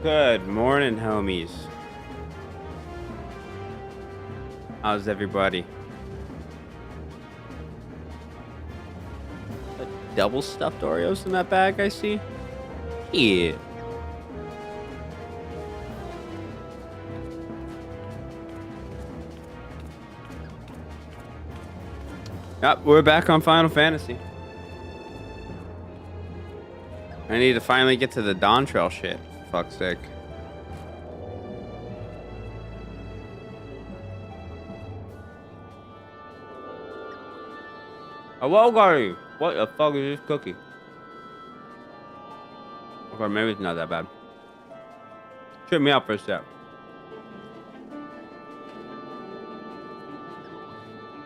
Good morning, homies. How's everybody? A double stuffed Oreos in that bag, I see? Yeah. Yep, we're back on Final Fantasy. I need to finally get to the Dawn Trail shit. For fuck's sake. Hello, guys. What the fuck is this cookie? Okay, maybe it's not that bad. Trip me out for a sec.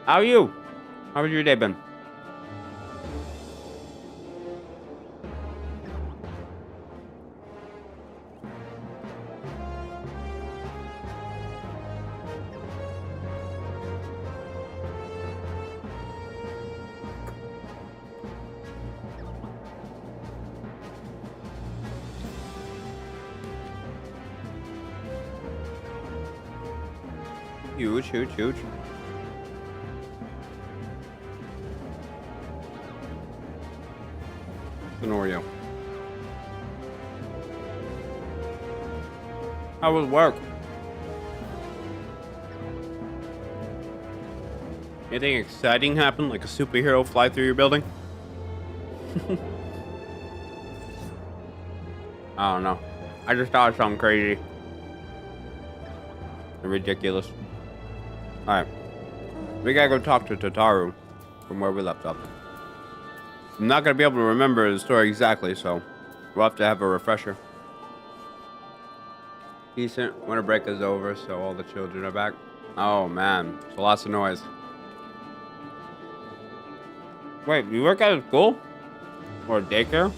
How are you? How was your day been? Huge, huge, huge. An Oreo. How was work? Anything exciting happen, like a superhero fly through your building? I don't know. I just thought of something crazy. Ridiculous. Alright. We gotta go talk to Tataru from where we left off. I'm not gonna be able to remember the story exactly, so we'll have to have a refresher. Decent. Winter break is over, so all the children are back. Oh man, so lots of noise. Wait, you work at a school? Or daycare?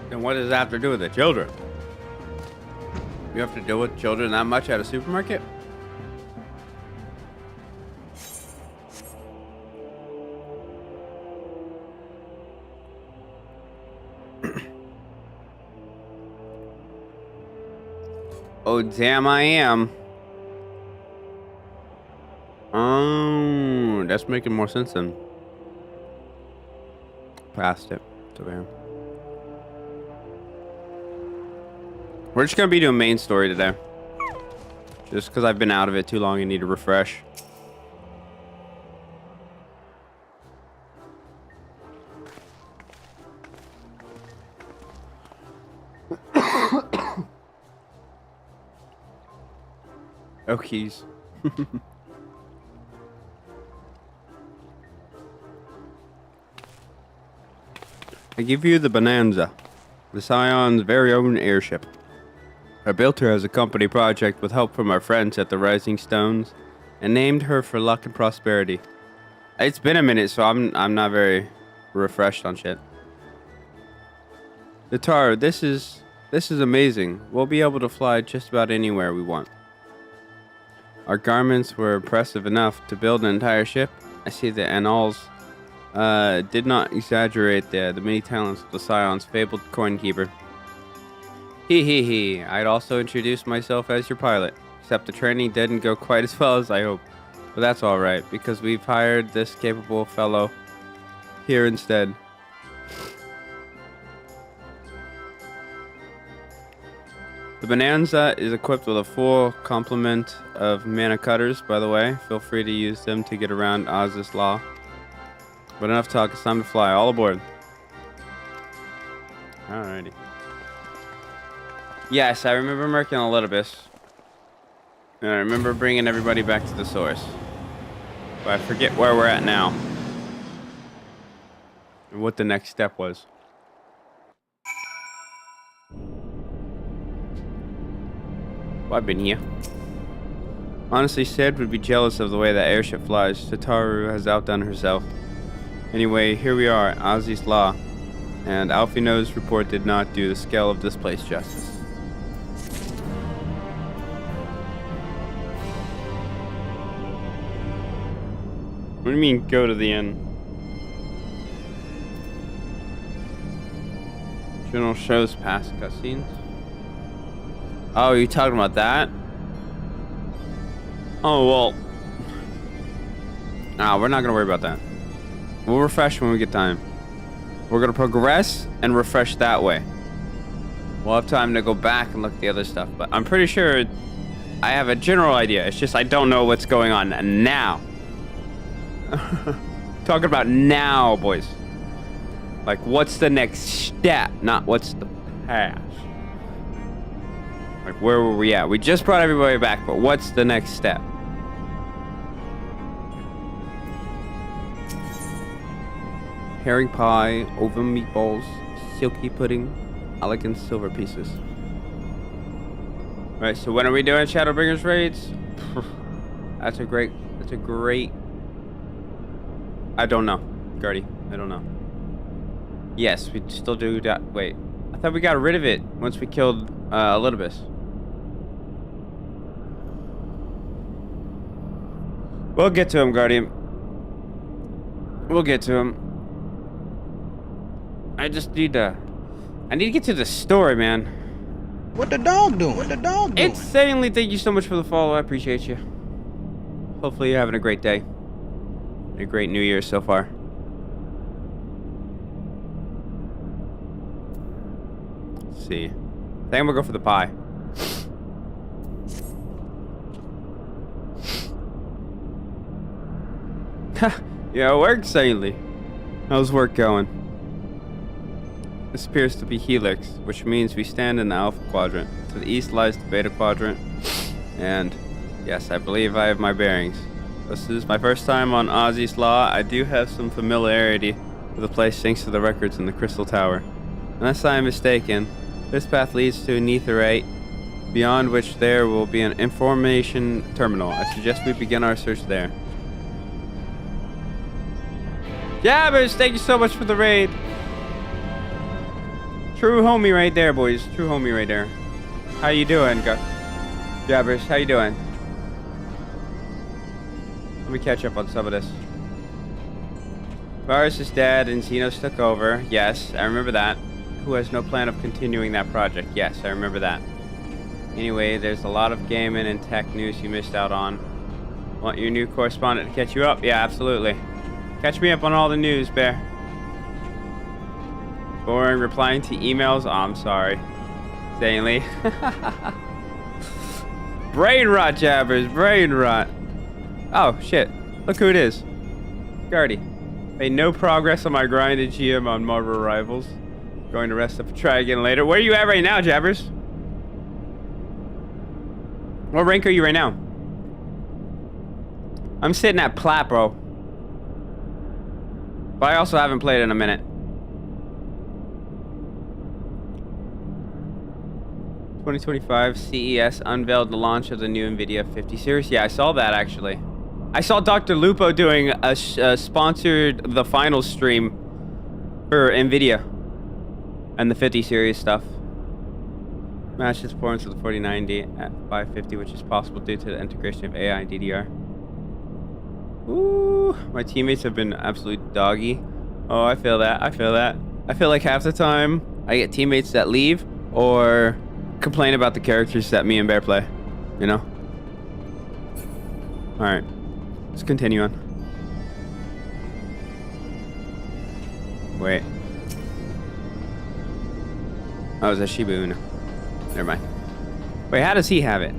Then what does that have to do with the children? You have to deal with children that much at a supermarket? Oh, damn, I am. Oh, that's making more sense then. Past it. It's over here. We're just gonna be doing main story today. Just because I've been out of it too long and need to refresh. Oh, keys. I give you the Bonanza, the Scion's very own airship. I built her as a company project with help from our friends at the Rising Stones, and named her for luck and prosperity. It's been a minute, so I'm not very refreshed on shit. Tataru, this is amazing. We'll be able to fly just about anywhere we want. Our garments were impressive enough to build an entire ship. I see the annals did not exaggerate the many talents of the Scion's fabled coin keeper. Hee. I'd also introduce myself as your pilot, except the training didn't go quite as well as I hoped. But that's alright, because we've hired this capable fellow here instead. The Bonanza is equipped with a full complement of mana cutters, by the way. Feel free to use them to get around Oz's law. But enough talk, it's time to fly. All aboard. Alrighty. Yes, I remember Merkin a little bit. And I remember bringing everybody back to the source. But I forget where we're at now. And what the next step was. Well, I've been here. Honestly, Sid would be jealous of the way that airship flies. Tataru has outdone herself. Anyway, here we are, Ozzy's Law. And Alfino's report did not do the scale of this place justice. What do you mean, go to the end? General shows past cutscenes. Oh, you're talking about that? Oh, well. Nah, we're not gonna worry about that. We'll refresh when we get time. We're gonna progress and refresh that way. We'll have time to go back and look at the other stuff, but I'm pretty sure I have a general idea. It's just I don't know what's going on now. Talking about now, boys. Like, what's the next step, not what's the past. Like, where were we at? We just brought everybody back, but what's the next step? Herring pie, oven meatballs, silky pudding, elegant silver pieces. Alright, so when are we doing Shadowbringers raids? That's a great... I don't know, Gardy. I don't know. Yes, we still do that. Wait, I thought we got rid of it once we killed Elidibus. We'll get to him, Guardian. We'll get to him. I just need to... I need to get to the story, man. What the dog doing? What the dog doing? Insanely, thank you so much for the follow. I appreciate you. Hopefully you're having a great day. A great New Year so far. Let's see. I think I'm gonna go for the pie. Yeah, it works insanely. How's work going? This appears to be Helix, which means we stand in the Alpha Quadrant. To the east lies the Beta Quadrant. And yes, I believe I have my bearings. This is my first time on Ozzy's Law. I do have some familiarity with the place thanks to the records in the Crystal Tower. Unless I am mistaken, this path leads to a netherite, beyond which there will be an information terminal. I suggest we begin our search there. Jabbers, thank you so much for the raid. True homie right there, boys. True homie right there. How you doing, Jabbers? How you doing? Let me catch up on some of this. Varus is dead and Xenos took over. Yes, I remember that. Who has no plan of continuing that project? Yes, I remember that. Anyway, there's a lot of gaming and tech news you missed out on. Want your new correspondent to catch you up? Yeah, absolutely. Catch me up on all the news, Bear. Boring replying to emails? Oh, I'm sorry. Insanely. Brain rot, Jabbers. Brain rot. Oh, shit. Look who it is. Guardy. Made no progress on my grind at GM on Marvel Rivals. Going to rest up and try again later. Where are you at right now, Jabbers? What rank are you right now? I'm sitting at Plat, bro. But I also haven't played in a minute. 2025 CES unveiled the launch of the new NVIDIA 50 series. Yeah, I saw that actually. I saw Dr. Lupo doing a sponsored the final stream for NVIDIA and the 50 series stuff. Match this performance of the 4090 at 550, which is possible due to the integration of AI and DDR. Ooh, my teammates have been absolute doggy. Oh, I feel that. I feel that. I feel like half the time I get teammates that leave or complain about the characters that me and Bear play. You know? Alright. Let's continue on. Wait. Oh, it's a ShB. No. Never mind. Wait, how does he have it?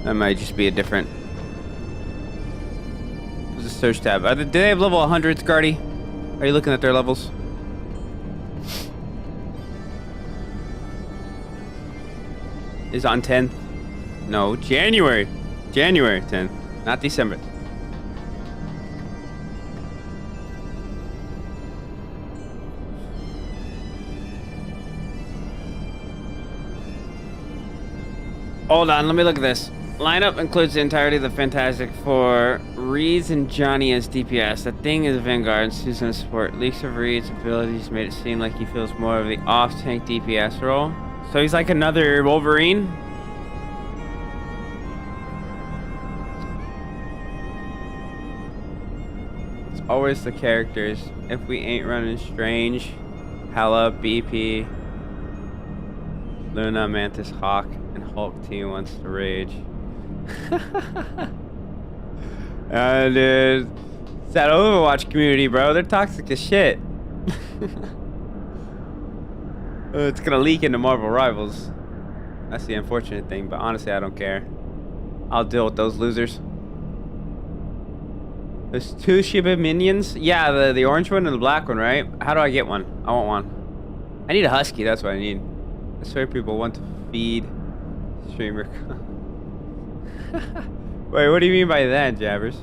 That might just be a different... There's a search tab. Do they have level 100s, Guardy? Are you looking at their levels? Is on 10th? No, January. January 10th, not December. Hold on, let me look at this. Lineup includes the entirety of the Fantastic Four, Reed's and Johnny as DPS. The Thing is a Vanguard and Susan support. Leaks of Reed's abilities made it seem like he feels more of the off-tank DPS role. So he's like another Wolverine? It's always the characters. If we ain't running Strange, Hela, BP, Luna, Mantis, Hawk, and Hulk T wants to rage. Dude, it's that Overwatch community, bro. They're toxic as shit. It's gonna leak into Marvel Rivals. That's the unfortunate thing, but honestly, I don't care. I'll deal with those losers. There's 2 ShB minions. Yeah, the orange one and the black one, right? How do I get one? I want one. I need a husky. That's what I need. I swear people want to feed streamer. Wait, what do you mean by that, Jabbers?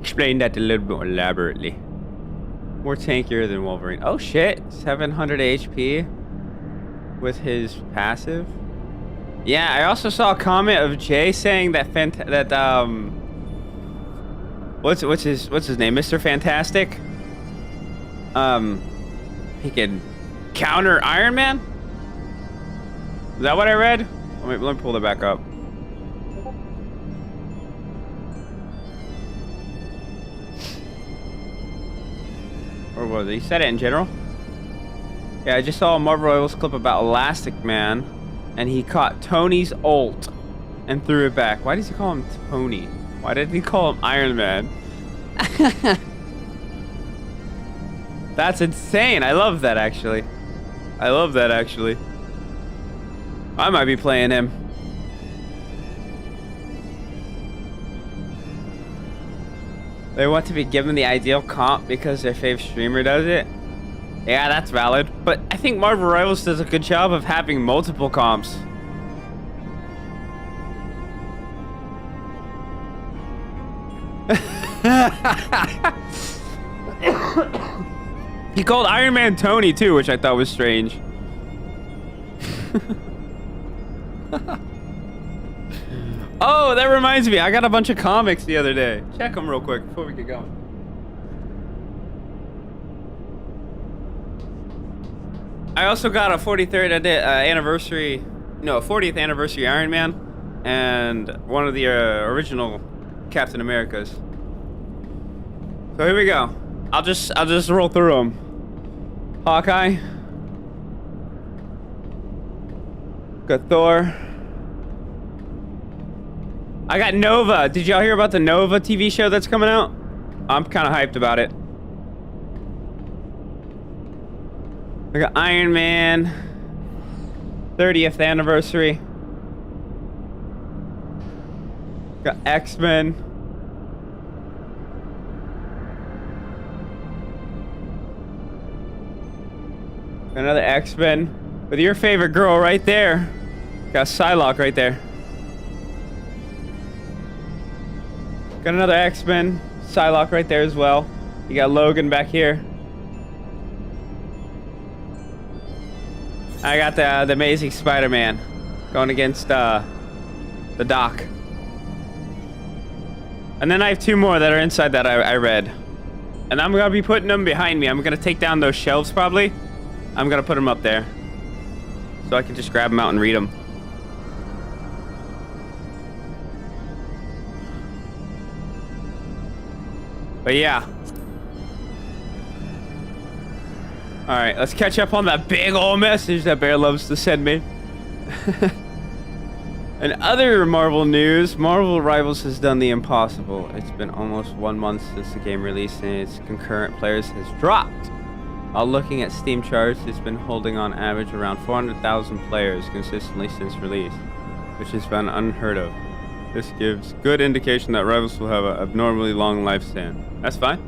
Explain that a little bit more elaborately. More tankier than Wolverine. Oh shit, 700 HP with his passive. Yeah, I also saw a comment of Jay saying that what's his name, Mr. Fantastic? He can counter Iron Man. Is that what I read? Let me pull that back up. Or was it? He said it in general? Yeah, I just saw a Marvel Rivals clip about Elastic Man, and he caught Tony's ult and threw it back. Why does he call him Tony? Why didn't he call him Iron Man? That's insane. I love that, actually. I love that, actually. I might be playing him. They want to be given the ideal comp because their fave streamer does it. Yeah, that's valid. But I think Marvel Rivals does a good job of having multiple comps. He called Iron Man Tony too, which I thought was strange. Oh, that reminds me. I got a bunch of comics the other day. Check them real quick before we get going. I also got a 43rd anniversary, no, 40th anniversary Iron Man, and one of the original Captain Americas. So here we go. I'll just roll through them. Hawkeye. Got Thor. I got Nova. Did y'all hear about the Nova TV show that's coming out? I'm kind of hyped about it. I got Iron Man. 30th anniversary. Got X-Men. Another X-Men. With your favorite girl right there. Got Psylocke right there. Got another X-Men. Psylocke right there as well. You got Logan back here. I got the Amazing Spider-Man going against the Doc. And then I have 2 more that are inside that I read. And I'm going to be putting them behind me. I'm going to take down those shelves probably. I'm going to put them up there. So I can just grab them out and read them. But yeah. Alright, let's catch up on that big old message that Bear loves to send me. In other Marvel news, Marvel Rivals has done the impossible. It's been almost 1 month since the game released and its concurrent players has dropped. While looking at Steam charts, it's been holding on average around 400,000 players consistently since release, which has been unheard of. This gives good indication that Rivals will have an abnormally long lifespan. That's fine.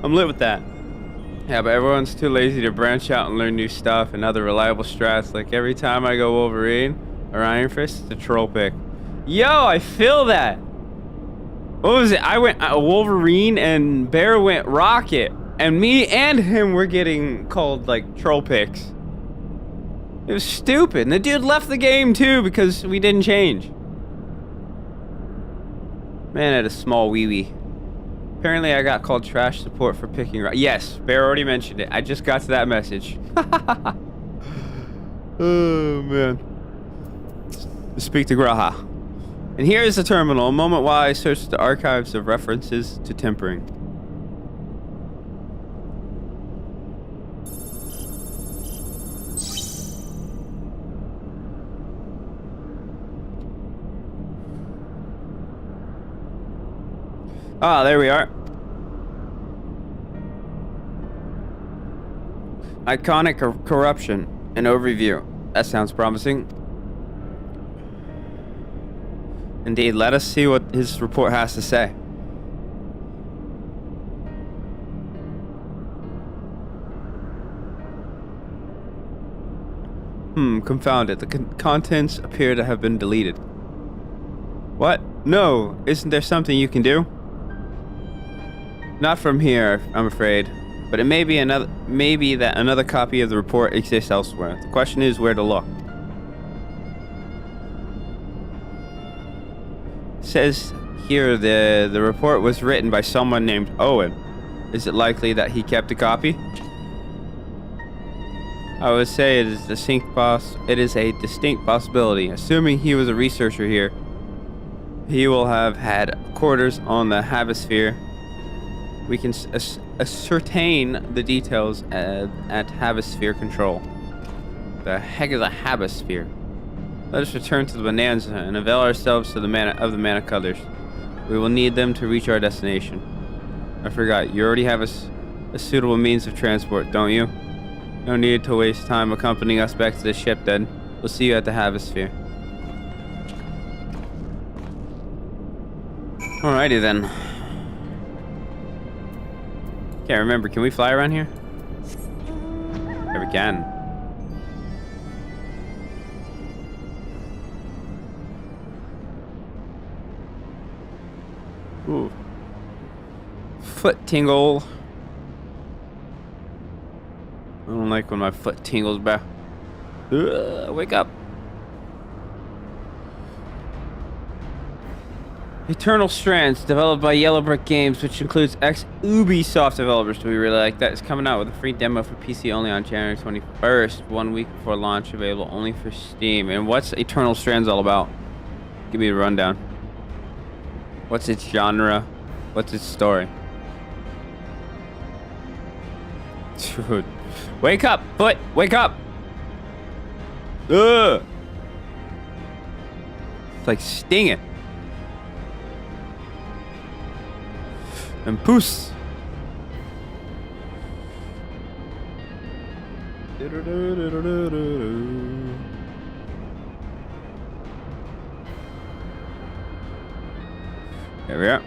I'm lit with that. Yeah, but everyone's too lazy to branch out and learn new stuff and other reliable strats. Like every time I go Wolverine or Iron Fist, it's a troll pick. Yo, I feel that. What was it? I went Wolverine and Bear went Rocket. And me and him were getting called like troll picks. It was stupid. And the dude left the game too because we didn't change. Man had a small wee-wee. Apparently I got called trash support for picking right. Yes, Bear already mentioned it. I just got to that message. Oh, man. Speak to Graha. And here is the terminal. A moment while I search the archives of references to tempering. Ah, there we are. Iconic corruption. An overview. That sounds promising. Indeed, let us see what his report has to say. Confound it. The contents appear to have been deleted. What? No. Isn't there something you can do? Not from here, I'm afraid. But it may be that another copy of the report exists elsewhere. The question is where to look. It says here the report was written by someone named Owen. Is it likely that he kept a copy? I would say it is a distinct possibility. Assuming he was a researcher here, he will have had quarters on the Havosphere. We can ascertain the details at Havosphere Control. The heck is a Havosphere? Let us return to the Bonanza and avail ourselves of the mana colors. We will need them to reach our destination. I forgot, you already have a suitable means of transport, don't you? No need to waste time accompanying us back to the ship then. We'll see you at the Havosphere. Alrighty then. Can't remember, can we fly around here? There we can. Ooh. Foot tingle. I don't like when my foot tingles back. Wake up. Eternal Strands, developed by Yellow Brick Games, which includes ex-Ubisoft developers. Do we really like that? It's coming out with a free demo for PC only on January 21st, 1 week before launch, available only for Steam. And what's Eternal Strands all about? Give me a rundown. What's its genre? What's its story? Dude. Wake up, foot! Wake up! Ugh! It's like stinging. And poos. There we are.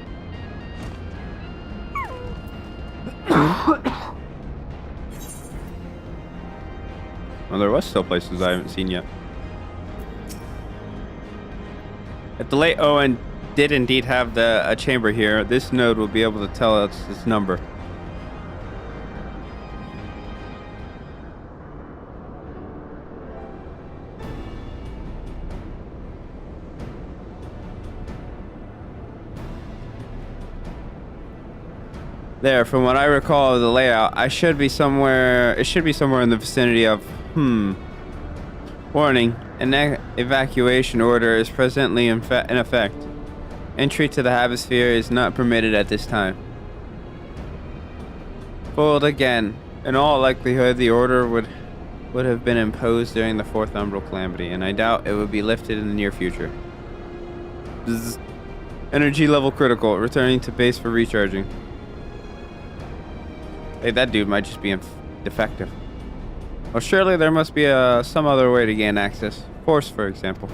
Well, there was still places I haven't seen yet. If the late Owen did indeed have a chamber here, this node will be able to tell us its number. There, from what I recall of the layout, it should be somewhere in the vicinity of, Warning, an evacuation order is presently in effect. Entry to the Havosphere is not permitted at this time. Foiled again. In all likelihood, the order would have been imposed during the Fourth Umbral Calamity, and I doubt it would be lifted in the near future. Bzz. Energy level critical. Returning to base for recharging. Hey, that dude might just be defective. Well, surely there must be some other way to gain access. Force, for example.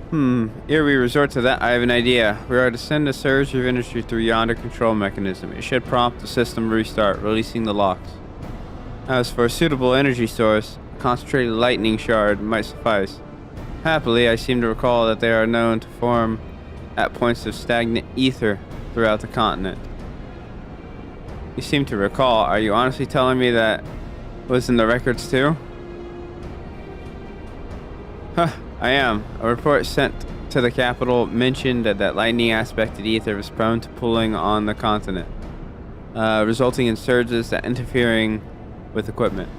Ere we resort to that, I have an idea. We are to send a surge of energy through yonder control mechanism. It should prompt the system restart, releasing the locks. As for a suitable energy source, a concentrated lightning shard might suffice. Happily, I seem to recall that they are known to form at points of stagnant ether throughout the continent. You seem to recall. Are you honestly telling me that was in the records too? Huh, I am. A report sent to the capital mentioned that lightning aspected ether was prone to pulling on the continent, resulting in surges that interfering with equipment.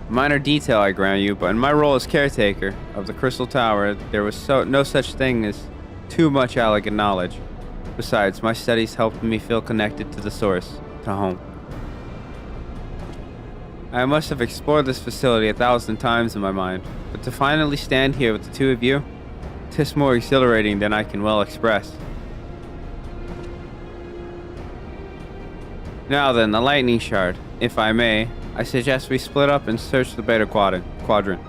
Minor detail, I grant you, but in my role as caretaker of the Crystal Tower, there was no such thing as too much elegant knowledge. Besides, my studies helped me feel connected to the source, to home. I must have explored this facility 1,000 times in my mind, but to finally stand here with the two of you, 'tis more exhilarating than I can well express. Now then, the lightning shard. If I may, I suggest we split up and search the beta quadrant.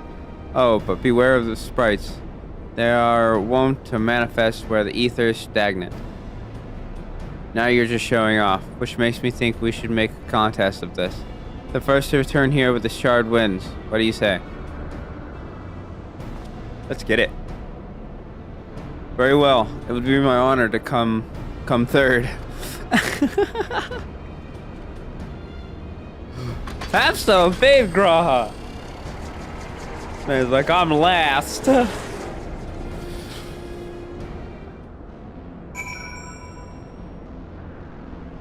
Oh, but beware of the sprites. They are wont to manifest where the ether is stagnant. Now you're just showing off, which makes me think we should make a contest of this. The first to return here with the shard wins. What do you say? Let's get it. Very well. It would be my honor to come third. Have some, babe, Graha. Man's like, I'm last.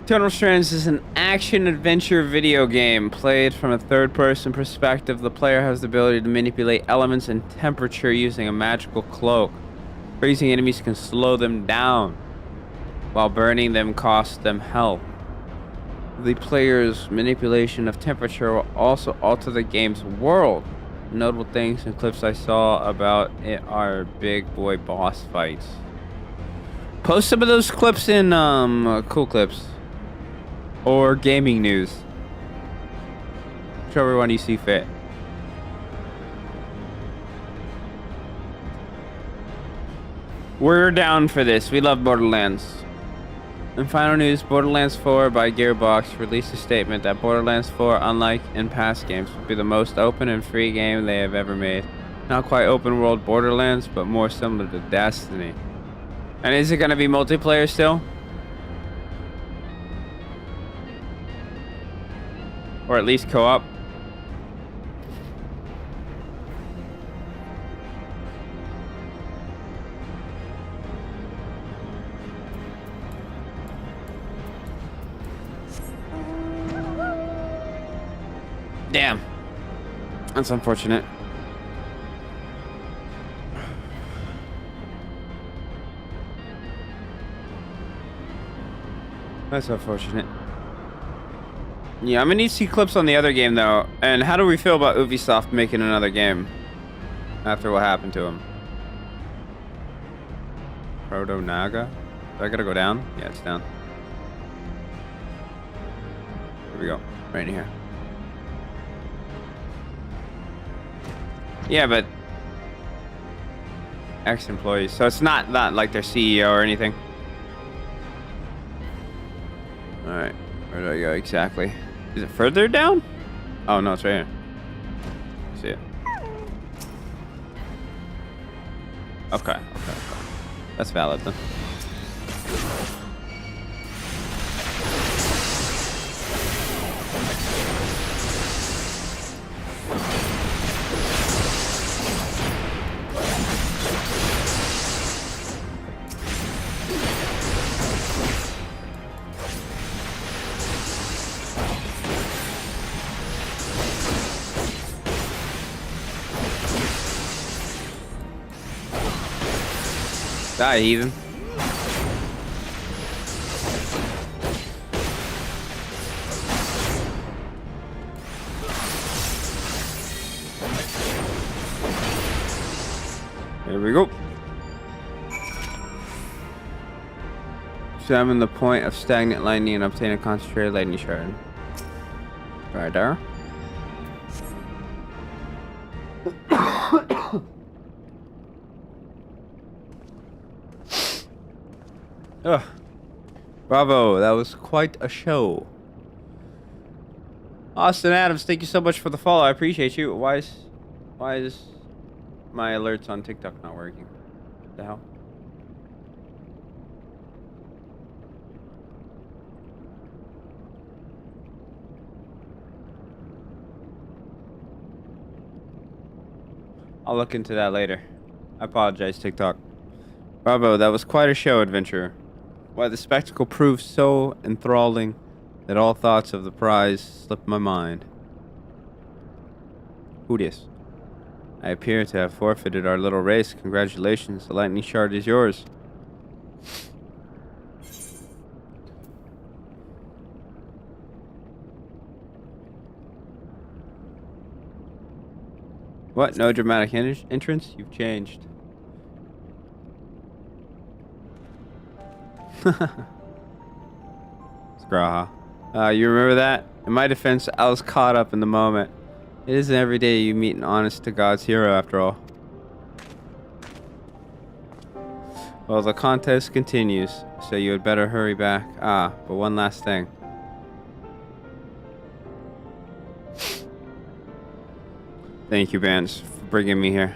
Eternal Strands is an action-adventure video game played from a third-person perspective. The player has the ability to manipulate elements and temperature using a magical cloak. Freezing enemies can slow them down, while burning them costs them health. The player's manipulation of temperature will also alter the game's world. Notable things and clips I saw about it are big boy boss fights. Post some of those clips in cool clips or gaming news. Whichever one you see fit. We're down for this. We love Borderlands. In final news, Borderlands 4 by Gearbox released a statement that Borderlands 4, unlike in past games, will be the most open and free game they have ever made. Not quite open world Borderlands, but more similar to Destiny. And is it going to be multiplayer still? Or at least co-op? Damn. That's unfortunate. That's unfortunate. Yeah, I'm gonna need to see clips on the other game though. And how do we feel about Ubisoft making another game after what happened to him? Proto Naga? Do I gotta go down? Yeah, it's down. Here we go. Right in here. Yeah, but ex-employees. So it's not like their CEO or anything. Alright. Where do I go exactly? Is it further down? Oh, no, it's right here. See it. Okay. That's valid then. Die, heathen. There we go. Examine the point of stagnant lightning and obtain a concentrated lightning shard. Right there. Ugh. Bravo, that was quite a show. Austin Adams, thank you so much for the follow. I appreciate you. Why is my alerts on TikTok not working? What the hell? I'll look into that later. I apologize, TikTok. Bravo, that was quite a show, adventurer. Why, the spectacle proved so enthralling that all thoughts of the prize slipped my mind. Who dis? I appear to have forfeited our little race. Congratulations, the lightning shard is yours. What? No dramatic entrance? You've changed. Scraha. You remember that? In my defense, I was caught up in the moment. It isn't every day you meet an honest-to-God's hero, after all. Well, the contest continues, so you had better hurry back. But one last thing. Thank you, Vance, for bringing me here.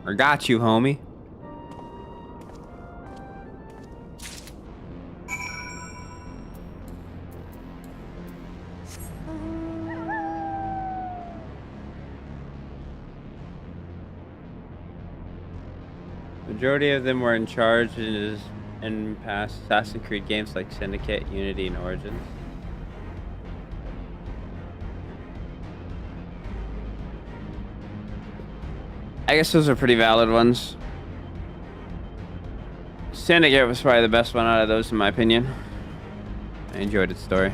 I got you, homie. Majority of them were in charge in past Assassin's Creed games like Syndicate, Unity, and Origins. I guess those are pretty valid ones. Syndicate was probably the best one out of those, in my opinion. I enjoyed its story.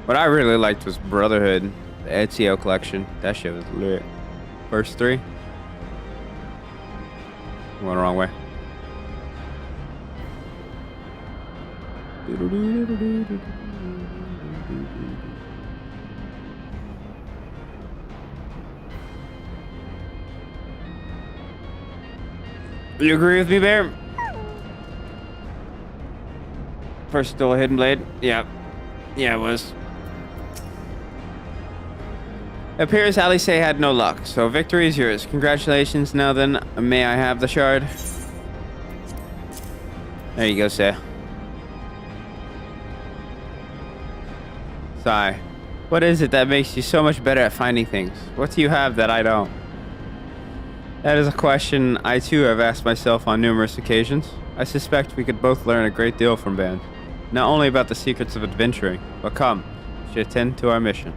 What I really liked was Brotherhood, the Ezio collection. That shit was lit. First three. Went the wrong way. You agree with me, Bear? First still a hidden blade? Yeah. Yeah, it was. It appears Alice had no luck, so victory is yours. Congratulations. Now then, may I have the shard? There you go, Say. Sigh. What is it that makes you so much better at finding things? What do you have that I don't? That is a question I too have asked myself on numerous occasions. I suspect we could both learn a great deal from Band. Not only about the secrets of adventuring, but come, we should attend to our mission.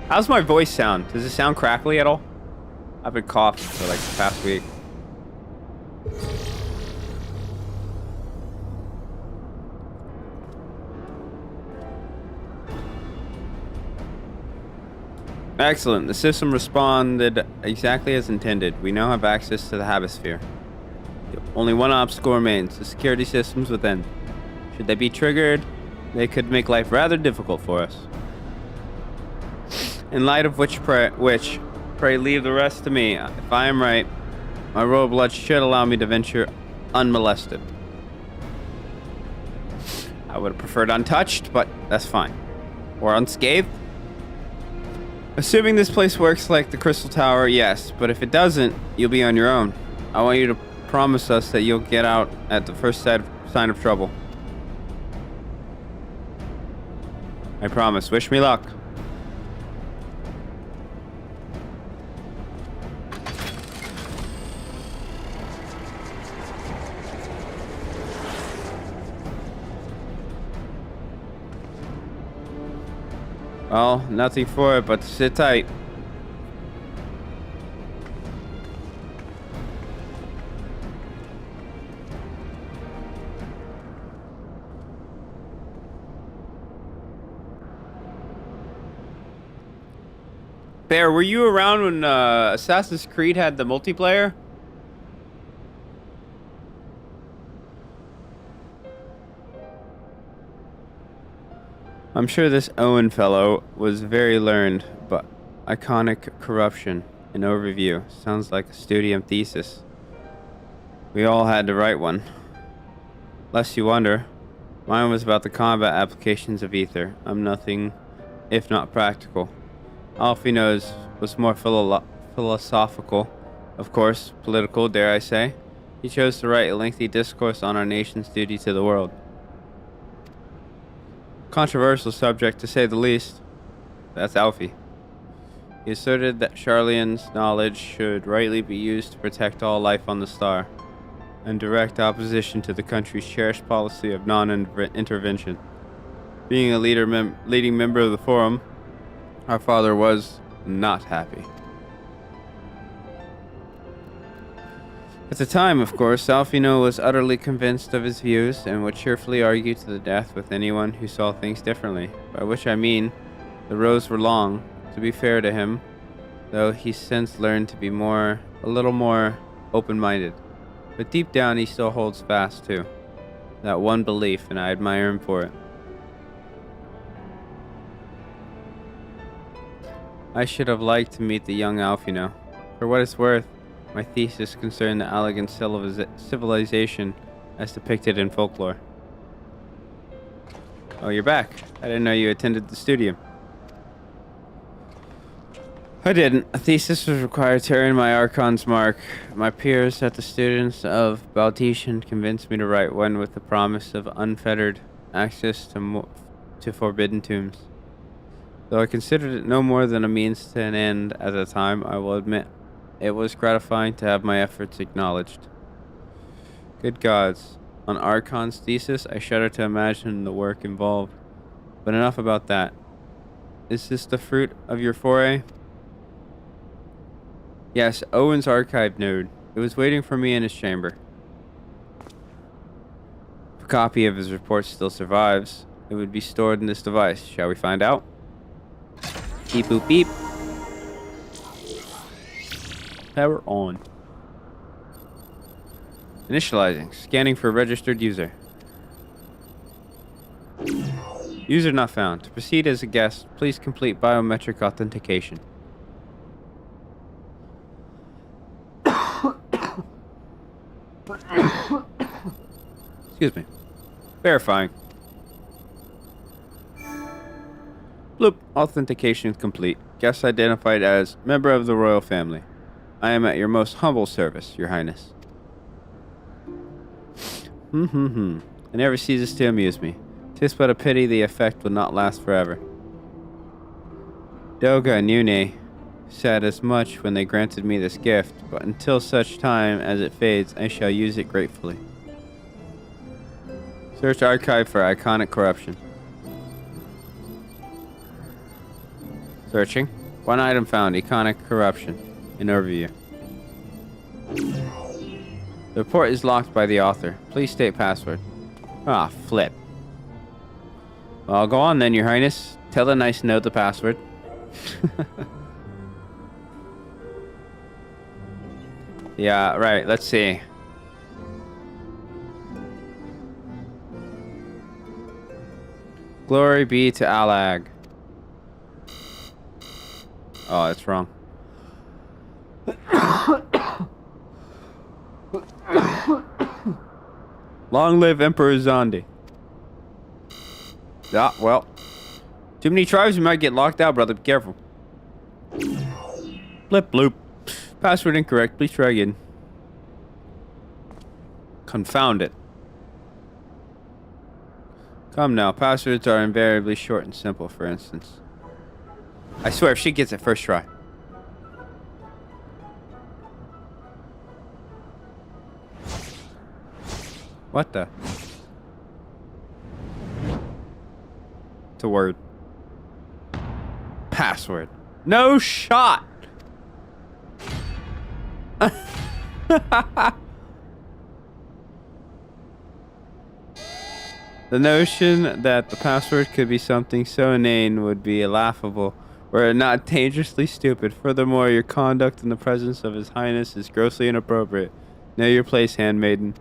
How's my voice sound? Does it sound crackly at all? I've been coughing for like the past week. Excellent. The system responded exactly as intended. We now have access to the Habisphere. Only one obstacle remains, the security systems within. Should they be triggered, they could make life rather difficult for us. In light of which, pray leave the rest to me. If I am right, my royal blood should allow me to venture unmolested. I would have preferred untouched, but that's fine. Or unscathed? Assuming this place works like the Crystal Tower, yes. But if it doesn't, you'll be on your own. I want you to promise us that you'll get out at the first sign of trouble. I promise. Wish me luck. Well, nothing for it but to sit tight. Bear, were you around when Assassin's Creed had the multiplayer? I'm sure this Owen fellow was very learned, but iconic corruption. An overview. Sounds like a studium thesis. We all had to write one. Lest you wonder, mine was about the combat applications of ether. I'm nothing if not practical. Alfino's was more philosophical, of course, political, dare I say. He chose to write a lengthy discourse on our nation's duty to the world. Controversial subject, to say the least. That's Alfie. He asserted that Charlian's knowledge should rightly be used to protect all life on the star, in direct opposition to the country's cherished policy of non-intervention. Being a leading member of the forum, our father was not happy. At the time, of course, Alfino was utterly convinced of his views and would cheerfully argue to the death with anyone who saw things differently, by which I mean the rows were long. To be fair to him, though, he's since learned to be a little more open-minded. But deep down, he still holds fast to that one belief, and I admire him for it. I should have liked to meet the young Alfino. For what it's worth, my thesis concerned the elegant civilization as depicted in folklore. Oh, you're back. I didn't know you attended the studio. I didn't. A thesis was required to earn my Archon's mark. My peers at the students of Baltesian convinced me to write one with the promise of unfettered access to forbidden tombs. Though I considered it no more than a means to an end at the time, I will admit it was gratifying to have my efforts acknowledged. Good gods. On Archon's thesis, I shudder to imagine the work involved. But enough about that. Is this the fruit of your foray? Yes, Owen's archive node. It was waiting for me in his chamber. If a copy of his report still survives, it would be stored in this device. Shall we find out? Beep boop beep. Power on. Initializing. Scanning for registered user. User not found. To proceed as a guest, please complete biometric authentication. Excuse me. Verifying. Bloop. Authentication complete. Guest identified as member of the royal family. I am at your most humble service, Your Highness. It never ceases to amuse me. 'Tis but a pity the effect will not last forever. Doga and Yune said as much when they granted me this gift, but until such time as it fades, I shall use it gratefully. Search archive for iconic corruption. Searching. One item found, iconic corruption. In overview. The report is locked by the author. Please state password. Ah, flip. Well, go on then, Your Highness. Tell the nice note the password. Yeah, right, let's see. Glory be to Alag. Oh, that's wrong. Long live Emperor Zondi. Yeah, well. Too many tribes, you might get locked out, brother. Be careful. Blip bloop. Password incorrect. Please try again. Confound it. Come now. Passwords are invariably short and simple, for instance. I swear, if she gets it first try. What the? It's a word. Password. No shot! The notion that the password could be something so inane would be laughable, were it not dangerously stupid. Furthermore, your conduct in the presence of His Highness is grossly inappropriate. Know your place, handmaiden.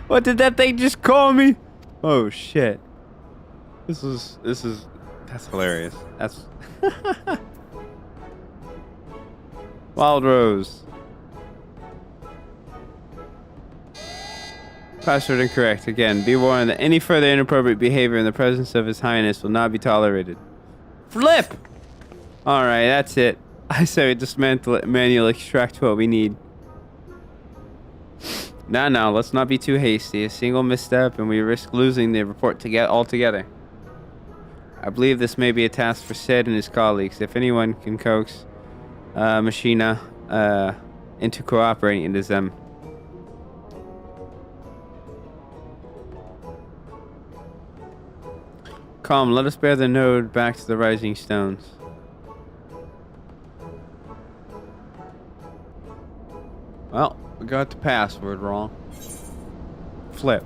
What did that thing just call me? Oh shit. That's hilarious. That's Wild Rose. Password incorrect. Again, be warned that any further inappropriate behavior in the presence of His Highness will not be tolerated. Flip! Alright, that's it. I say we dismantle it and manually extract what we need. No, let's not be too hasty. A single misstep and we risk losing the report to get altogether. I believe this may be a task for Sid and his colleagues. If anyone can coax Machina into cooperating with them. Come, let us bear the node back to the Rising Stones. Well, we got the password wrong. Flip.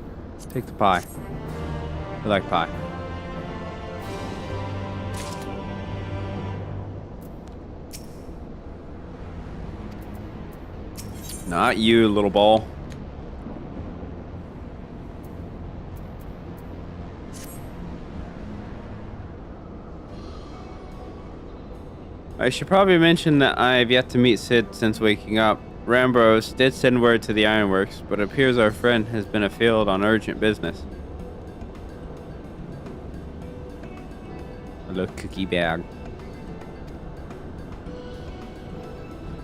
Take the pie. I like pie. Not you, little ball. I should probably mention that I have yet to meet Sid since waking up. Rambros did send word to the Ironworks, but it appears our friend has been afield on urgent business. A little cookie bag.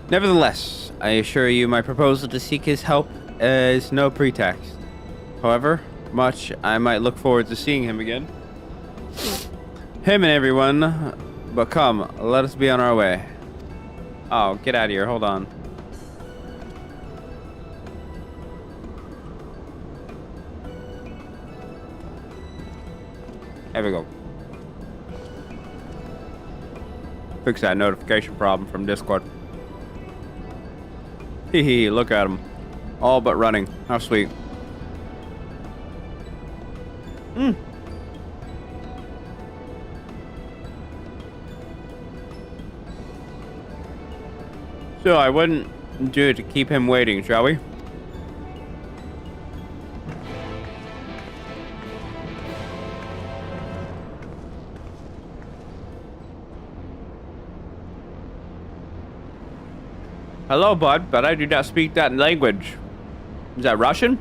Nevertheless, I assure you my proposal to seek his help is no pretext. However much I might look forward to seeing him again. Him and everyone. But come, let us be on our way. Oh, get out of here. Hold on. There we go. Fix that notification problem from Discord. Hee, look at him. All but running. How sweet. So I wouldn't do it to keep him waiting, shall we? Hello, bud, but I do not speak that language. Is that Russian?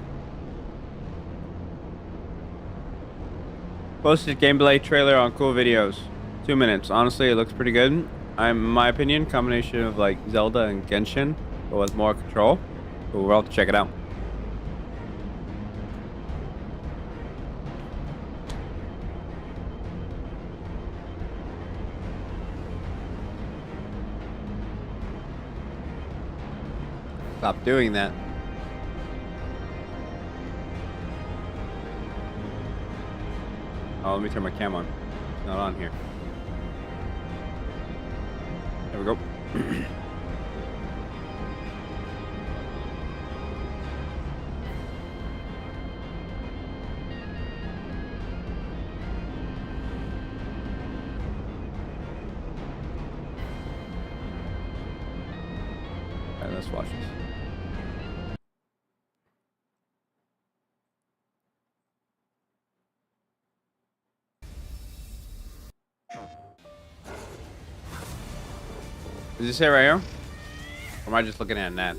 Posted gameplay trailer on cool videos. 2 minutes. Honestly, it looks pretty good. In my opinion, combination of like Zelda and Genshin, but with more control. But we'll have to check it out. Stop doing that. Oh, let me turn my cam on. It's not on here. There we go. Alright, let's watch this. Is this it right here? Or am I just looking at that?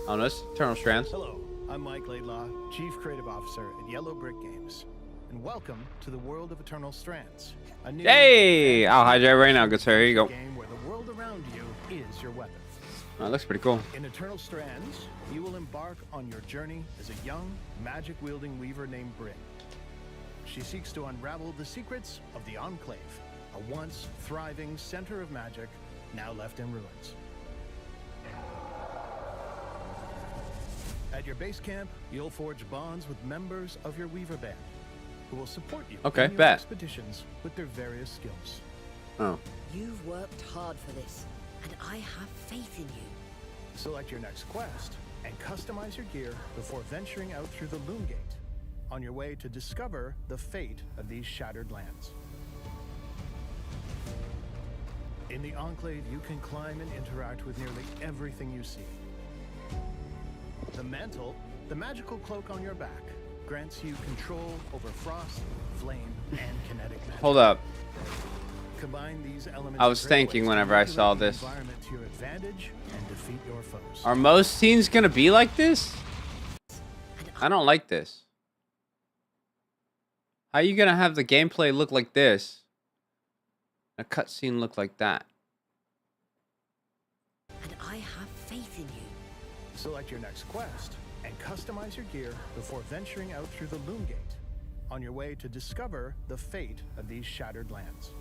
Oh, no, it's Eternal Strands. Hello, I'm Mike Laidlaw, Chief Creative Officer at Yellow Brick Games, and welcome to the world of Eternal Strands. A new Hey! I'll hijack right now, good sir. Here you go. game where the world around you is your weapon. Oh, it looks pretty cool. In Eternal Strands, you will embark on your journey as a young, magic-wielding weaver named Bryn. She seeks to unravel the secrets of the Enclave, a once thriving center of magic now left in ruins. At your base camp, you'll forge bonds with members of your Weaver Band, who will support you Okay, in your bet. expeditions with their various skills. Oh. You've worked hard for this, and I have faith in you. Select your next quest and customize your gear before venturing out through the Loom Gate, on your way to discover the fate of these shattered lands. In the Enclave, you can climb and interact with nearly everything you see. The mantle, the magical cloak on your back, grants you control over frost, flame, and kinetic magic. Hold up. Combine these elements I was in great thinking ways to whenever I saw manipulate the this. environment to your advantage and defeat your foes. Are most scenes gonna be like this? I don't like this. How you gonna have the gameplay look like this? A cutscene look like that? And I have faith in you. Select your next quest and customize your gear before venturing out through the Loom Gate on your way to discover the fate of these shattered lands.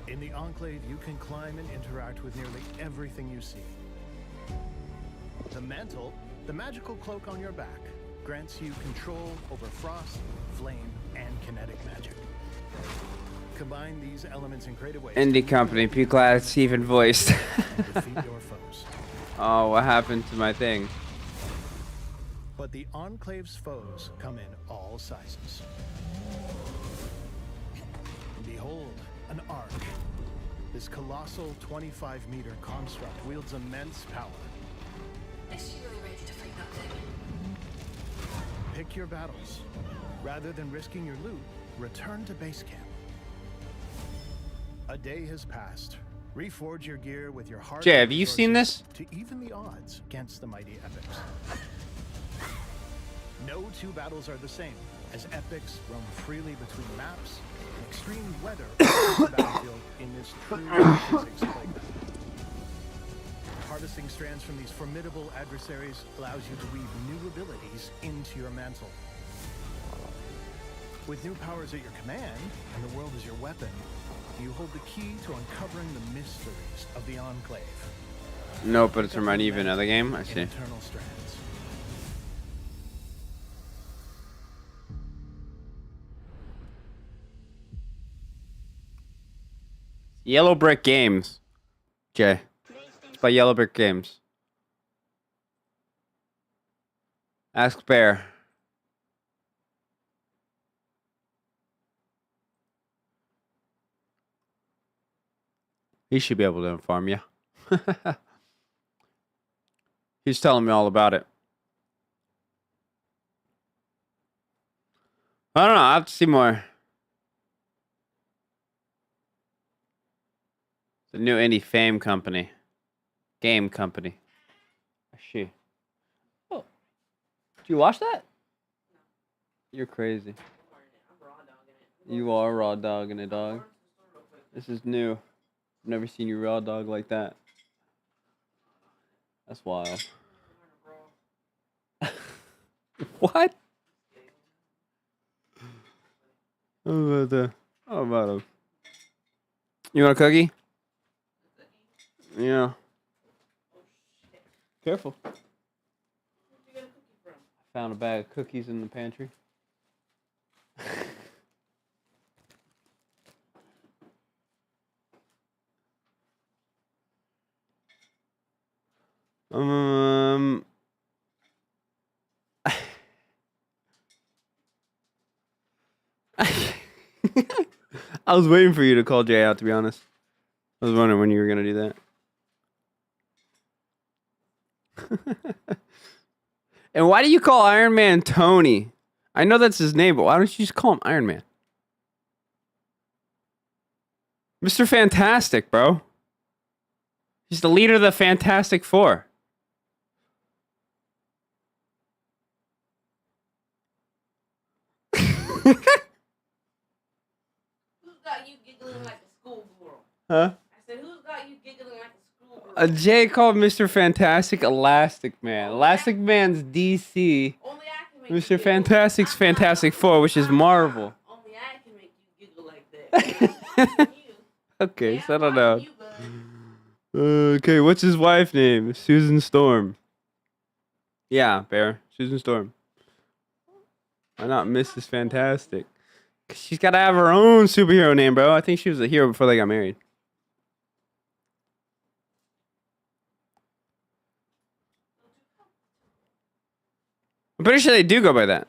In the Enclave, you can climb and interact with nearly everything you see. The mantle, the magical cloak on your back, grants you control over frost, flame, and kinetic magic. Combine these elements in creative ways. Indie company, be glad it's even voiced. Defeat your foes. Oh, what happened to my thing? But the Enclave's foes come in all sizes. Behold, an ark. This colossal 25-meter construct wields immense power. Is she really ready to fight that thing? Pick your battles. Rather than risking your loot, return to base camp. A day has passed. Reforge your gear with your heart. Jay, have you seen this? To even the odds against the mighty epics. No two battles are the same, as epics roam freely between maps and extreme weather on the battlefield in this true physics playground. Harvesting strands from these formidable adversaries allows you to weave new abilities into your mantle. With new powers at your command, and the world is your weapon, you hold the key to uncovering the mysteries of the Enclave. Nope, but it's from an even other game. I see. Eternal strands. Yellow Brick Games. Jay. It's by Yellow Brick Games. Ask Bear. He should be able to inform you. He's telling me all about it. I don't know. I have to see more. The new indie fame company. Game company. She. Oh. Did you watch that? You're crazy. You are raw dogging it, dog. This is new. I've never seen you raw dog like that. That's wild. What? How about that? How about him? You want a cookie? Yeah. Careful. I found a bag of cookies in the pantry. I was waiting for you to call Jay out, to be honest. I was wondering when you were going to do that. And why do you call Iron Man Tony? I know that's his name, but why don't you just call him Iron Man? Mr. Fantastic, bro. He's the leader of the Fantastic Four. Who's got you giggling like a schoolgirl? Huh? I said, who's got you giggling like a schoolgirl? Jay called Mr. Fantastic Elastic Man. Elastic Man's DC. Only I can make Mr. Fantastic's Fantastic Four, which is Marvel. Only I can make you giggle like that. Okay, Yeah, settle I'm down. watching you, bud. Okay, what's his wife's name? Susan Storm. Yeah, Bear. Susan Storm. Why not Mrs. Fantastic? 'Cause she's got to have her own superhero name, bro. I think she was a hero before they got married. I'm pretty sure they do go by that.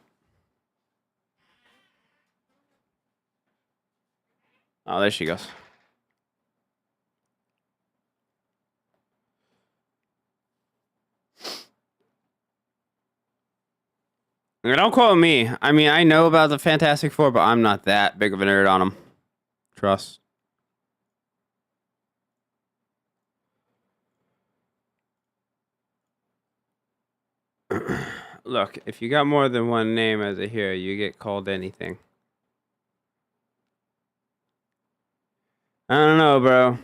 Oh, there she goes. Don't quote me. I mean, I know about the Fantastic Four, but I'm not that big of a nerd on them. Trust. Look, if you got more than one name as a hero, you get called anything. I don't know, bro.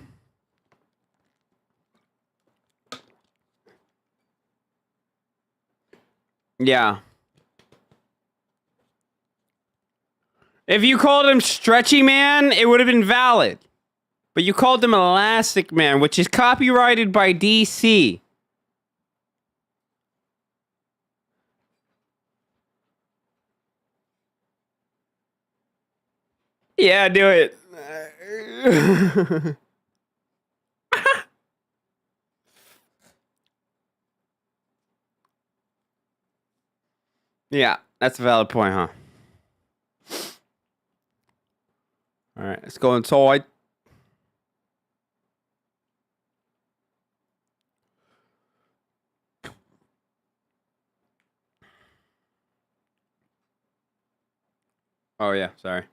Yeah. If you called him Stretchy Man, it would have been valid. But you called him Elastic Man, which is copyrighted by DC. Yeah, do it. Yeah, that's a valid point, huh? All right, let's go inside. Oh, yeah, sorry.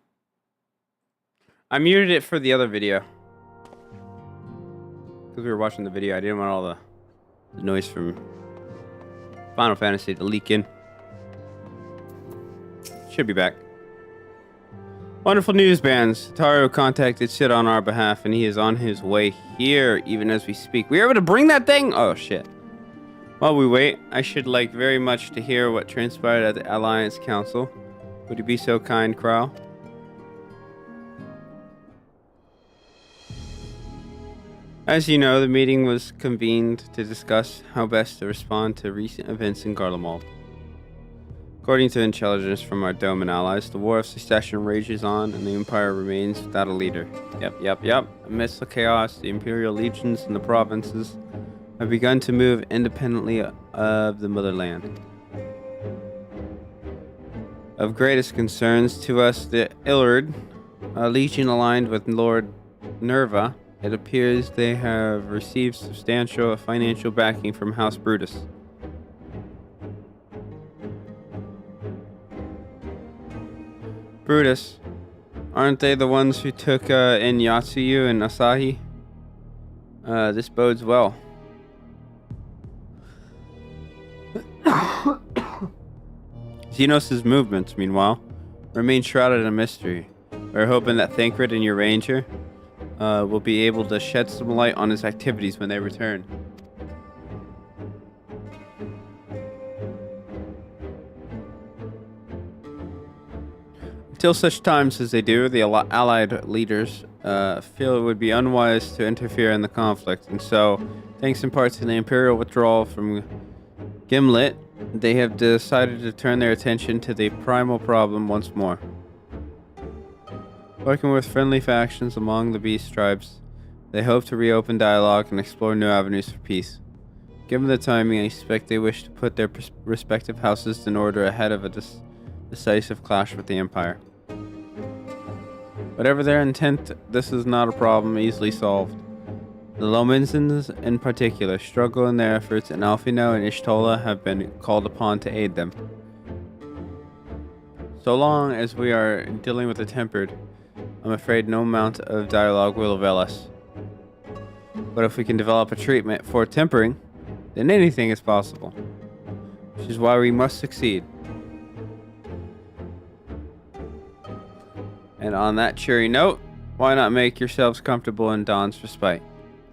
I muted it for the other video. Because we were watching the video. I didn't want all the noise from Final Fantasy to leak in. Should be back. Wonderful news, bands. Taro contacted Sid on our behalf, and he is on his way here, even as we speak. We were able to bring that thing? Oh, shit. While we wait, I should like very much to hear what transpired at the Alliance Council. Would you be so kind, Crow? As you know, the meeting was convened to discuss how best to respond to recent events in Garlemald. According to intelligence from our Dome and allies, the War of Secession rages on and the Empire remains without a leader. Yep. Amidst the chaos, the Imperial legions in the provinces have begun to move independently of the motherland. Of greatest concerns to us, the Illard, a legion aligned with Lord Nerva. It appears they have received substantial financial backing from House Brutus. Brutus, aren't they the ones who took in Yatsuyu and Asahi? This bodes well. Xenos' movements, meanwhile, remain shrouded in mystery. We're hoping that Thancred and your ranger will be able to shed some light on his activities when they return. Until such times as they do, the allied leaders feel it would be unwise to interfere in the conflict, and so, thanks in part to the Imperial withdrawal from Gimlet, they have decided to turn their attention to the primal problem once more. Working with friendly factions among the beast tribes, they hope to reopen dialogue and explore new avenues for peace. Given the timing, I expect they wish to put their respective houses in order ahead of a decisive clash with the Empire. Whatever their intent, this is not a problem easily solved. The Lominsons, in particular, struggle in their efforts, and Alfino and Ishtola have been called upon to aid them. So long as we are dealing with the tempered, I'm afraid no amount of dialogue will avail us. But if we can develop a treatment for tempering, then anything is possible. Which is why we must succeed. And on that cheery note, why not make yourselves comfortable in Dawn's respite?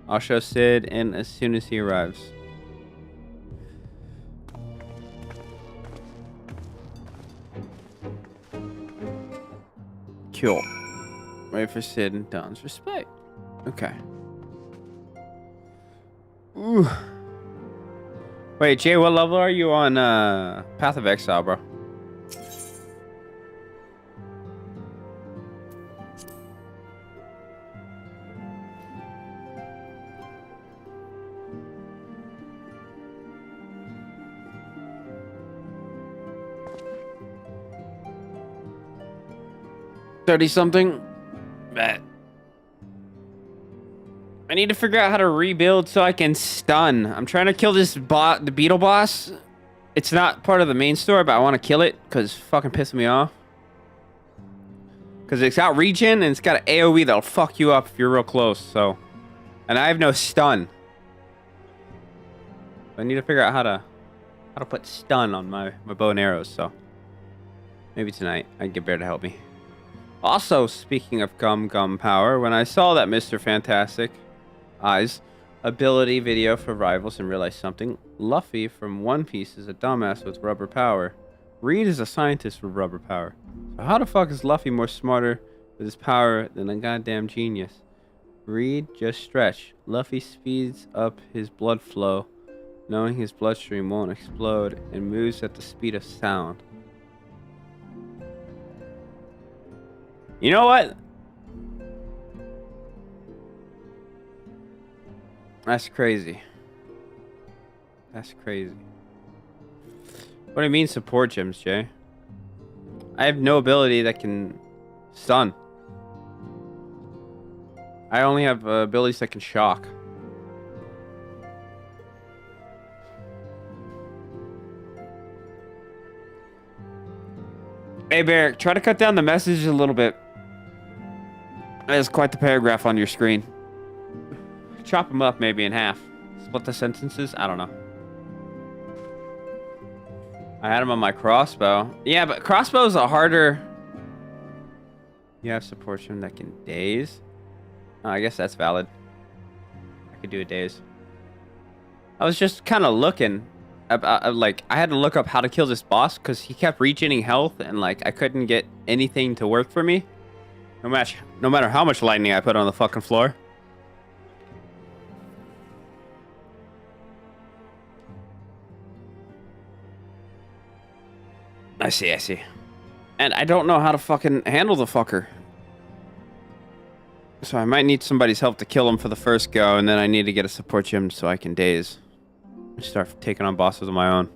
I'll show Sid in as soon as he arrives. Cool. Wait for Sid and Dawn's respite. Okay. Ooh. Wait, Jay, what level are you on Path of Exile, bro? $30-something. Bet. I need to figure out how to rebuild so I can stun. I'm trying to kill this the beetle boss. It's not part of the main story, but I want to kill it because it's fucking pissing me off. Because it's got regen and it's got an AoE that'll fuck you up if you're real close. So, and I have no stun. I need to figure out how to put stun on my bow and arrows. So maybe tonight I can get Bear to help me. Also, speaking of gum power, when I saw that Mr. Fantastic Eyes ability video for rivals and realize something. Luffy from One Piece is a dumbass with rubber power. Reed is a scientist with rubber power. So how the fuck is Luffy more smarter with his power than a goddamn genius? Reed, just stretch. Luffy speeds up his blood flow, knowing his bloodstream won't explode, and moves at the speed of sound. You know what? That's crazy. That's crazy. What do you mean support gems, Jay? I have no ability that can stun. I only have abilities that can shock. Hey, Barrick, try to cut down the message a little bit. There's quite the paragraph on your screen. Chop them up maybe in half. Split the sentences? I don't know. I had him on my crossbow. Yeah, but crossbows are harder. You have support gem that can daze. Oh, I guess that's valid. I could do a daze. I was just kind of looking. Like, I had to look up how to kill this boss because he kept regening health and, like, I couldn't get anything to work for me. No matter how much lightning I put on the fucking floor. I see. And I don't know how to fucking handle the fucker. So I might need somebody's help to kill him for the first go, and then I need to get a support gem so I can daze. Start taking on bosses on my own.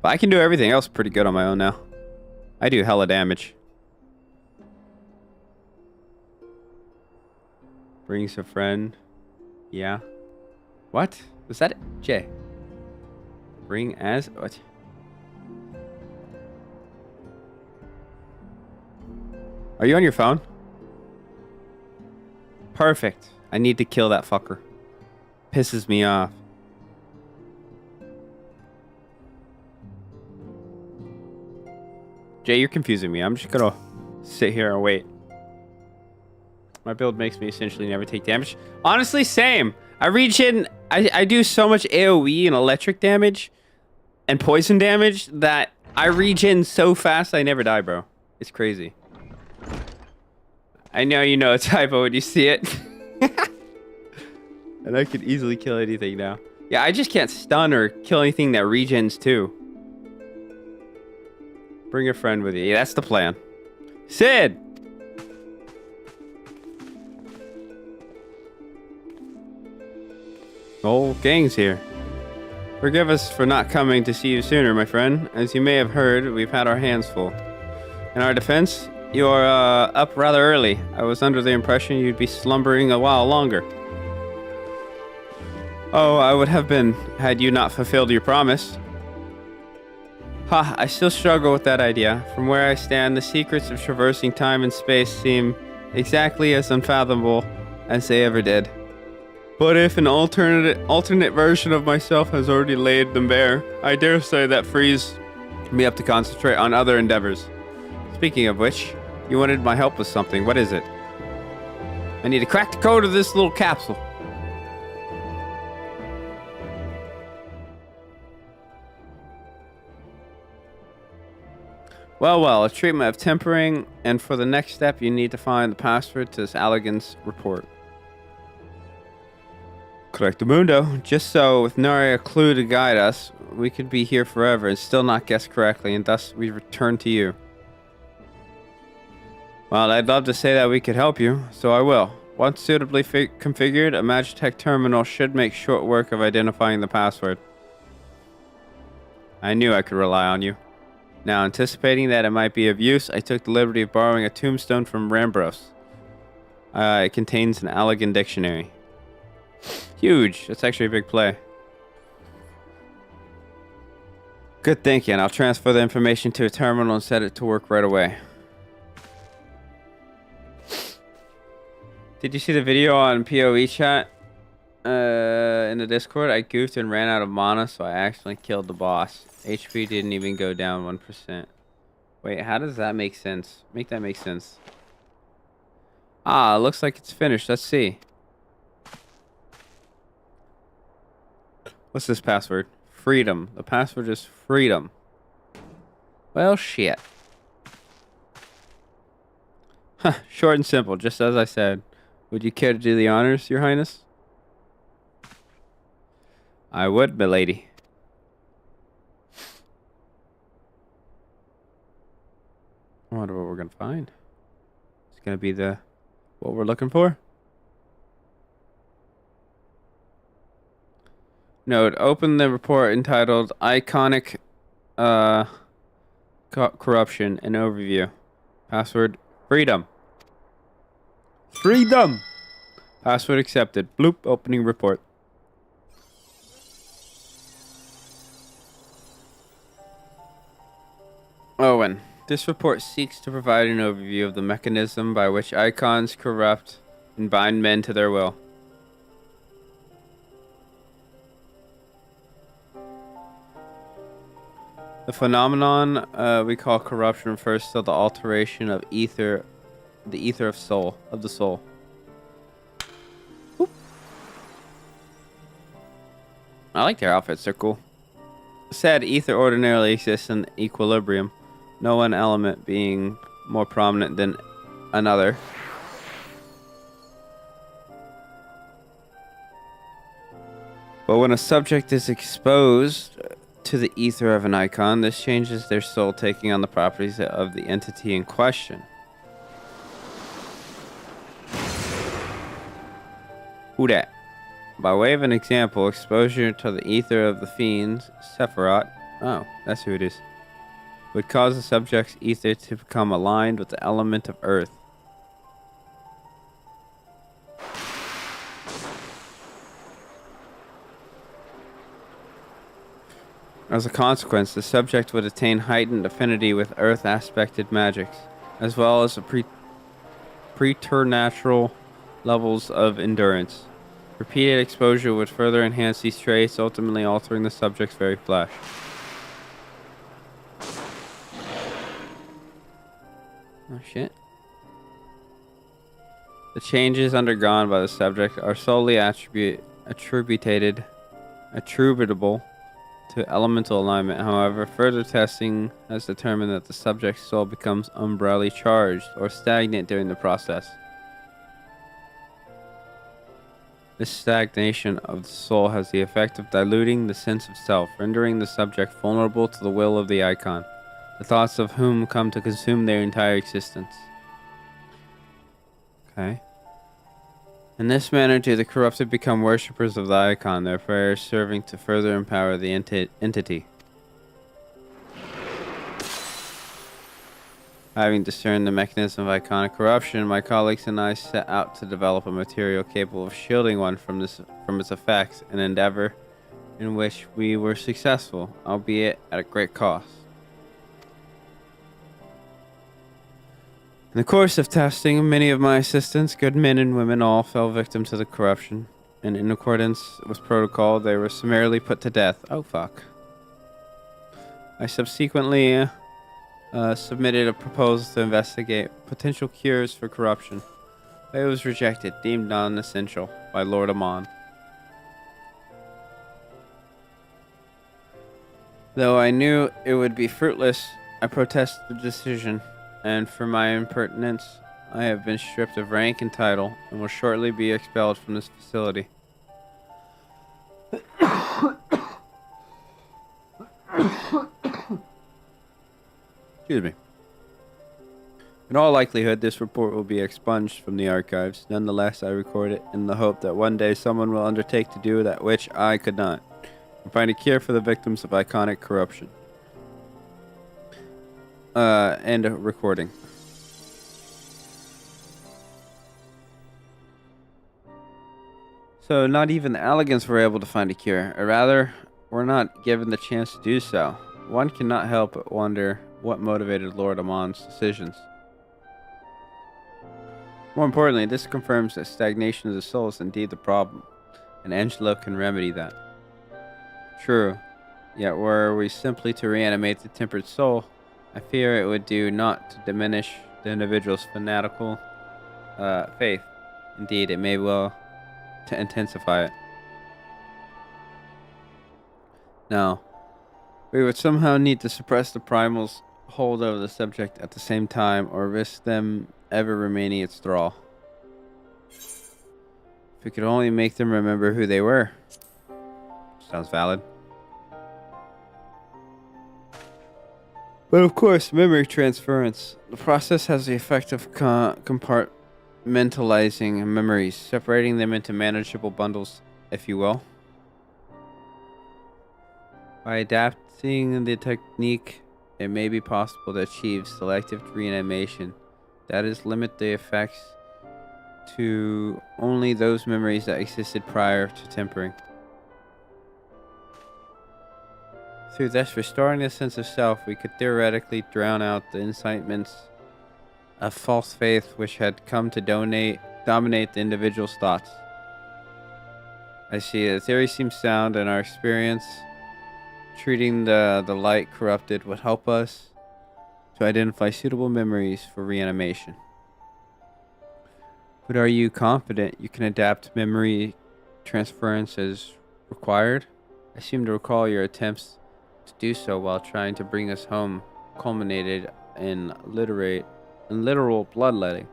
But I can do everything else pretty good on my own now. I do hella damage. Brings a friend. Yeah. What? Was that it? Jay? Bring as... What? Are you on your phone? Perfect. I need to kill that fucker. Pisses me off. Jay, you're confusing me. I'm just gonna sit here and wait. My build makes me essentially never take damage. Honestly, same. I regen... I do so much AoE and electric damage and poison damage that I regen so fast I never die, bro. It's crazy. I know you know a typo when you see it. And I could easily kill anything now. Yeah, I just can't stun or kill anything that regens too. Bring a friend with you. Yeah, that's the plan. Sid! The whole gang's here. Forgive us for not coming to see you sooner, my friend. As you may have heard, we've had our hands full. In our defense, you are up rather early. I was under the impression you'd be slumbering a while longer. Oh, I would have been, had you not fulfilled your promise. Ha, I still struggle with that idea. From where I stand, the secrets of traversing time and space seem exactly as unfathomable as they ever did. But if an alternate version of myself has already laid them bare, I dare say that frees me up to concentrate on other endeavors. Speaking of which, you wanted my help with something. What is it? I need to crack the code of this little capsule. Well, a treatment of tempering, and for the next step, you need to find the password to this Allegan's report. Correctamundo. Just so, with nary a clue to guide us, we could be here forever and still not guess correctly, and thus we return to you. Well, I'd love to say that we could help you, so I will. Once suitably configured, a Magitech terminal should make short work of identifying the password. I knew I could rely on you. Now, anticipating that it might be of use, I took the liberty of borrowing a tombstone from Rambros. It contains an Allegan dictionary. Huge. That's actually a big play. Good thinking. I'll transfer the information to a terminal and set it to work right away. Did you see the video on PoE chat? In the Discord? I goofed and ran out of mana, so I accidentally killed the boss. HP didn't even go down 1%. Wait, how does that make sense? Make that make sense. Ah, looks like it's finished. Let's see. What's this password? Freedom. The password is freedom. Well, shit. Huh, short and simple, just as I said. Would you care to do the honors, Your Highness? I would, milady. I wonder what we're gonna find. It's gonna be what we're looking for. Note, open the report entitled Iconic Corruption and Overview. Password, freedom. Freedom! Password accepted. Bloop, opening report. Owen, this report seeks to provide an overview of the mechanism by which icons corrupt and bind men to their will. The phenomenon we call corruption refers to the alteration of the ether of the soul. Oop. I like their outfits, they're cool. Said ether ordinarily exists in equilibrium, no one element being more prominent than another. But when a subject is exposed to the ether of an icon, this changes their soul, taking on the properties of the entity in question. Who dat? By way of an example, exposure to the ether of the fiends, Sephiroth, oh, that's who it is, would cause the subject's ether to become aligned with the element of earth. As a consequence, the subject would attain heightened affinity with earth-aspected magics, as well as preternatural levels of endurance. Repeated exposure would further enhance these traits, ultimately altering the subject's very flesh. Oh shit. The changes undergone by the subject are solely attributable to elemental alignment. However, further testing has determined that the subject's soul becomes umbrally charged or stagnant during the process. This stagnation of the soul has the effect of diluting the sense of self, rendering the subject vulnerable to the will of the icon, the thoughts of whom come to consume their entire existence. Okay. In this manner do the corrupted become worshippers of the icon, their prayers serving to further empower the entity. Having discerned the mechanism of iconic corruption, my colleagues and I set out to develop a material capable of shielding one from its effects, an endeavor in which we were successful, albeit at a great cost. In the course of testing, many of my assistants, good men and women, all fell victim to the corruption, and in accordance with protocol, they were summarily put to death. Oh, fuck. I subsequently submitted a proposal to investigate potential cures for corruption. It was rejected, deemed non-essential by Lord Amon. Though I knew it would be fruitless, I protested the decision, and for my impertinence, I have been stripped of rank and title, and will shortly be expelled from this facility. Excuse me. In all likelihood, this report will be expunged from the archives. Nonetheless, I record it in the hope that one day someone will undertake to do that which I could not, and find a cure for the victims of iconic corruption. End of recording. So, not even the elegants were able to find a cure, or rather, were not given the chance to do so. One cannot help but wonder what motivated Lord Amon's decisions. More importantly, this confirms that stagnation of the soul is indeed the problem, and Angelo can remedy that. True, yet were we simply to reanimate the tempered soul, I fear it would do naught to diminish the individual's fanatical faith. Indeed, it may well to intensify it. No. We would somehow need to suppress the primal's hold over the subject at the same time, or risk them ever remaining its thrall. If we could only make them remember who they were. Sounds valid. But of course, memory transference. The process has the effect of compartmentalizing memories, separating them into manageable bundles, if you will. By adapting the technique, it may be possible to achieve selective reanimation. That is, limit the effects to only those memories that existed prior to tempering. Through thus restoring the sense of self, we could theoretically drown out the incitements of false faith which had come to dominate the individual's thoughts. I see. The theory seems sound, and our experience treating the light corrupted would help us to identify suitable memories for reanimation. But are you confident you can adapt memory transference as required? I seem to recall your attempts to do so while trying to bring us home culminated in literal bloodletting.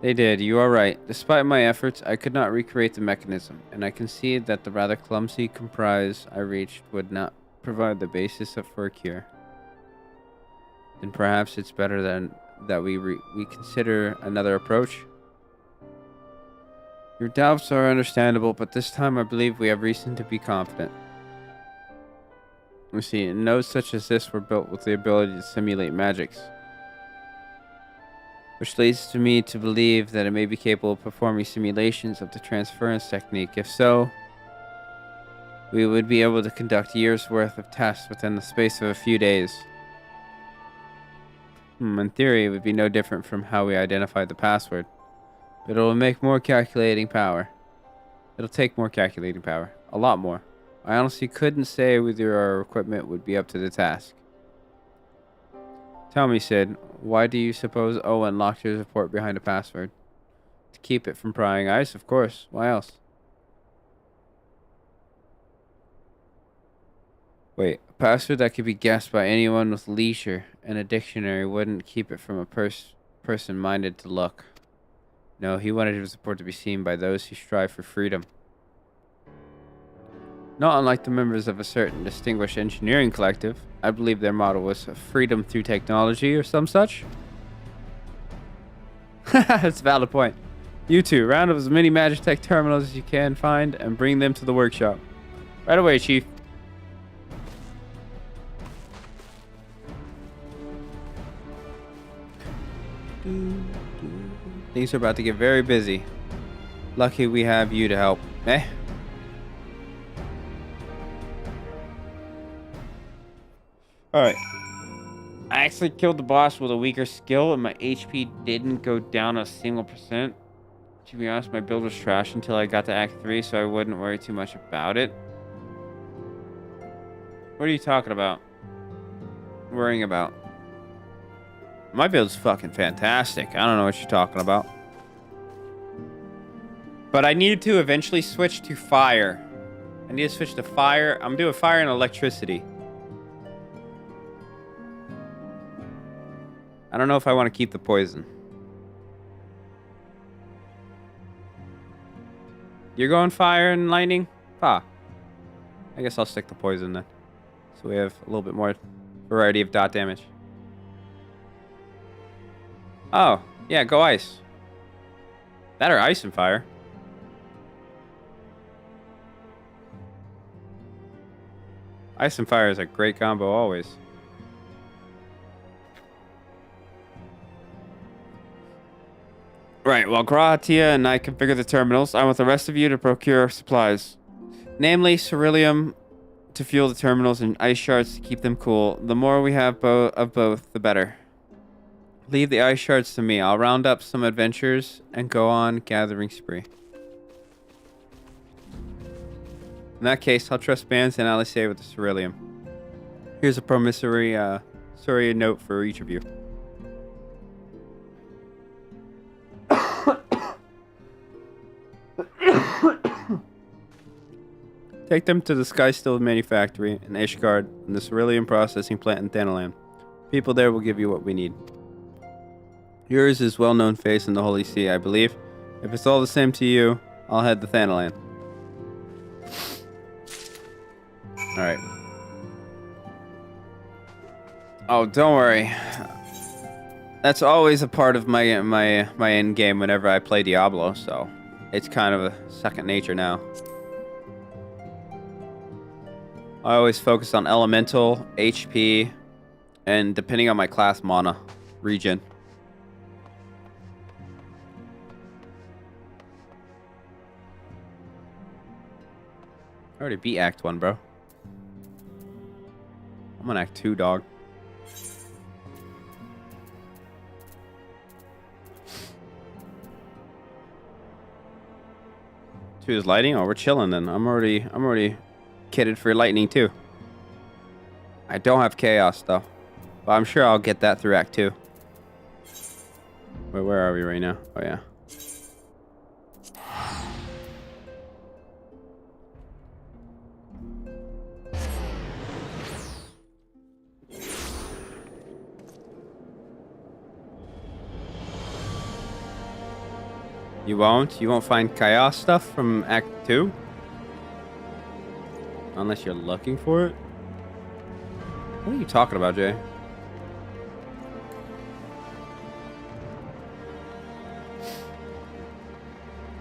They did, you are right. Despite my efforts, I could not recreate the mechanism, and I concede that the rather clumsy comprise I reached would not provide the basis for a cure. Then perhaps it's better that we consider another approach. Your doubts are understandable, but this time I believe we have reason to be confident. You see, nodes such as this were built with the ability to simulate magics, which leads to me to believe that it may be capable of performing simulations of the transference technique. If so, we would be able to conduct years' worth of tests within the space of a few days. In theory, it would be no different from how we identified the password, but it'll make more calculating power. It'll take more calculating power. A lot more. I honestly couldn't say whether our equipment would be up to the task. Tell me, Sid, why do you suppose Owen locked his report behind a password? To keep it from prying eyes, of course. Why else? Wait, a password that could be guessed by anyone with leisure and a dictionary wouldn't keep it from a person minded to look. No, he wanted his report to be seen by those who strive for freedom. Not unlike the members of a certain distinguished engineering collective, I believe their motto was freedom through technology or some such. That's a valid point. You two, round up as many Magitech terminals as you can find and bring them to the workshop. Right away, Chief. Things are about to get very busy. Lucky we have you to help. Eh? Alright. I actually killed the boss with a weaker skill and my HP didn't go down a single percent. To be honest, my build was trash until I got to Act 3, so I wouldn't worry too much about it. What are you talking about? Worrying about? My build's fucking fantastic. I don't know what you're talking about. But I need to eventually switch to fire. I need to switch to fire. I'm doing fire and electricity. I don't know if I want to keep the poison. You're going fire and lightning? Ah. I guess I'll stick to poison then. So we have a little bit more variety of dot damage. Oh, yeah, go ice. That or ice and fire. Ice and fire is a great combo always. Right, while Gratia and I configure the terminals, I want the rest of you to procure supplies. Namely, ceruleum to fuel the terminals and ice shards to keep them cool. The more we have of both, the better. Leave the ice shards to me. I'll round up some adventures and go on gathering spree. In that case, I'll trust Bands and Alice with the ceruleum. Here's a promissory note for each of you. Take them to the Sky Steel Manufactory in Ishgard and the Cerulean Processing Plant in Thanalan. People there will give you what we need. Yours is well-known face in the Holy See, I believe. If it's all the same to you, I'll head to Thanalan. Alright. Oh, don't worry. That's always a part of my end game whenever I play Diablo, so it's kind of a second nature now. I always focus on elemental, HP, and depending on my class, mana, regen. I already beat Act 1, bro. I'm on Act 2, dog. Two is lighting? Oh, we're chilling then. I'm already kitted for lightning too. I don't have chaos though. But I'm sure I'll get that through Act 2. Wait, where are we right now? Oh yeah. You won't? You won't find chaos stuff from Act 2? Unless you're looking for it? What are you talking about, Jay?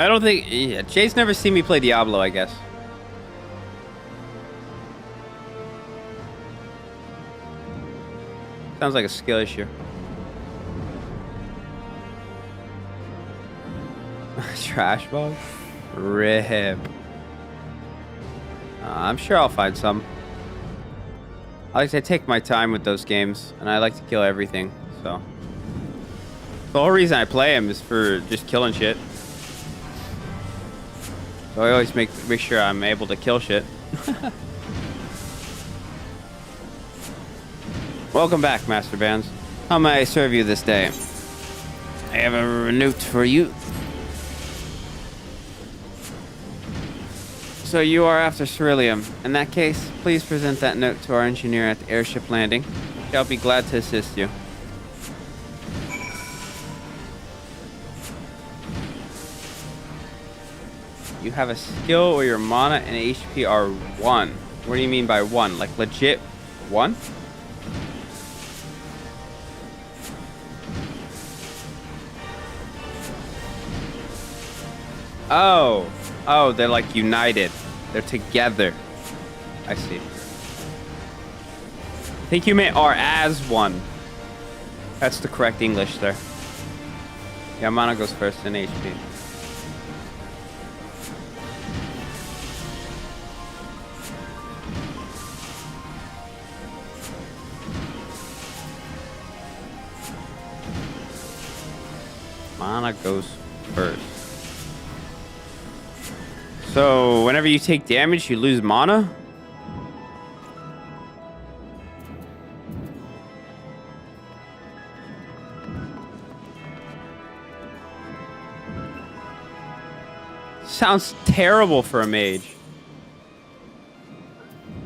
I don't think... Yeah, Jay's never seen me play Diablo, I guess. Sounds like a skill issue. Trash bug? Rip. I'm sure I'll find some. I like to take my time with those games, and I like to kill everything, so. The whole reason I play them is for just killing shit. So I always make sure I'm able to kill shit. Welcome back, Master Bands. How may I serve you this day? I have a note for you. So you are after Ceruleum. In that case, please present that note to our engineer at the airship landing. I'll be glad to assist you. You have a skill where your mana and HP are 1. What do you mean by 1? Like legit 1? Oh, they're like united. They're together. I see. I think you meant are as 1. That's the correct English there. Yeah, mana goes first in HP. Mana goes first. So, whenever you take damage, you lose mana? Sounds terrible for a mage.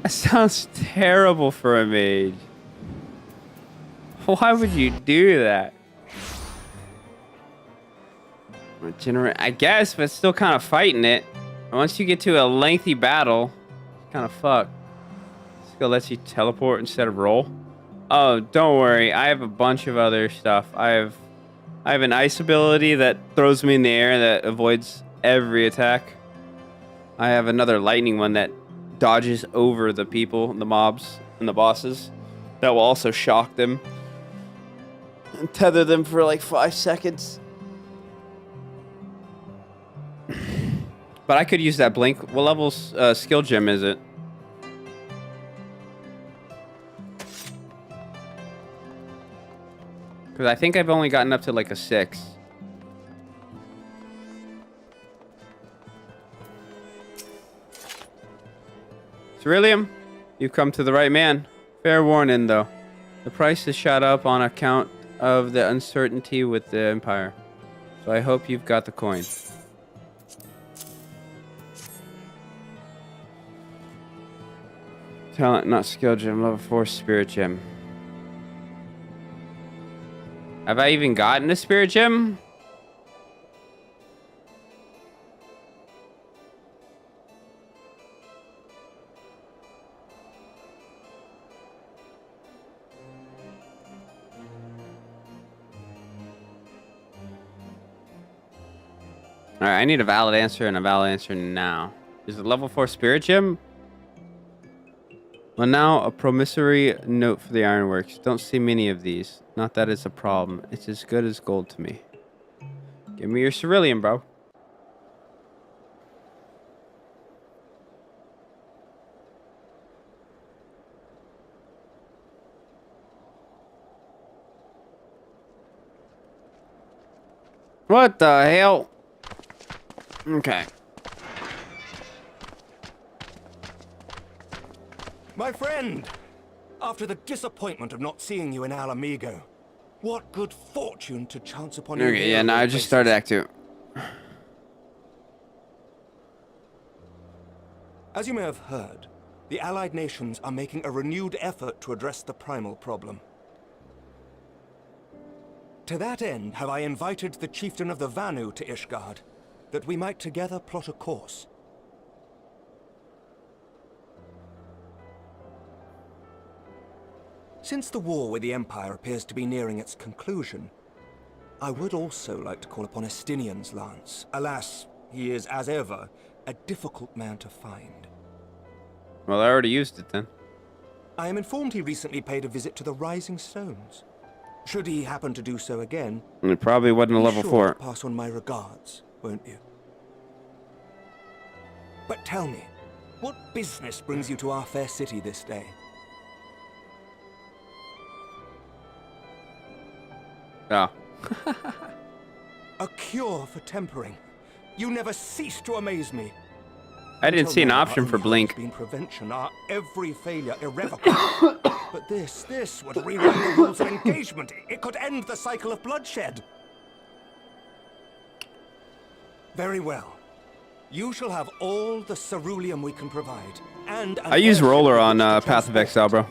That sounds terrible for a mage. Why would you do that? I guess, but still kind of fighting it. Once you get to a lengthy battle, it's kind of fucked. Skill lets you teleport instead of roll. Oh, don't worry. I have a bunch of other stuff. I have an ice ability that throws me in the air that avoids every attack. I have another lightning one that dodges over the people, the mobs, and the bosses. That will also shock them and tether them for like 5 seconds. But I could use that blink. What level skill gem is it? Because I think I've only gotten up to like a 6. Ceruleum, you've come to the right man. Fair warning though. The price has shot up on account of the uncertainty with the Empire. So I hope you've got the coin. Talent, not skill gem. Level 4 spirit gem. Have I even gotten a spirit gem? Alright, I need a valid answer and a valid answer now. Is it level 4 spirit gem? Well, now a promissory note for the ironworks. Don't see many of these. Not that it's a problem. It's as good as gold to me. Give me your cerulean, bro. What the hell? Okay. My friend! After the disappointment of not seeing you in Alamigo, what good fortune to chance upon you. Okay, yeah, no, I just started Act 2. As you may have heard, the Allied nations are making a renewed effort to address the primal problem. To that end, have I invited the chieftain of the Vanu to Ishgard, that we might together plot a course. Since the war with the Empire appears to be nearing its conclusion, I would also like to call upon Estinian's lance. Alas, he is, as ever, a difficult man to find. Well, I already used it then. I am informed he recently paid a visit to the Rising Stones. Should he happen to do so again, And it probably wasn't a be level sure 4. to pass on my regards, won't you? But tell me, what business brings you to our fair city this day? Oh. A cure for tempering. You never cease to amaze me. I didn't see an Until now, option our for only hope Blink. has been prevention, our every failure irrevocable. But this would rewrite the rules of engagement. It could end the cycle of bloodshed. Very well. You shall have all the ceruleum we can provide, and an I use airship roller with on which to Path of transport Exile, it. bro.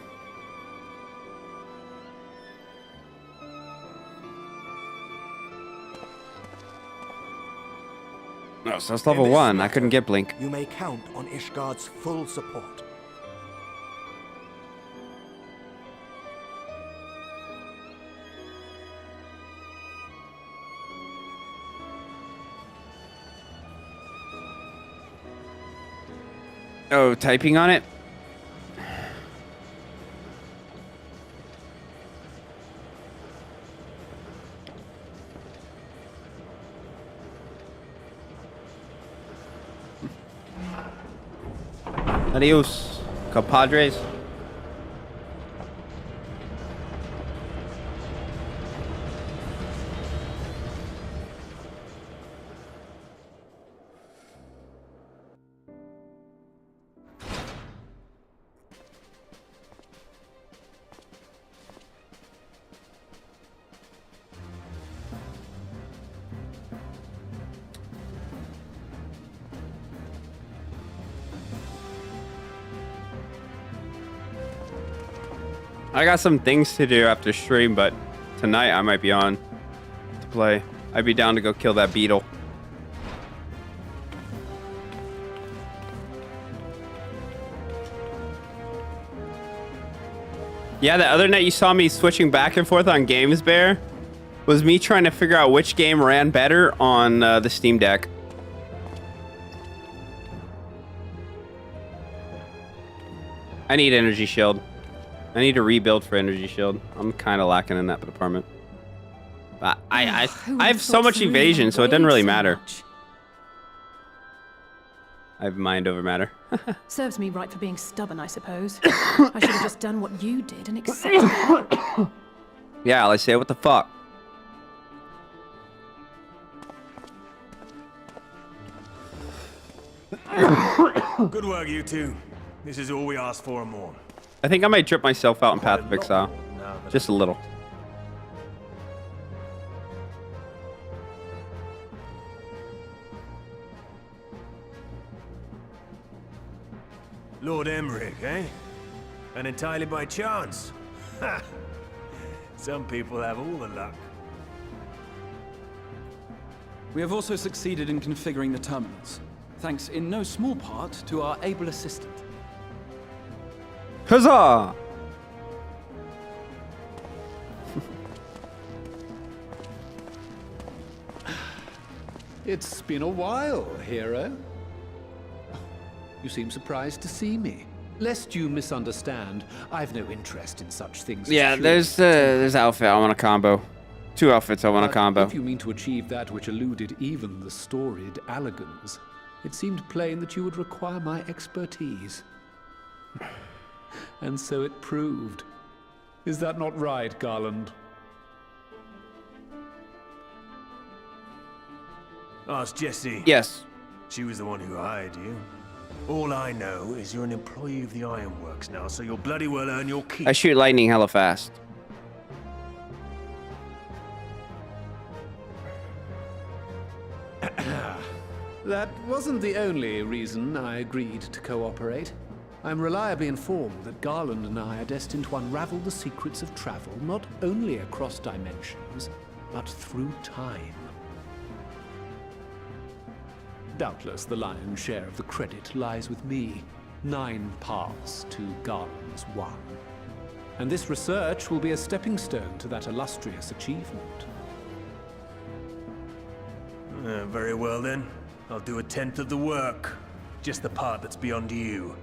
No, so it's level In this 1. I matter, couldn't get Blink. You may count on Ishgard's full support. Oh, typing on it? Adios, compadres. I got some things to do after stream, but tonight I might be on to play. I'd be down to go kill that beetle. Yeah, the other night you saw me switching back and forth on Games Bear was me trying to figure out which game ran better on the Steam Deck. I need Energy Shield. I need to rebuild for Energy Shield. I'm kind of lacking in that department. But I have so much evasion, so it doesn't really matter. I have mind over matter. Serves me right for being stubborn, I suppose. I should have just done what you did and accepted help. Yeah, let's say what the fuck. Good work, you two. This is all we asked for and more. I think I might drip myself out in Path of Exile. Just a little. Lord Emmerich, eh? And entirely by chance. Ha! Some people have all the luck. We have also succeeded in configuring the terminals, thanks in no small part to our able assistant. Huzzah! It's been a while, hero. You seem surprised to see me. Lest you misunderstand, I've no interest in such things. Yeah, there's outfit I want to combo. 2 outfits I want to combo. If you mean to achieve that which eluded even the storied Allagans, it seemed plain that you would require my expertise. And so it proved. Is that not right, Garland? Ask Jessie. Yes. She was the one who hired you. All I know is you're an employee of the Ironworks now, so you'll bloody well earn your keep. I shoot lightning hella fast. That wasn't the only reason I agreed to cooperate. I'm reliably informed that Garland and I are destined to unravel the secrets of travel, not only across dimensions, but through time. Doubtless the lion's share of the credit lies with me. 9 paths to Garland's 1. And this research will be a stepping stone to that illustrious achievement. Very well then. I'll do 1/10 of the work. Just the part that's beyond you.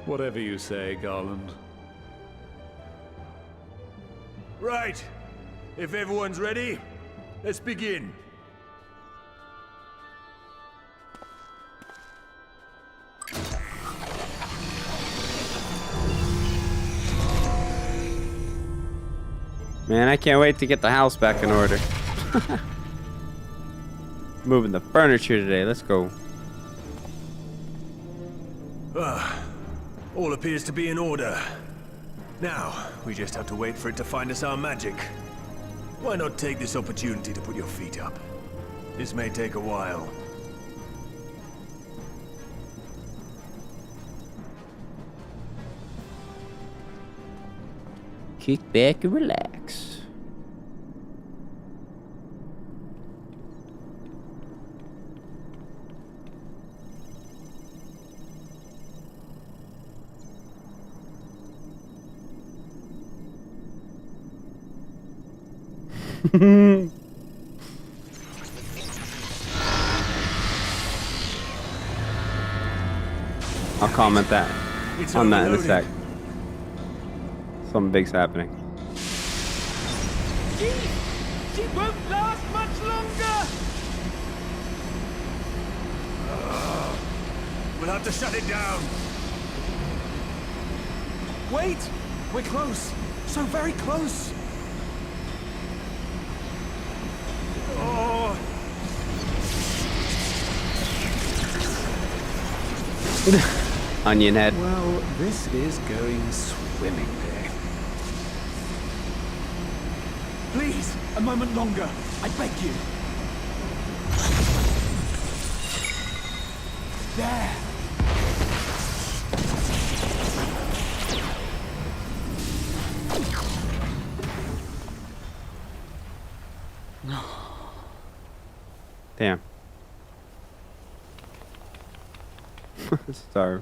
Whatever you say, Garland. Right. If everyone's ready, let's begin. Man, I can't wait to get the house back in order. Moving the furniture today. Let's go. All appears to be in order. Now, we just have to wait for it to find us our magic. Why not take this opportunity to put your feet up? This may take a while. Kick back and relax. I'll comment that on that in a sec. Something big's happening. She won't last much longer! We'll have to shut it down. Wait! We're close! So very close! Oh. Onion head. Well, this is going swimmingly. Please, a moment longer. I beg you. There. Damn. Star.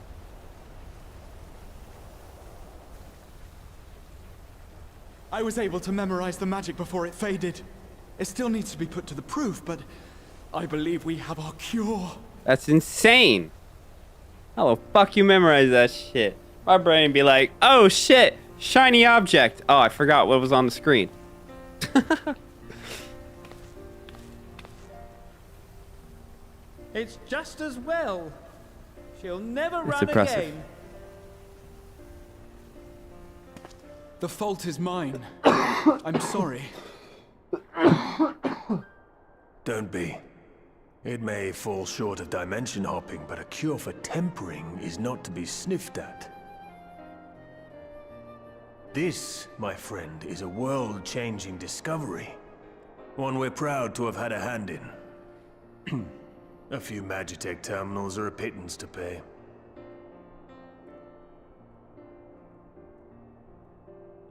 I was able to memorize the magic before it faded. It still needs to be put to the proof, but I believe we have our cure. That's insane. How the fuck you memorize that shit? My brain be like, oh shit, shiny object. Oh, I forgot what was on the screen. It's just as well. She'll never That's run impressive. again. The fault is mine. I'm sorry. Don't be. It may fall short of dimension hopping, but a cure for tempering is not to be sniffed at. This, my friend, is a world-changing discovery. One we're proud to have had a hand in. A few Magitech terminals are a pittance to pay.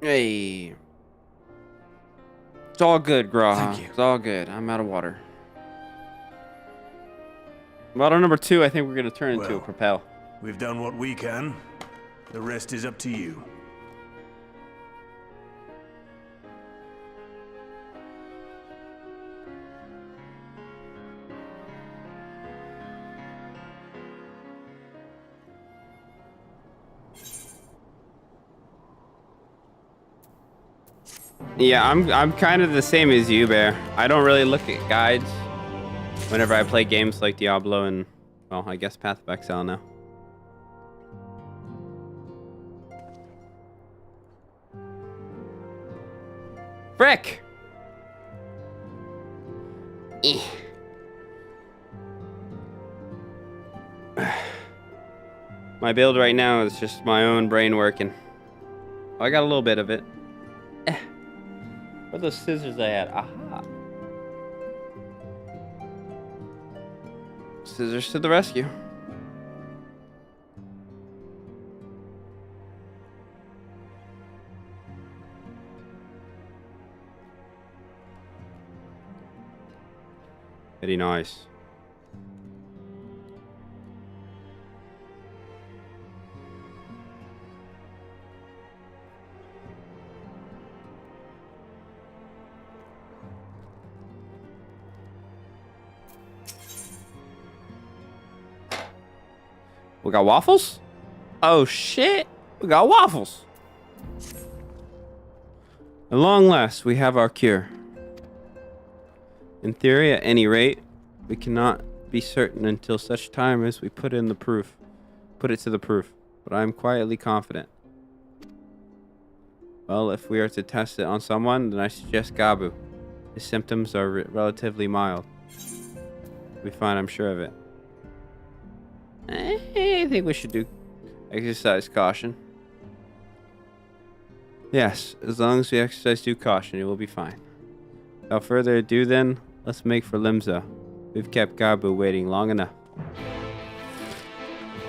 Hey. It's all good, Graha. Thank you. It's all good. I'm out of water. Model number 2, I think we're going to turn into a Well. propel. We've done what we can. The rest is up to you. Yeah, I'm kind of the same as you, Bear. I don't really look at guides whenever I play games like Diablo and, well, I guess Path of Exile now. Frick! Eh. My build right now is just my own brain working. Oh, I got a little bit of it. What are those scissors I had? Aha! Scissors to the rescue. Very nice. We got waffles? Oh shit! We got waffles! At long last, we have our cure. In theory, at any rate, we cannot be certain until such time as we put it to the proof. But I am quietly confident. Well, if we are to test it on someone, then I suggest Gabu. His symptoms are relatively mild. We find I'm sure of it. I think we should exercise caution. Yes, as long as we exercise due caution, it will be fine. Without further ado then, let's make for Limsa. We've kept Gabu waiting long enough.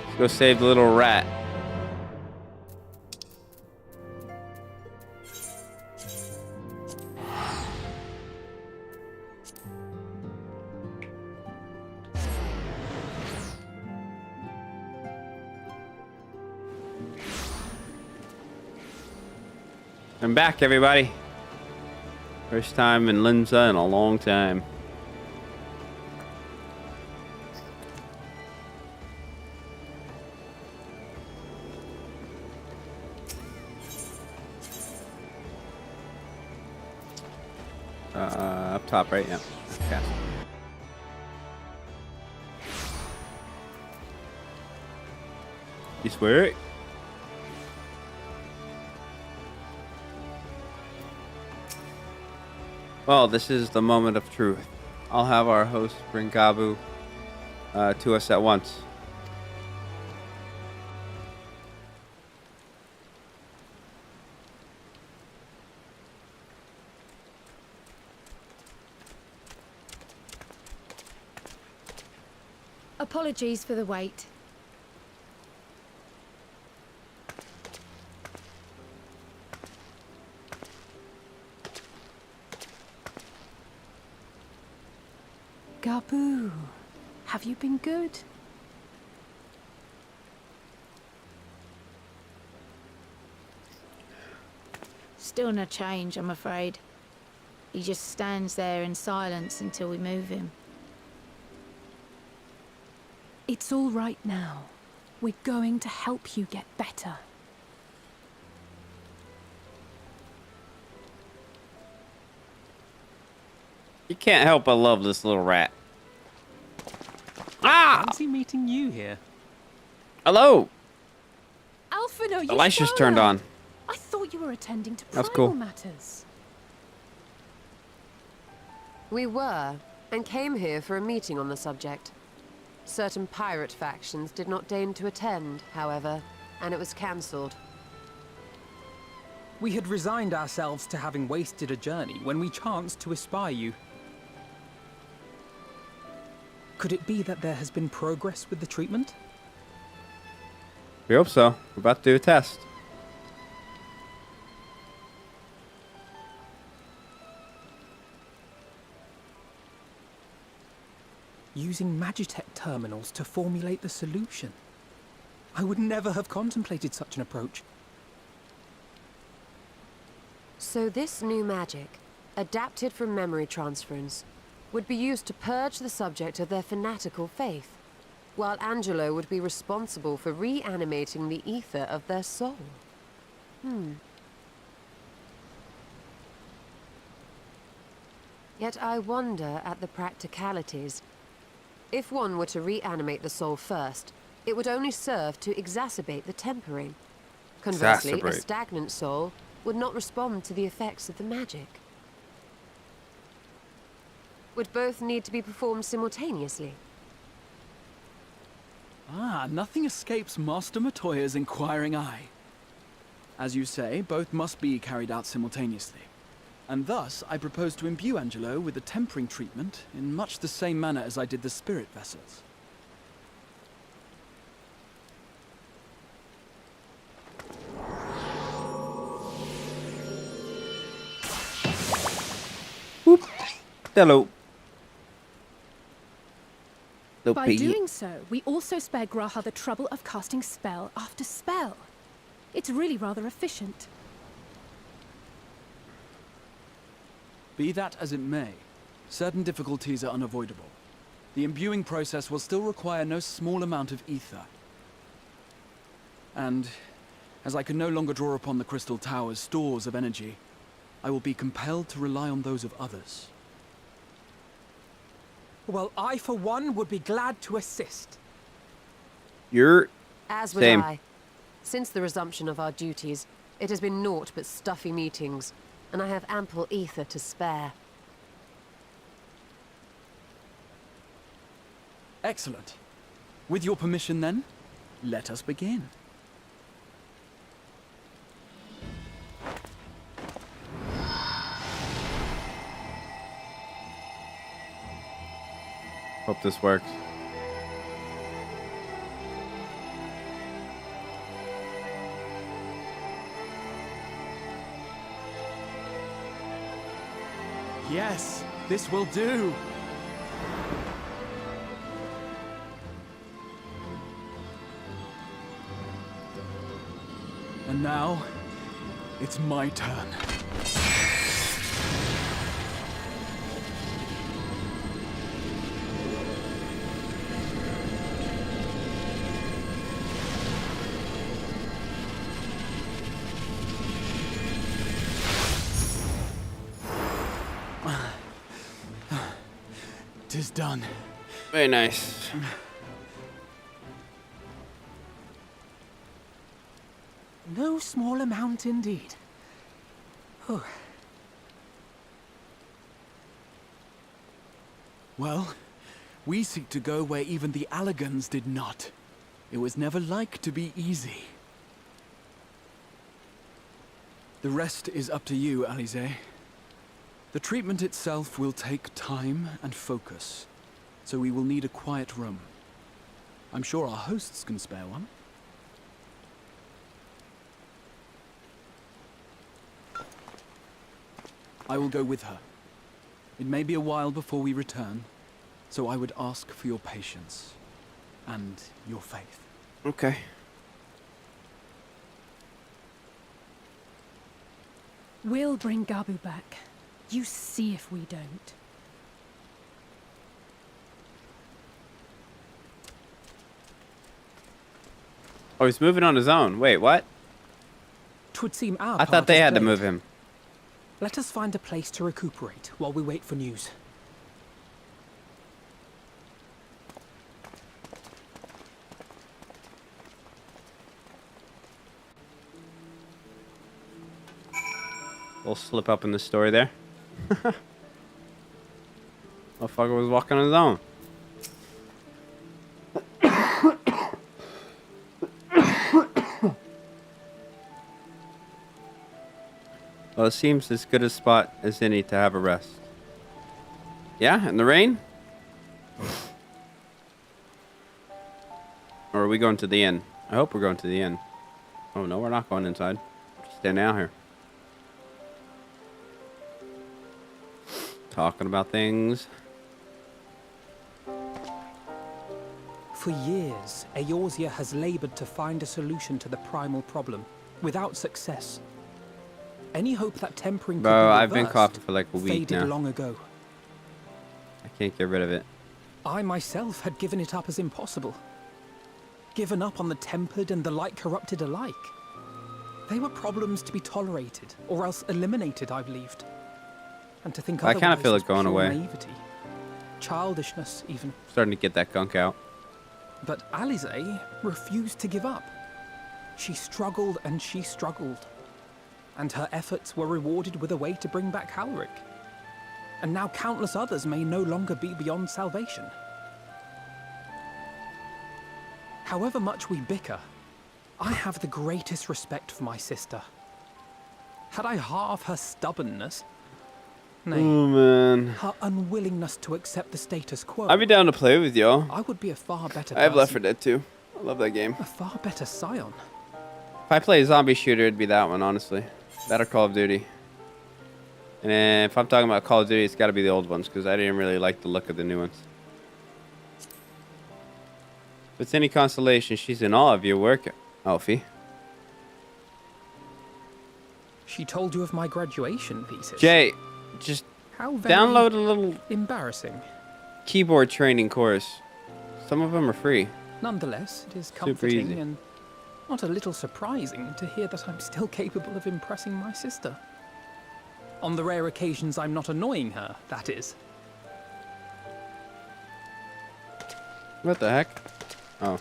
Let's go save the little rat. I'm back, everybody. First time in Limsa in a long time. Up top, right? Yeah. Okay. You swear it? Well, this is the moment of truth. I'll have our host bring Gabu to us at once. Apologies for the wait. Gabu, have you been good? Still no change, I'm afraid. He just stands there in silence until we move him. It's all right now. We're going to help you get better. You can't help but love this little rat. Ah! Fancy meeting you here. Hello! Alphino, The lights just turned on. I thought you were attending to That's primal cool. matters. We were, and came here for a meeting on the subject. Certain pirate factions did not deign to attend, however, and it was cancelled. We had resigned ourselves to having wasted a journey when we chanced to espy you. Could it be that there has been progress with the treatment? We hope so. We're about to do a test. using Magitech terminals to formulate the solution. I would never have contemplated such an approach. So this new magic, adapted from memory transference, would be used to purge the subject of their fanatical faith, while Angelo would be responsible for reanimating the ether of their soul. Yet I wonder at the practicalities. If one were to reanimate the soul first, it would only serve to exacerbate the tempering. Conversely, a stagnant soul would not respond to the effects of the magic. Would both need to be performed simultaneously? Ah, nothing escapes Master Matoya's inquiring eye. As you say, both must be carried out simultaneously. And thus, I propose to imbue Angelo with the tempering treatment in much the same manner as I did the spirit vessels. Whoop. Hello. By doing so, we also spare Graha the trouble of casting spell after spell. It's really rather efficient. Be that as it may, certain difficulties are unavoidable. The imbuing process will still require no small amount of ether. And, as I can no longer draw upon the Crystal Tower's stores of energy, I will be compelled to rely on those of others. Well, I, for one, would be glad to assist. You're... As would I. Since the resumption of our duties, it has been naught but stuffy meetings, and I have ample ether to spare. Excellent. With your permission, then, let us begin. Hope this works. Yes, this will do. And now, it's my turn. Tis done. Very nice. No small amount indeed. Oh. Well, we seek to go where even the Allegans did not. It was never like to be easy. The rest is up to you, Alize. The treatment itself will take time and focus, so we will need a quiet room. I'm sure our hosts can spare one. I will go with her. It may be a while before we return, so I would ask for your patience and your faith. Okay. We'll bring Gabu back. You see if we don't. Oh, he's moving on his own. Wait, what? 'Twould seem our I thought part they is had to played. move him. Let us find a place to recuperate while we wait for news. We'll slip up in the story there. Motherfucker was walking on his own. Well, it seems as good a spot as any to have a rest. Yeah, in the rain? Or are we going to the inn? I hope we're going to the inn. Oh no, we're not going inside. We're just standing out here. Talking about things. For years, Eorzea has labored to find a solution to the primal problem, without success. Any hope that tempering could be Bro, reversed I've been coughing for like a week faded now. long ago. I can't get rid of it. I myself had given it up as impossible. Given up on the tempered and the light corrupted alike. They were problems to be tolerated, or else eliminated, I believed. And to think I kind of otherwise feel was it going pure away. naivety. Childishness, even. Starting to get that gunk out. But Alisaie refused to give up. She struggled and she struggled. And her efforts were rewarded with a way to bring back Halric. And now countless others may no longer be beyond salvation. However much we bicker, I have the greatest respect for my sister. Had I half her stubbornness, nay, Oh man, her unwillingness to accept the status quo, I'd be down to play with y'all. I would be a far better I have Left person, 4 Dead 2. I love that game. a far better scion. If I play a zombie shooter, it'd be that one, honestly. That or Call of Duty. And if I'm talking about Call of Duty, it's got to be the old ones, because I didn't really like the look of the new ones. If it's any consolation, she's in awe of your work, Alfie. She told you of my graduation thesis. Jay, just How very download a little embarrassing. keyboard training course. Some of them are free. Nonetheless, it is Super comforting easy. and not a little surprising to hear that I'm still capable of impressing my sister. On the rare occasions I'm not annoying her, that is. What the heck? Oh.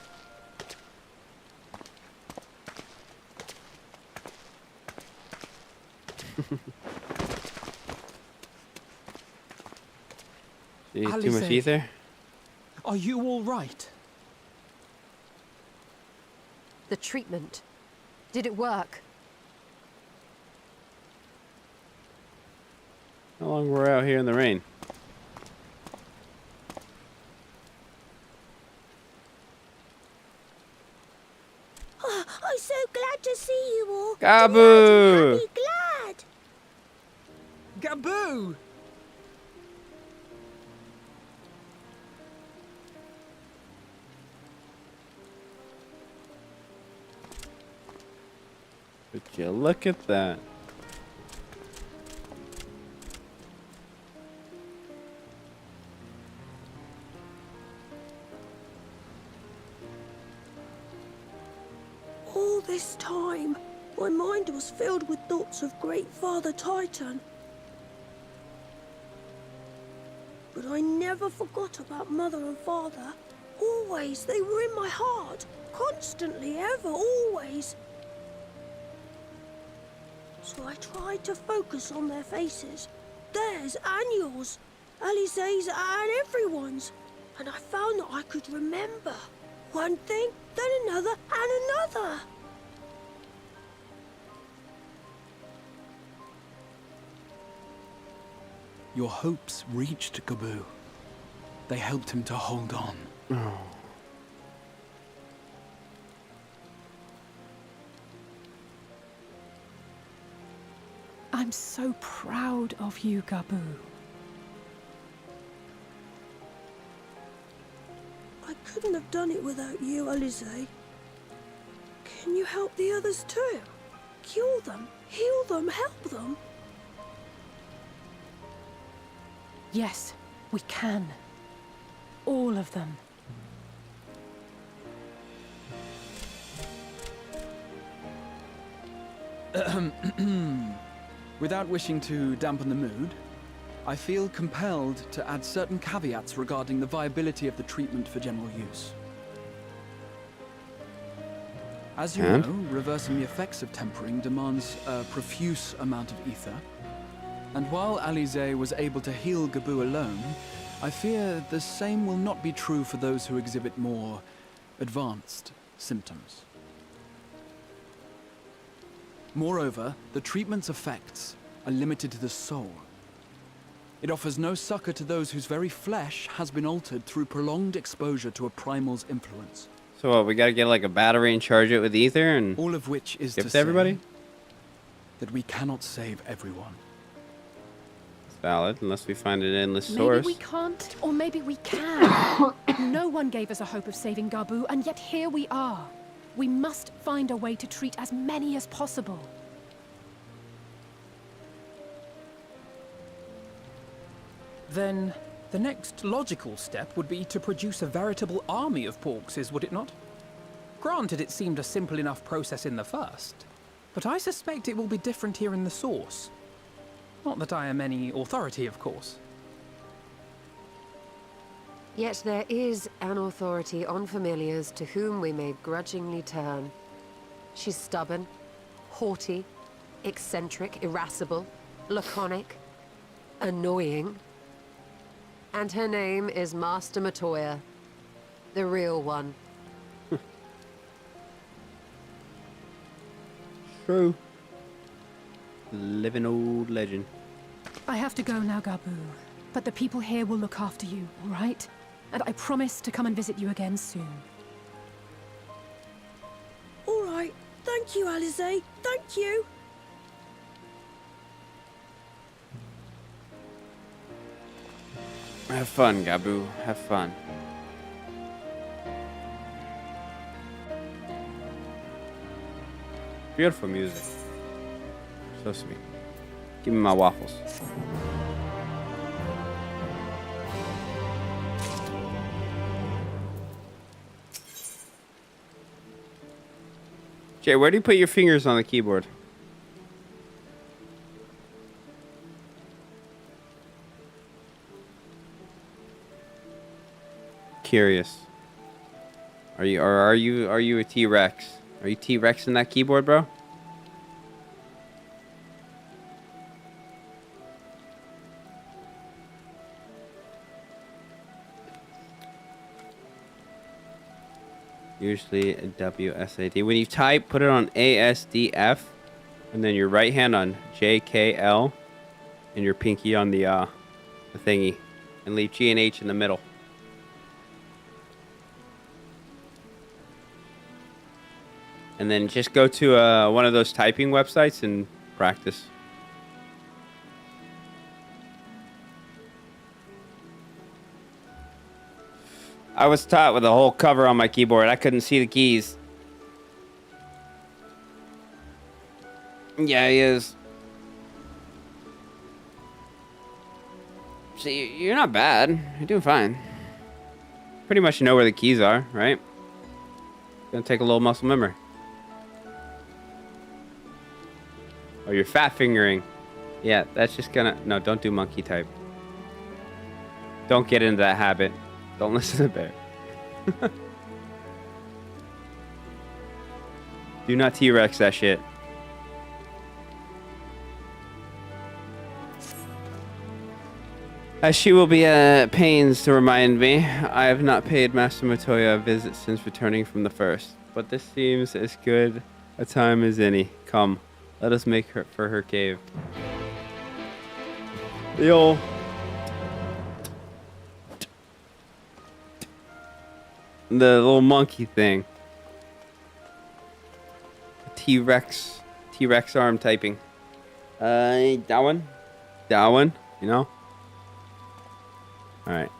Too much Alisaie, ether? Are you all right? The treatment. Did it work? How long were we out here in the rain? Oh, I'm so glad to see you all. Gabu! Delighted, happy, glad. Gaboo! Would you look at that? All this time, my mind was filled with thoughts of Great Father Titan. But I never forgot about Mother and Father. Always, they were in my heart. Constantly, ever, always. So I tried to focus on their faces. Theirs and yours. Alisaie's and everyone's. And I found that I could remember. One thing, then another, and another. Your hopes reached Gaboo. They helped him to hold on. Oh. I'm so proud of you, Gaboo. I couldn't have done it without you, Alisaie. Can you help the others too? Cure them, heal them, help them? Yes, we can. All of them. Without wishing to dampen the mood, I feel compelled to add certain caveats regarding the viability of the treatment for general use. As you know, reversing the effects of tempering demands a profuse amount of ether. And while Alisaie was able to heal Gaboo alone, I fear the same will not be true for those who exhibit more advanced symptoms. Moreover, the treatment's effects are limited to the soul. It offers no succor to those whose very flesh has been altered through prolonged exposure to a primal's influence. So what, we gotta get like a battery and charge it with ether and all of which is give to it to everybody? say that we cannot save everyone. valid, unless we find an endless source. Maybe we can't, or maybe we can. No one gave us a hope of saving Gabu, and yet here we are. We must find a way to treat as many as possible. Then the next logical step would be to produce a veritable army of porkses, would it not? Granted, it seemed a simple enough process in the first, but I suspect it will be different here in the source. Not that I am any authority, of course. Yet there is an authority on familiars to whom we may grudgingly turn. She's stubborn, haughty, eccentric, irascible, laconic, annoying. And her name is Master Matoya, the real one. True. Living old legend. I have to go now, Gabu. But the people here will look after you, all right? And I promise to come and visit you again soon. All right. Thank you, Alize. Thank you. Have fun, Gabu. Have fun. Beautiful music. So sweet. Give me my waffles. Jay, where do you put your fingers on the keyboard? Curious. Are you a T-Rex? Are you T-Rex in that keyboard, bro? Usually a WSAD. When you type, put it on ASDF, and then your right hand on JKL, and your pinky on the thingy, and leave G and H in the middle. And then just go to one of those typing websites and practice. I was taught with a whole cover on my keyboard. I couldn't see the keys. Yeah, he is. See, you're not bad. You're doing fine. Pretty much know where the keys are, right? Gonna take a little muscle memory. Oh, you're fat fingering. Yeah, that's just gonna... No, don't do monkey type. Don't get into that habit. Don't listen to Bear. Do not T-Rex that shit. As she will be at pains to remind me, I have not paid Master Matoya a visit since returning from the first. But this seems as good a time as any. Come, let us make her for her cave. The old... The little monkey thing. T-Rex arm typing. That one, you know. All right.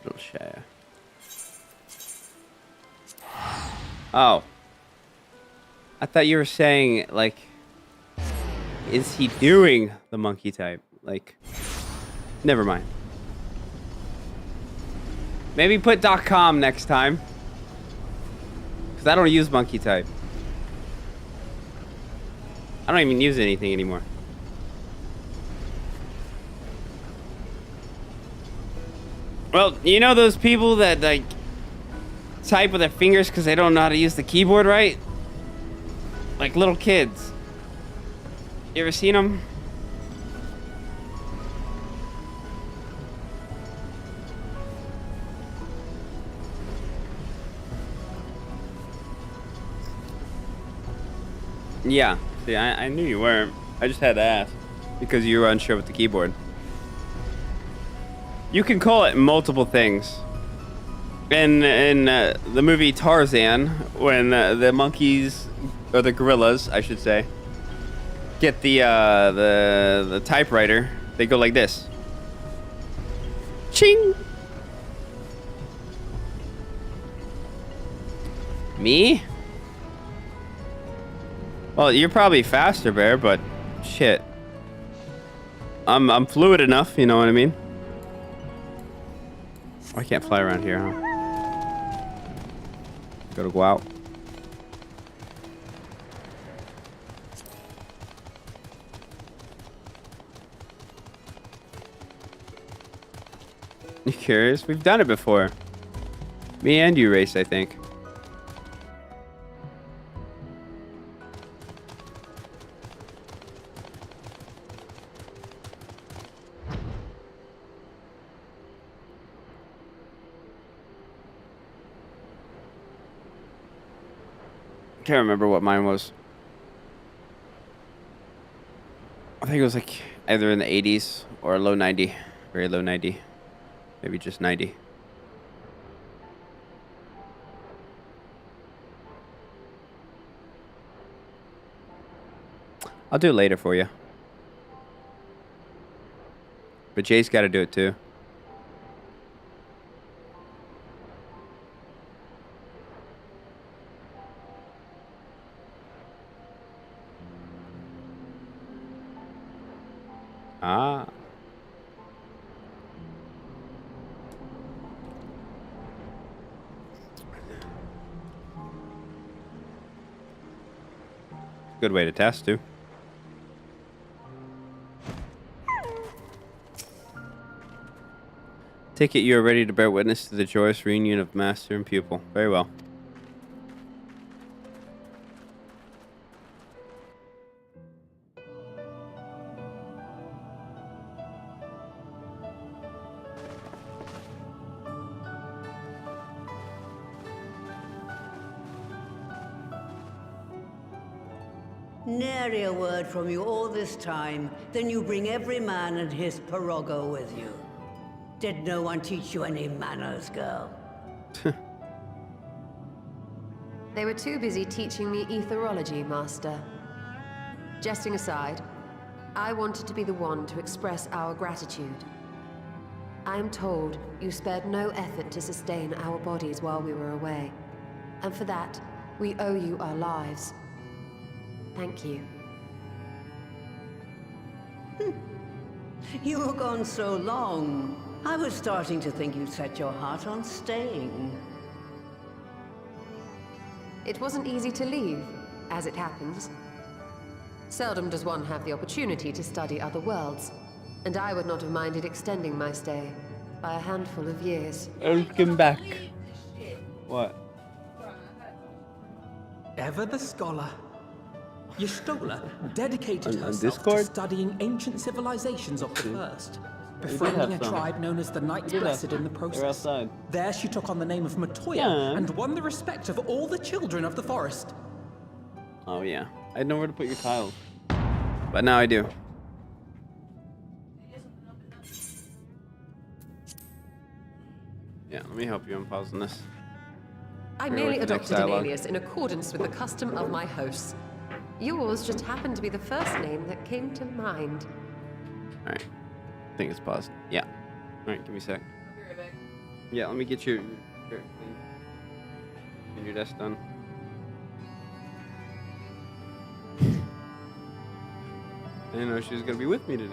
Little share. Oh. I thought you were saying like, is he doing the monkey type? Like, never mind. Maybe put .com next time. Because I don't use monkey type. I don't even use anything anymore. Well, you know those people that like type with their fingers because they don't know how to use the keyboard right? Like little kids. You ever seen them? Yeah, see, I knew you weren't. I just had to ask because you were unsure with the keyboard. You can call it multiple things. In the movie Tarzan, when the monkeys or the gorillas, I should say, get the typewriter, they go like this. Ching. Me? Well, you're probably faster, Bear, but shit. I'm fluid enough, you know what I mean? I can't fly around here, huh? Gotta go out. You curious? We've done it before. Me and you raced, I think. Can't remember what mine was. I think it was like either in the 80s or a low 90. Very low 90. Maybe just 90. I'll do it later for you. But Jay's got to do it too. Ah. Good way to test too. Take it you are ready to bear witness to the joyous reunion of master and pupil. Very well. Nary a word from you all this time, then you bring every man and his pirogo with you. Did no one teach you any manners, girl? They were too busy teaching me etherology, Master. Jesting aside, I wanted to be the one to express our gratitude. I am told you spared no effort to sustain our bodies while we were away. And for that, we owe you our lives. Thank you. You were gone so long. I was starting to think you'd set your heart on staying. It wasn't easy to leave, as it happens. Seldom does one have the opportunity to study other worlds, and I would not have minded extending my stay by a handful of years. Welcome back. What? Ever the scholar. Yestola dedicated On herself Discord? to studying ancient civilizations of the first, befriending a tribe known as the Knights Blessed in the process. There she took on the name of Matoya and won the respect of all the children of the forest. Oh yeah, I had nowhere to put your tiles, but now I do. Yeah, let me help you. I'm pausing this. I merely adopted an alias in accordance with the custom of my hosts. Yours just happened to be the first name that came to mind. Alright. I think it's paused. Yeah. Alright, give me a sec. I'll be right back. Yeah, let me get your desk done. I didn't know she was gonna be with me today.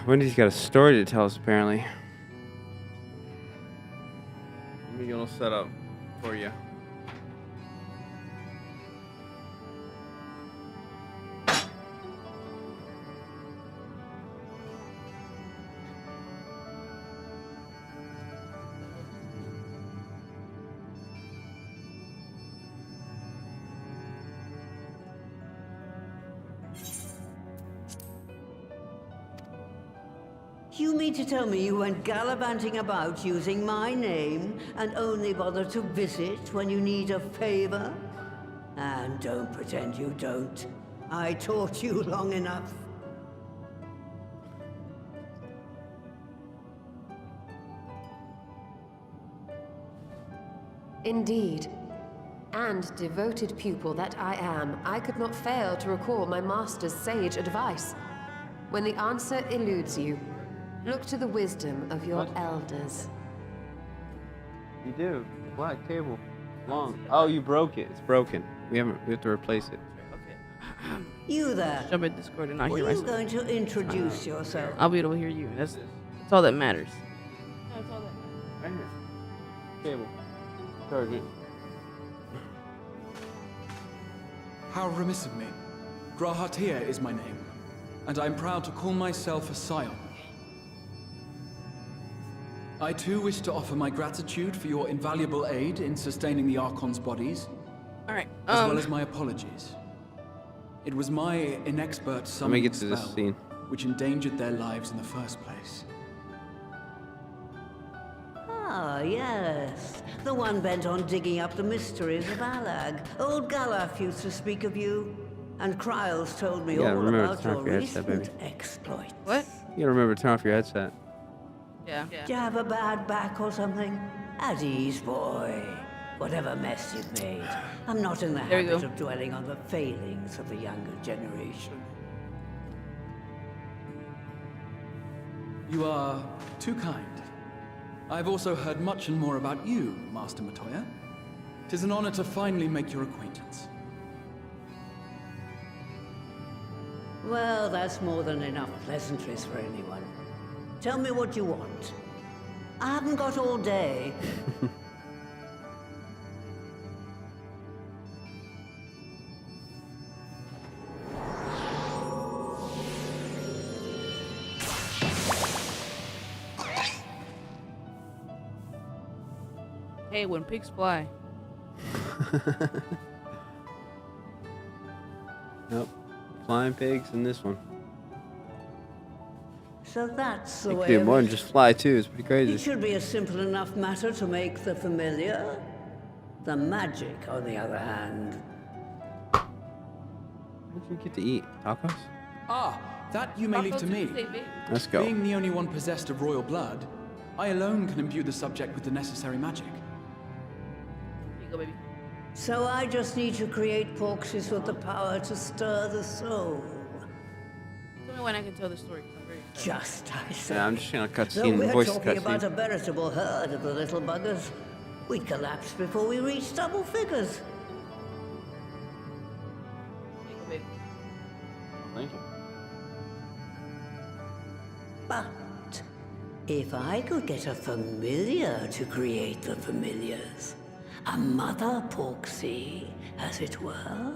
Wendy's got a story to tell us, apparently. Let me get a little set up for you. You mean to tell me you went gallivanting about using my name and only bother to visit when you need a favor? And don't pretend you don't. I taught you long enough. Indeed. And devoted pupil that I am, I could not fail to recall my master's sage advice. When the answer eludes you, look to the wisdom of your elders. You do. The black table. Long. Oh, you broke it. It's broken. We have to replace it. Okay. You there. Jump in Discord and I'll Were hear you myself. going to introduce yourself? I'll be able to hear you. That's all that matters. That's all that matters. Right here. Table. Target. How remiss of me. Grahatir is my name, and I'm proud to call myself a scion. I too wish to offer my gratitude for your invaluable aid in sustaining the Archon's bodies. Alright, as well as my apologies. It was my inexpert summoning get to this spell scene. which endangered their lives in the first place. Ah, yes. The one bent on digging up the mysteries of Alag. Old Galaf used to speak of you, and Kryles told me all about your recent exploits. What? You gotta remember to turn off your headset. Yeah. Do you have a bad back or something? At ease, boy. Whatever mess you've made. I'm not in the There you habit go. of dwelling on the failings of the younger generation. You are too kind. I've also heard much and more about you, Master Matoya. 'Tis an honor to finally make your acquaintance. Well, that's more than enough pleasantries for anyone. Tell me what you want. I haven't got all day. Hey, when pigs fly. Nope. Flying pigs in this one. So that's the You way can do of more it. than just fly too. It's pretty crazy. It should be a simple enough matter to make the familiar. The magic, on the other hand. What did you get to eat? Tacos? Ah, that you may leave to me. Let's go. Being the only one possessed of royal blood, I alone can imbue the subject with the necessary magic. Here you go, baby. So I just need to create porxies with the power to stir the soul. Tell me when I can tell the story, 'cause I'm very excited. Just, I say. Yeah, I'm just gonna cut So scene, we're voice talking cut about scene. a veritable herd of the little buggers. We'd collapse before we reached double figures. Here you go, baby. Thank you. But if I could get a familiar to create the familiars, a mother porxie, as it were.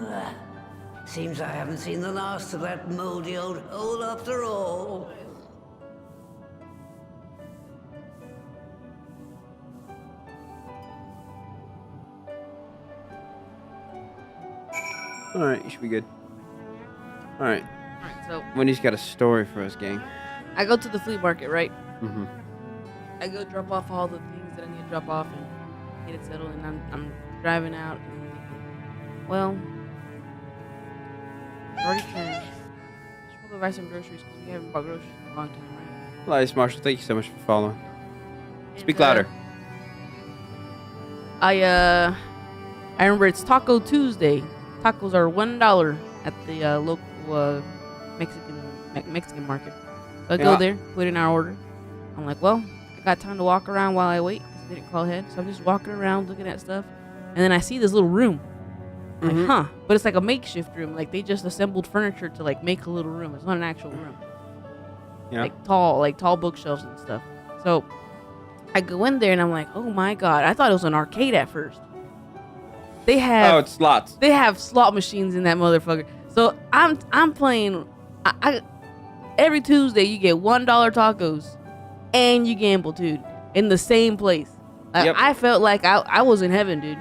Ugh. Seems I haven't seen the last of that moldy old hole after all. Alright, you should be good. Alright. Alright, so Wendy's got a story for us, gang. I go to the flea market, right? Mm-hmm. I go drop off all the things that I need to drop off and get it settled, and I'm driving out and I'm thinking, well, it's already turned. I should probably buy some groceries because we haven't bought groceries in a long time, right? Elias Marshall, thank you so much for following. Speak And, louder. I remember it's Taco Tuesday. Tacos are $1 at the local Mexican market. So I go there, put in our order. I'm like, well, I got time to walk around while I wait. 'Cause They didn't call ahead. So I'm just walking around looking at stuff. And then I see this little room. I'm like, huh. But it's like a makeshift room. Like they just assembled furniture to like make a little room. It's not an actual room. Yeah. Like tall bookshelves and stuff. So I go in there and I'm like, oh my God. I thought it was an arcade at first. They have it's slots. They have slot machines in that motherfucker. So I'm playing. Every Tuesday you get $1 tacos, and you gamble, dude, in the same place. I felt like I was in heaven, dude.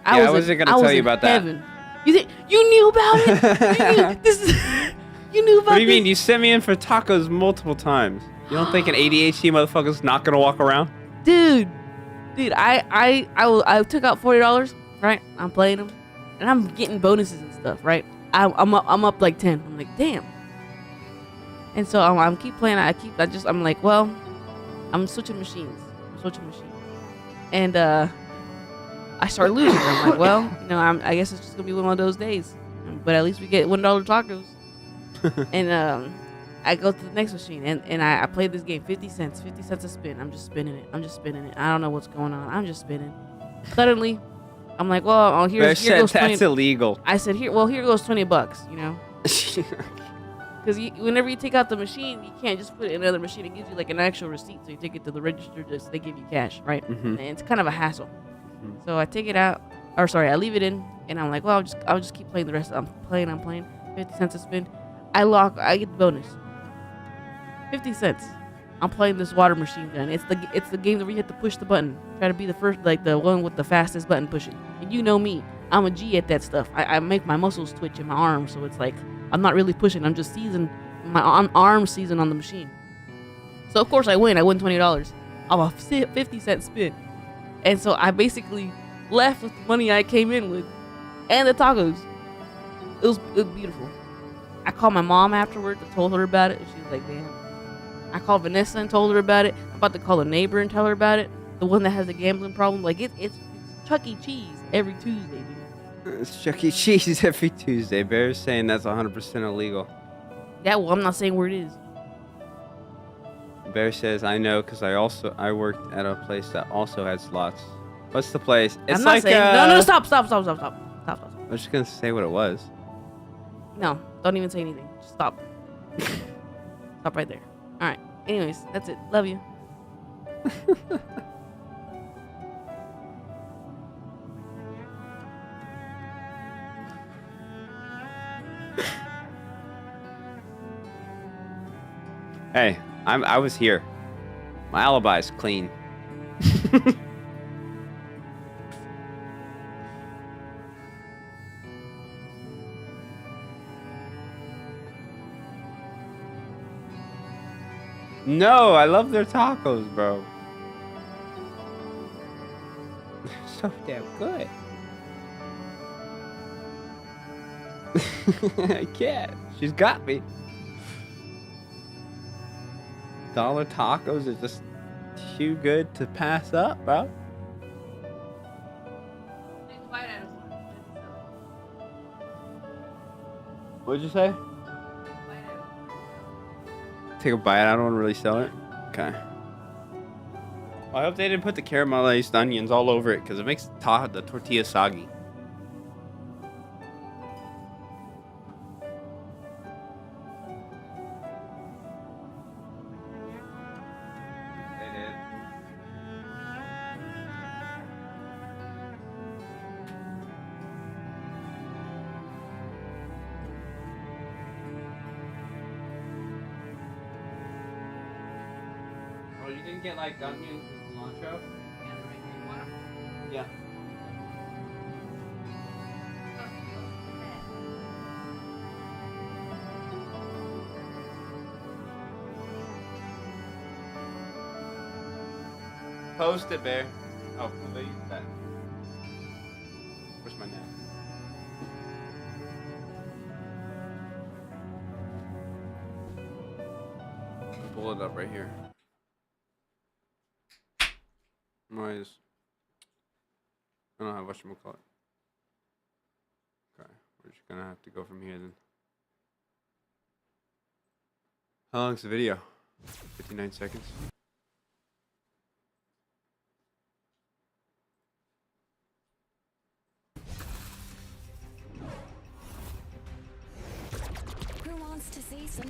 I wasn't gonna tell you about heaven. You think you knew about it? You knew about. What do you mean? You sent me in for tacos multiple times. You don't think an ADHD motherfucker's not gonna walk around? Dude, I took out $40. Right, I'm playing them, and I'm getting bonuses and stuff. Right, I'm up like 10. I'm like, damn. And so I'm keep playing. I'm like, well, I'm switching machines. And I start losing. I'm like, well, I guess it's just gonna be one of those days. But at least we get $1 tacos. And I go to the next machine, and I play this game. 50 cents a spin. I'm just spinning it. I don't know what's going on. I'm just spinning. Suddenly, I'm like, well, here goes 20. That's illegal. I said, here goes $20, Because whenever you take out the machine, you can't just put it in another machine. It gives you like an actual receipt, so you take it to the register, just they give you cash, right? And it's kind of a hassle. So I take it out, I leave it in, and I'm like, well, I'll just keep playing the rest. I'm playing. 50 cents a spin. I get the bonus. 50 cents. I'm playing this water machine gun. It's the game where you have to push the button. Try to be the first, like the one with the fastest button pushing. And you know me, I'm a G at that stuff. I make my muscles twitch in my arms, so it's like I'm not really pushing. I'm just seizing my arm season on the machine. So of course I win. I win $20 off a 50-cent spin, and so I basically left with the money I came in with, and the tacos. It was beautiful. I called my mom afterwards and told her about it, and she was like, damn. I called Vanessa and told her about it. I'm about to call a neighbor and tell her about it. The one that has a gambling problem. Like, it's Chuck E. Cheese every Tuesday, dude. It's Chuck E. Cheese every Tuesday. Bear's saying that's 100% illegal. Yeah, well, I'm not saying where it is. Bear says, I know, because I worked at a place that also had slots. What's the place? It's I'm not saying. No, stop. I was just going to say what it was. No, don't even say anything. Just stop. Stop right there. All right. Anyways, that's it. Love you. Hey, I was here. My alibi's clean. No, I love their tacos, bro. They're so damn good. I can't. She's got me. $1 tacos is just too good to pass up, bro. What'd you say? Take a bite. I don't want to really sell it. Okay. Well, I hope they didn't put the caramelized onions all over it, because it makes the tortilla soggy. They did. Oh, you didn't get like onions and cilantro? Yeah. Post it, Bear. Oh, they use that. Where's my napkin? Pull it up right here. Noise. I don't have whatchamacallit. Okay, we're just gonna have to go from here then. How long's the video? 59 seconds.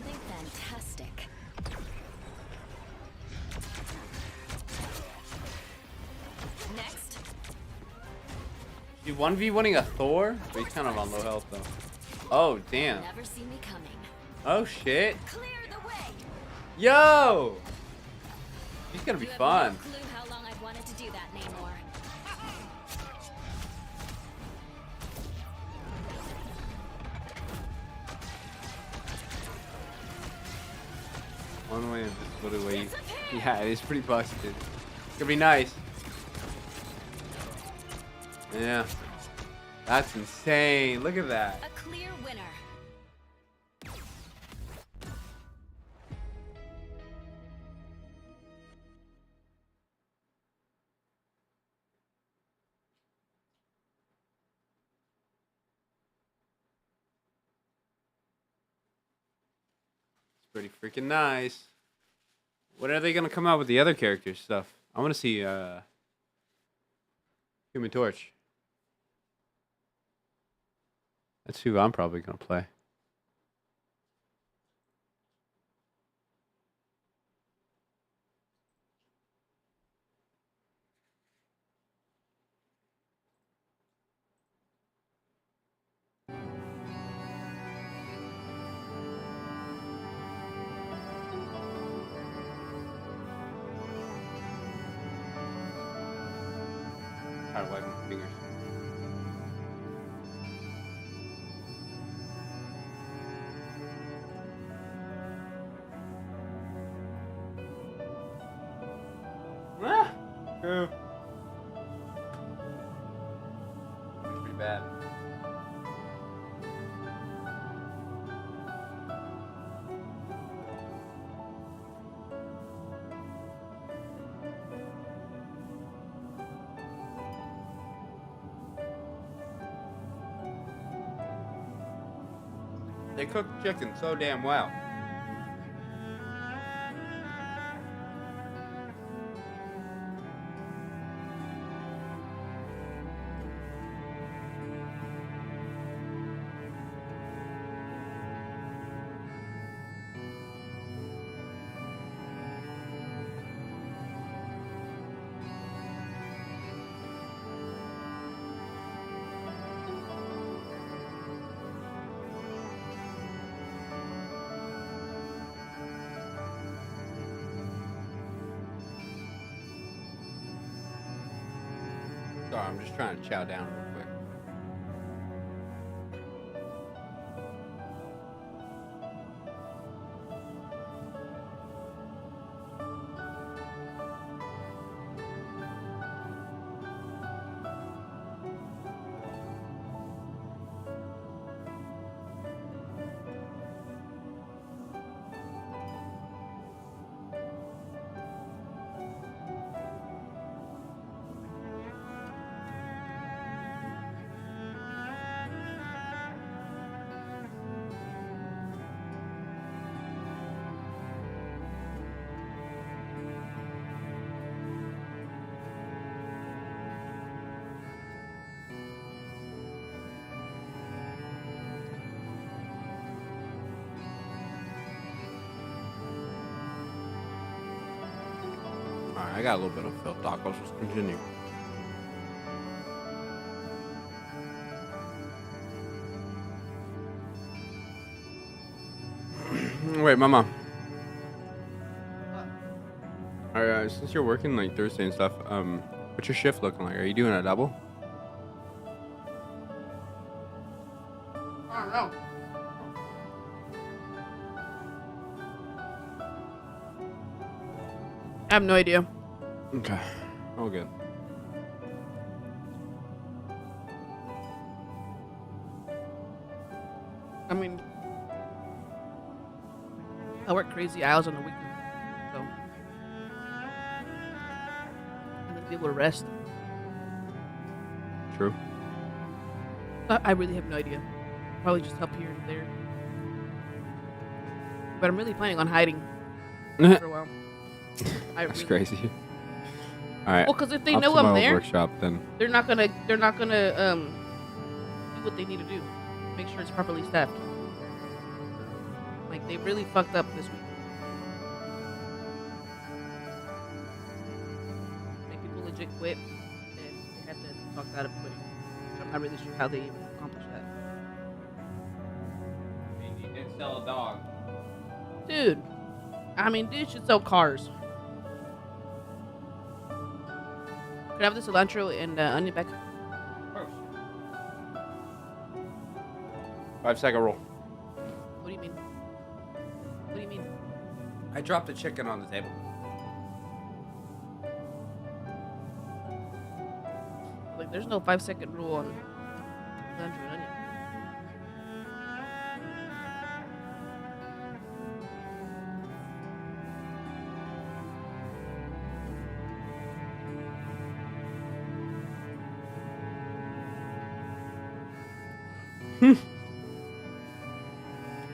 something fantastic. Next. You 1v1ing a Thor? But he's kind of on low health though. Oh damn. Never see me coming. Oh shit. Clear the way. Yo! He's gonna be fun. No clue how long I've wanted to do that, Namor. One way and just literally. Yeah, it is pretty busted. It's gonna be nice. Yeah. That's insane. Look at that. A clear winner. It's pretty freaking nice. When are they gonna come out with the other characters stuff? I wanna see Human Torch. That's who I'm probably gonna play. How to wipe my fingers. Ah! True. It's pretty bad. They cook chicken so damn well. Sorry, I'm just trying to chow down real quick. Alright, I got a little bit of filled tacos. Let's continue. Wait, Mama. Alright, since you're working like Thursday and stuff, what's your shift looking like? Are you doing a double? I don't know. I have no idea. Okay. All good. I mean, I work crazy hours on the weekend, so I need to be able to rest. True. But I really have no idea. Probably just help here and there. But I'm really planning on hiding for a while. That's crazy. All right. Well, because if they Up know to I'm my there, workshop, then they're not gonna do what they need to do. Make sure it's properly staffed. Like, they really fucked up this week. Like, people legit quit, and they had to be talked out of quitting. So I'm not really sure how they even accomplished that. I mean, you did sell a dog. Dude, I mean, dude should sell cars. Could I have the cilantro and onion back? 5-second rule. What do you mean? What do you mean? I dropped the chicken on the table. Like, there's no 5-second rule on cilantro and onion.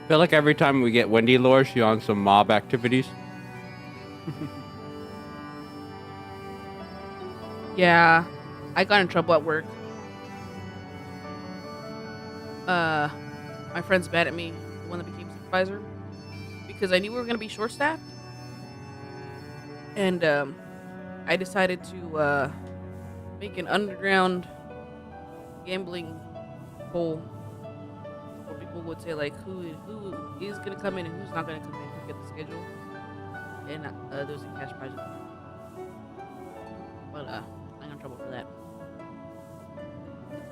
I feel like every time we get Wendy lore, she's on some mob activities. Yeah, I got in trouble at work. My friend's mad at me, the one that became supervisor, because I knew we were gonna be short-staffed, and I decided to make an underground gambling poll where people would say like who is gonna come in and who's not gonna come in, who get the schedule, and there's a cash prize. But I got in trouble for that.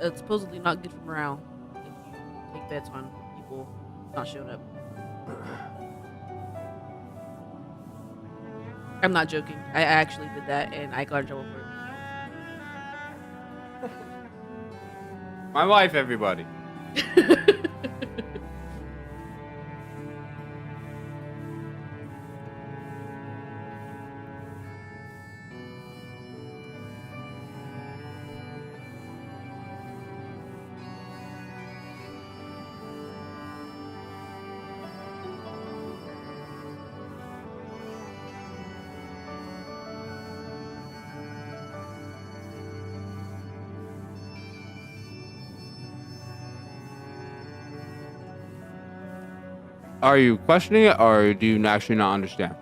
It's supposedly not good for morale if you take bets on people not showing up. I'm not joking. I actually did that, and I got in trouble for it. My wife, everybody. Are you questioning it, or do you actually not understand?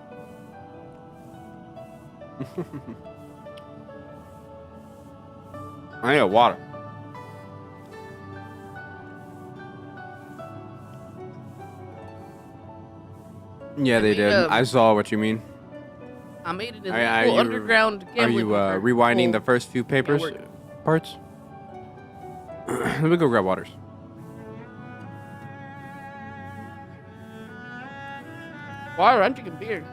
I need water. Yeah, they did. I saw what you mean. I made it in the underground gambling. Are you rewinding the first few papers parts? Let me go grab waters. Water, I'm drinking beer.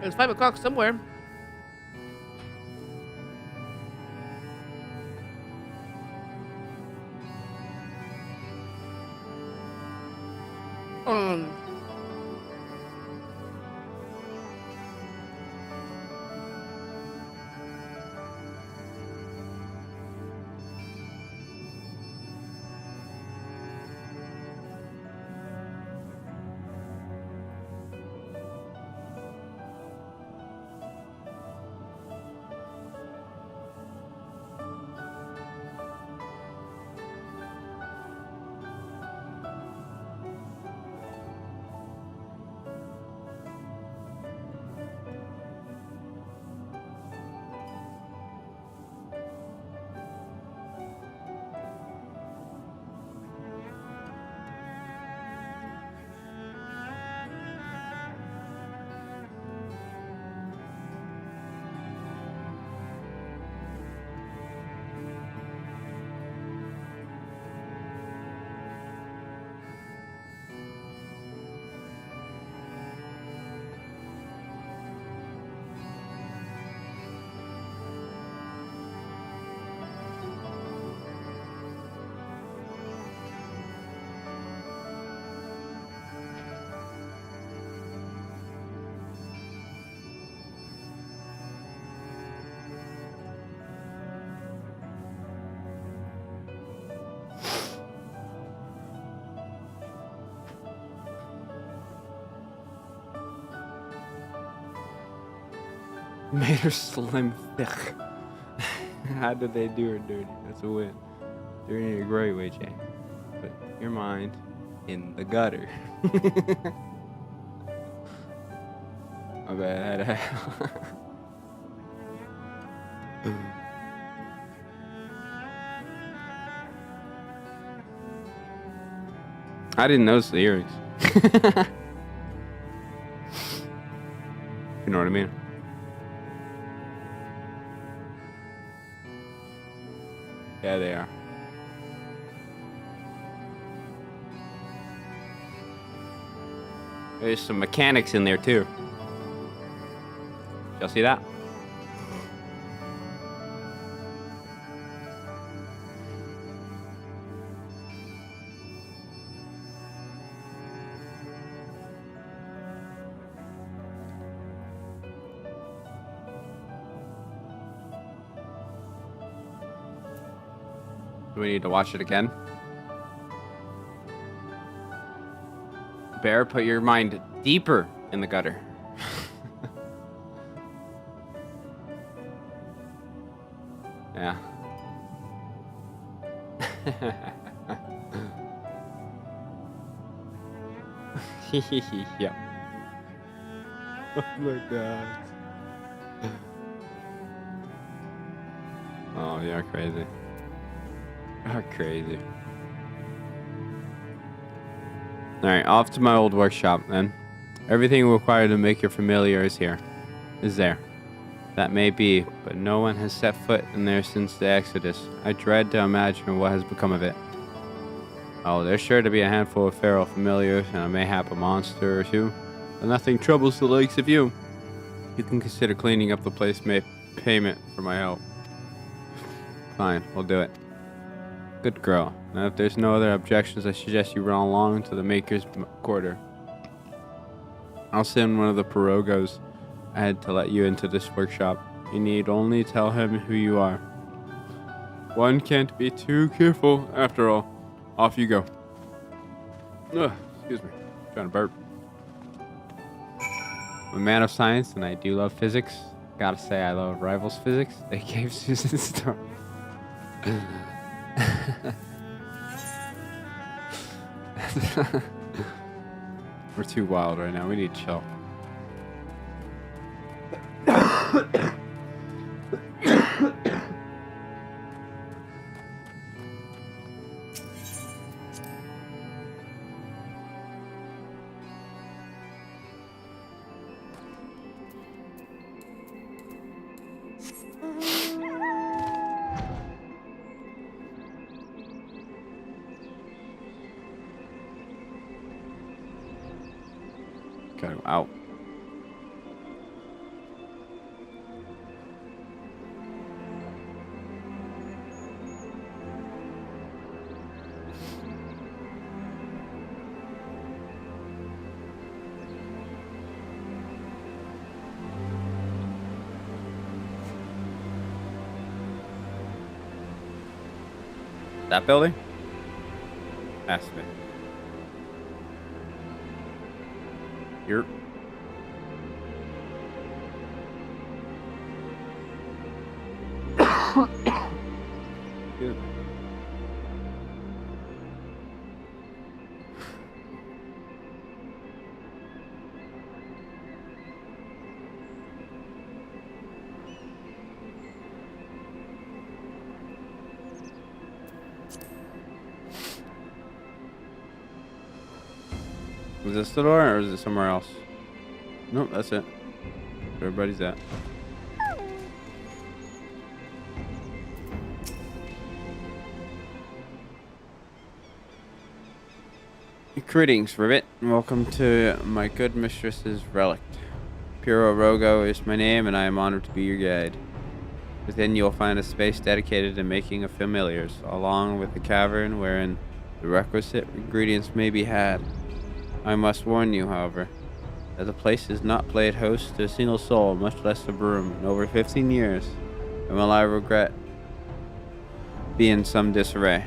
It's 5 o'clock somewhere. Made her slim thick. How did they do her dirty? That's a win. Doing it a great way, Jay. Put your mind in the gutter. My bad. I didn't notice the earrings. You know what I mean? Yeah, they are. There's some mechanics in there too. Y'all see that? Do we need to watch it again? Bear, put your mind deeper in the gutter. Yeah. Yeah. Oh my god. Oh, you're crazy. You're crazy. Alright, off to my old workshop then. Everything required to make your familiar is here. Is there. That may be, but no one has set foot in there since the Exodus. I dread to imagine what has become of it. Oh, there's sure to be a handful of feral familiars, and a mayhap a monster or two, but nothing troubles the likes of you. You can consider cleaning up the place, make payment for my help. Fine, we'll do it. Good girl. Now, if there's no other objections, I suggest you run along to the Maker's Quarter. I'll send one of the pirogos ahead to let you into this workshop. You need only tell him who you are. One can't be too careful, after all. Off you go. Ugh, excuse me. I'm trying to burp. I'm a man of science, and I do love physics. Gotta say, I love Rivals physics. They gave Susan Storm. We're too wild right now. We need to chill. Gotta go out. That building? Has to be. Here. Good. Is this the door or is it somewhere else? Nope, that's it. Everybody's at. Greetings, Ribbit. Welcome to my good mistress's relic. Puro Rogo is my name, and I am honored to be your guide. Within you'll find a space dedicated to making of familiars, along with a cavern wherein the requisite ingredients may be had. I must warn you, however, that the place has not played host to a single soul, much less a broom, in over 15 years, and will I regret be in some disarray.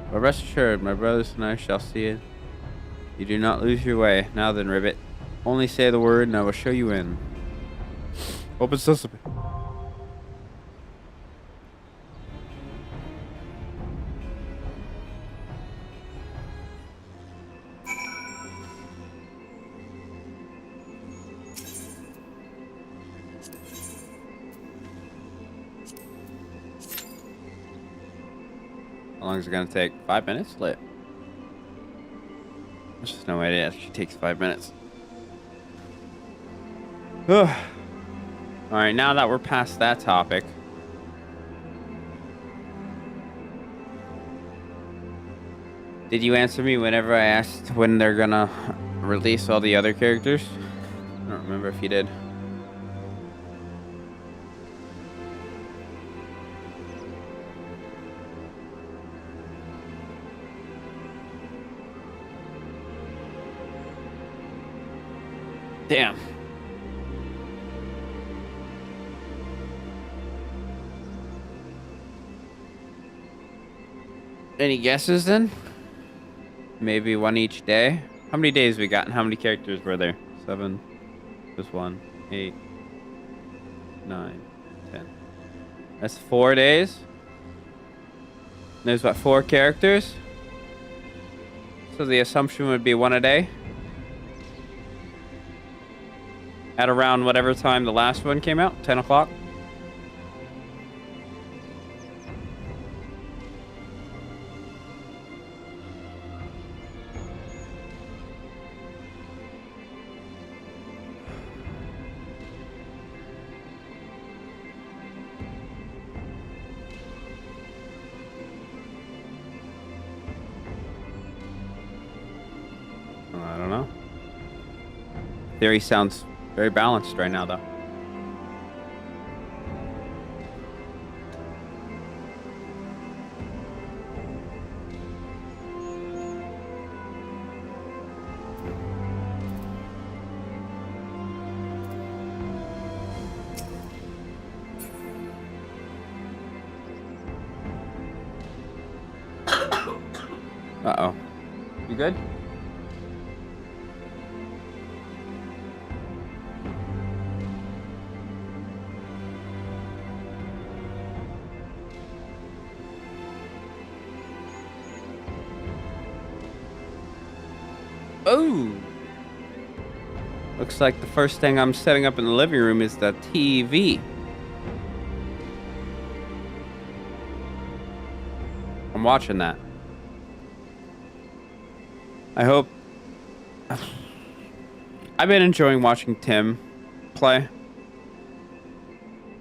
But rest assured, my brothers and I shall see it. You do not lose your way. Now then, Ribbit, only say the word and I will show you in. Open sesame. How long is it gonna take? 5 minutes? Lit. There's just no way it actually takes 5 minutes. Alright, now that we're past that topic. Did you answer me whenever I asked when they're gonna release all the other characters? I don't remember if you did. Damn. Any guesses then? Maybe one each day. How many days we got and how many characters were there? 7 plus 1, 8, 9, 10. That's 4 days. There's what, 4 characters? So the assumption would be 1 a day. At around whatever time the last one came out, 10 o'clock. I don't know. Theory sounds very balanced right now, though. Uh-oh. You good? Oh! Looks like the first thing I'm setting up in the living room is the TV. I'm watching that. I hope... I've been enjoying watching Tim play.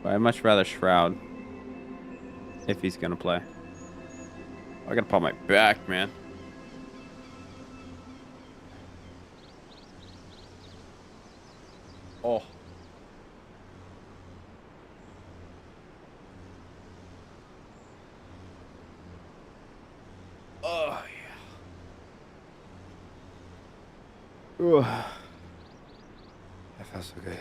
But I'd much rather Shroud. If he's gonna play. I gotta pop my back, man. Oh. Oh, yeah. Ooh. That feels so good.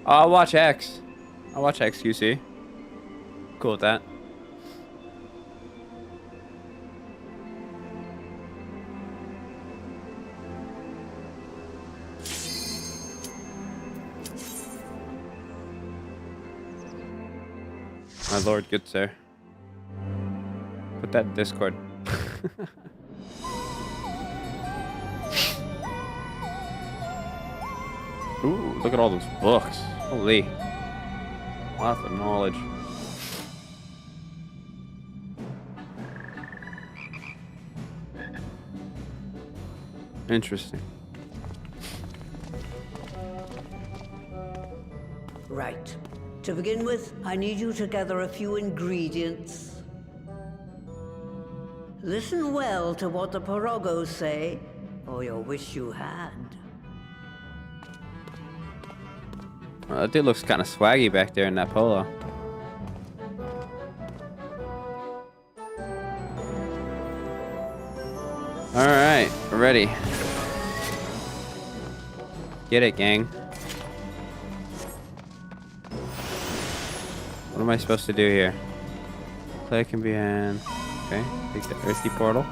I'll watch X. I'll watch XQC. Cool with that. My lord, good sir. Put that in Discord. Ooh, look at all those books. Holy. Lots of knowledge. Interesting. Right. To begin with, I need you to gather a few ingredients. Listen well to what the Pirogos say, or you'll wish you had. That dude looks kind of swaggy back there in that polo. Alright, we're ready. Get it, gang. What am I supposed to do here? Clay can be in. Okay, take the earthy portal.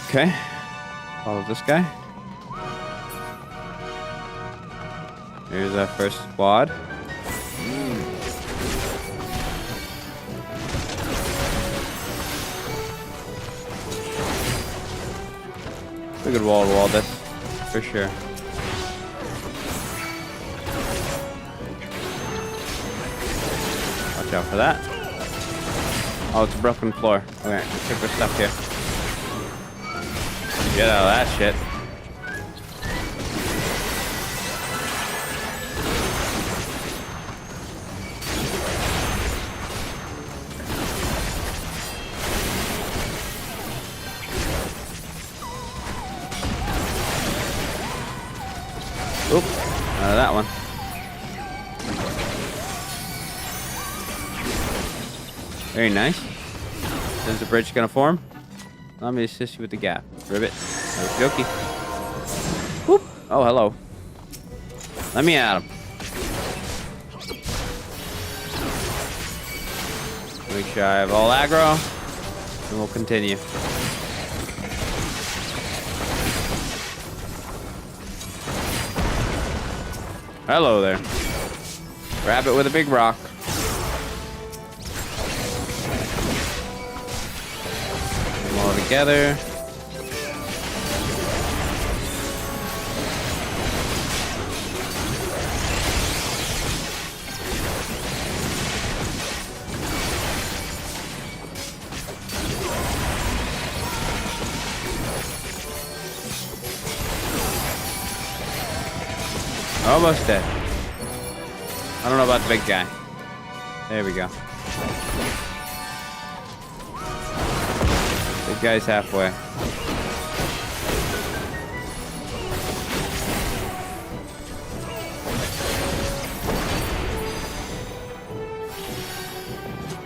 Okay, follow this guy. Here's our first squad. We could wall-to-wall this, for sure. Watch out for that. Oh, it's a broken floor. Okay, let's take our stuff here. Get out of that shit. Oop, out of that one. Very nice. Is the bridge gonna form? Let me assist you with the gap. Ribbit. Okey-dokey. Whoop. Oh, hello. Let me at him. Make sure I have all aggro. And we'll continue. Hello there. Grab it with a big rock. Put them all together. Almost dead. I don't know about the big guy. There we go. Big guy's halfway.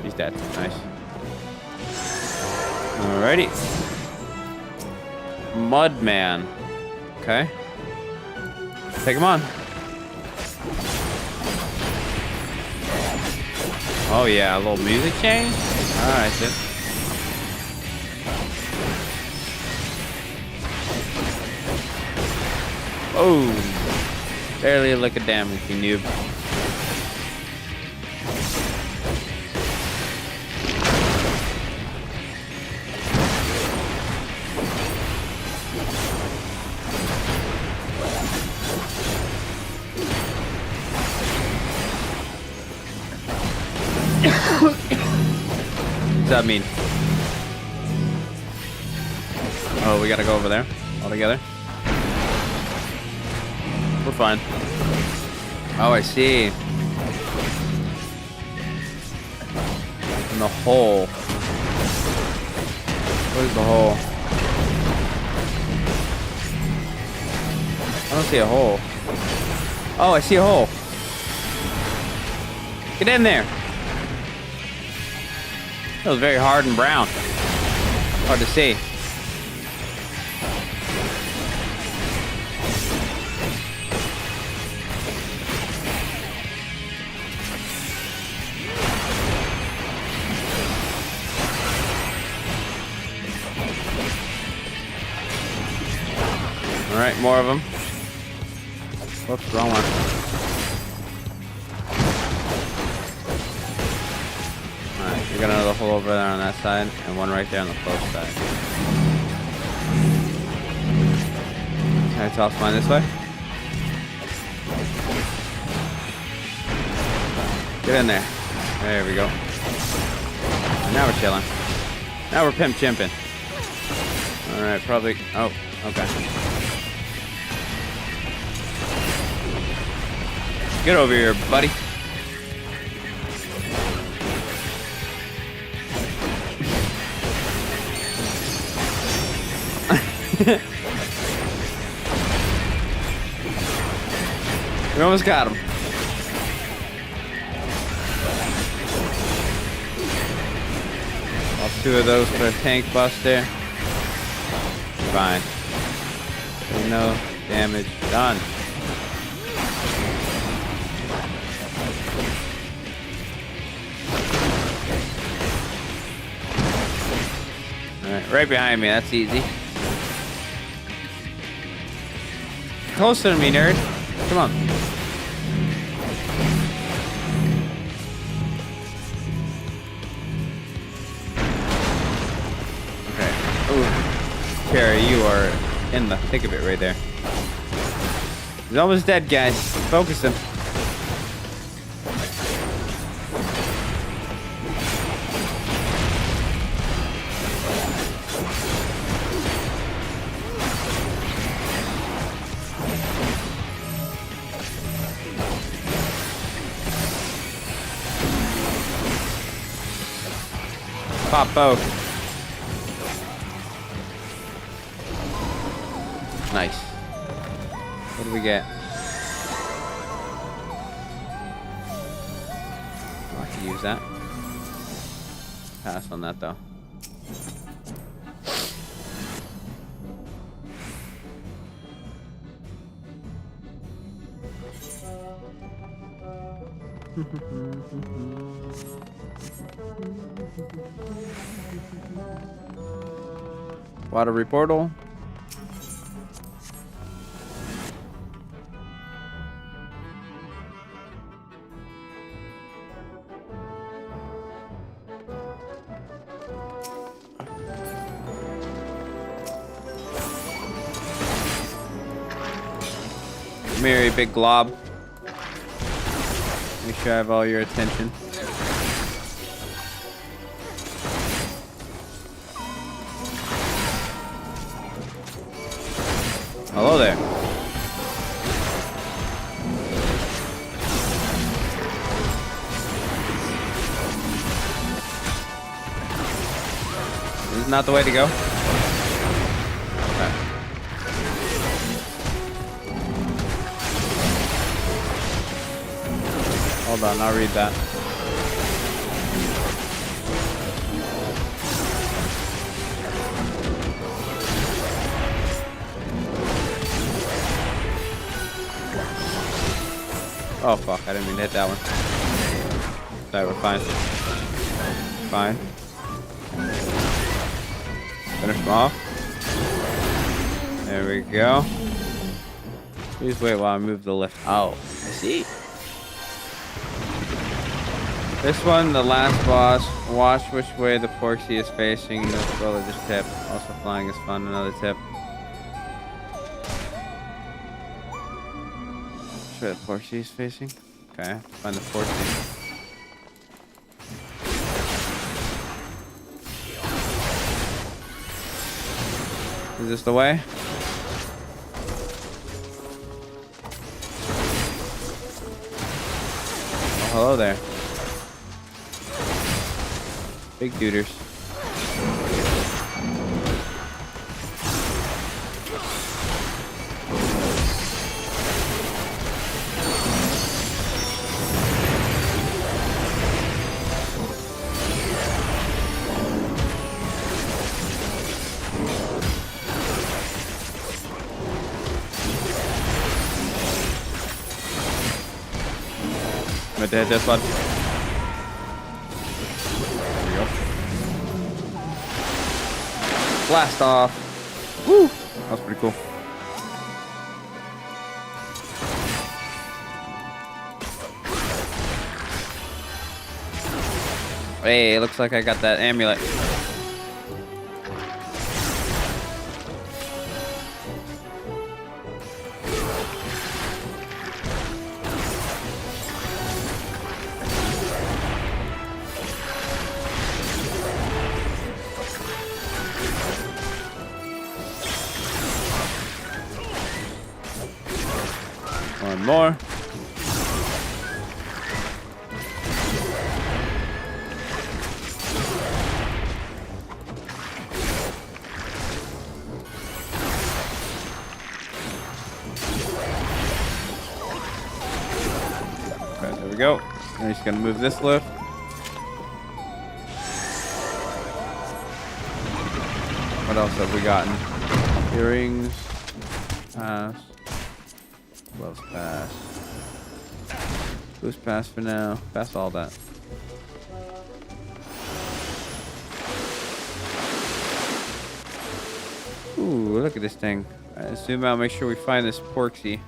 He's dead. Nice. Alrighty. Mudman. Okay. Take him on. Oh yeah, a little music change? Alright then. Oh! Barely a lick of damage, you noob. What's that mean? Oh, we gotta go over there all together. We're fine. Oh, I see. In the hole. Where's the hole? I don't see a hole. Oh, I see a hole. Get in there. That was very hard and brown. Hard to see. All right, more of them. Whoops, wrong one. Alright, we got another hole over there on that side, and one right there on the close side. Can I toss mine this way? Get in there. There we go. And now we're chilling. Now we're pimp chimping. Alright, probably. Oh, okay. Get over here, buddy. We almost got him. All two of those for a tank buster. Fine. No damage done. Alright, right behind me. That's easy. Closer to me, nerd. Come on. Okay. Ooh. Carrie, you are in the thick of it right there. He's almost dead, guys. Focus him. Pop both. Nice. What do we get? Oh, I can use that. Pass on that though. Watery portal. Come here, you big glob. Make sure I have all your attention. Hello there. This is not the way to go. Okay. Hold on, I'll read that. Oh fuck, I didn't mean to hit that one. Sorry, we're fine. Fine. Finish them off. There we go. Please wait while I move the lift. Oh, I see. This one, the last boss. Watch which way the Porksy is facing. No spoiler, just tip. Also flying is fun, another tip. Where the Porksy is facing? Okay, find the Porksy. Is this the way? Oh, hello there. Big duders. I'm gonna hit this one. There we go. Blast off. Woo! That was pretty cool. Hey, looks like I got that amulet. One more. Okay, there we go. Now he's gonna move this lift. What else have we gotten? Earrings. Pass. Close pass. Boost pass for now. Pass all that. Ooh, look at this thing. Alright, zoom out, make sure we find this Porksy.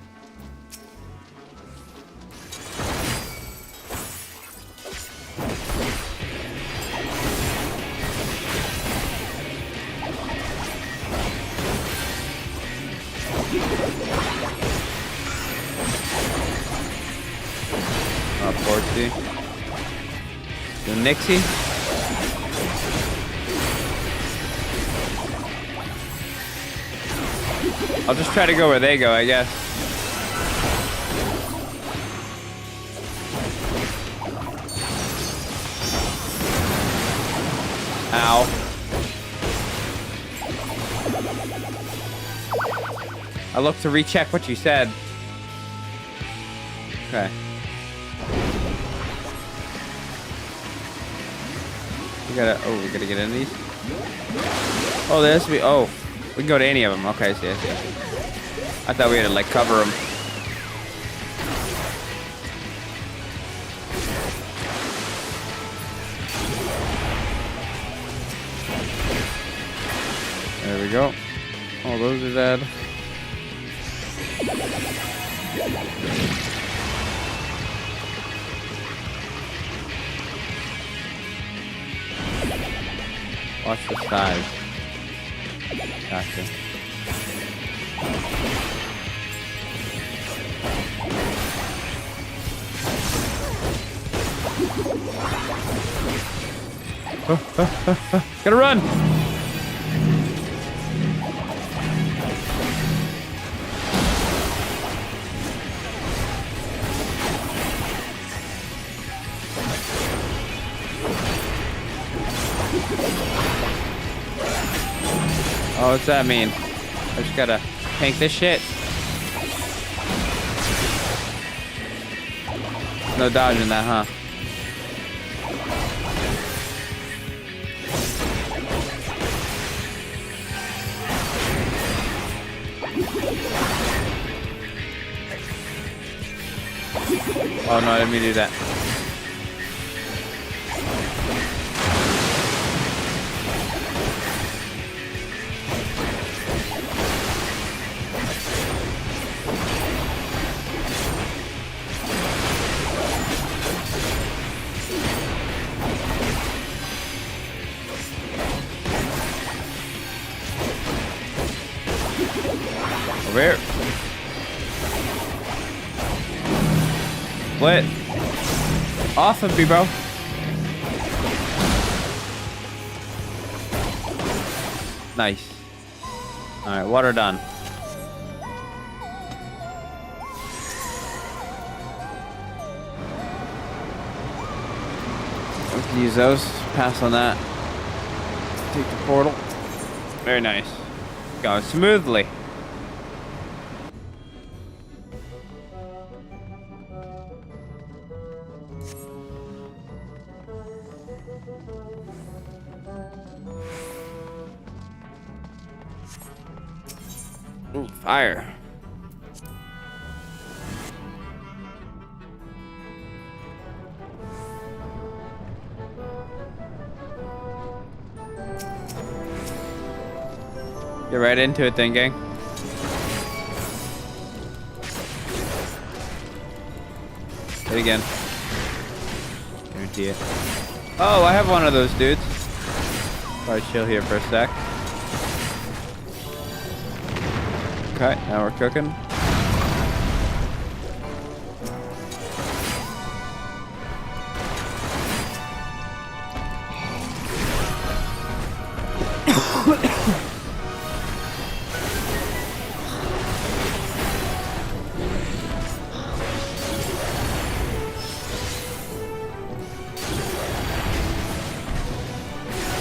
Porksy. The Nixie. I'll just try to go where they go, I guess. Ow. I looked to recheck what you said. Okay. We gotta get in these. Oh, there has to be. Oh, we can go to any of them. Okay, I see. I thought we had to like cover them. There we go. Oh, those are dead. Watch the size. Gotcha. Gotta run! Oh, what's that mean? I just gotta tank this shit. No dodging that, huh? Oh no, I didn't mean to do that. Over here. Split. Off of me, bro. Nice. Alright, water done. We can use those. Pass on that. Take the portal. Very nice. Going smoothly. Ooh, fire. Get right into it then, gang. Hit again. Guarantee it. Oh, I have one of those dudes. Probably chill here for a sec. Okay, now we're cooking.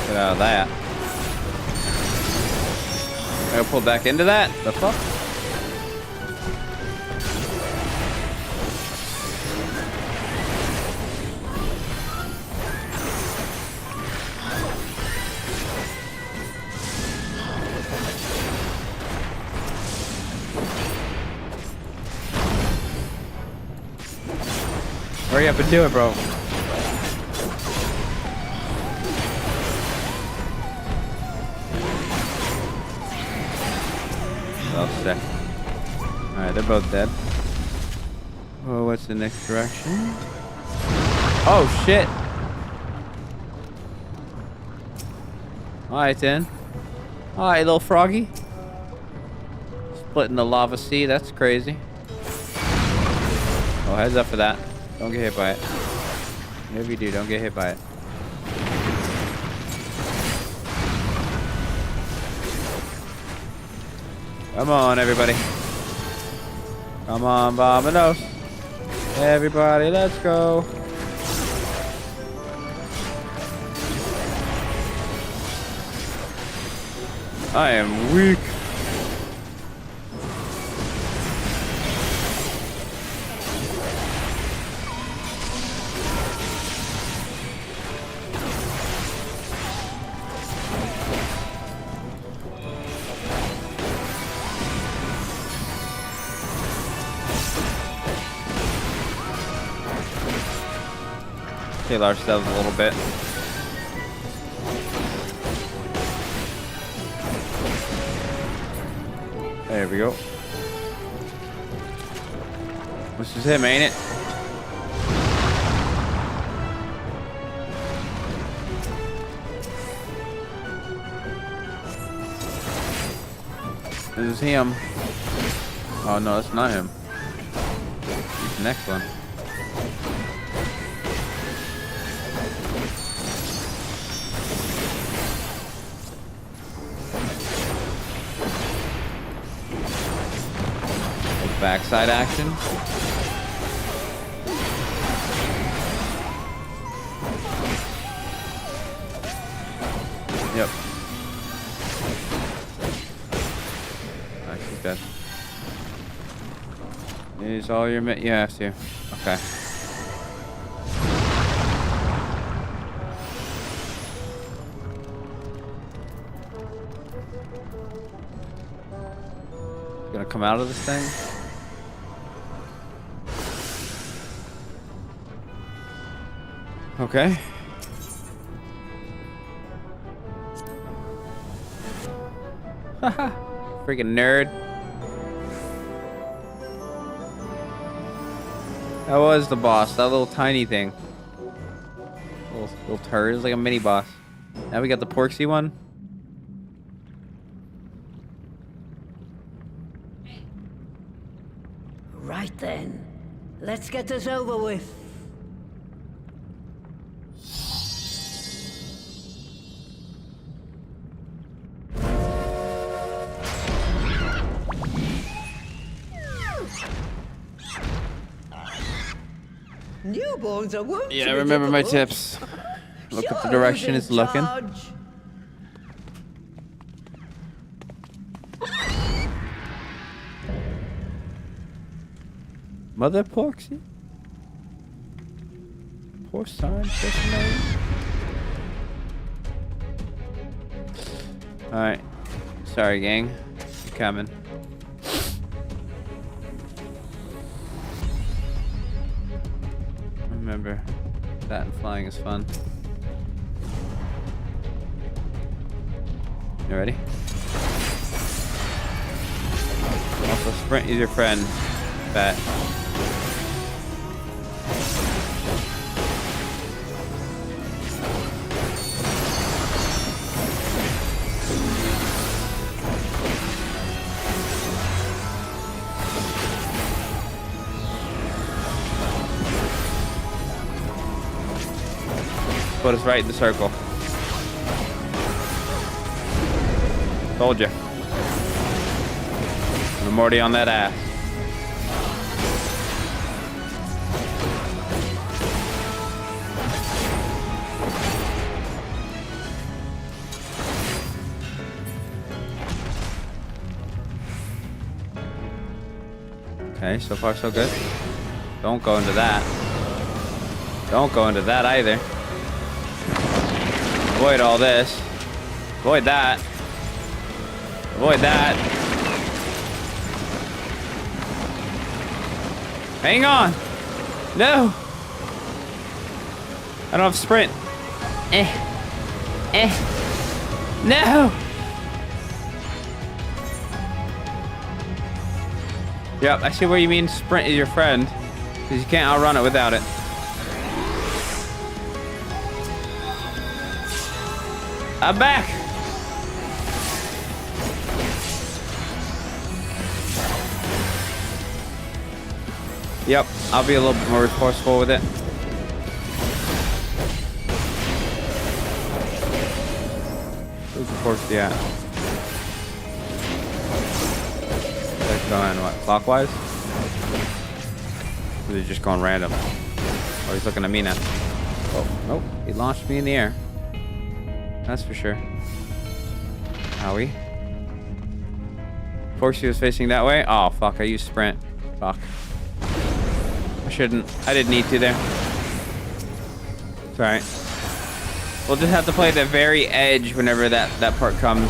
Get out of that. I gotta pull back into that? The fuck? Hurry up and do it, bro. Well, sick. Alright, they're both dead. Oh, what's the next direction? Oh, shit. Alright, then. Alright, little froggy. Splitting the lava sea, that's crazy. Oh, heads up for that. Don't get hit by it. Whatever you do, don't get hit by it. Come on, everybody. Come on, Vamonos. Everybody, let's go. I am weak. Heal ourselves a little bit. There we go. This is him, ain't it? This is him. Oh no, that's not him. He's the next one. Backside action. Yep. Nice, he's dead. Use all your you have to. Okay. Gonna come out of this thing? Okay. Haha. Freaking nerd. That was the boss, that little tiny thing. Little turd. It's like a mini boss. Now we got the Porksy one. Right then. Let's get this over with. Newborns are wont Yeah, to I be remember my difficult. tips. Look at the direction it's looking. Mother Porksy? Poor son, Alright. Sorry, gang. I'm coming. Remember, that and flying is fun. You ready? Also, sprint is your friend. Bat. Put us right in the circle. Told you. I'm already on that ass. Okay, so far so good. Don't go into that. Don't go into that either. Avoid all this. Avoid that. Avoid that. Hang on. No. I don't have sprint. No. Yep, I see where you mean sprint is your friend. Because you can't outrun it without it. I'm back. Yep, I'll be a little bit more resourceful with it. Where's the force at? They're going what? Clockwise? Or they're just going random? Oh, he's looking at me now. Oh, nope. He launched me in the air. That's for sure. Howie. Foxy was facing that way. Oh, fuck. I used sprint. Fuck. I shouldn't. I didn't need to there. It's alright. We'll just have to play the very edge whenever that part comes.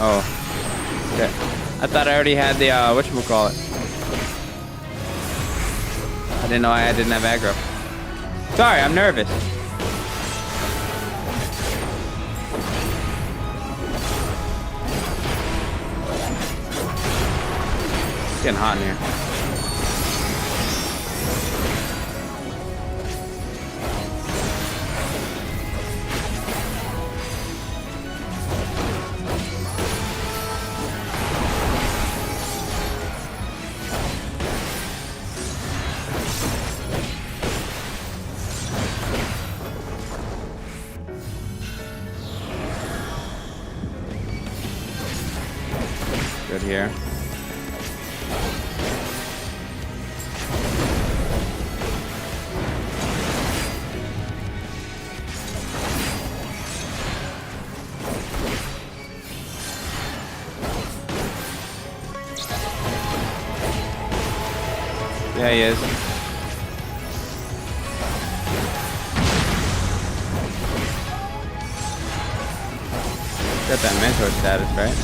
Oh. Okay. I thought I already had the, whatchamacallit. I didn't know I didn't have aggro. Sorry, I'm nervous. It's getting hot in here. Good here. Yeah, he is. Got that mentor status, right?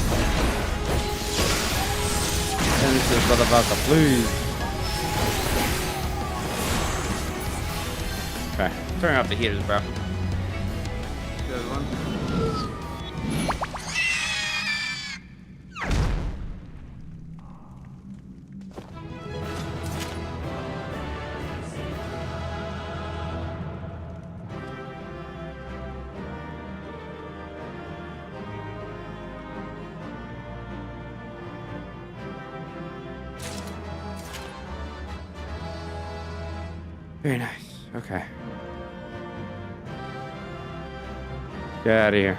Finish this motherfucker, please. Okay, turn off the heaters, bro. Good one. Very nice. Okay. Get out of here.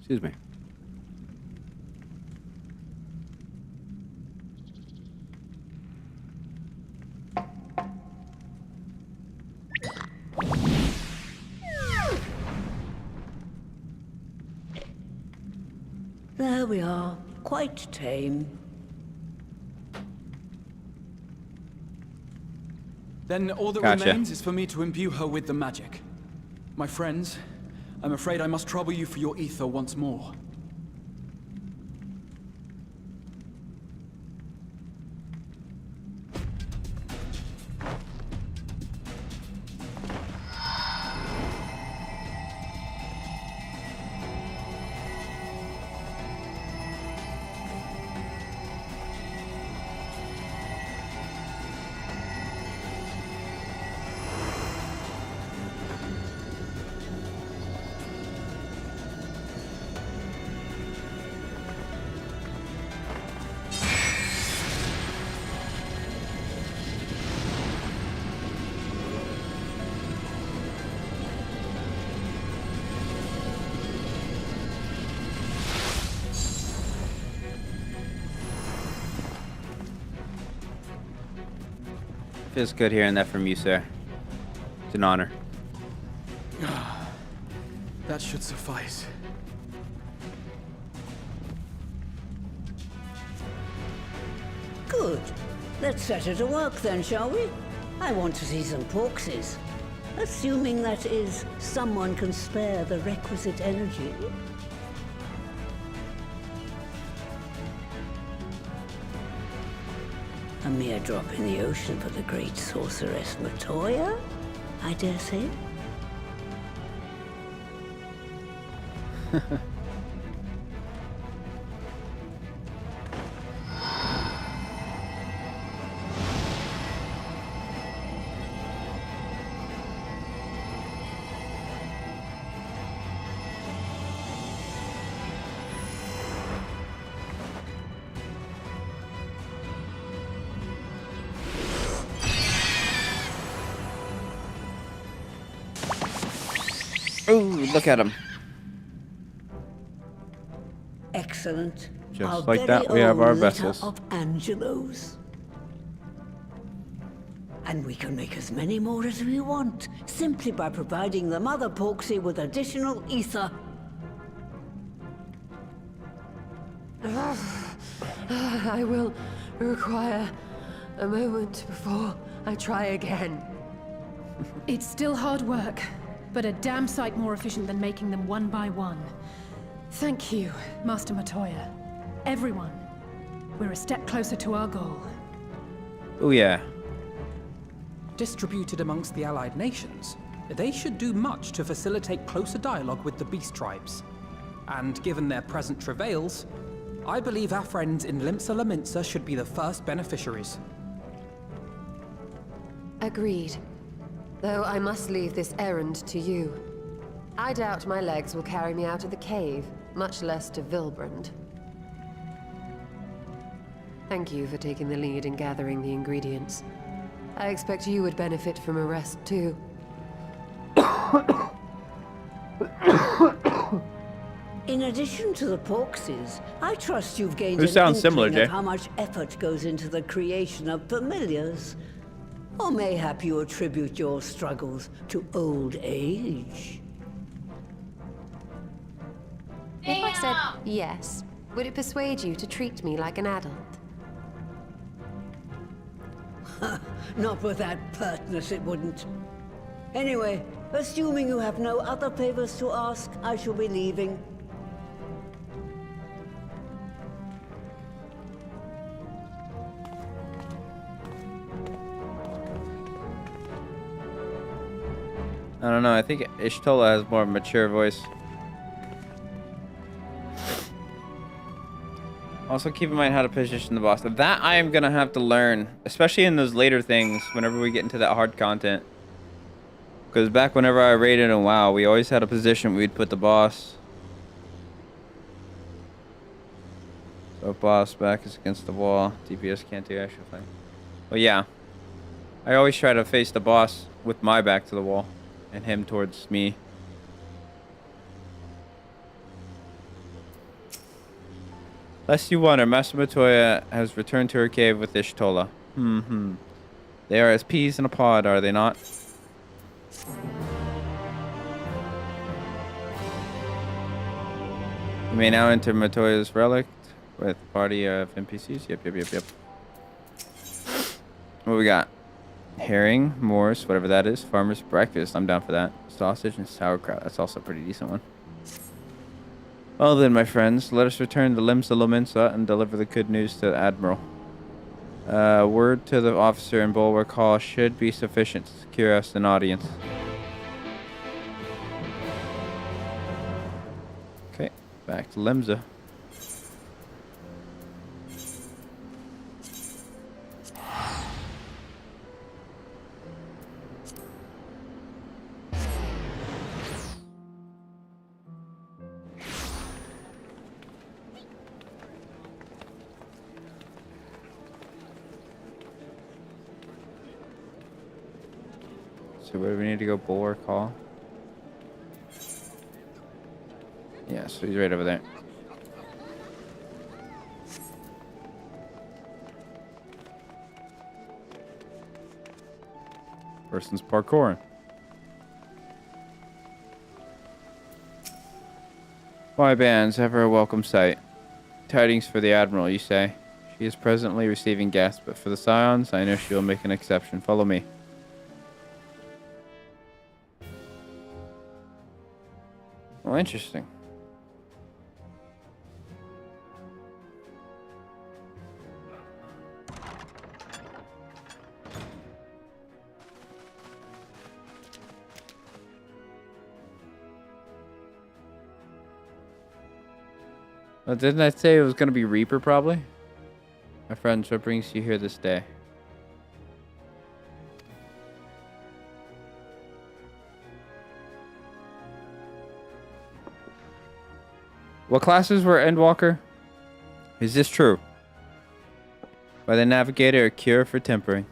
Excuse me. There we are. Quite tame. Then all that Gotcha. remains is for me to imbue her with the magic. My friends, I'm afraid I must trouble you for your ether once more. Feels good hearing that from you, sir. It's an honor. That should suffice. Good. Let's set her to work then, shall we? I want to see some porksies. Assuming that is, someone can spare the requisite energy. A mere drop in the ocean for the great sorceress Matoya, I dare say. Ooh, look at him. Excellent. Just like that, we have our vessels. Of Angelos. And we can make as many more as we want, simply by providing the mother porksy with additional ether. I will require a moment before I try again. It's still hard work, but a damn sight more efficient than making them one by one. Thank you, Master Matoya. Everyone, we're a step closer to our goal. Oh yeah. Distributed amongst the allied nations, they should do much to facilitate closer dialogue with the beast tribes. And given their present travails, I believe our friends in Limsa Laminsa should be the first beneficiaries. Agreed. Though I must leave this errand to you. I doubt my legs will carry me out of the cave, much less to Vilbrand. Thank you for taking the lead in gathering the ingredients. I expect you would benefit from a rest, too. In addition to the porksies, I trust you've gained Who an sounds similar, inkling Jay? of how much effort goes into the creation of familiars. Or mayhap you attribute your struggles to old age. If I said yes, would it persuade you to treat me like an adult? Not with that pertness, it wouldn't. Anyway, assuming you have no other favors to ask, I shall be leaving. I don't know. I think Ishtola has more mature voice. Also, keep in mind how to position the boss. That I am gonna have to learn, especially in those later things. Whenever we get into that hard content, because back whenever I raided in WoW, we always had a position we'd put the boss. So if boss back is against the wall, DPS can't do actual thing. But yeah, I always try to face the boss with my back to the wall. And him towards me. Lest you wonder, Master Matoya has returned to her cave with Ishtola. They are as peas in a pod, are they not? You may now enter Matoya's relic with a party of NPCs. Yep. What we got? Herring, Morse, whatever that is. Farmer's breakfast. I'm down for that. Sausage and sauerkraut. That's also a pretty decent one. Well then, my friends, let us return to Limsa Lominsa and deliver the good news to the Admiral. Word to the officer in Bulwark Hall should be sufficient to secure us an audience. Okay, back to Limsa. So where do we need to go? Bulwark Hall? Yeah, so he's right over there. Person's parkouring. Why, bands, ever a welcome sight. Tidings for the Admiral, you say? She is presently receiving gas, but for the Scions, I know she will make an exception. Follow me. Oh, interesting. Well, didn't I say it was going to be Reaper, probably? My friends, what brings you here this day? What classes were Endwalker? Is this true? By the Navigator, a cure for tempering.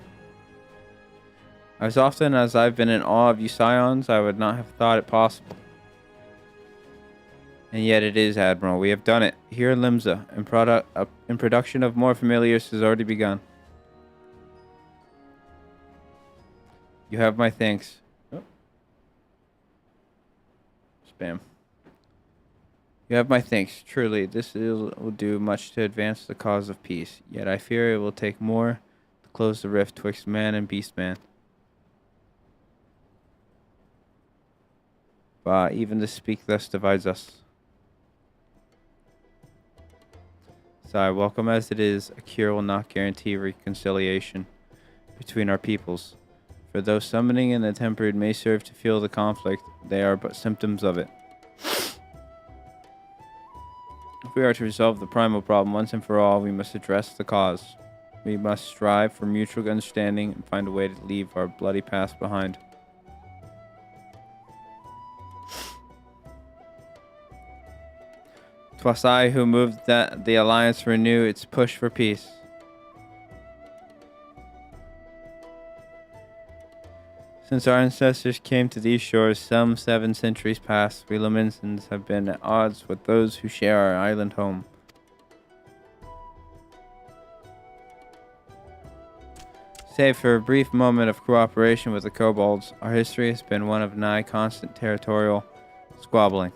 As often as I've been in awe of you Scions, I would not have thought it possible. And yet it is, Admiral. We have done it. Here in Limsa, and production of more familiars has already begun. You have my thanks. Oh. Spam. You have my thanks. Truly, this will do much to advance the cause of peace. Yet I fear it will take more to close the rift twixt man and beastman. But even to speak thus divides us. Sigh, welcome as it is, a cure will not guarantee reconciliation between our peoples. For though summoning and the tempered may serve to fuel the conflict, they are but symptoms of it. If we are to resolve the primal problem once and for all, we must address the cause. We must strive for mutual understanding and find a way to leave our bloody past behind. 'Twas I who moved that the Alliance renew its push for peace. Since our ancestors came to these shores some 7 centuries past, we Laminsans have been at odds with those who share our island home. Save for a brief moment of cooperation with the kobolds, our history has been one of nigh constant territorial squabbling.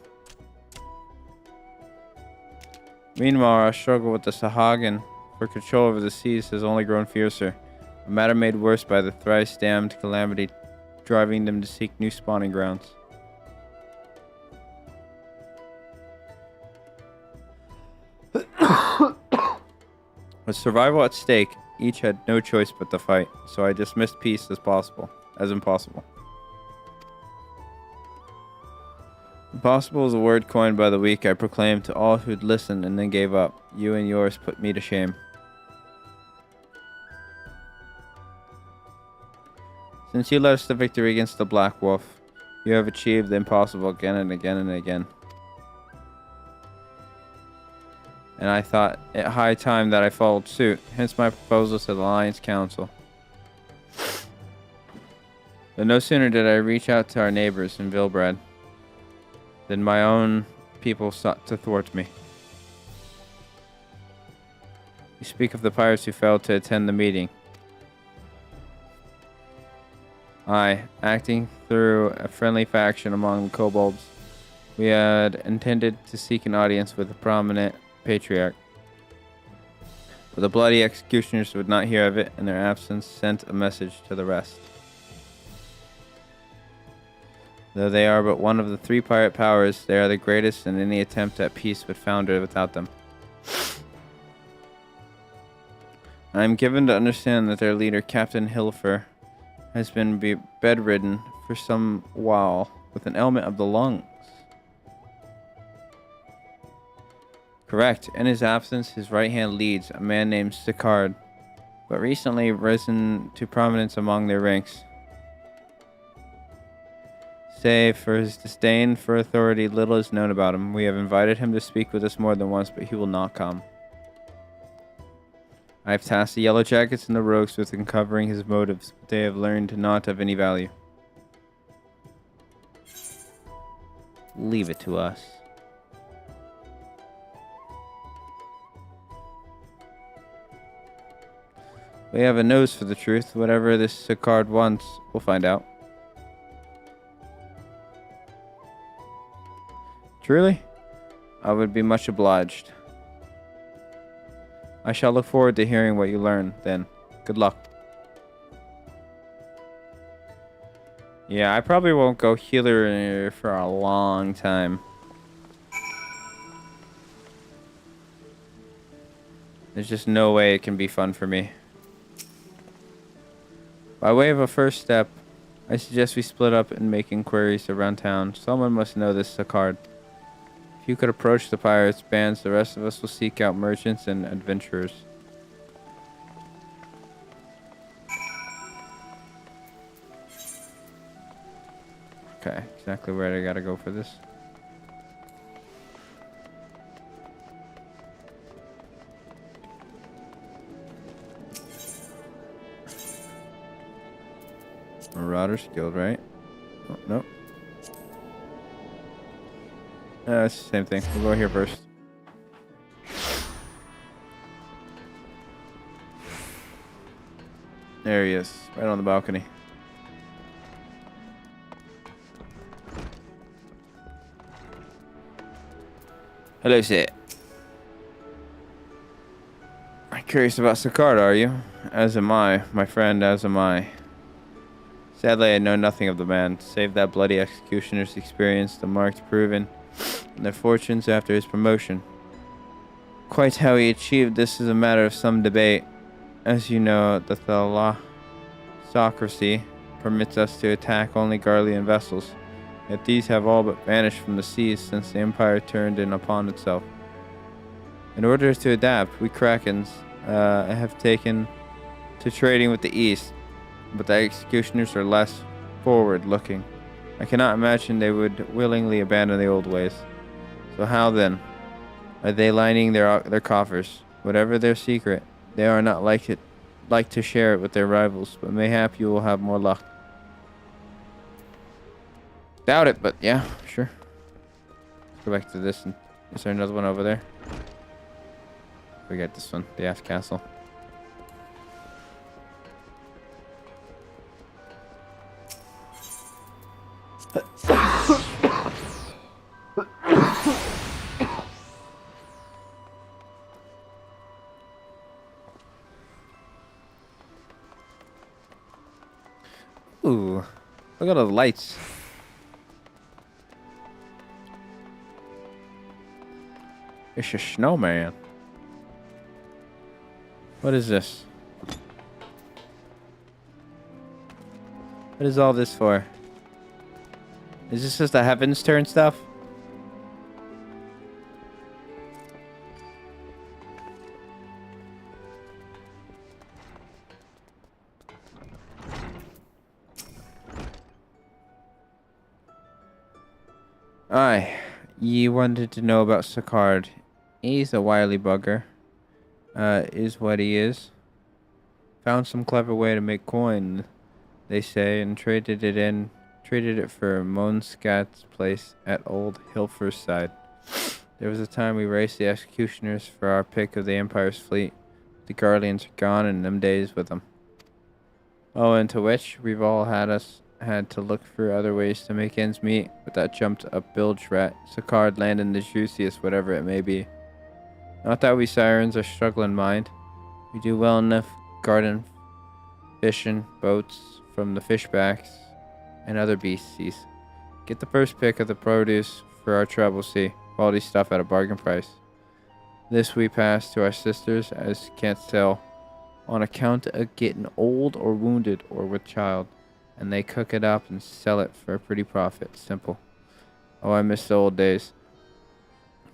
Meanwhile, our struggle with the Sahagin for control over the seas has only grown fiercer, a matter made worse by the thrice-damned calamity driving them to seek new spawning grounds. With survival at stake, each had no choice but to fight, so I dismissed peace as impossible. Impossible is a word coined by the weak. I proclaimed to all who'd listened and then gave up. You and yours put me to shame. Since you led us to victory against the Black Wolf, you have achieved the impossible again and again and again. And I thought it high time that I followed suit, hence my proposal to the Alliance Council. But no sooner did I reach out to our neighbors in Vilbrad than my own people sought to thwart me. You speak of the pirates who failed to attend the meeting. I, acting through a friendly faction among the kobolds, we had intended to seek an audience with a prominent patriarch. But the bloody executioners would not hear of it, and their absence sent a message to the rest. Though they are but one of the 3 pirate powers, they are the greatest, and any attempt at peace would founder without them. I am given to understand that their leader, Captain Hilfer, has been bedridden for some while with an ailment of the lungs. Correct. In his absence, his right hand leads, a man named Sicard, but recently risen to prominence among their ranks. Save for his disdain for authority, little is known about him. We have invited him to speak with us more than once, but he will not come. I have tasked the Yellow Jackets and the Rogues with uncovering his motives, but they have learned not of any value. Leave it to us. We have a nose for the truth. Whatever this Sicard wants, we'll find out. Truly, I would be much obliged. I shall look forward to hearing what you learn, then. Good luck. Yeah, I probably won't go healer for a long time. There's just no way it can be fun for me. By way of a first step, I suggest we split up and make inquiries around town. Someone must know this Sicard. If you could approach the pirates' bands, the rest of us will seek out merchants and adventurers. Okay, exactly where I gotta go for this. Marauder's Guild, right? Oh, no. It's the same thing. We'll go here first. There he is, right on the balcony. Hello, sir. Curious about Sicard, are you? As am I, my friend, as am I. Sadly, I know nothing of the man, save that bloody executioner's experience, the marked proven, and their fortunes after his promotion. Quite how he achieved this is a matter of some debate. As you know, the thalassocracy permits us to attack only Garlean vessels, yet these have all but vanished from the seas since the Empire turned in upon itself. In order to adapt, we Krakens have taken to trading with the East, but the executioners are less forward-looking. I cannot imagine they would willingly abandon the old ways. So how then? Are they lining their coffers? Whatever their secret, they are not like to share it with their rivals, but mayhap you will have more luck. Doubt it, but yeah, sure. Let's go back to this. And is there another one over there? We got this one, the Aft Castle. Ooh, look at those lights. It's a snowman. What is this? What is all this for? Is this just the heavens turn stuff? Aye, ye wanted to know about Sicard. He's a wily bugger. Is what he is. Found some clever way to make coin, they say, and traded it for Monscat's place at Old Hilferside. There was a time we raced the executioners for our pick of the Empire's fleet. The Guardians are gone, and them days with them. Oh, and to which we've all had to look for other ways to make ends meet with that jumped up bilge rat, Sicard landing the juiciest, whatever it may be. Not that we sirens are struggling mind. We do well enough garden fishing boats from the fishbacks and other beasties. Get the first pick of the produce for our trouble, see. Quality stuff at a bargain price. This we pass to our sisters as can't tell on account of getting old or wounded or with child, and they cook it up and sell it for a pretty profit. Simple. Oh, I miss the old days.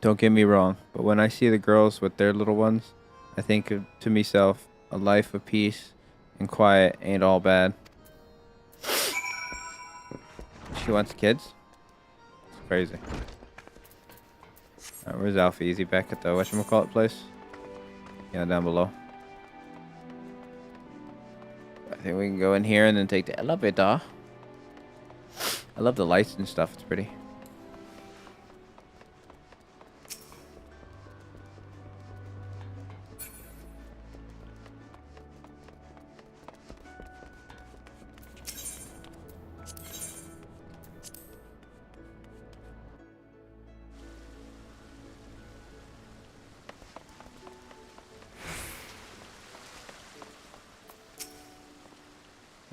Don't get me wrong, but when I see the girls with their little ones, I think to myself, a life of peace and quiet ain't all bad. She wants kids? It's crazy. Where's Alfie? Is he back at the whatchamacallit place? Yeah, down below. I think we can go in here and then take the elevator. I love the lights and stuff. It's pretty.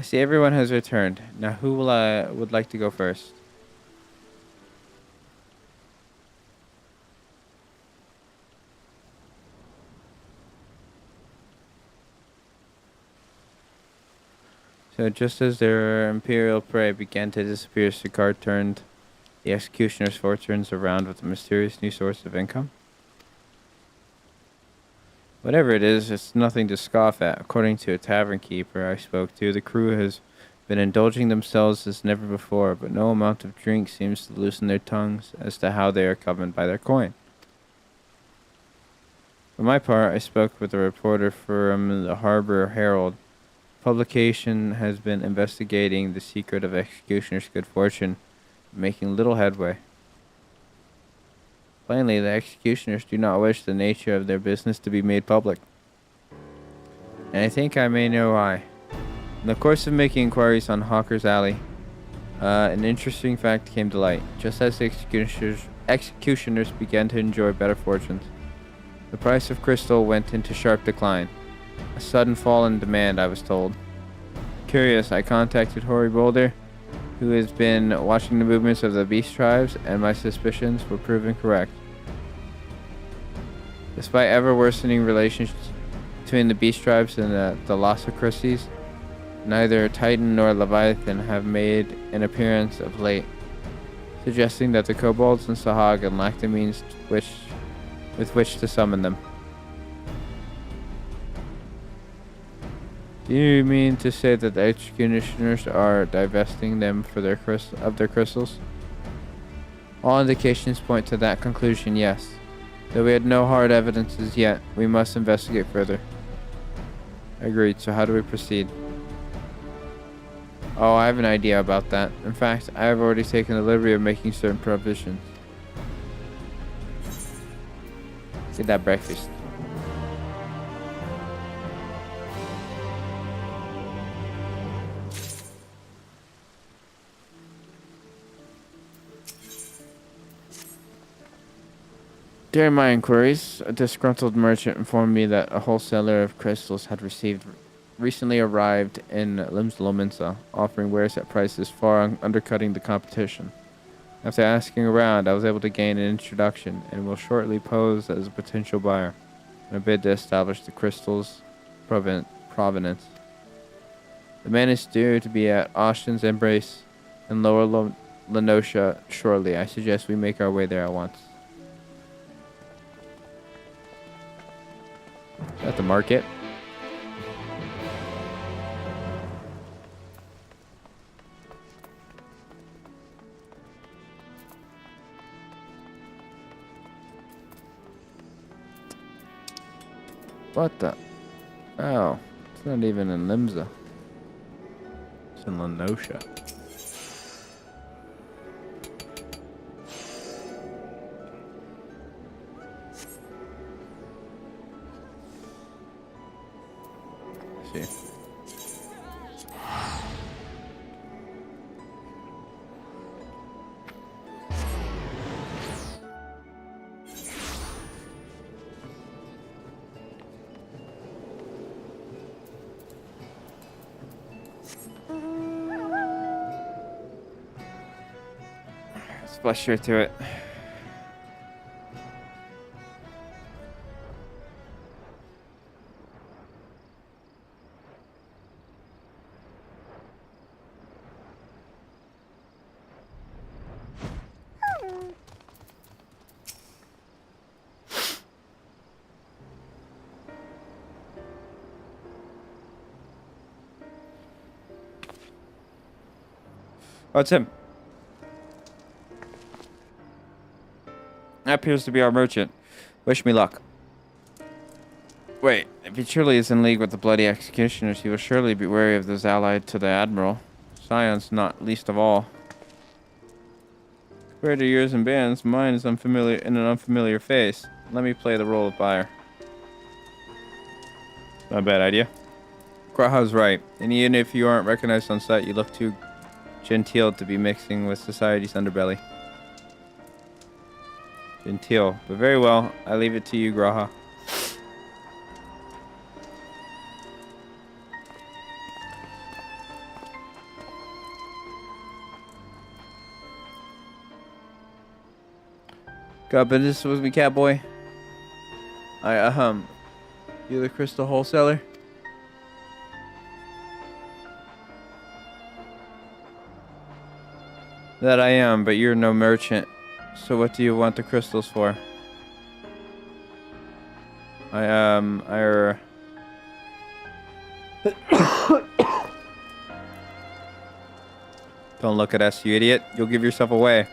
see everyone has returned. Now who would like to go first? So just as their imperial prey began to disappear, Sicard turned the executioner's fortunes around with a mysterious new source of income. Whatever it is, it's nothing to scoff at. According to a tavern keeper I spoke to, the crew has been indulging themselves as never before, but no amount of drink seems to loosen their tongues as to how they are governed by their coin. For my part, I spoke with a reporter from the Harbor Herald. Publication has been investigating the secret of executioner's good fortune, making little headway. Plainly, the executioners do not wish the nature of their business to be made public. And I think I may know why. In the course of making inquiries on Hawker's Alley, an interesting fact came to light. Just as the executioners began to enjoy better fortunes, the price of crystal went into sharp decline. A sudden fall in demand, I was told. Curious, I contacted Hoary Boulder, who has been watching the movements of the beast tribes, and my suspicions were proven correct. Despite ever worsening relations between the beast tribes and the Thalassocracies, neither Titan nor Leviathan have made an appearance of late, suggesting that the kobolds and Sahagin lack the means with which to summon them. Do you mean to say that the executioners are divesting them of their crystals? All indications point to that conclusion, yes. Though we had no hard evidences yet, we must investigate further. Agreed, so how do we proceed? Oh, I have an idea about that. In fact, I have already taken the liberty of making certain provisions. Get that breakfast. During my inquiries, a disgruntled merchant informed me that a wholesaler of crystals had recently arrived in Limslominsa, offering wares at prices far undercutting the competition. After asking around, I was able to gain an introduction and will shortly pose as a potential buyer in a bid to establish the crystal's provenance. The man is due to be at Austin's Embrace in Lower Lenosha shortly. I suggest we make our way there at once. At the market. What the? Oh, it's not even in Limsa. It's in Lenosha. See. Let's flush straight to it. Oh, it's him. That appears to be our merchant. Wish me luck. Wait, if he truly is in league with the bloody executioners, he will surely be wary of those allied to the Admiral. Scion's not least of all. Compared to yours and Ban's, mine is unfamiliar in an unfamiliar face. Let me play the role of buyer. Not a bad idea. Graha's right, and even if you aren't recognized on sight, you look too genteel to be mixing with society's underbelly. Genteel, but very well. I leave it to you, Graha. Got business with me, Catboy? You the crystal wholesaler? That I am, but you're no merchant. So what do you want the crystals for? Don't look at us, you idiot. You'll give yourself away.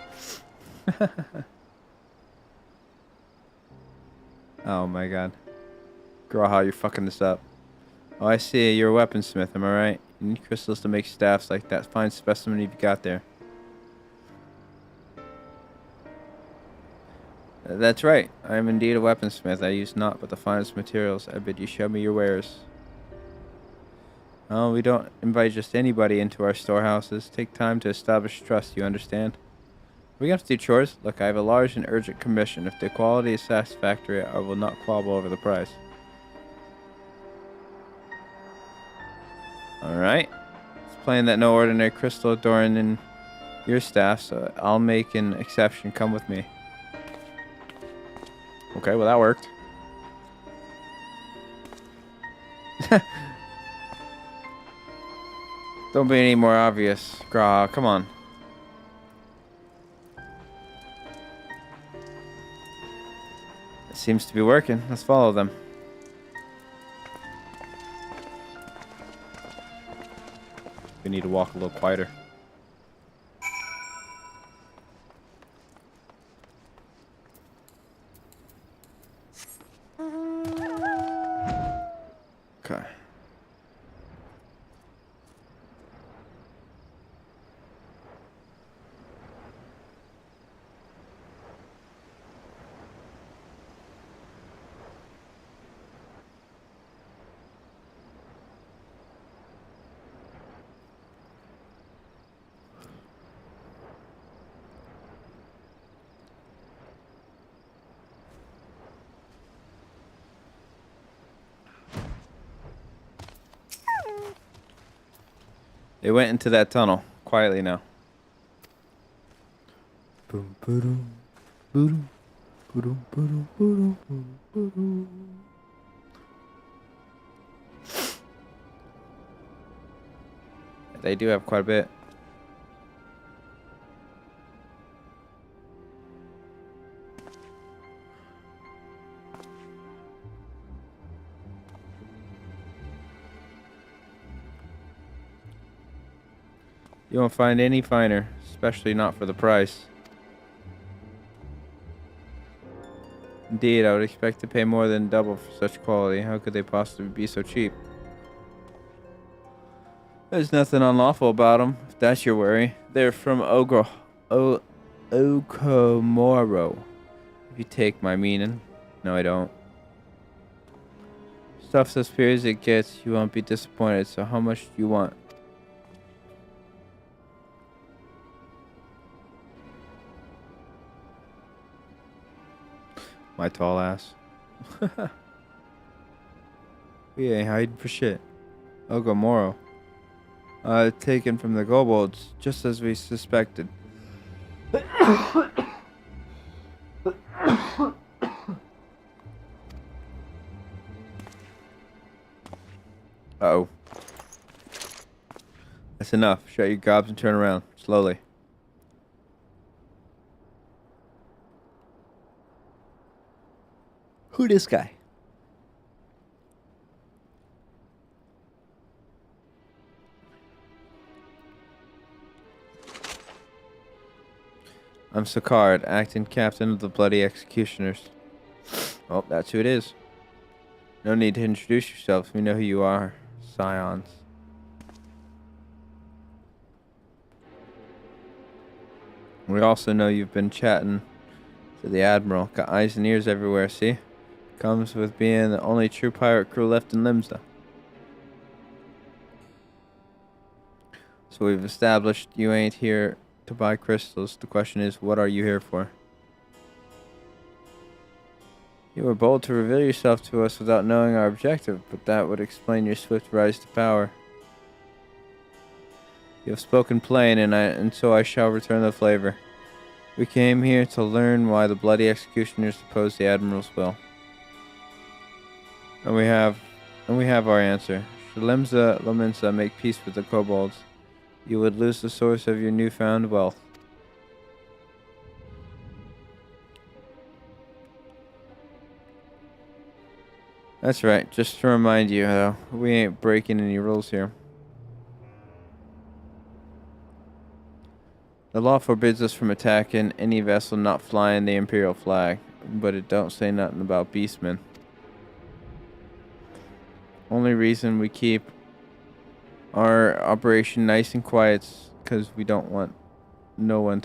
Oh my god. Graha, you're fucking this up. Oh, I see. You're a weaponsmith, am I right? You need crystals to make staffs like that fine specimen you've got there. That's right. I am indeed a weaponsmith. I use naught but the finest materials. I bid you show me your wares. Oh, we don't invite just anybody into our storehouses. Take time to establish trust, you understand? Are we going to have to do chores? Look, I have a large and urgent commission. If the quality is satisfactory, I will not quabble over the price. Alright. It's plain that no ordinary crystal adorned in your staff, so I'll make an exception. Come with me. Okay, well that worked. Don't be any more obvious, Graha. Come on. It seems to be working. Let's follow them. We need to walk a little quieter. Okay. They went into that tunnel quietly now. Boom, boom, boom, boom, boom, boom, boom. They do have quite a bit. You won't find any finer, especially not for the price. Indeed, I would expect to pay more than double for such quality. How could they possibly be so cheap? There's nothing unlawful about them, if that's your worry. They're from Okomoro, if you take my meaning. No, I don't. Stuff's as pure as it gets. You won't be disappointed, so how much do you want? My tall ass. We ain't hiding for shit. Ogomoro. Taken from the kobolds, just as we suspected. Uh-oh. That's enough. Shut your gobs and turn around. Slowly. Who this guy? I'm Sakard, acting captain of the Bloody Executioners. Oh, that's who it is. No need to introduce yourselves. We know who you are. Scions. We also know you've been chatting to the Admiral. Got eyes and ears everywhere, see? Comes with being the only true pirate crew left in Limsa. So we've established you ain't here to buy crystals. The question is, what are you here for? You were bold to reveal yourself to us without knowing our objective, but that would explain your swift rise to power. You have spoken plain, and so I shall return the flavor. We came here to learn why the bloody executioners opposed the Admiral's will. And we have our answer. Should Lominsa make peace with the kobolds, you would lose the source of your newfound wealth. That's right, just to remind you, though, we ain't breaking any rules here. The law forbids us from attacking any vessel not flying the Imperial flag, but it don't say nothing about beastmen. Only reason we keep our operation nice and quiet is because we don't want no one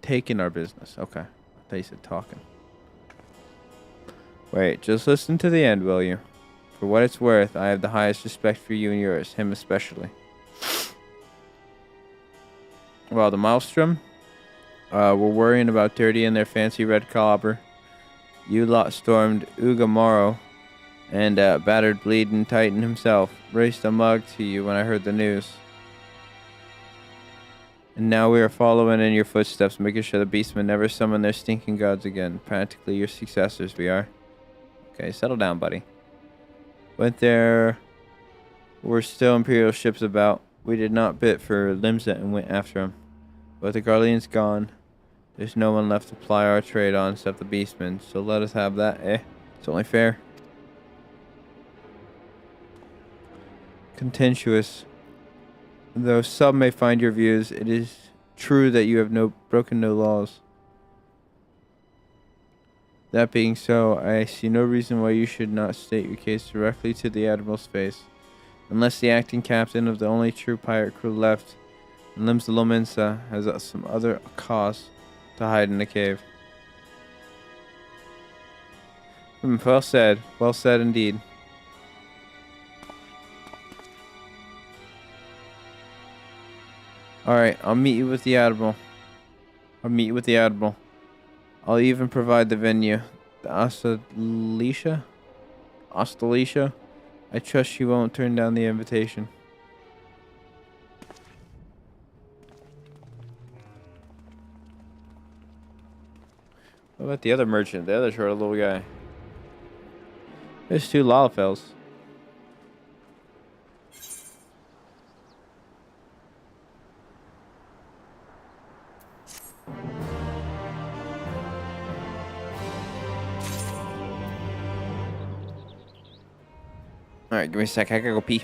taking our business. Okay, I thought you said talking. Wait, just listen to the end, will you? For what it's worth, I have the highest respect for you and yours, him especially. While the Maelstrom were worrying about Dirty and their fancy red clobber, you lot stormed Ugamaro, and battered bleeding Titan himself raced a mug to you when I heard the news. And now we are following in your footsteps, making sure the beastmen never summon their stinking gods again. Practically your successors, we are. Okay, settle down, buddy. Went there were still Imperial ships about. We did not bid for Limsa and went after him. But the Garlean's gone. There's no one left to ply our trade on except the beastmen, so let us have that, eh? It's only fair. Contentious. Though some may find your views, it is true that you have broken no laws. That being so, I see no reason why you should not state your case directly to the Admiral's face. Unless the acting captain of the only true pirate crew left, and Limsa Lominsa has some other cause to hide in the cave. Well said indeed. Alright, I'll meet you with the Admiral. I'll even provide the venue. The Ostalisha? I trust you won't turn down the invitation. What about the other merchant? The other short little guy. There's two Lalafels. Alright, give me a sec. I gotta go pee.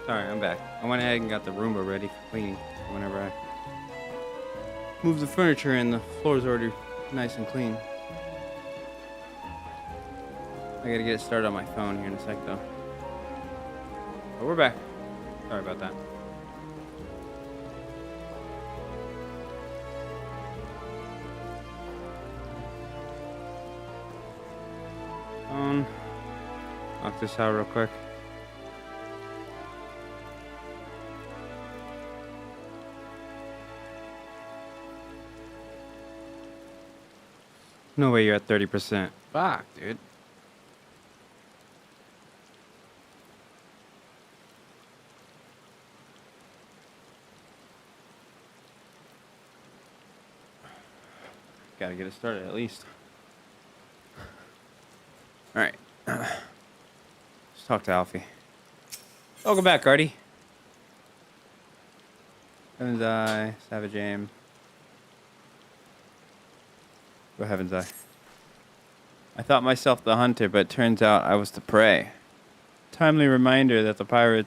Sorry, I'm back. I went ahead and got the Roomba ready for cleaning. Whenever I move the furniture in, the floor's already nice and clean. I gotta get it started on my phone here in a sec, though. But we're back. Sorry about that. Knock this out real quick. No way you're at 30%. Fuck, dude. Gotta get it started at least. Alright. Let's talk to Alfie. Welcome back, Artie. Heaven's Eye, Savage Aim. Go Heaven's Eye. I thought myself the hunter, but it turns out I was the prey. Timely reminder that the pirate...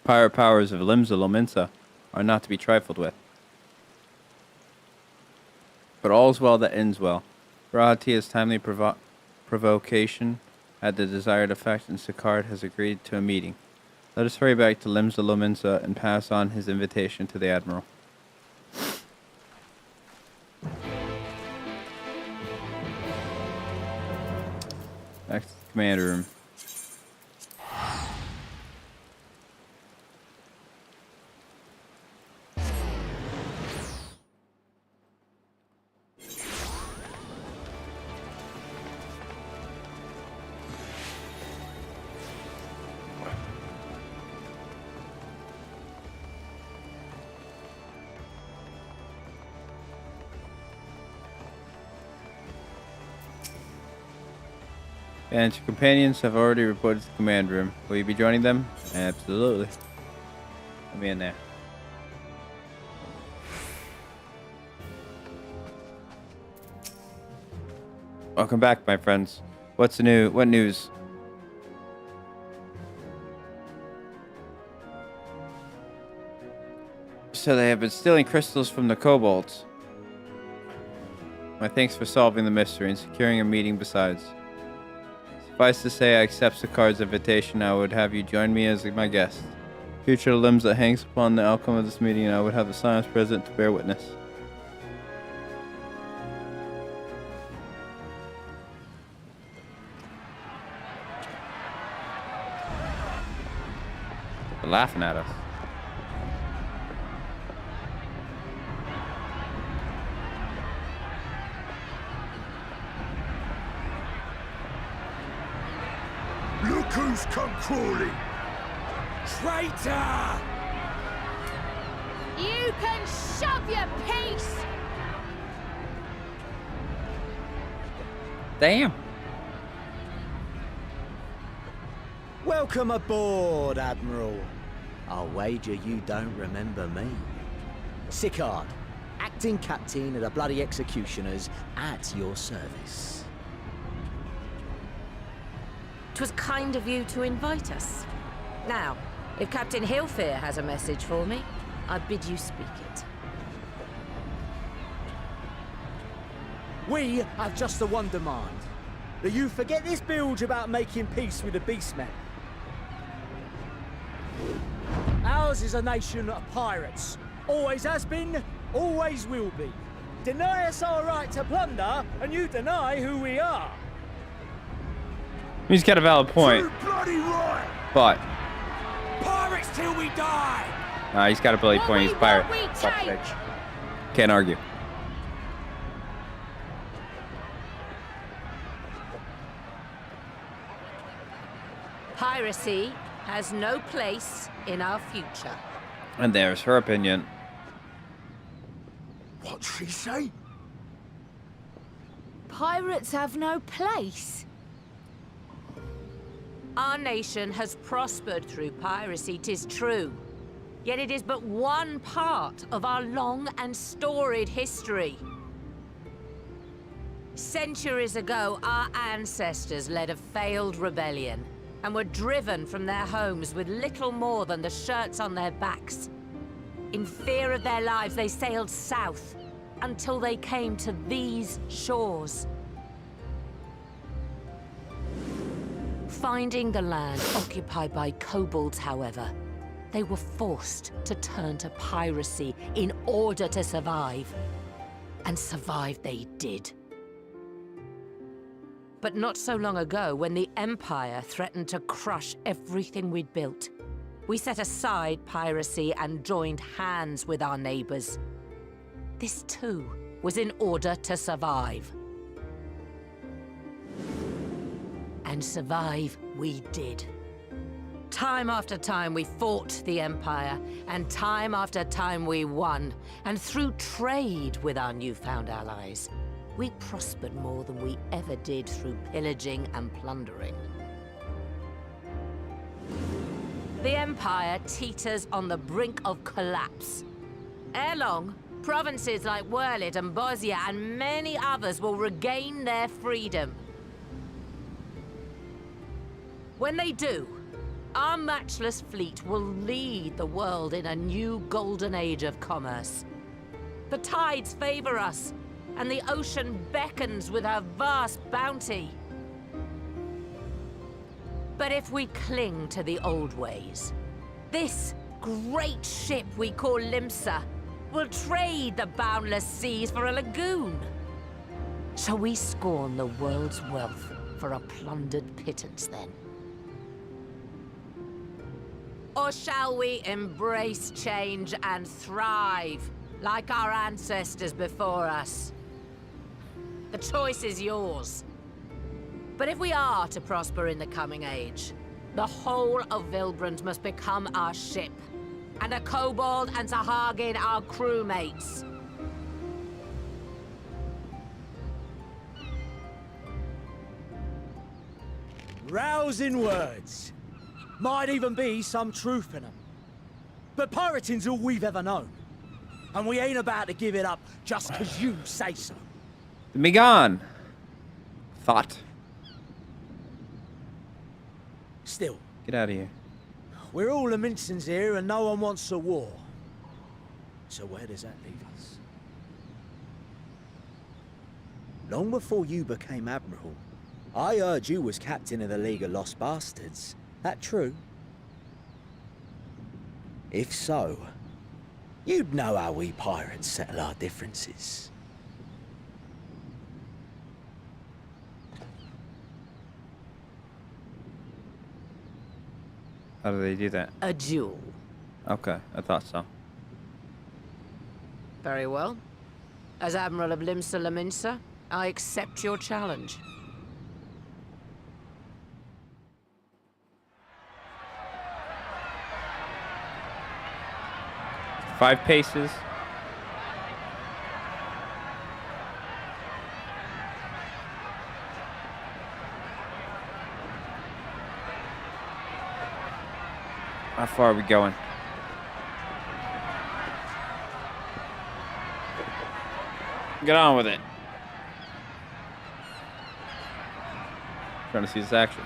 pirate powers of Limsa Lominsa are not to be trifled with. But all's well that ends well. Rahatia's timely provocation had the desired effect, and Sicard has agreed to a meeting. Let us hurry back to Limsa Lominsa and pass on his invitation to the Admiral. Back to the command room. And your companions have already reported to the command room. Will you be joining them? Absolutely. Let me in there. Welcome back, my friends. What's new? What news? So they have been stealing crystals from the kobolds. My thanks for solving the mystery and securing a meeting besides. Suffice to say, I accept Sicard's invitation. I would have you join me as my guest. Future limbs that hangs upon the outcome of this meeting, and I would have the science present to bear witness. They're laughing at us. Look who's come crawling! Traitor! You can shove your piece! Damn. Welcome aboard, Admiral. I'll wager you don't remember me. Sicard, acting captain of the bloody executioners, at your service. 'Twas kind of you to invite us. Now, if Captain Hillfear has a message for me, I bid you speak it. We have just the one demand. That you forget this bilge about making peace with the Beastmen. Ours is a nation of pirates. Always has been, always will be. Deny us our right to plunder, and you deny who we are. He's got a valid point. Too bloody right! But Pirates till we die! he's got a bloody point. He's a pirate. Fuck bitch. Can't argue. Piracy has no place in our future. And there's her opinion. What'd she say? Pirates have no place. Our nation has prospered through piracy, 'tis true. Yet it is but one part of our long and storied history. Centuries ago, our ancestors led a failed rebellion and were driven from their homes with little more than the shirts on their backs. In fear of their lives, they sailed south until they came to these shores. Finding the land occupied by kobolds, however, they were forced to turn to piracy in order to survive. And survive they did. But not so long ago, when the Empire threatened to crush everything we'd built, we set aside piracy and joined hands with our neighbors. This too was in order to survive. And survive we did. Time after time we fought the Empire, and time after time we won. And through trade with our newfound allies, we prospered more than we ever did through pillaging and plundering. The Empire teeters on the brink of collapse. Ere long, provinces like Wurlid and Bosnia and many others will regain their freedom. When they do, our matchless fleet will lead the world in a new golden age of commerce. The tides favor us, and the ocean beckons with her vast bounty. But if we cling to the old ways, this great ship we call Limsa will trade the boundless seas for a lagoon. Shall we scorn the world's wealth for a plundered pittance then? Or shall we embrace change and thrive, like our ancestors before us? The choice is yours. But if we are to prosper in the coming age, the whole of Vilbrand must become our ship, and a kobold and Sahagin our crewmates. Rousing words. Might even be some truth in them. But pirating's all we've ever known. And we ain't about to give it up just 'cause you say so. Be gone. Thought. Still. Get out of here. We're all Mincins here and no one wants a war. So where does that leave us? Long before you became Admiral, I heard you was captain of the League of Lost Bastards. That true? If so, you'd know how we pirates settle our differences. How do they do that? A duel. Okay, I thought so. Very well. As Admiral of Limsa Laminsa, I accept your challenge. Five paces. How far are we going? Get on with it. Trying to see this action.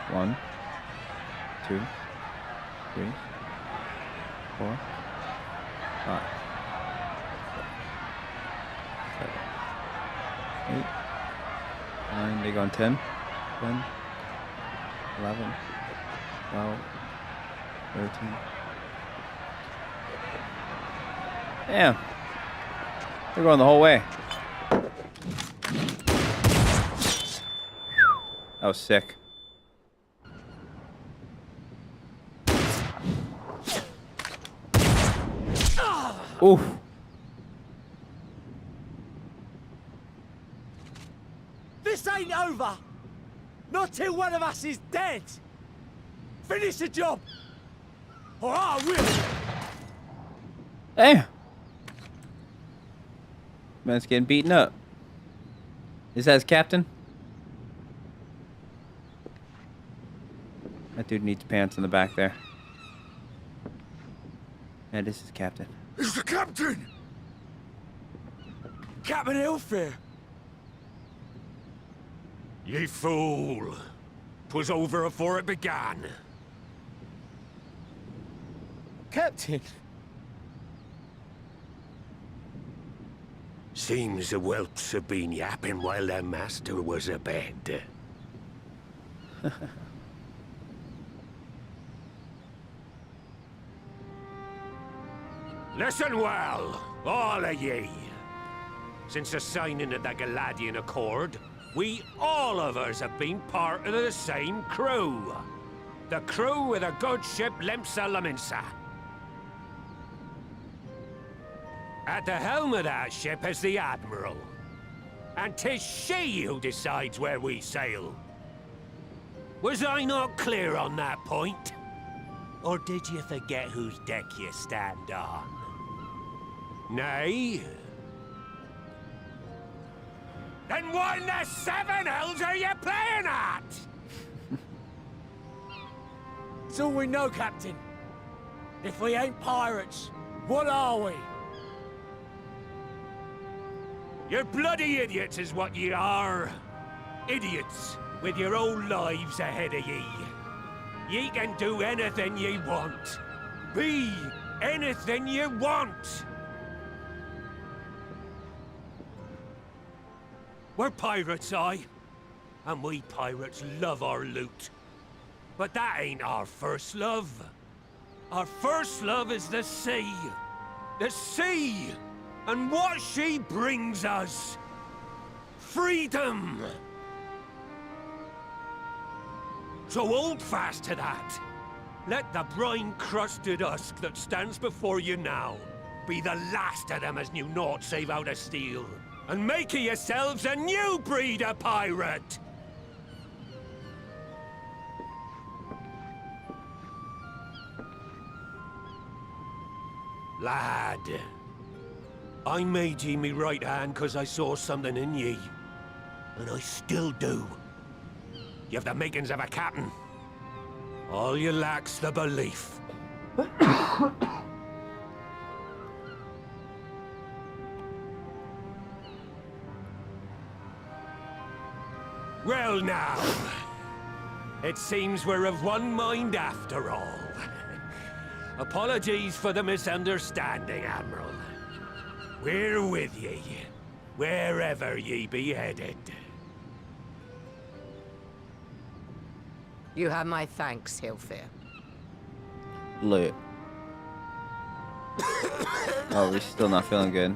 1, 2, 3, 4, 5, 6, 7, 8, 9. They going 10, 10, 11, 12, 13. Damn. They're going the whole way. That was sick. Oof. This ain't over! Not till one of us is dead! Finish the job! Or I will! Damn. Man's getting beaten up. Is that his captain? That dude needs pants in the back there. Yeah, this is captain. It's the captain! Captain Ilfir! Ye fool! 'Twas over afore it began. Captain! Seems the whelps have been yapping while their master was abed. Listen well, all of ye. Since the signing of the Galadian Accord, we all of us have been part of the same crew. The crew of the good ship Lemsa Laminsa. At the helm of that ship is the Admiral. And 'tis she who decides where we sail. Was I not clear on that point? Or did you forget whose deck you stand on? Nay? Then what in the seven hells are you playing at? It's all we know, Captain. If we ain't pirates, what are we? You're bloody idiots is what ye are. Idiots with your own lives ahead of ye. Ye can do anything ye want. Be anything ye want. We're pirates, aye. And we pirates love our loot. But that ain't our first love. Our first love is the sea. The sea! And what she brings us. Freedom! So hold fast to that. Let the brine-crusted husk that stands before you now be the last of them as knew naught save out of steel. And make of yourselves a new breed of pirate! Lad, I made ye me right hand 'cause I saw something in ye. And I still do. You have the makings of a captain. All you lack's the belief. Well now, it seems we're of one mind after all. Apologies for the misunderstanding, Admiral. We're with ye, wherever ye be headed. You have my thanks, Hilfir. Lit. Oh, we're still not feeling good.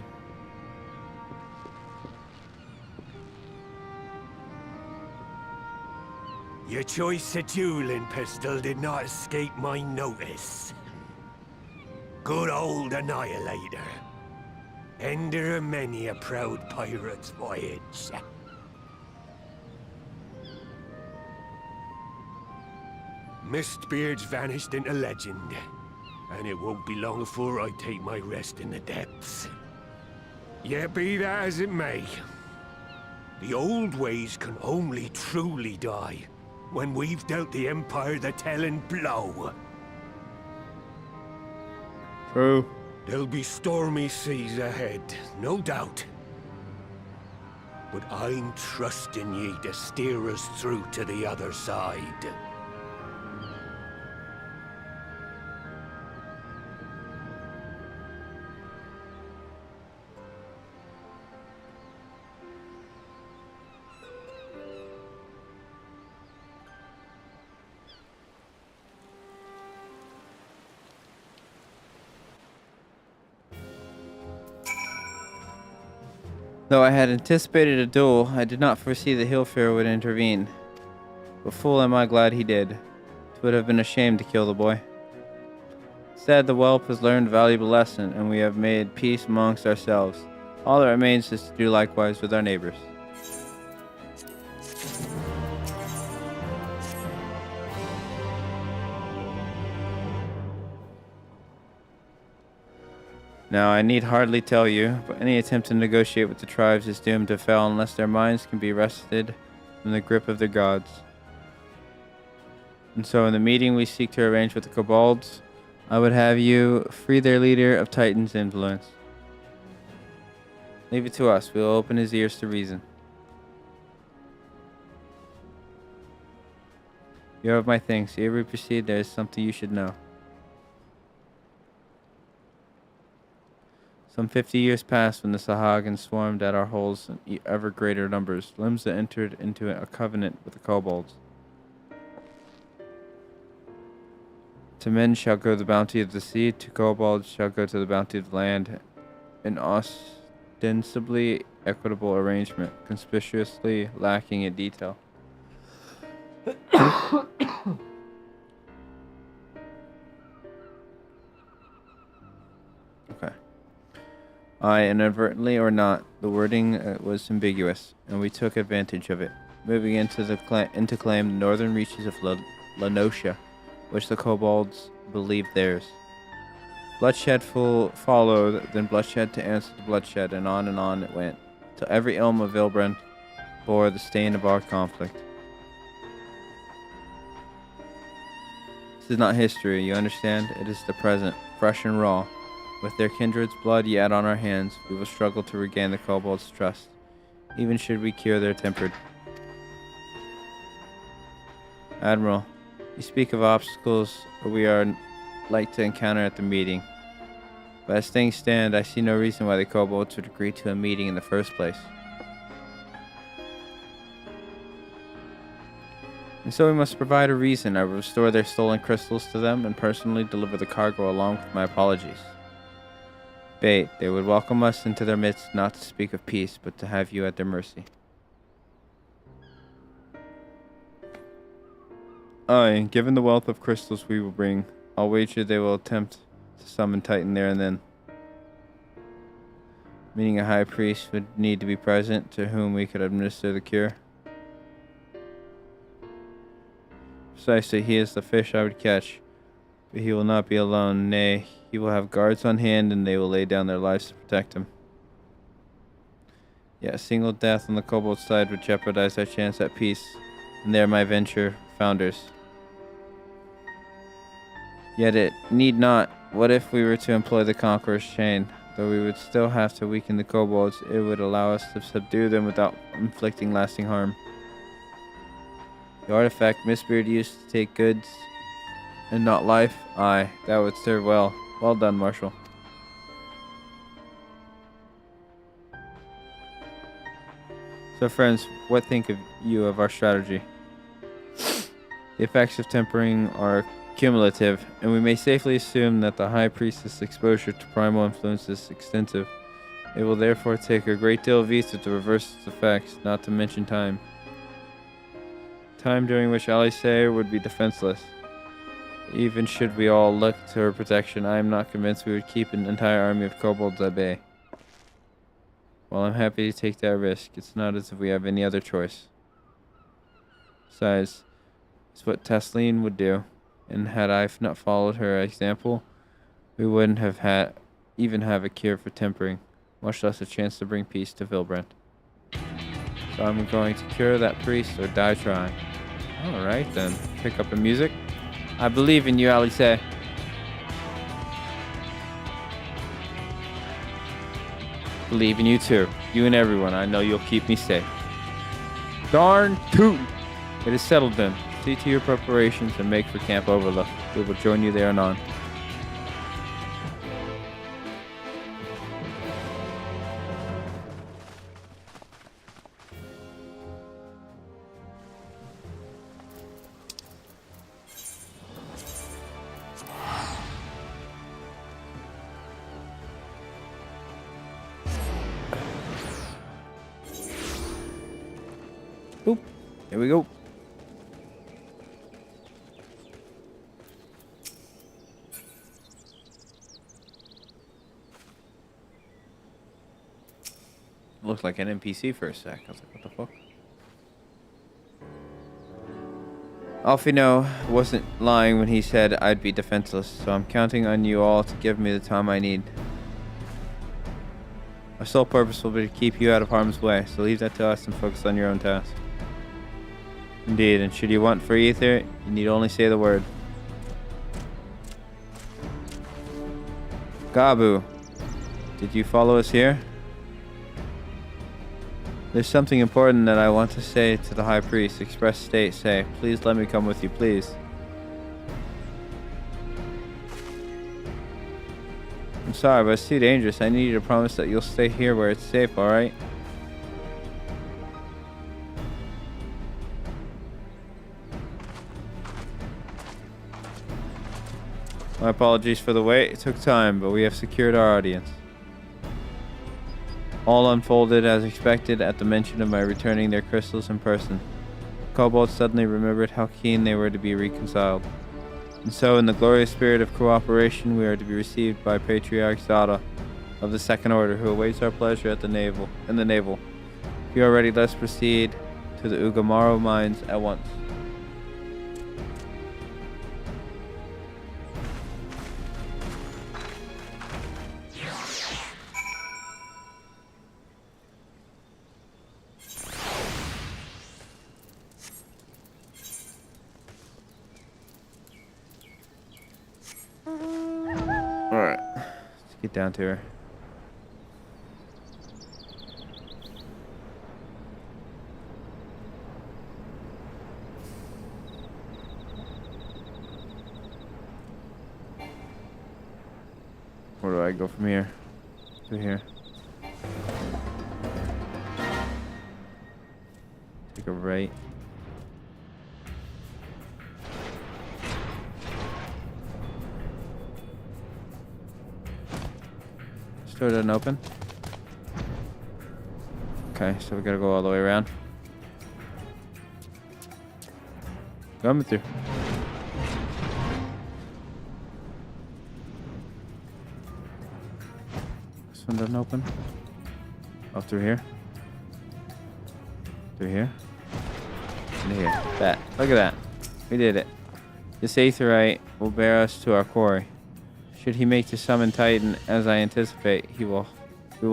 Your choice of dueling pistol did not escape my notice. Good old Annihilator. Ender of many a proud pirate's voyage. Mistbeard's vanished into legend, and it won't be long before I take my rest in the depths. Yet be that as it may, the old ways can only truly die when we've dealt the Empire the telling blow. True. There'll be stormy seas ahead, no doubt. But I'm trusting ye to steer us through to the other side. Though I had anticipated a duel, I did not foresee that Hilfir would intervene. But full am I glad he did. 'Twould have been a shame to kill the boy. Instead, the whelp has learned a valuable lesson, and we have made peace amongst ourselves. All that remains is to do likewise with our neighbors. Now, I need hardly tell you, but any attempt to negotiate with the tribes is doomed to fail unless their minds can be wrested from the grip of the gods. And so in the meeting we seek to arrange with the kobolds, I would have you free their leader of Titan's influence. Leave it to us. We'll open his ears to reason. You have my thanks. Ere we proceed, there is something you should know. Some 50 years passed when the Sahagins swarmed at our holes in ever greater numbers. Limsa entered into a covenant with the kobolds. To men shall go the bounty of the sea, to kobolds shall go to the bounty of the land. An ostensibly equitable arrangement, conspicuously lacking in detail. Okay. Inadvertently or not, the wording was ambiguous, and we took advantage of it, moving into claim the northern reaches of Lanosia, which the kobolds believed theirs. Bloodshed followed, then bloodshed to answer to bloodshed, and on it went, till every elm of Vilbrand bore the stain of our conflict. This is not history, you understand? It is the present, fresh and raw. With their kindred's blood yet on our hands, we will struggle to regain the kobolds' trust, even should we cure their tempered. Admiral, you speak of obstacles we are like to encounter at the meeting. But as things stand, I see no reason why the kobolds would agree to a meeting in the first place. And so we must provide a reason. I will restore their stolen crystals to them and personally deliver the cargo along with my apologies. Bait, they would welcome us into their midst not to speak of peace, but to have you at their mercy. Aye, given the wealth of crystals we will bring, I'll wager they will attempt to summon Titan there and then. Meaning a high priest would need to be present to whom we could administer the cure. Precisely, he is the fish I would catch, but he will not be alone. Nay, he will have guards on hand, and they will lay down their lives to protect him. Yet a single death on the kobold side would jeopardize our chance at peace, and there my venture founders. Yet it need not. What if we were to employ the Conqueror's chain? Though we would still have to weaken the kobolds, it would allow us to subdue them without inflicting lasting harm. The artifact Mistbeard used to take goods and not life? Aye, that would serve well. Well done, Marshal. So friends, what think you of our strategy? The effects of tempering are cumulative, and we may safely assume that the High Priestess' exposure to primal influence is extensive. It will therefore take a great deal of ether to reverse its effects, not to mention time. Time during which Alice would be defenseless. Even should we all look to her protection, I am not convinced we would keep an entire army of kobolds at bay. While I'm happy to take that risk, it's not as if we have any other choice. Besides, it's what Tasleen would do, and had I not followed her example, we wouldn't have even have a cure for tempering, much less a chance to bring peace to Vilbrand. So I'm going to cure that priest or die trying. Alright then, pick up the music. I believe in you, Alice. Believe in you too. You and everyone. I know you'll keep me safe. Darn tootin'! It is settled then. See to your preparations and make for Camp Overlook. We will join you there anon. Boop. Here we go. Looked like an NPC for a sec. I was like, what the fuck? Alfino wasn't lying when he said I'd be defenseless, so I'm counting on you all to give me the time I need. Our sole purpose will be to keep you out of harm's way, so leave that to us and focus on your own task. Indeed, and should you want free ether, you need only say the word. Gabu, did you follow us here? There's something important that I want to say to the High Priest. Express state, say, please let me come with you, please. I'm sorry, but it's too dangerous. I need you to promise that you'll stay here where it's safe, alright? My apologies for the wait. It took time, but we have secured our audience. All unfolded as expected at the mention of my returning their crystals in person. Kobolds suddenly remembered how keen they were to be reconciled. And so, in the glorious spirit of cooperation, we are to be received by Patriarch Zada of the Second Order, who awaits our pleasure at the naval. If you are ready, let's proceed to the Ugamaro mines at once. Alright, let's get down to her. Where do I go from here? To here. Take a right. Door doesn't open. Okay, so we gotta go all the way around. Coming through. This one doesn't open. Oh, through here. Through here. Into here. That. Look at that. We did it. This aetheryte will bear us to our quarry. Should he make the summon Titan, as I anticipate, we will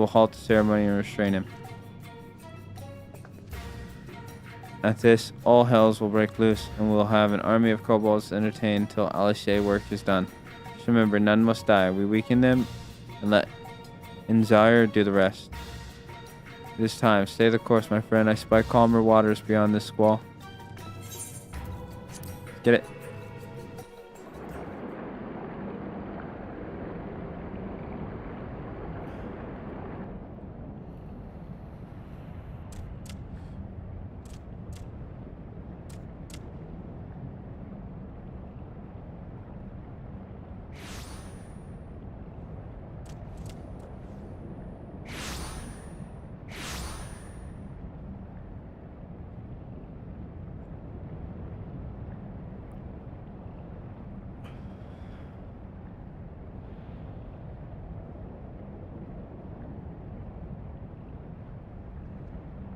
halt the ceremony and restrain him. At this, all hells will break loose, and we will have an army of kobolds entertained till Alishay's work is done. Just remember, none must die. We weaken them, and let Inzire do the rest. This time, stay the course, my friend. I spy calmer waters beyond this squall. Get it.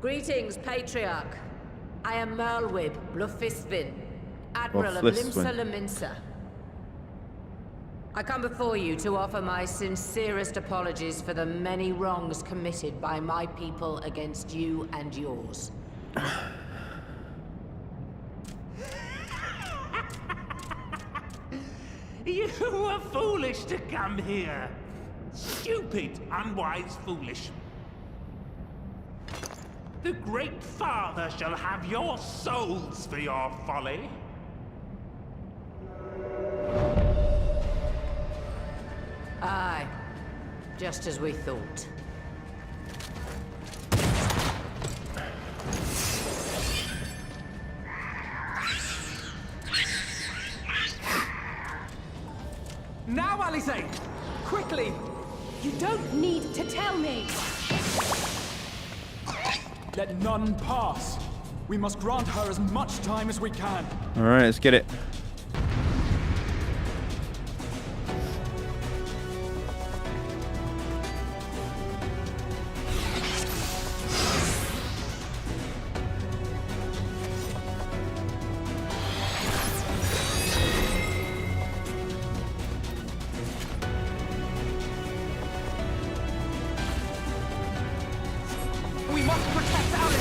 Greetings, Patriarch. I am Merlwib Blufisvin, Admiral of Limsa Laminsa. I come before you to offer my sincerest apologies for the many wrongs committed by my people against you and yours. You were foolish to come here. Stupid, unwise, foolish. The Great Father shall have your souls for your folly. Aye, just as we thought. Now, Alice! Quickly! You don't need to tell me! Let none pass. We must grant her as much time as we can. Alright, let's get it. We must protect Alice!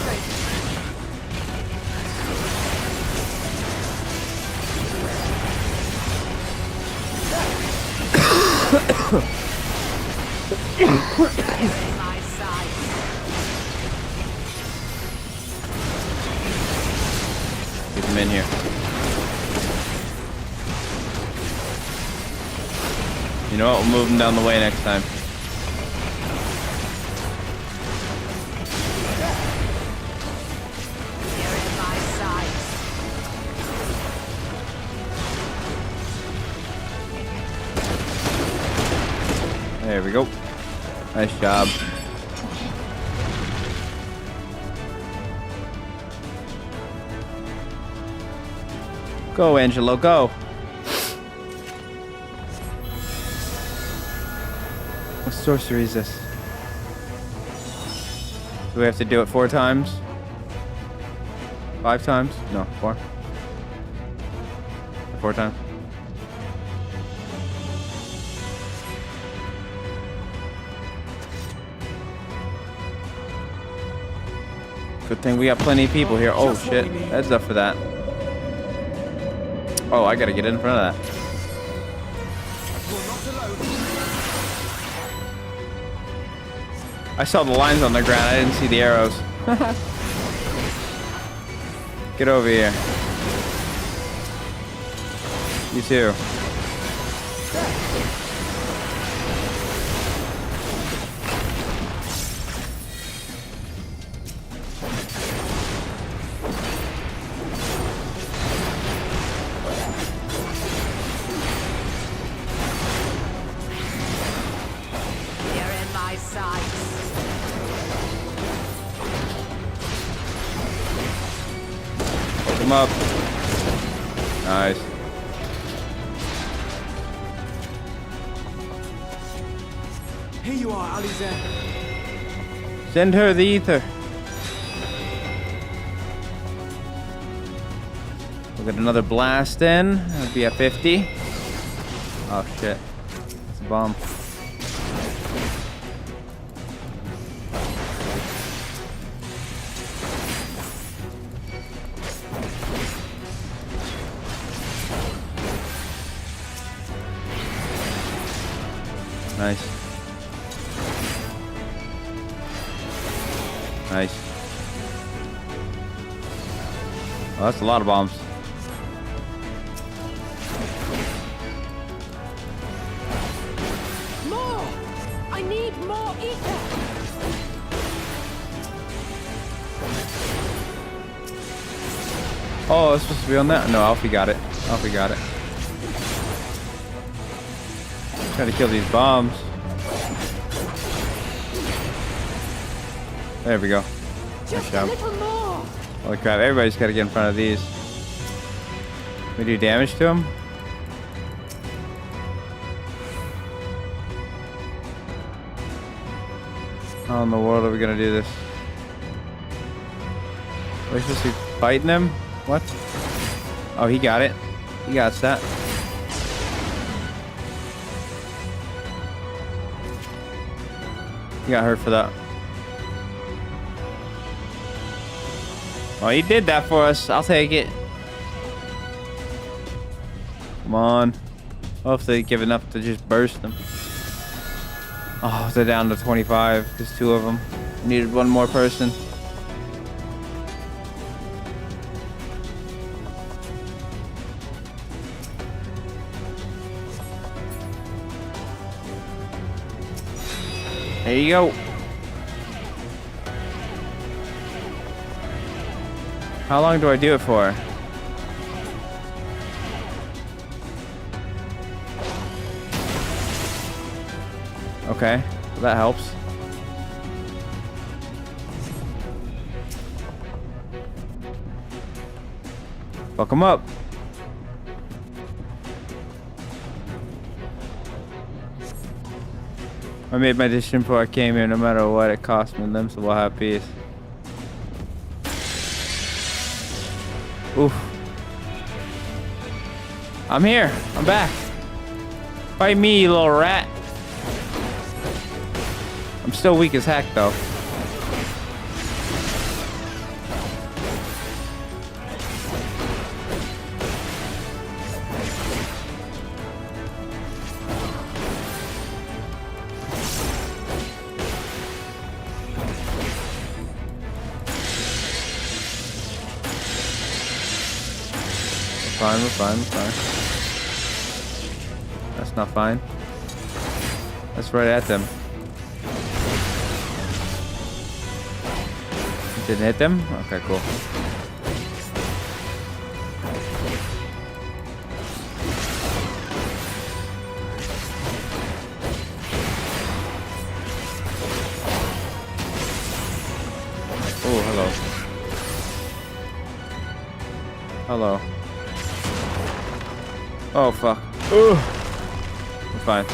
My side. in here. You know what? We'll move them down the way next time. You're in my sights. There we go. Nice job. Go, Angelo, go. What sorcery is this? Do we have to do it 4 times? 5 times? No, 4. 4 times. Good thing we got plenty of people here. Oh shit, heads up for that. Oh, I gotta get in front of that. I saw the lines on the ground. I didn't see the arrows. Get over here. You too. You're in my sights. Hook him up. Nice. Here you are, Alize. Send her the ether. We'll get another blast in. That'll be at 50. Oh shit. It's a bomb. Nice. Nice. Oh, that's a lot of bombs. More! I need more ether! Oh, it's supposed to be on that? No, Alfie got it. Alfie got it. Trying to kill these bombs. There we go. Nice job. Holy crap, everybody's got to get in front of these. We do damage to them? How in the world are we going to do this? Are we supposed to be fighting him? What? Oh, he got it. He got that. He got hurt for that. Well, he did that for us. I'll take it. Come on. Hopefully they give enough to just burst them. Oh, they're down to 25. There's 2 of them. We needed 1 more person. There you go. How long do I do it for? Okay, well, that helps. Fuck 'em up. I made my decision before I came here. No matter what it cost me, limbs will have peace. Oof. I'm here. I'm back. Fight me, you little rat. I'm still weak as heck, though. fine, we're fine, we're fine. That's not fine. That's right at them. Didn't hit them? Okay, cool. Oh, hello. Hello. Oh, fuck. Ugh. We're fine.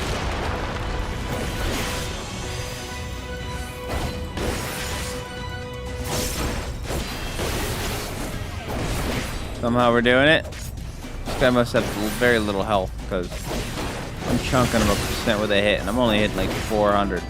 Somehow we're doing it. This guy must have very little health because I'm chunking him a percent with a hit, and I'm only hitting like 400.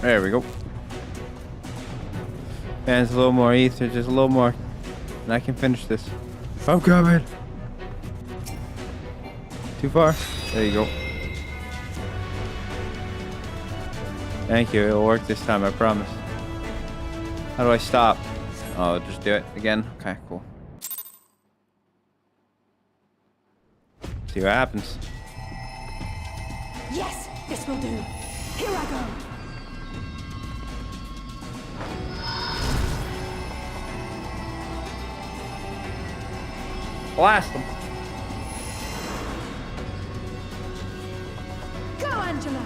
There we go. Man, it's a little more ether, just a little more. And I can finish this. I'm coming. Too far? There you go. Thank you, it'll work this time, I promise. How do I stop? Oh, just do it again? Okay, cool. See what happens. Yes, this will do. Here I go. Blast them. Go, Angela.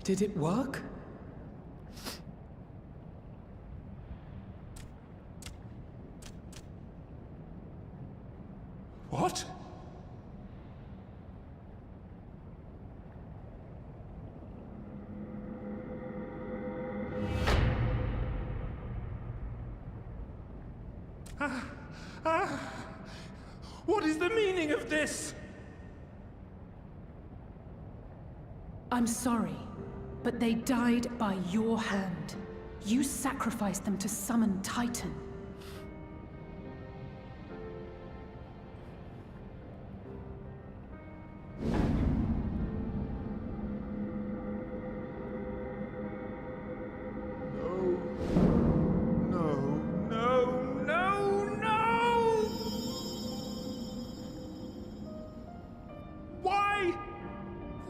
Did it work? What? What is the meaning of this? I'm sorry, but they died by your hand. You sacrificed them to summon Titan.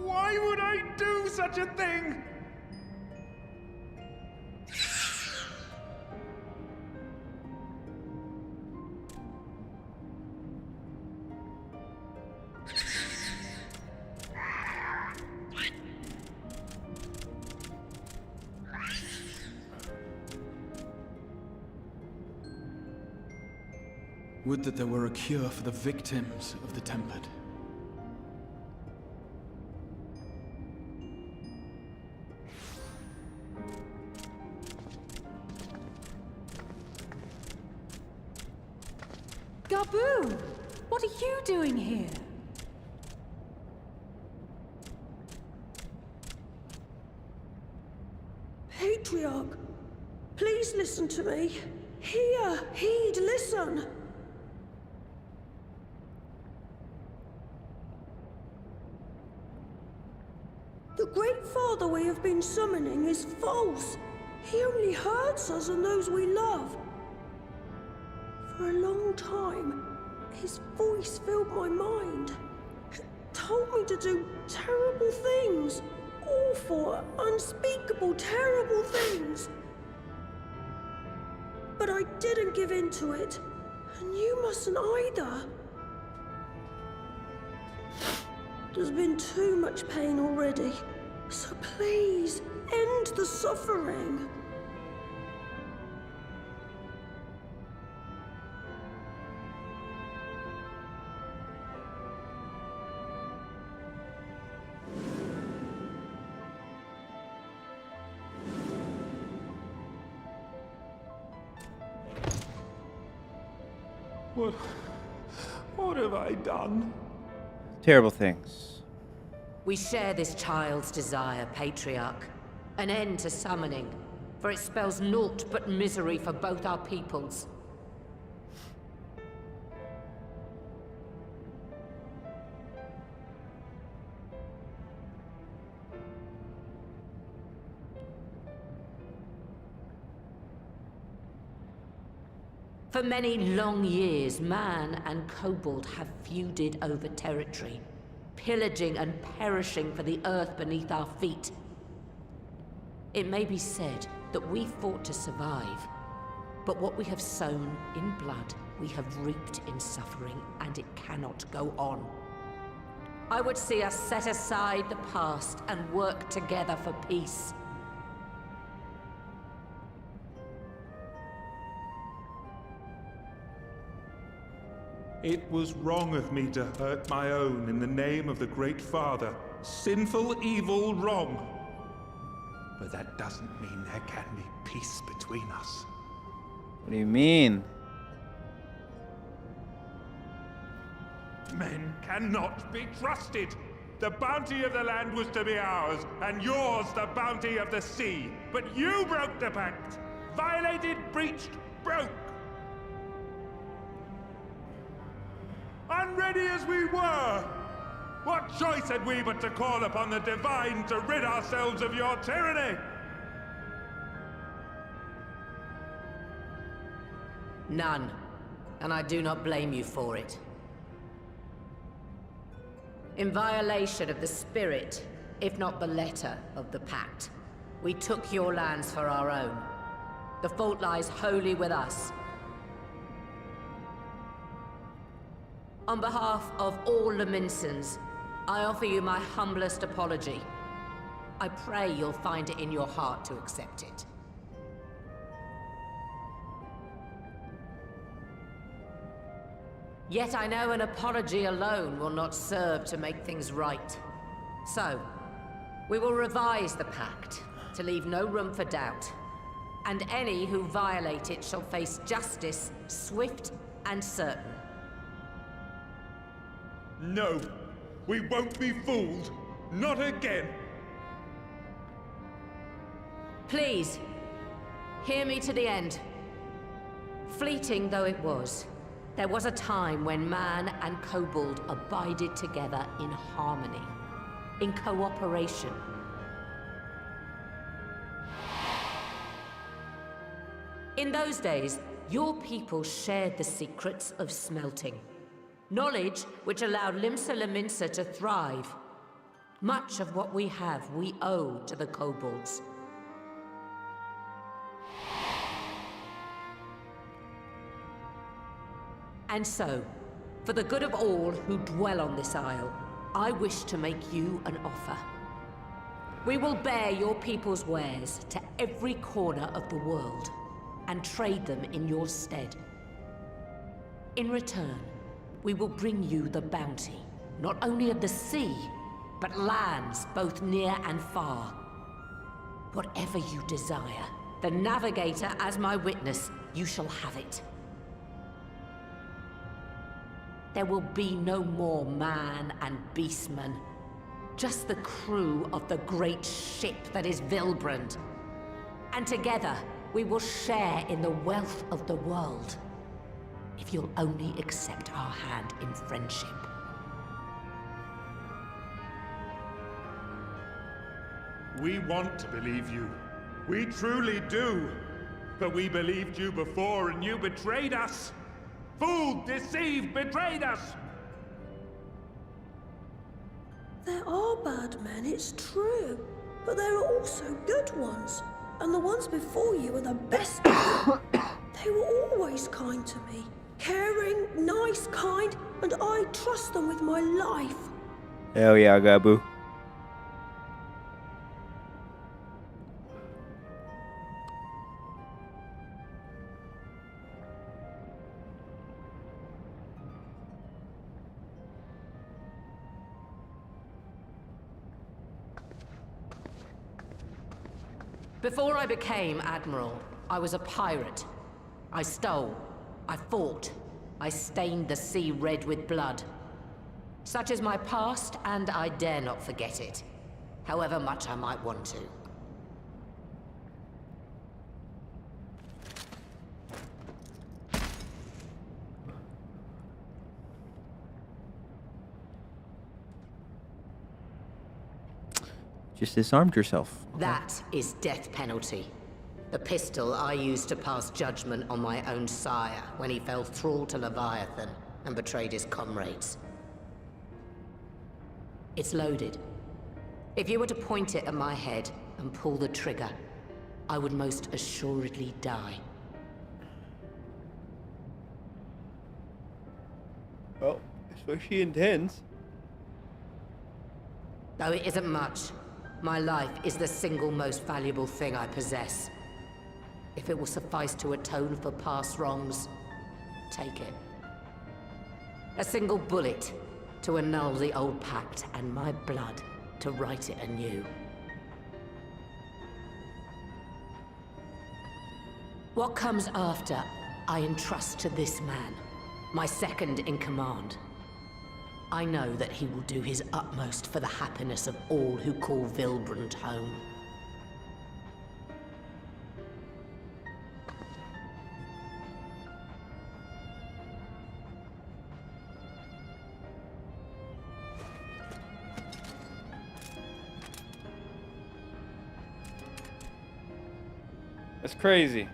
Why would I do such a thing? Would that there were a cure for the victims of the Tempered. Gabu! What are you doing here? Patriarch, please listen to me. Hear, heed, listen. The Great Father we have been summoning is false. He only hurts us and those we love. For a long time, his voice filled my mind. It told me to do terrible things. Awful, unspeakable, terrible things. But I didn't give in to it. And you mustn't either. There's been too much pain already. So please, end the suffering. What have I done? Terrible things. We share this child's desire, Patriarch. An end to summoning, for it spells naught but misery for both our peoples. For many long years, man and kobold have feuded over territory, pillaging and perishing for the earth beneath our feet. It may be said that we fought to survive, but what we have sown in blood, we have reaped in suffering, and it cannot go on. I would see us set aside the past and work together for peace. It was wrong of me to hurt my own in the name of the Great Father. Sinful, evil, wrong. But that doesn't mean there can be peace between us. What do you mean? Men cannot be trusted. The bounty of the land was to be ours, and yours the bounty of the sea. But you broke the pact. Violated, breached, broke. Unready as we were, what choice had we but to call upon the divine to rid ourselves of your tyranny? None, and I do not blame you for it. In violation of the spirit, if not the letter, of the pact, we took your lands for our own. The fault lies wholly with us. On behalf of all Laminsons, I offer you my humblest apology. I pray you'll find it in your heart to accept it. Yet I know an apology alone will not serve to make things right. So, we will revise the pact to leave no room for doubt. And any who violate it shall face justice, swift and certain. No, we won't be fooled. Not again. Please, hear me to the end. Fleeting though it was, there was a time when man and kobold abided together in harmony, in cooperation. In those days, your people shared the secrets of smelting. Knowledge which allowed Limsa Laminsa to thrive. Much of what we have, we owe to the kobolds. And so, for the good of all who dwell on this isle, I wish to make you an offer. We will bear your people's wares to every corner of the world, and trade them in your stead. In return, we will bring you the bounty, not only of the sea, but lands both near and far. Whatever you desire, the Navigator as my witness, you shall have it. There will be no more man and beastman, just the crew of the great ship that is Vilbrand. And together, we will share in the wealth of the world. If you'll only accept our hand in friendship. We want to believe you. We truly do. But we believed you before and you betrayed us. Fooled, deceived, betrayed us. There are bad men, it's true. But there are also good ones. And the ones before you are the best. They were always kind to me. Caring, nice, kind, and I trust them with my life. Hell yeah, Gabu. Before I became Admiral, I was a pirate. I stole. I fought. I stained the sea red with blood. Such is my past, and I dare not forget it, however much I might want to. Just disarmed yourself. That is death penalty. The pistol I used to pass judgment on my own sire when he fell thrall to Leviathan and betrayed his comrades. It's loaded. If you were to point it at my head and pull the trigger, I would most assuredly die. Well, that's what she intends. Though it isn't much, my life is the single most valuable thing I possess. If it will suffice to atone for past wrongs, take it. A single bullet to annul the old pact, and my blood to write it anew. What comes after, I entrust to this man, my second in command. I know that he will do his utmost for the happiness of all who call Vilbrand home. That's crazy.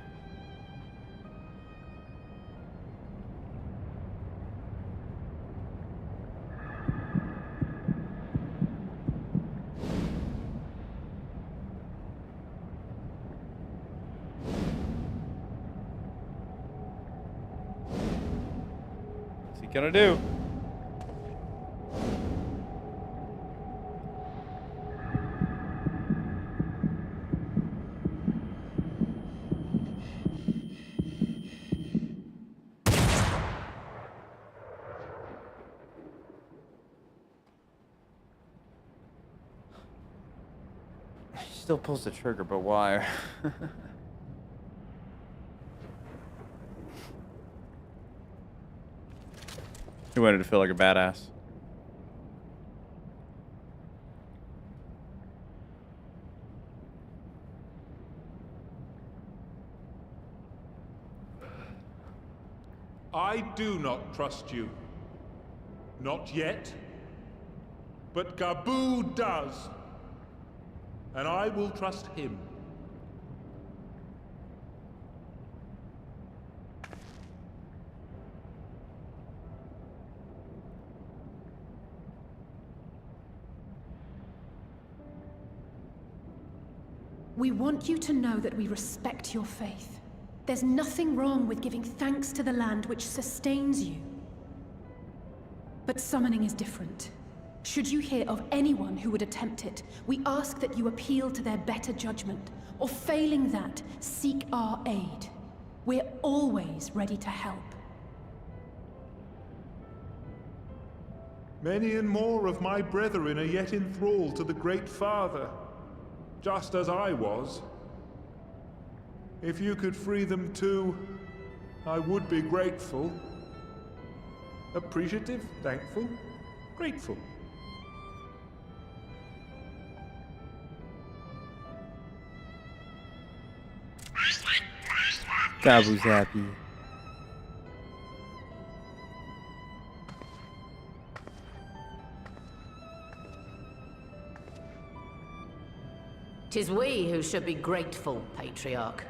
What's he gonna do? Still pulls the trigger, but why? He wanted to feel like a badass. I do not trust you. Not yet. But Gabu does. And I will trust him. We want you to know that we respect your faith. There's nothing wrong with giving thanks to the land which sustains you. But summoning is different. Should you hear of anyone who would attempt it, we ask that you appeal to their better judgment, or failing that, seek our aid. We're always ready to help. Many and more of my brethren are yet enthralled to the Great Father, just as I was. If you could free them too, I would be grateful. Appreciative, thankful, grateful. Gabu's happy. Tis we who should be grateful, Patriarch.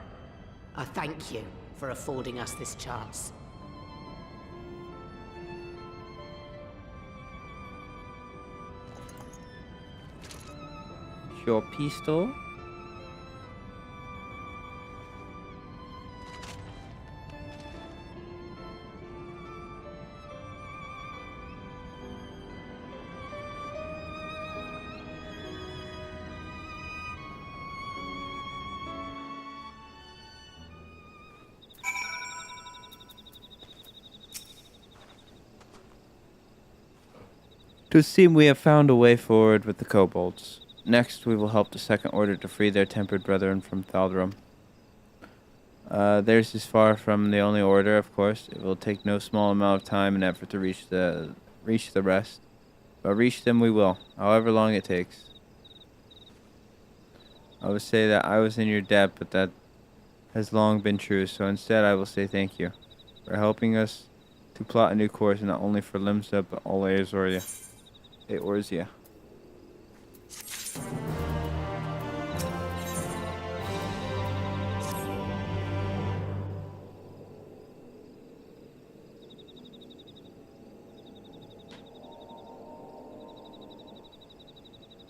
I thank you for affording us this chance. Your pistol. would seem we have found a way forward with the kobolds. Next, we will help the Second Order to free their tempered brethren from Thaldrum. Theirs is far from the only order, of course. It will take no small amount of time and effort to reach the rest. But reach them we will, however long it takes. I would say that I was in your debt, but that has long been true, so instead I will say thank you for helping us to plot a new course, not only for Limsa, but all Eorzea.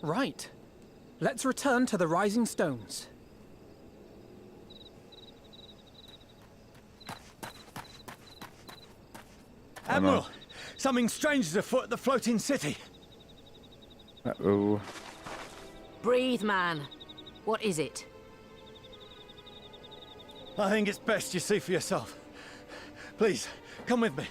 Right. Let's return to the Rising Stones. Admiral, something strange is afoot at the floating city. Uh-oh. Breathe, man. What is it? I think it's best you see for yourself. Please, come with me.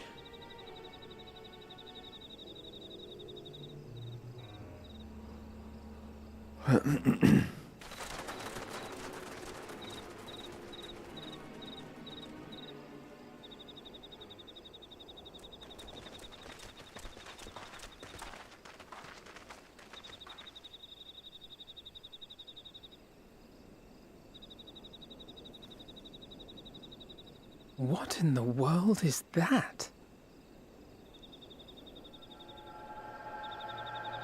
What in the world is that?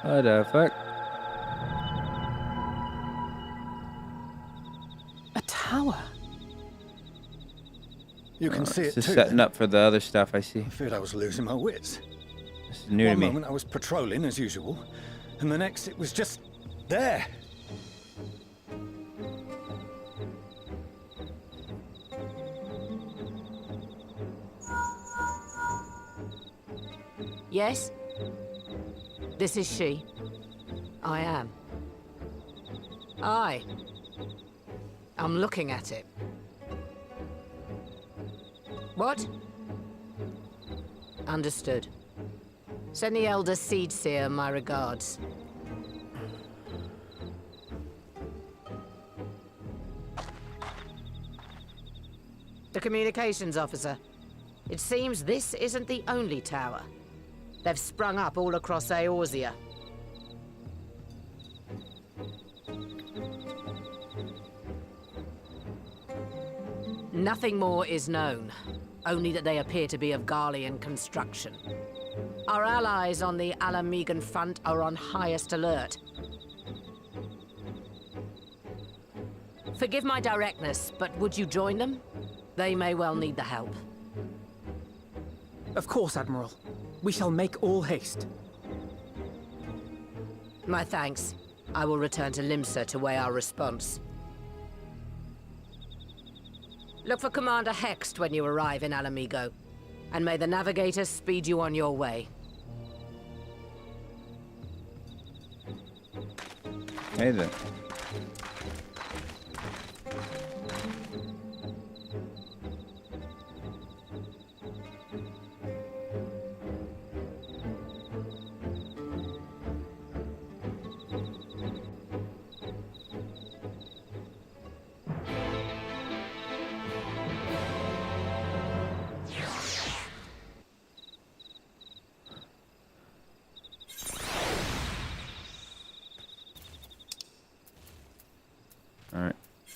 What the fuck? A tower. You can see it Just too. setting up for the other stuff, I see. I feared I was losing my wits. This is new to One me. moment I was patrolling as usual, and the next it was just there. Yes? This is she. I am. Aye. I'm looking at it. What? Understood. Send the Elder Seedseer my regards. The communications officer. It seems this isn't the only tower. They've sprung up all across Eorzea. Nothing more is known, only that they appear to be of Garlean construction. Our allies on the Alamegan front are on highest alert. Forgive my directness, but would you join them? They may well need the help. Of course, Admiral. We shall make all haste. My thanks. I will return to Limsa to weigh our response. Look for Commander Hext when you arrive in Alamigo, and may the Navigator speed you on your way. Hey then.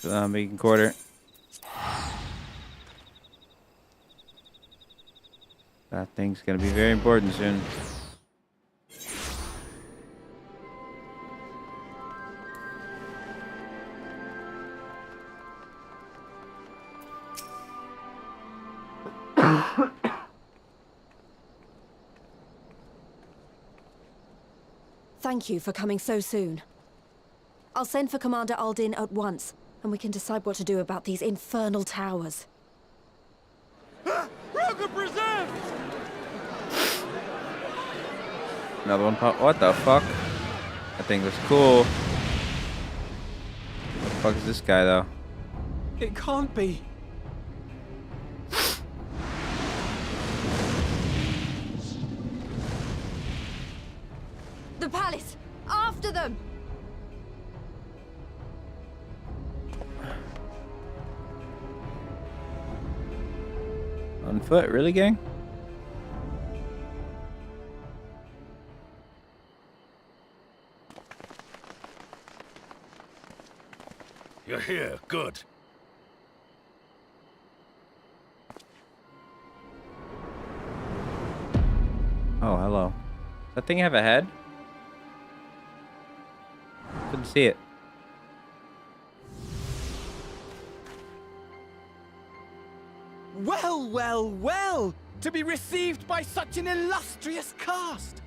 Alright, Beacon Quarter. That thing's gonna be very important soon. Thank you for coming so soon. I'll send for Commander Aldin at once, and we can decide what to do about these infernal towers. Roger presents! Another one pop. What the fuck? That thing was cool. What the fuck is this guy though? It can't be. On foot? Really, gang? You're here. Good. Oh, hello. Does that thing have a head? Couldn't see it. Well, well, well! To be received by such an illustrious cast!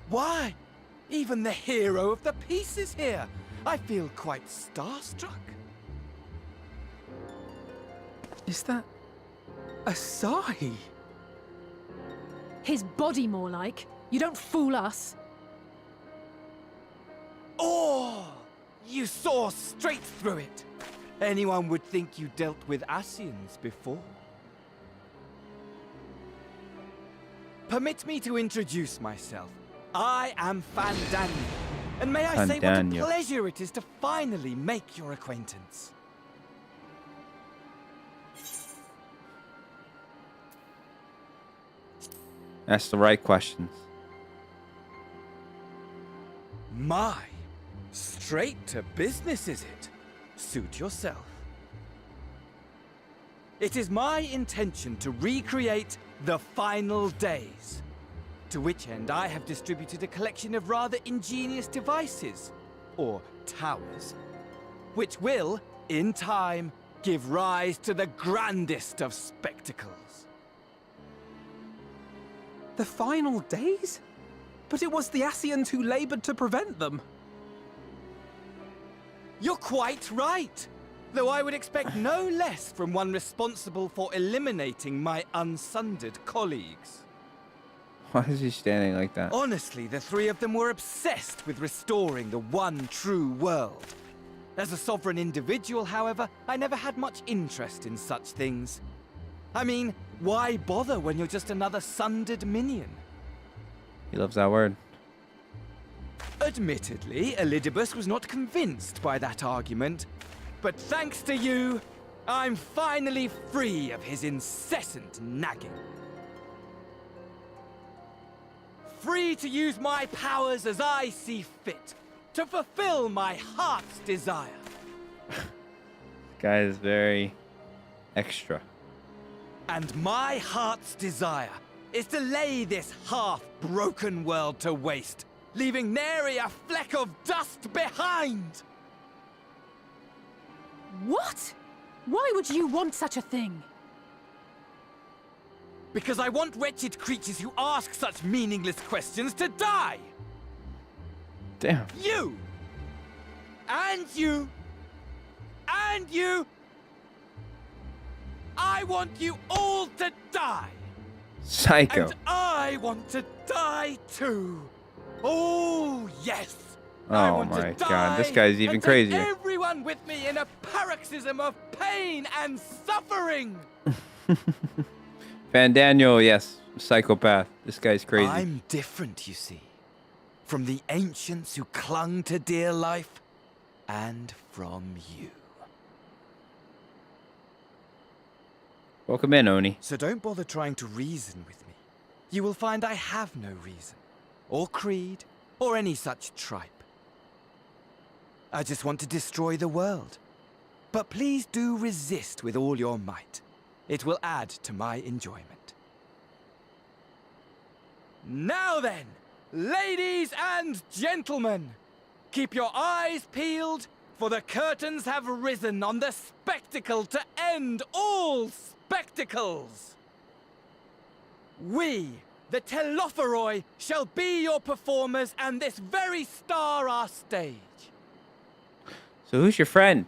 Why, even the hero of the piece is here! I feel quite starstruck. Is that a sigh? His body, more like. You don't fool us. Oh! You saw straight through it! Anyone would think you dealt with Asians before. Permit me to introduce myself. I am Fandanyo, and may I say what a Fandanyo. pleasure it is to finally make your acquaintance. Ask the right questions. My, straight to business is it? Suit yourself. It is my intention to recreate the final days, to which end I have distributed a collection of rather ingenious devices, or towers, which will, in time, give rise to the grandest of spectacles. The final days? But it was the Asians who labored to prevent them. You're quite right, though I would expect no less from one responsible for eliminating my unsundered colleagues. Why is he standing like that? Honestly, the three of them were obsessed with restoring the one true world. As a sovereign individual, however, I never had much interest in such things. I mean, why bother when you're just another sundered minion? He loves that word. Admittedly, Elidibus was not convinced by that argument, but thanks to you, I'm finally free of his incessant nagging. Free to use my powers as I see fit, to fulfill my heart's desire. Guy is very extra. And my heart's desire is to lay this half-broken world to waste, leaving nary a fleck of dust behind! What? Why would you want such a thing? Because I want wretched creatures who ask such meaningless questions to die! Damn. You! And you! And you! I want you all to die! Psycho. And I want to die too! Oh, yes! Oh my god, this guy's even crazier. Everyone with me in a paroxysm of pain and suffering! Fandanyo, yes, psychopath. This guy's crazy. I'm different, you see. From the ancients who clung to dear life, and from you. Welcome in, Oni. So don't bother trying to reason with me. You will find I have no reason, or creed, or any such tripe. I just want to destroy the world. But please do resist with all your might. It will add to my enjoyment. Now then, ladies and gentlemen, keep your eyes peeled, for the curtains have risen on the spectacle to end all spectacles. We, the Telophoroi, shall be your performers, and this very star our stage. So who's your friend?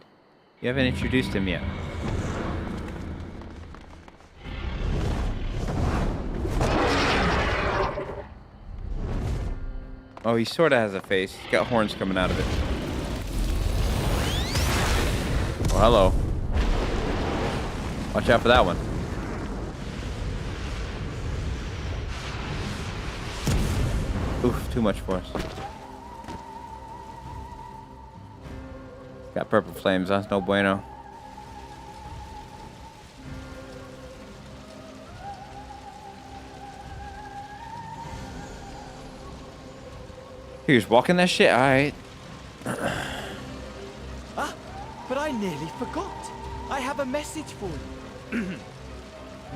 You haven't introduced him yet. Oh, he sort of has a face. He's got horns coming out of it. Oh, hello. Watch out for that one. Oof, too much force. Got purple flames, that's no bueno. He was walking that shit. All right. Ah, but I nearly forgot. I have a message for you.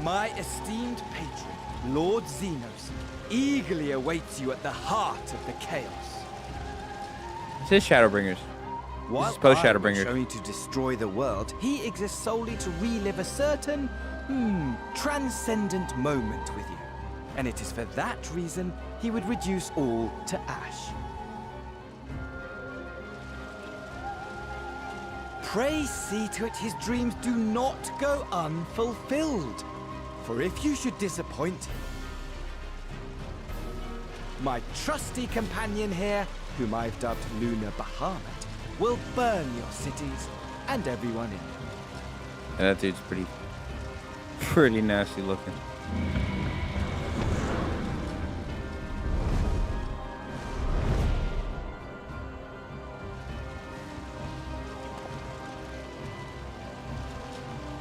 My esteemed patron, Lord Xenos, eagerly awaits you at the heart of the chaos. This is Shadowbringers. While This is post I was Shadowbringers. showing to destroy the world, he exists solely to relive a certain, transcendent moment with you. And it is for that reason he would reduce all to ash. Pray see to it his dreams do not go unfulfilled. For if you should disappoint him, my trusty companion here, whom I've dubbed Lunar Bahamut, will burn your cities and everyone in them. And that dude's pretty nasty looking.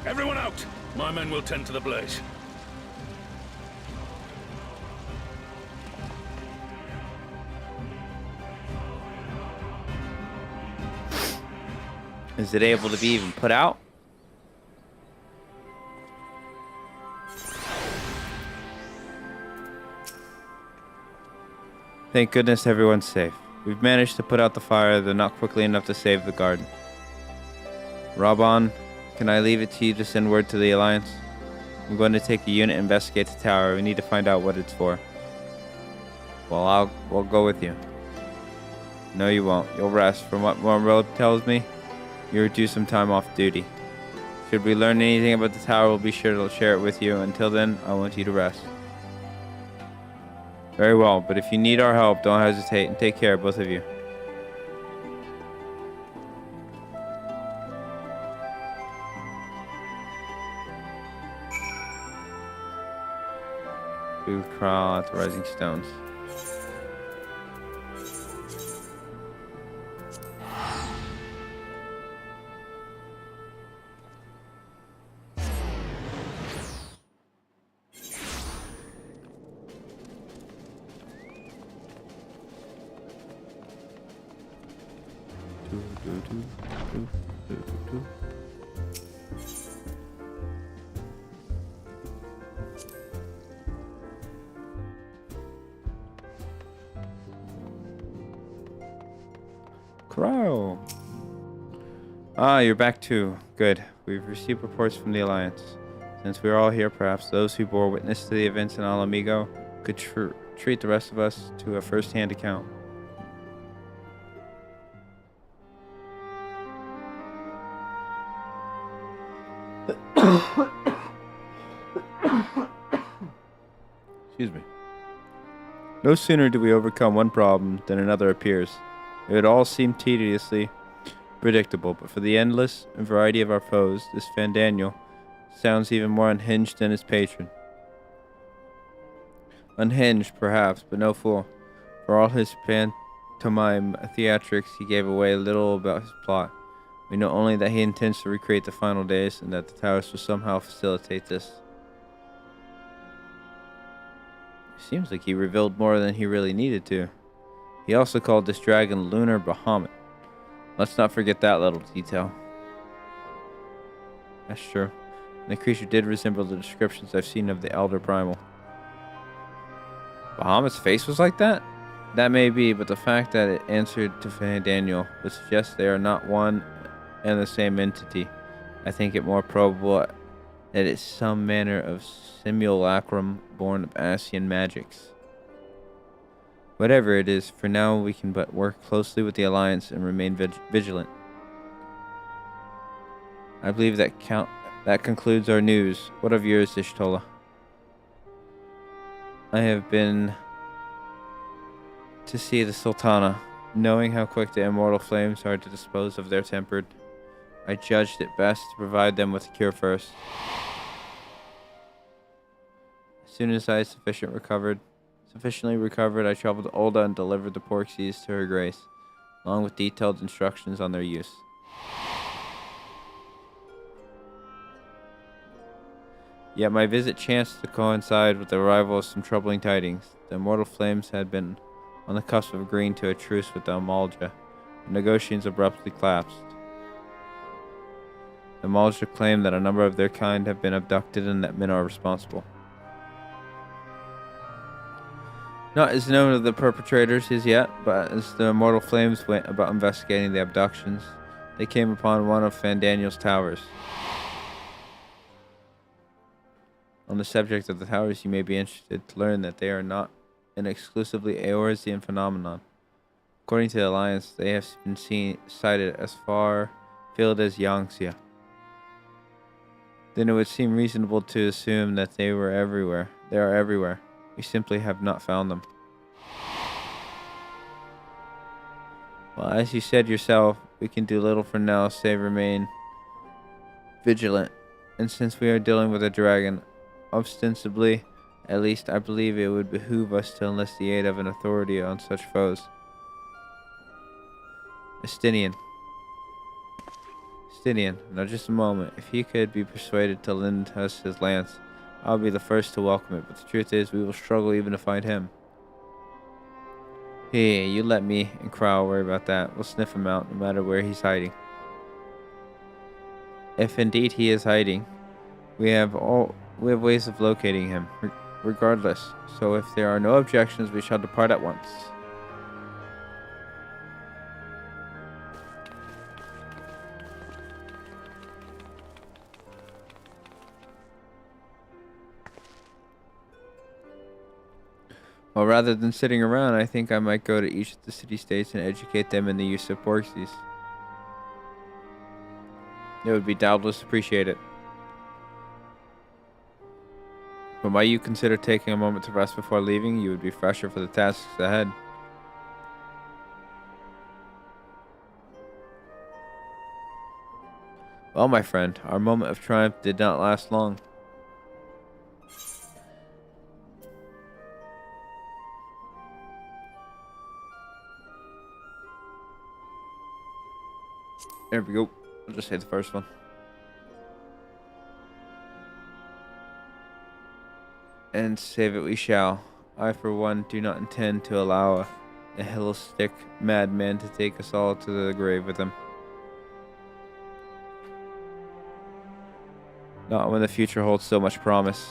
Everyone out! My men will tend to the blaze. Is it able to be even put out? Thank goodness everyone's safe. We've managed to put out the fire, though not quickly enough to save the garden. Raban, can I leave it to you to send word to the Alliance? I'm going to take a unit and investigate the tower. We need to find out what it's for. Well, we'll go with you. No, you won't. You'll rest. From what Monroe tells me, you're due some time off duty. Should we learn anything about the tower, we'll be sure to share it with you. Until then, I want you to rest. Very well, but if you need our help, don't hesitate, and take care, both of you. We would crawl out the rising stones. Crow. Ah, you're back too. Good. We've received reports from the Alliance. Since we're all here, perhaps those who bore witness to the events in Alamigo could treat the rest of us to a first-hand account. Excuse me. No sooner do we overcome one problem than another appears. It would all seem tediously predictable, but for the endless variety of our foes, this Fandaniel sounds even more unhinged than his patron. Unhinged, perhaps, but no fool. For all his pantomime theatrics, he gave away little about his plot. We know only that he intends to recreate the final days, and that the towers will somehow facilitate this. It seems like he revealed more than he really needed to. He also called this dragon Lunar Bahamut. Let's not forget that little detail. That's true. And the creature did resemble the descriptions I've seen of the Elder Primal. Bahamut's face was like that? That may be, but the fact that it answered to Fandaniel would suggest they are not one and the same entity. I think it more probable that it's some manner of simulacrum born of Asian magics. Whatever it is, for now we can but work closely with the Alliance and remain vigilant. I believe that concludes our news. What of yours, Ishtola? I have been to see the Sultana. Knowing how quick the immortal flames are to dispose of their tempered, I judged it best to provide them with a cure first. As soon as I sufficiently recovered, I traveled to Olda and delivered the Porxies to her grace, along with detailed instructions on their use. Yet my visit chanced to coincide with the arrival of some troubling tidings. The immortal flames had been on the cusp of agreeing to a truce with the Amalja. The negotiations abruptly collapsed. The Amalja claim that a number of their kind have been abducted and that men are responsible. Not as known of the perpetrators as yet, but as the Immortal Flames went about investigating the abductions, they came upon one of Fandaniel's towers. On the subject of the towers, you may be interested to learn that they are not an exclusively Eorzean phenomenon. According to the Alliance, they have been sighted as far afield as Yangxia. Then it would seem reasonable to assume that they were everywhere. They are everywhere. We simply have not found them. Well, as you said yourself, we can do little for now save remain vigilant. And since we are dealing with a dragon, ostensibly, at least I believe it would behoove us to enlist the aid of an authority on such foes. Estinian, now just a moment. If he could be persuaded to lend us his lance, I'll be the first to welcome it, but the truth is we will struggle even to find him. Hey, you let me and Crow worry about that. We'll sniff him out no matter where he's hiding. If indeed he is hiding, we have ways of locating him, regardless. So if there are no objections, we shall depart at once. Well, rather than sitting around, I think I might go to each of the city-states and educate them in the use of Porxies. It would be doubtless appreciated. But might you consider taking a moment to rest before leaving? You would be fresher for the tasks ahead. Well, my friend, our moment of triumph did not last long. There we go. I'll just say the first one. And save it we shall. I, for one, do not intend to allow a Hellistic madman to take us all to the grave with him. Not when the future holds so much promise.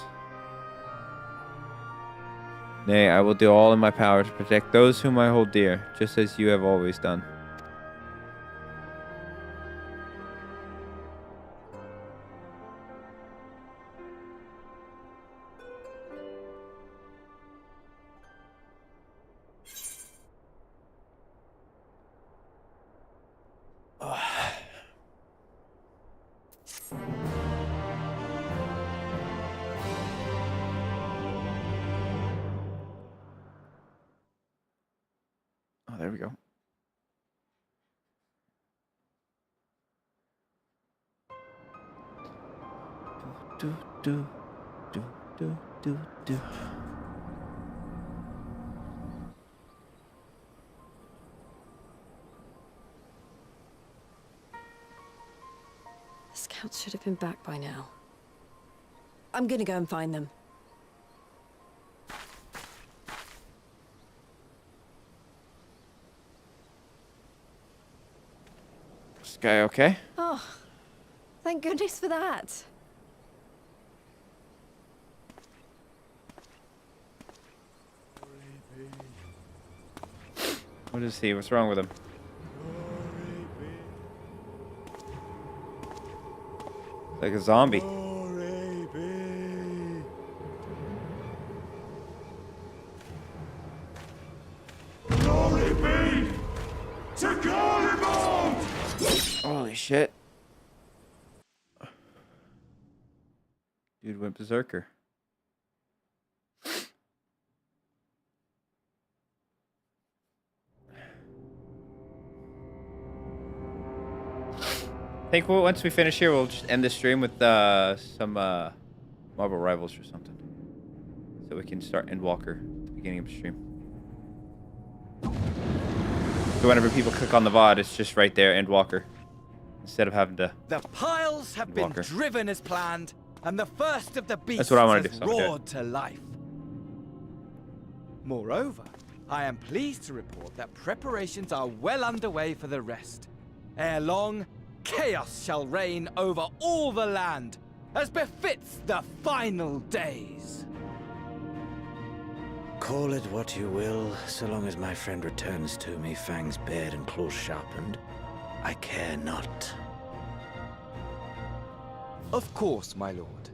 Nay, I will do all in my power to protect those whom I hold dear, just as you have always done. Oh, there we go. Do. The scouts should have been back by now. I'm gonna go and find them. This guy okay? Oh, thank goodness for that. What is he? What's wrong with him? Like a zombie. Glory be to Garlemald! Holy shit. Dude went berserker. I think once we finish here, we'll just end the stream with some Marvel Rivals or something. So we can start Endwalker at the beginning of the stream. So whenever people click on the VOD, it's just right there, Endwalker. Instead of having to... The piles have been driven as planned, and the first of the beasts That's what I want to has do. So roared to life. Moreover, I am pleased to report that preparations are well underway for the rest. Ere long, chaos shall reign over all the land, as befits the final days. Call it what you will, so long as my friend returns to me, fangs bared and claws sharpened. I care not. Of course, my lord.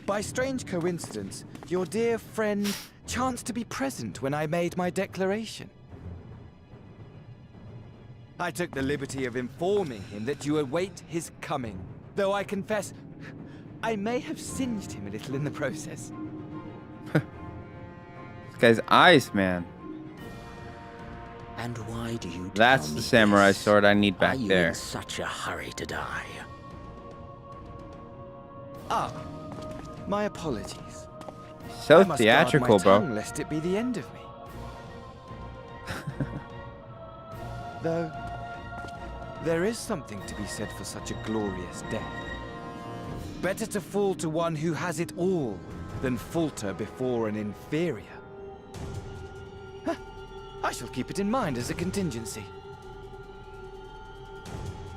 By strange coincidence, your dear friend chanced to be present when I made my declaration. I took the liberty of informing him that you await his coming, though I confess I may have singed him a little in the process. This guy's eyes, man. And why do you That's tell the me samurai this? sword I need back Are you there. in such a hurry to die? Ah, my apologies. So I must theatrical, guard my bro. tongue lest it be the end of me. Though, there is something to be said for such a glorious death. Better to fall to one who has it all than falter before an inferior. Huh. I shall keep it in mind as a contingency.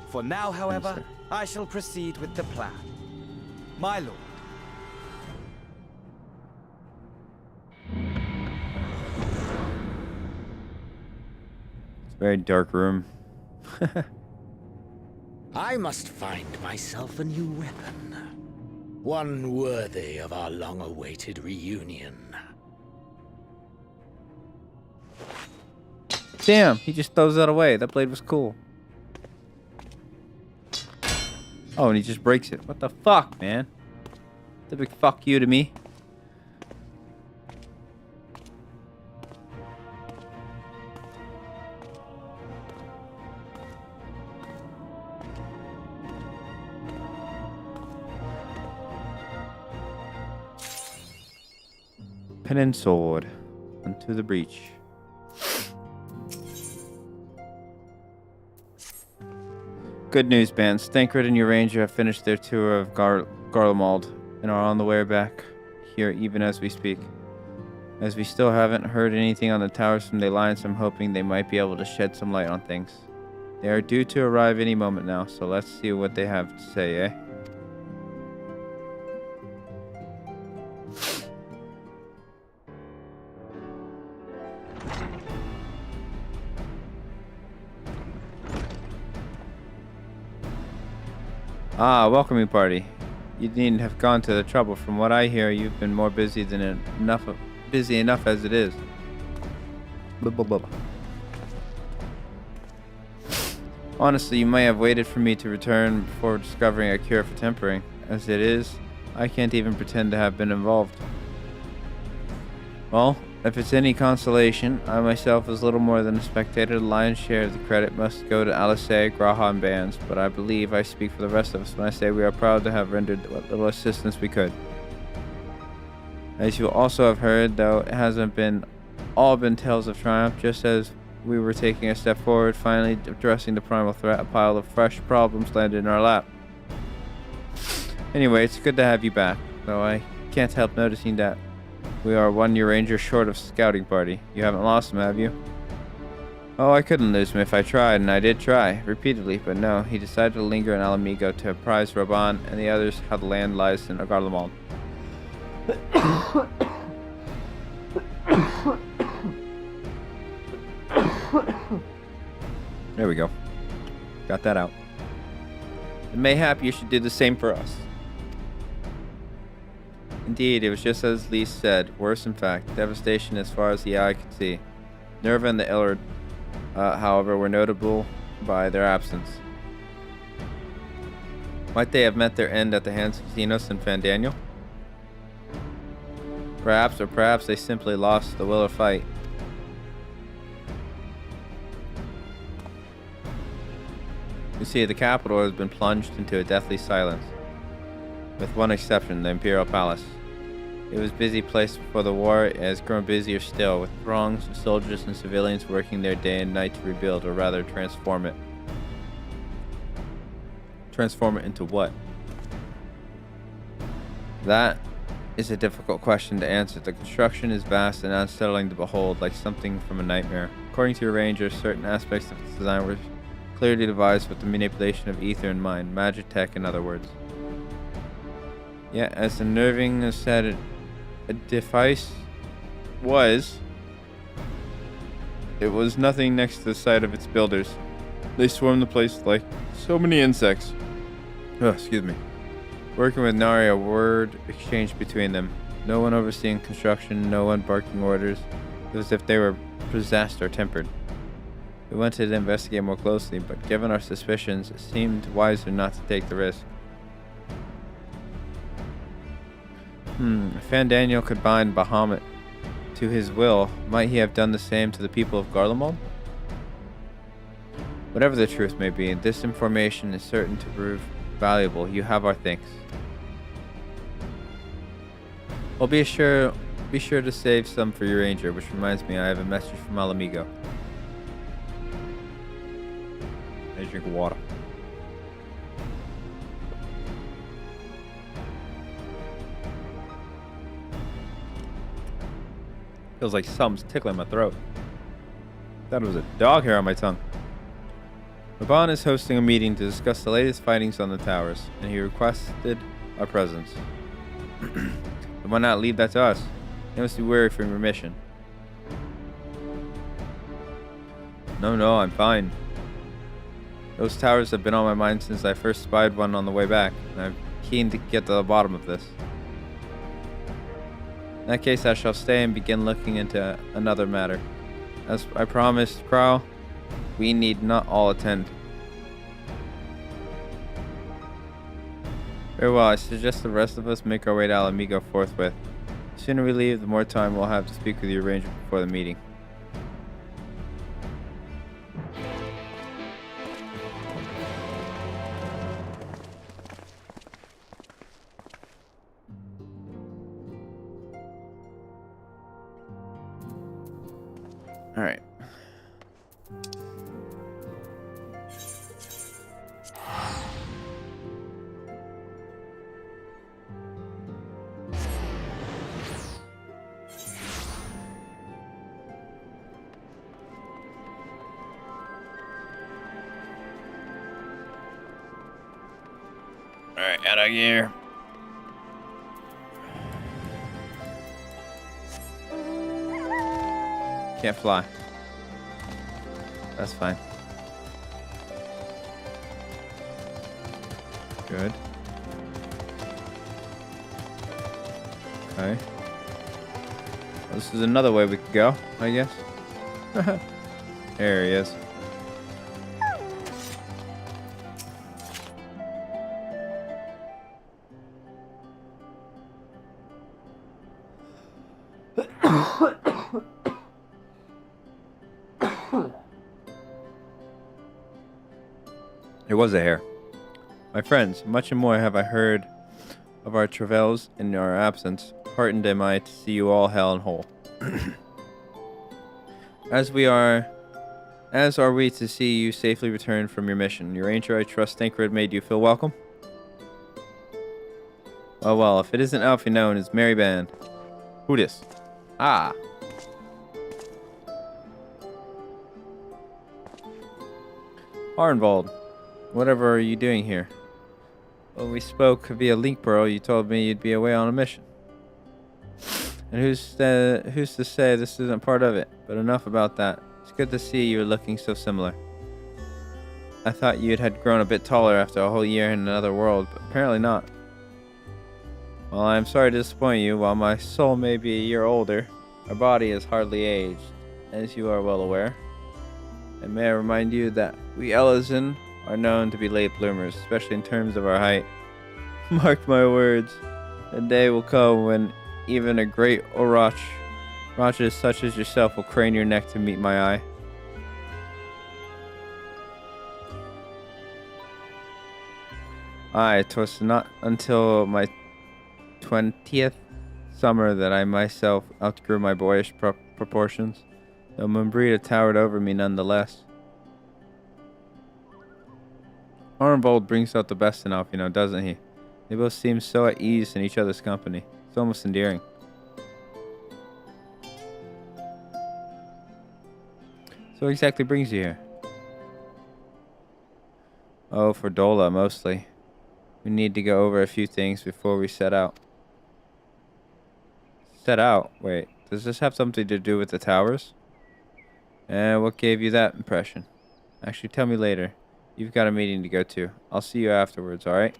For now, however, I shall proceed with the plan. My lord. It's a very dark room. I must find myself a new weapon. One worthy of our long-awaited reunion. Damn, he just throws that away. That blade was cool. Oh, and he just breaks it. What the fuck, man? The big fuck you to me. Pen and sword. Unto the breach. Good news, band. Stankred and your ranger have finished their tour of Garlemald and are on the way back here even as we speak. As we still haven't heard anything on the towers from the Alliance, I'm hoping they might be able to shed some light on things. They are due to arrive any moment now, so let's see what they have to say, eh? Ah, welcoming party. You needn't have gone to the trouble. From what I hear, you've been more busy enough as it is. Blah, blah, blah. Honestly, you may have waited for me to return before discovering a cure for tempering. As it is, I can't even pretend to have been involved. Well, if it's any consolation, I myself was little more than a spectator. The lion's share of the credit must go to Alice, Graha, and bands, but I believe I speak for the rest of us when I say we are proud to have rendered what little assistance we could. As you also have heard, though it hasn't all been tales of triumph, just as we were taking a step forward, finally addressing the primal threat, a pile of fresh problems landed in our lap. Anyway, it's good to have you back, though I can't help noticing that we are one new ranger short of scouting party. You haven't lost him, have you? Oh, I couldn't lose him if I tried, and I did try, repeatedly, but no, he decided to linger in Alamigo to apprise Raban and the others how the land lies in Garlemald. There we go. Got that out. And mayhap you should do the same for us. Indeed, it was just as Lee said. Worse, in fact. Devastation as far as the eye could see. Nerva and the Illard, however, were notable by their absence. Might they have met their end at the hands of Xenos and Fandaniel? Perhaps, or perhaps they simply lost the will to fight. You see, the capital has been plunged into a deathly silence. With one exception, the Imperial Palace. It was a busy place before the war. It has grown busier still, with throngs of soldiers and civilians working there day and night to rebuild, or rather transform it. Transform it into what? That is a difficult question to answer. The construction is vast and unsettling to behold, like something from a nightmare. According to your ranger, certain aspects of its design were clearly devised with the manipulation of ether in mind. Magic tech, in other words. Yet, as unnerving as said a device was, it was nothing next to the sight of its builders. They swarmed the place like so many insects. Oh, excuse me. Working with Nari, a word exchanged between them. No one overseeing construction, no one barking orders. It was as if they were possessed or tempered. We wanted to investigate more closely, but given our suspicions, it seemed wiser not to take the risk. If Fandaniel could bind Bahamut to his will, might he have done the same to the people of Garlemald? Whatever the truth may be, this information is certain to prove valuable. You have our thanks. Well, be sure to save some for your ranger, which reminds me I have a message from Alamigo. I drink water. Feels like something's tickling my throat. Thought it was a dog hair on my tongue. Raban is hosting a meeting to discuss the latest findings on the towers, and he requested our presence. But why not leave that to us? You must be weary from your mission. No, I'm fine. Those towers have been on my mind since I first spied one on the way back, and I'm keen to get to the bottom of this. In that case, I shall stay and begin looking into another matter. As I promised Krau, we need not all attend. Very well, I suggest the rest of us make our way to Alamigo forthwith. The sooner we leave, the more time we'll have to speak with your ranger before the meeting. Alright. Alright, out of here. Can't fly. That's fine. Good. Okay. Well, this is another way we could go, I guess. There he is. There was a hare. My friends, much and more have I heard of our travails in our absence. Heartened am I to see you all hale and whole. As are we to see you safely return from your mission. Your ranger, I trust, Tancred made you feel welcome? Well, if it isn't Alfie known as Mary Band. Who this? Ah. Arnvald. Whatever are you doing here? When we spoke via Linkborough, you told me you'd be away on a mission. And who's to say this isn't part of it? But enough about that. It's good to see you're looking so similar. I thought you had grown a bit taller after a whole year in another world, but apparently not. Well, I'm sorry to disappoint you. While my soul may be a year older, our body is hardly aged, as you are well aware. And may I remind you that we Elizin are known to be late bloomers, especially in terms of our height. Mark my words, a day will come when even a great Oroch such as yourself will crane your neck to meet my eye. Aye, 'twas not until my 20th summer that I myself outgrew my boyish proportions, though Mumbrita towered over me nonetheless. Arnvold brings out the best in Alfino, doesn't he? They both seem so at ease in each other's company. It's almost endearing. So what exactly brings you here? Oh, for Dola, mostly. We need to go over a few things before we set out. Set out? Wait, does this have something to do with the towers? And what gave you that impression? Actually, tell me later. You've got a meeting to go to. I'll see you afterwards, alright?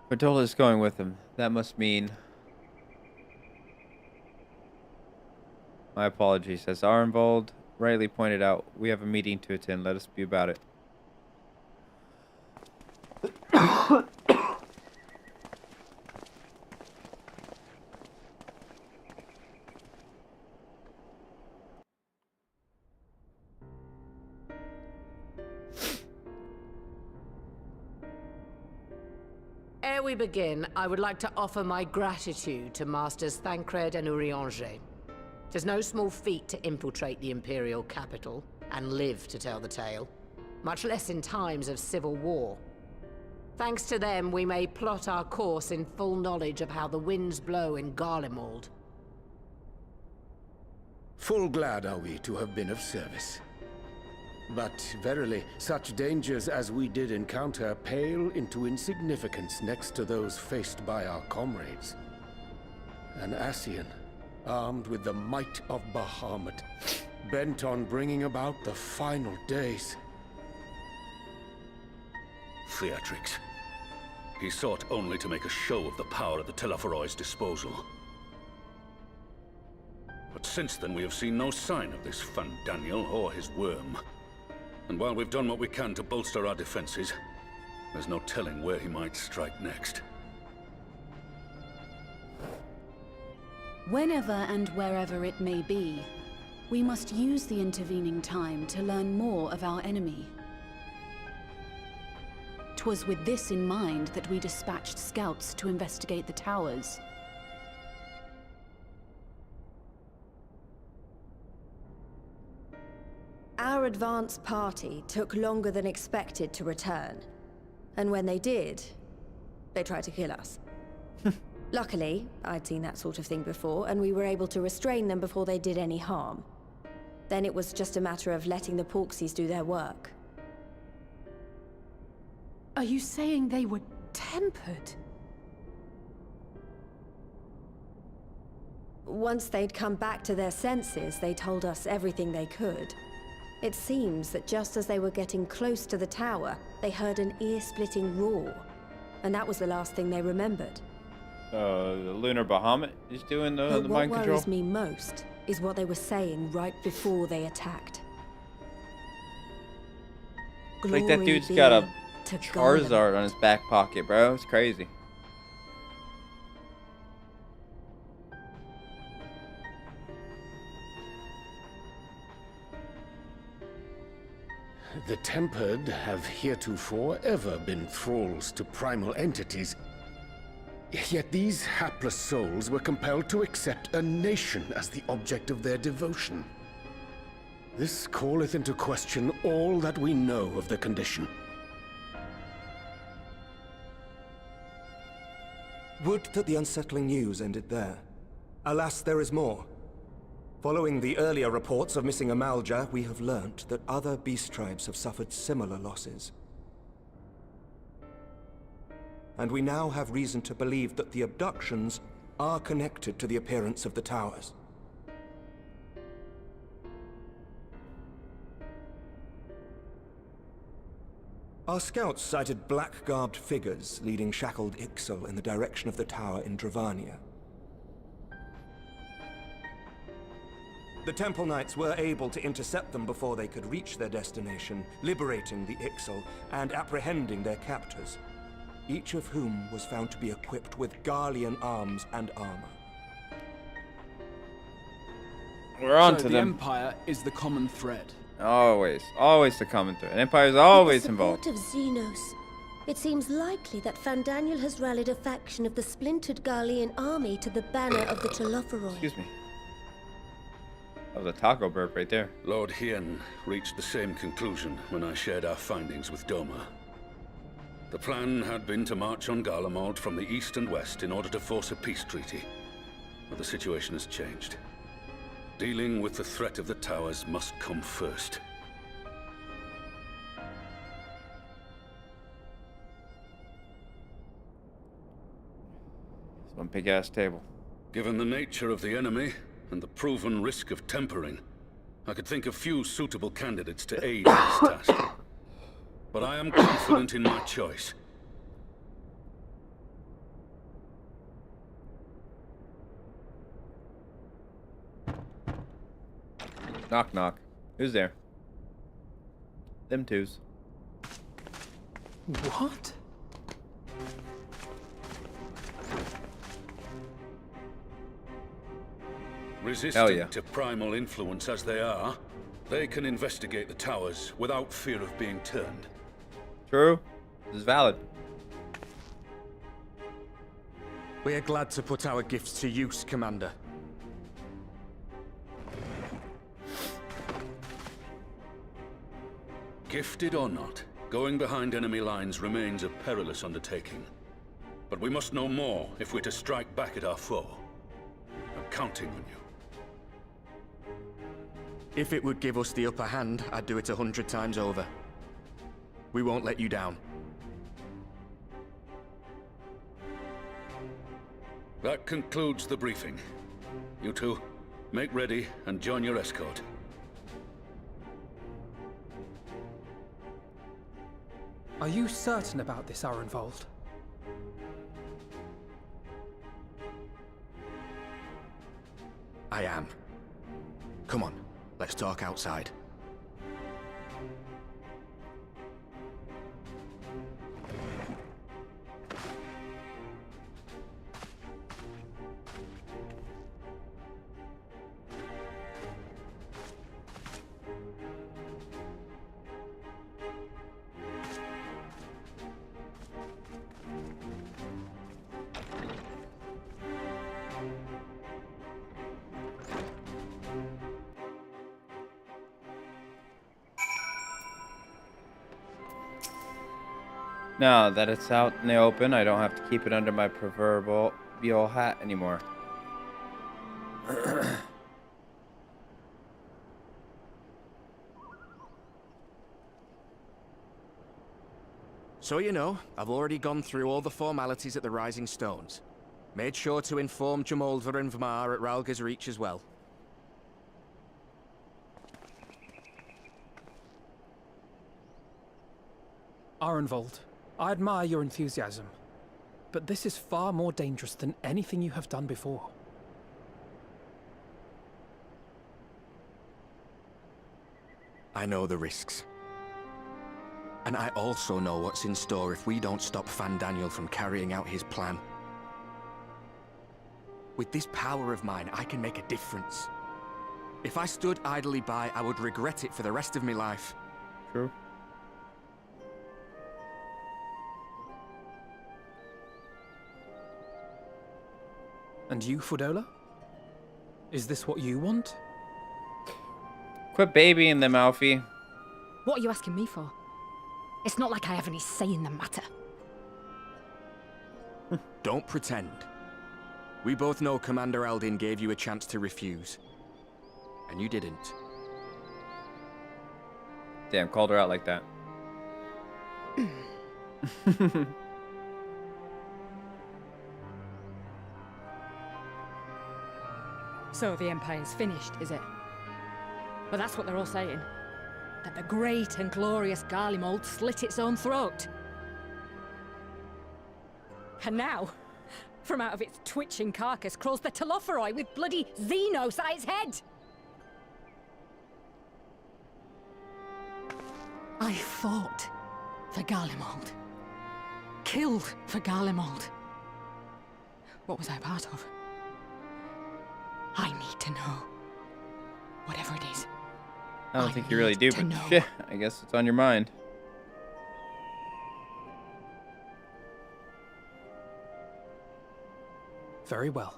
Bertola is going with him. That must mean... My apologies. As Arnvold rightly pointed out, we have a meeting to attend. Let us be about it. Ere we begin, I would like to offer my gratitude to Masters Thancred and Urianger. 'Tis no small feat to infiltrate the Imperial capital and live to tell the tale, much less in times of civil war. Thanks to them, we may plot our course in full knowledge of how the winds blow in Garlemald. Full glad are we to have been of service. But verily, such dangers as we did encounter pale into insignificance next to those faced by our comrades. An Ascian, armed with the might of Bahamut, bent on bringing about the final days. Theatrix. He sought only to make a show of the power at the Teleforoi's disposal. But since then we have seen no sign of this Fandaniel or his worm. And while we've done what we can to bolster our defenses, there's no telling where he might strike next. Whenever and wherever it may be, we must use the intervening time to learn more of our enemy. 'Twas with this in mind that we dispatched scouts to investigate the towers. Our advance party took longer than expected to return. And when they did, they tried to kill us. Luckily, I'd seen that sort of thing before, and we were able to restrain them before they did any harm. Then it was just a matter of letting the Porksies do their work. Are you saying they were tempered? Once they'd come back to their senses, they told us everything they could. It seems that just as they were getting close to the tower, they heard an ear-splitting roar. And that was the last thing they remembered. The Lunar Bahamut is doing the mind what control? worries me most is what they were saying right before they attacked. Like that dude's got a Charizard on his back pocket, bro. It's crazy. The Tempered have heretofore ever been thralls to primal entities. Yet these hapless souls were compelled to accept a nation as the object of their devotion. This calleth into question all that we know of the condition. Would that the unsettling news ended there. Alas, there is more. Following the earlier reports of missing Amalja, we have learnt that other beast tribes have suffered similar losses. And we now have reason to believe that the abductions are connected to the appearance of the towers. Our scouts sighted black-garbed figures leading shackled Ixal in the direction of the tower in Dravania. The Temple Knights were able to intercept them before they could reach their destination, liberating the Ixal and apprehending their captors, each of whom was found to be equipped with Garlean arms and armor. We're on So to the them. Empire is the common thread. Always the common thread. Empire is always involved. With the support of Xenos, it seems likely that Fandaniel has rallied a faction of the splintered Garlean army to the banner of the Telopheroi. Excuse me. That was a taco burp right there. Lord Hien reached the same conclusion when I shared our findings with Doma. The plan had been to march on Garlemald from the east and west in order to force a peace treaty. But the situation has changed. Dealing with the threat of the towers must come first. It's one big ass table. Given the nature of the enemy and the proven risk of tempering, I could think of few suitable candidates to aid in this task. But I am confident in my choice. Knock knock. Who's there? Them twos. What? Resistant to primal influence as they are, they can investigate the towers without fear of being turned. True. This is valid. We are glad to put our gifts to use, Commander. Gifted or not, going behind enemy lines remains a perilous undertaking. But we must know more if we're to strike back at our foe. I'm counting on you. If it would give us the upper hand, I'd do it 100 times over. We won't let you down. That concludes the briefing. You two, make ready and join your escort. Are you certain about this, Arenvold? I am. Come on, let's talk outside. Now that it's out in the open, I don't have to keep it under my proverbial hat anymore. So you know, I've already gone through all the formalities at the Rising Stones. Made sure to inform Jamoldva and Vmar at Ralga's Reach as well. Arenvold, I admire your enthusiasm, but this is far more dangerous than anything you have done before. I know the risks. And I also know what's in store if we don't stop Fandaniel from carrying out his plan. With this power of mine, I can make a difference. If I stood idly by, I would regret it for the rest of my life. True. And you, Fudola? Is this what you want? Quit babying them, Alfie. What are you asking me for? It's not like I have any say in the matter. Don't pretend. We both know Commander Aldin gave you a chance to refuse. And you didn't. Damn, called her out like that. So the Empire's finished, is it? Well, that's what they're all saying. That the great and glorious Garlemald slit its own throat. And now, from out of its twitching carcass crawls the Telophoroi with bloody Xenos at its head! I fought for Garlemald. Killed for Garlemald. What was I part of? I need to know. Whatever it is. I don't think you really do, but shit, I guess it's on your mind. Very well.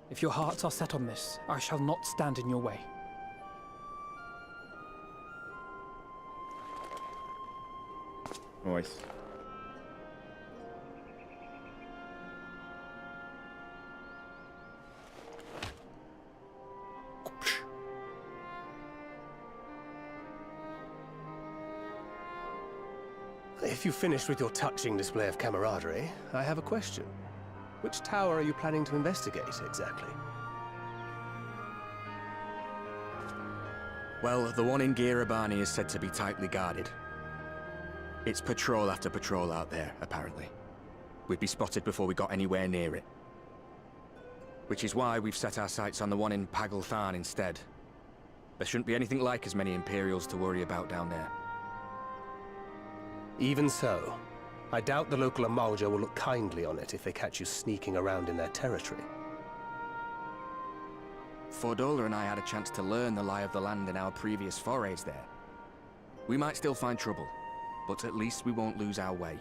If your hearts are set on this, I shall not stand in your way. Nice. If you've finished with your touching display of camaraderie, I have a question. Which tower are you planning to investigate, exactly? Well, the one in Girabani is said to be tightly guarded. It's patrol after patrol out there, apparently. We'd be spotted before we got anywhere near it. Which is why we've set our sights on the one in Pagalthan instead. There shouldn't be anything like as many Imperials to worry about down there. Even so, I doubt the local Amalja will look kindly on it if they catch you sneaking around in their territory. Fordola and I had a chance to learn the lie of the land in our previous forays there. We might still find trouble, but at least we won't lose our way.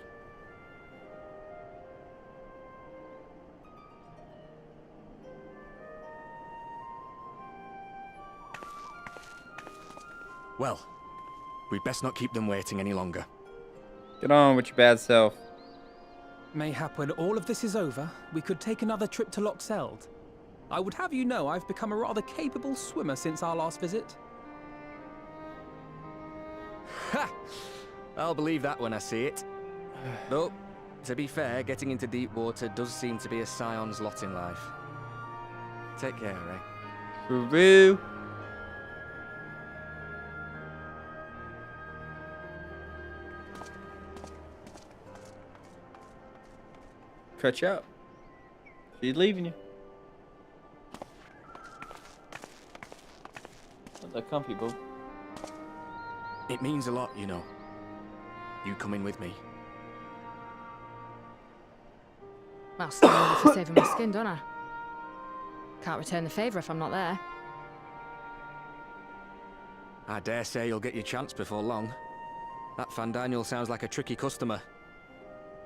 Well, we'd best not keep them waiting any longer. Get on with your bad self. Mayhap when all of this is over, we could take another trip to Loxeld. I would have you know I've become a rather capable swimmer since our last visit. Ha! I'll believe that when I see it. Though, to be fair, getting into deep water does seem to be a Scion's lot in life. Take care, eh? Roo. Catch up. She's leaving you. Not that comfy, boo. It means a lot, you know. You coming with me. Well, still for saving my skin, don't I? Can't return the favour if I'm not there. I dare say you'll get your chance before long. That Fandaniel sounds like a tricky customer.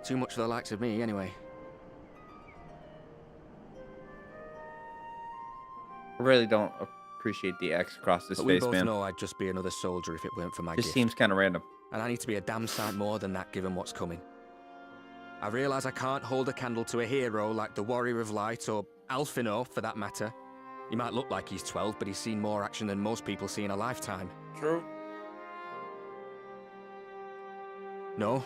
Too much for the likes of me, anyway. I really don't appreciate the X across his But face, we both man. know I'd just be another soldier if it weren't for my Just gift. seems kind of random. And I need to be a damn sight more than that given what's coming. I realise I can't hold a candle to a hero like the Warrior of Light or Alphino, for that matter. He might look like he's 12, but he's seen more action than most people see in a lifetime. True. No,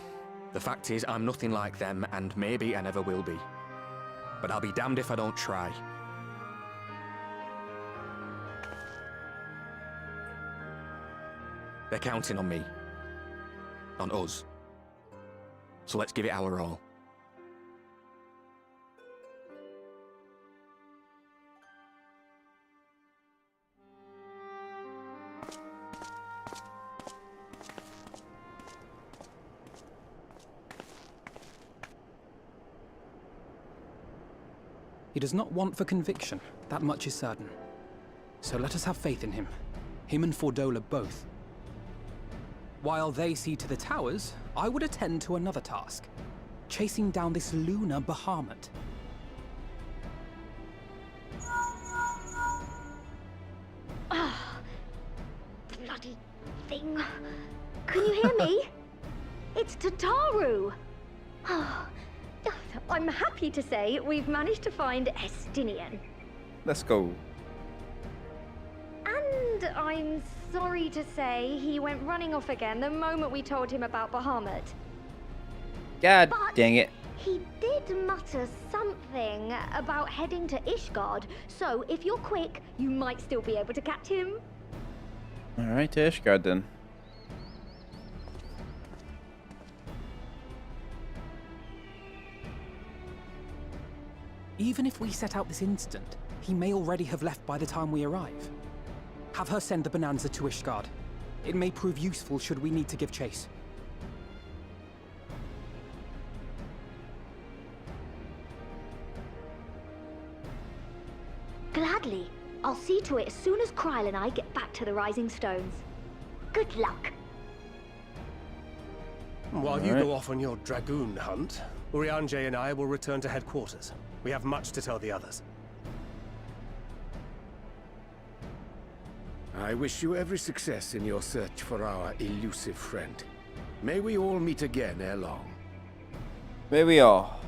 the fact is I'm nothing like them, and maybe I never will be. But I'll be damned if I don't try. They're counting on me. On us. So let's give it our all. He does not want for conviction, that much is certain. So let us have faith in him. Him and Fordola both. While they see to the towers, I would attend to another task. Chasing down this lunar Bahamut. Ah, bloody thing. Can you hear me? It's Tataru. Ah, I'm happy to say we've managed to find Estinian. Let's go. And I'm sorry to say he went running off again the moment we told him about Bahamut. God But dang it. he did mutter something about heading to Ishgard, so if you're quick, you might still be able to catch him. Alright, to Ishgard then. Even if we set out this instant, he may already have left by the time we arrive. Have her send the Bonanza to Ishgard. It may prove useful should we need to give chase. Gladly. I'll see to it as soon as Kryl and I get back to the Rising Stones. Good luck. While you go off on your dragoon hunt, Urianger and I will return to headquarters. We have much to tell the others. I wish you every success in your search for our elusive friend. May we all meet again ere long. May we all.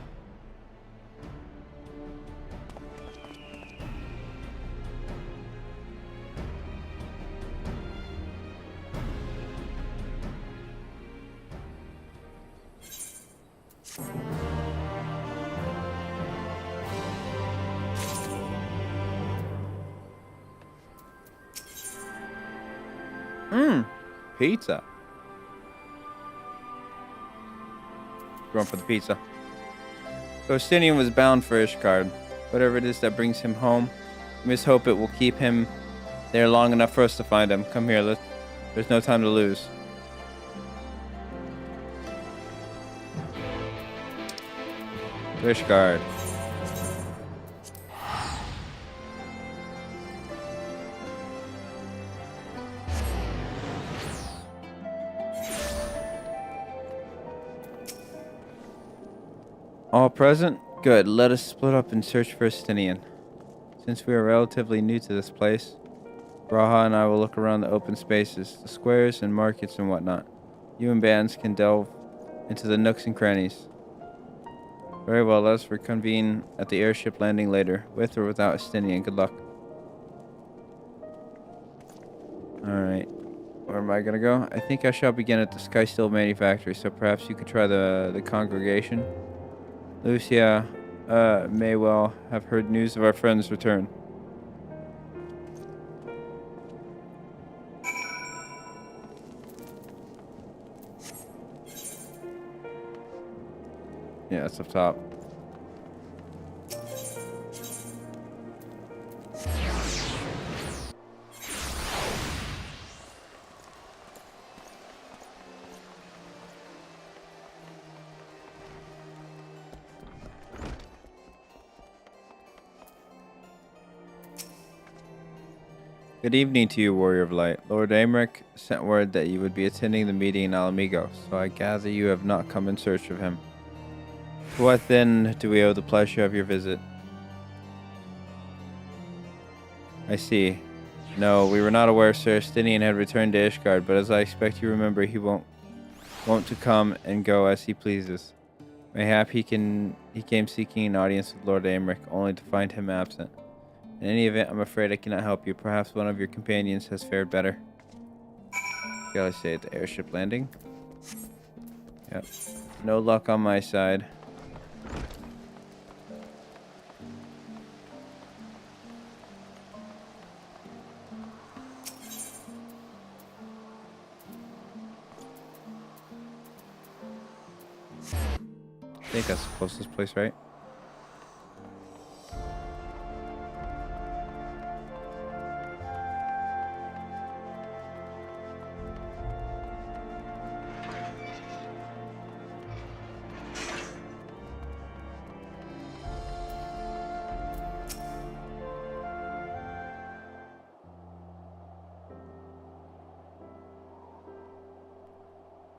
Pizza. Going for the pizza. So Justinian was bound for Ishgard. Whatever it is that brings him home, we must hope it will keep him there long enough for us to find him. Come here, there's no time to lose. Ishgard. All present? Good. Let us split up and search for Justinian. Since we are relatively new to this place, Braha and I will look around the open spaces, the squares and markets and whatnot. You and bands can delve into the nooks and crannies. Very well, let us reconvene at the airship landing later, with or without Justinian. Good luck. Alright. Where am I gonna go? I think I shall begin at the Sky Steel Manufactory, so perhaps you could try the congregation. Lucia may well have heard news of our friend's return. Yeah, it's up top. Good evening to you, Warrior of Light. Lord Aymeric sent word that you would be attending the meeting in Alamigo, so I gather you have not come in search of him. To what then do we owe the pleasure of your visit? I see. No, we were not aware Sir Justinian had returned to Ishgard, but as I expect you remember, he won't to come and go as he pleases. Mayhap he came seeking an audience with Lord Aymeric, only to find him absent. In any event, I'm afraid I cannot help you. Perhaps one of your companions has fared better. Shall I say at the airship landing? Yep. No luck on my side. I think that's the closest place, right?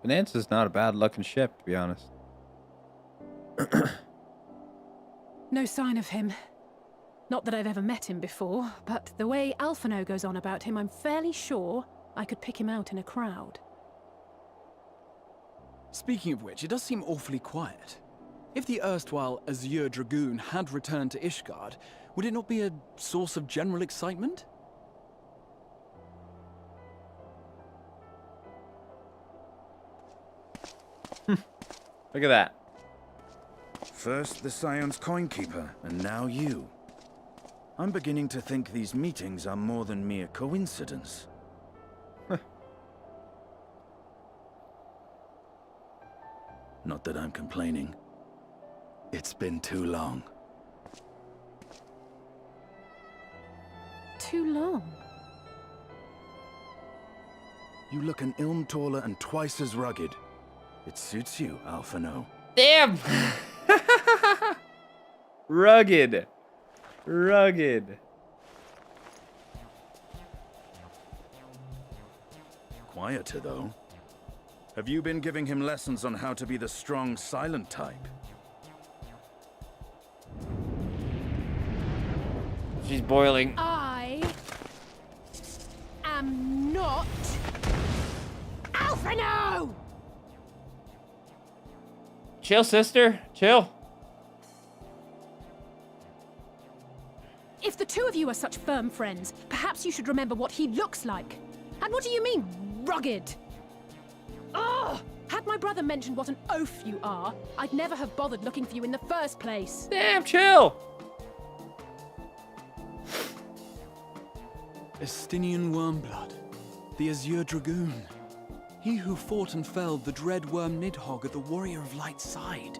Bonanza's not a bad looking ship, to be honest. No sign of him. Not that I've ever met him before, but the way Alphino goes on about him, I'm fairly sure I could pick him out in a crowd. Speaking of which, it does seem awfully quiet. If the erstwhile Azure Dragoon had returned to Ishgard, would it not be a source of general excitement? Look at that. First the Scion's Coinkeeper, and now you. I'm beginning to think these meetings are more than mere coincidence. Not that I'm complaining. It's been too long. Too long? You look an ilm taller and twice as rugged. It suits you, Alphino. Damn! Rugged. Rugged. Quieter, though. Have you been giving him lessons on how to be the strong, silent type? She's boiling. I am not... Alphino! Chill, sister. Chill. If the two of you are such firm friends, perhaps you should remember what he looks like. And what do you mean, rugged? Ugh! Had my brother mentioned what an oaf you are, I'd never have bothered looking for you in the first place. Damn, chill. Estinian Wormblood, the Azure Dragoon. He who fought and felled the dread worm Nidhogg at the Warrior of Light's side.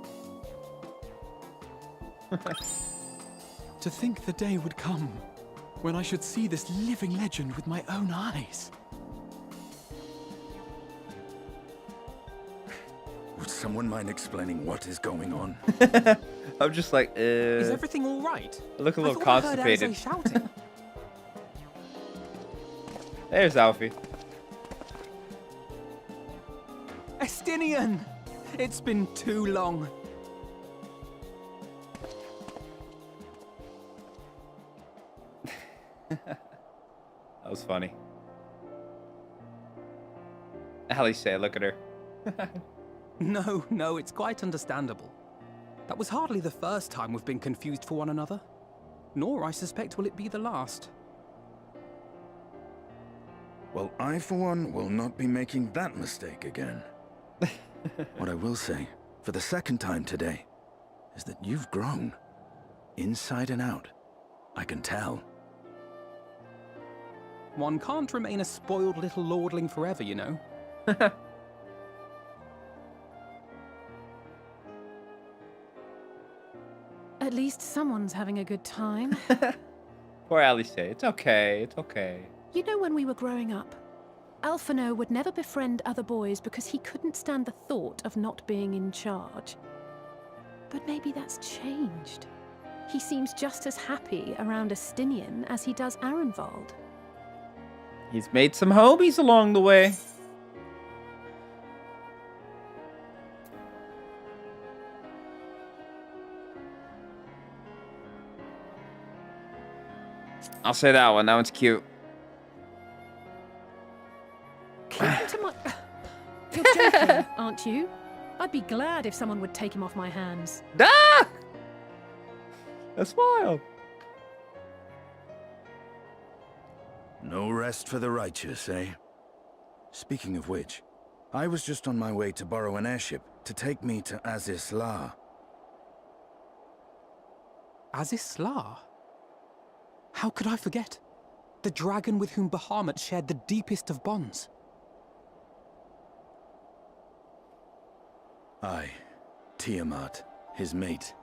To think the day would come when I should see this living legend with my own eyes. Would someone mind explaining what is going on? I'm just like, Is everything all right? I look a little I thought I heard constipated. Alice shouting. There's Alfie. Estinian! It's been too long. That was funny. Alice, look at her. No, it's quite understandable. That was hardly the first time we've been confused for one another. Nor, I suspect, will it be the last. Well, I, for one, will not be making that mistake again. What I will say, for the second time today, is that you've grown. Inside and out. I can tell. One can't remain a spoiled little lordling forever, you know. At least someone's having a good time. Poor Alice, it's okay, it's okay. You know, when we were growing up, Alphino would never befriend other boys because he couldn't stand the thought of not being in charge. But maybe that's changed. He seems just as happy around Estinian as he does Arenvald. He's made some homies along the way. I'll say that one. That one's cute. Keep to my... You're joking, aren't you? I'd be glad if someone would take him off my hands. Ah! That's wild. No rest for the righteous, eh? Speaking of which, I was just on my way to borrow an airship to take me to Azis La. Azis La? How could I forget? The dragon with whom Bahamut shared the deepest of bonds. Aye, Tiamat, his mate.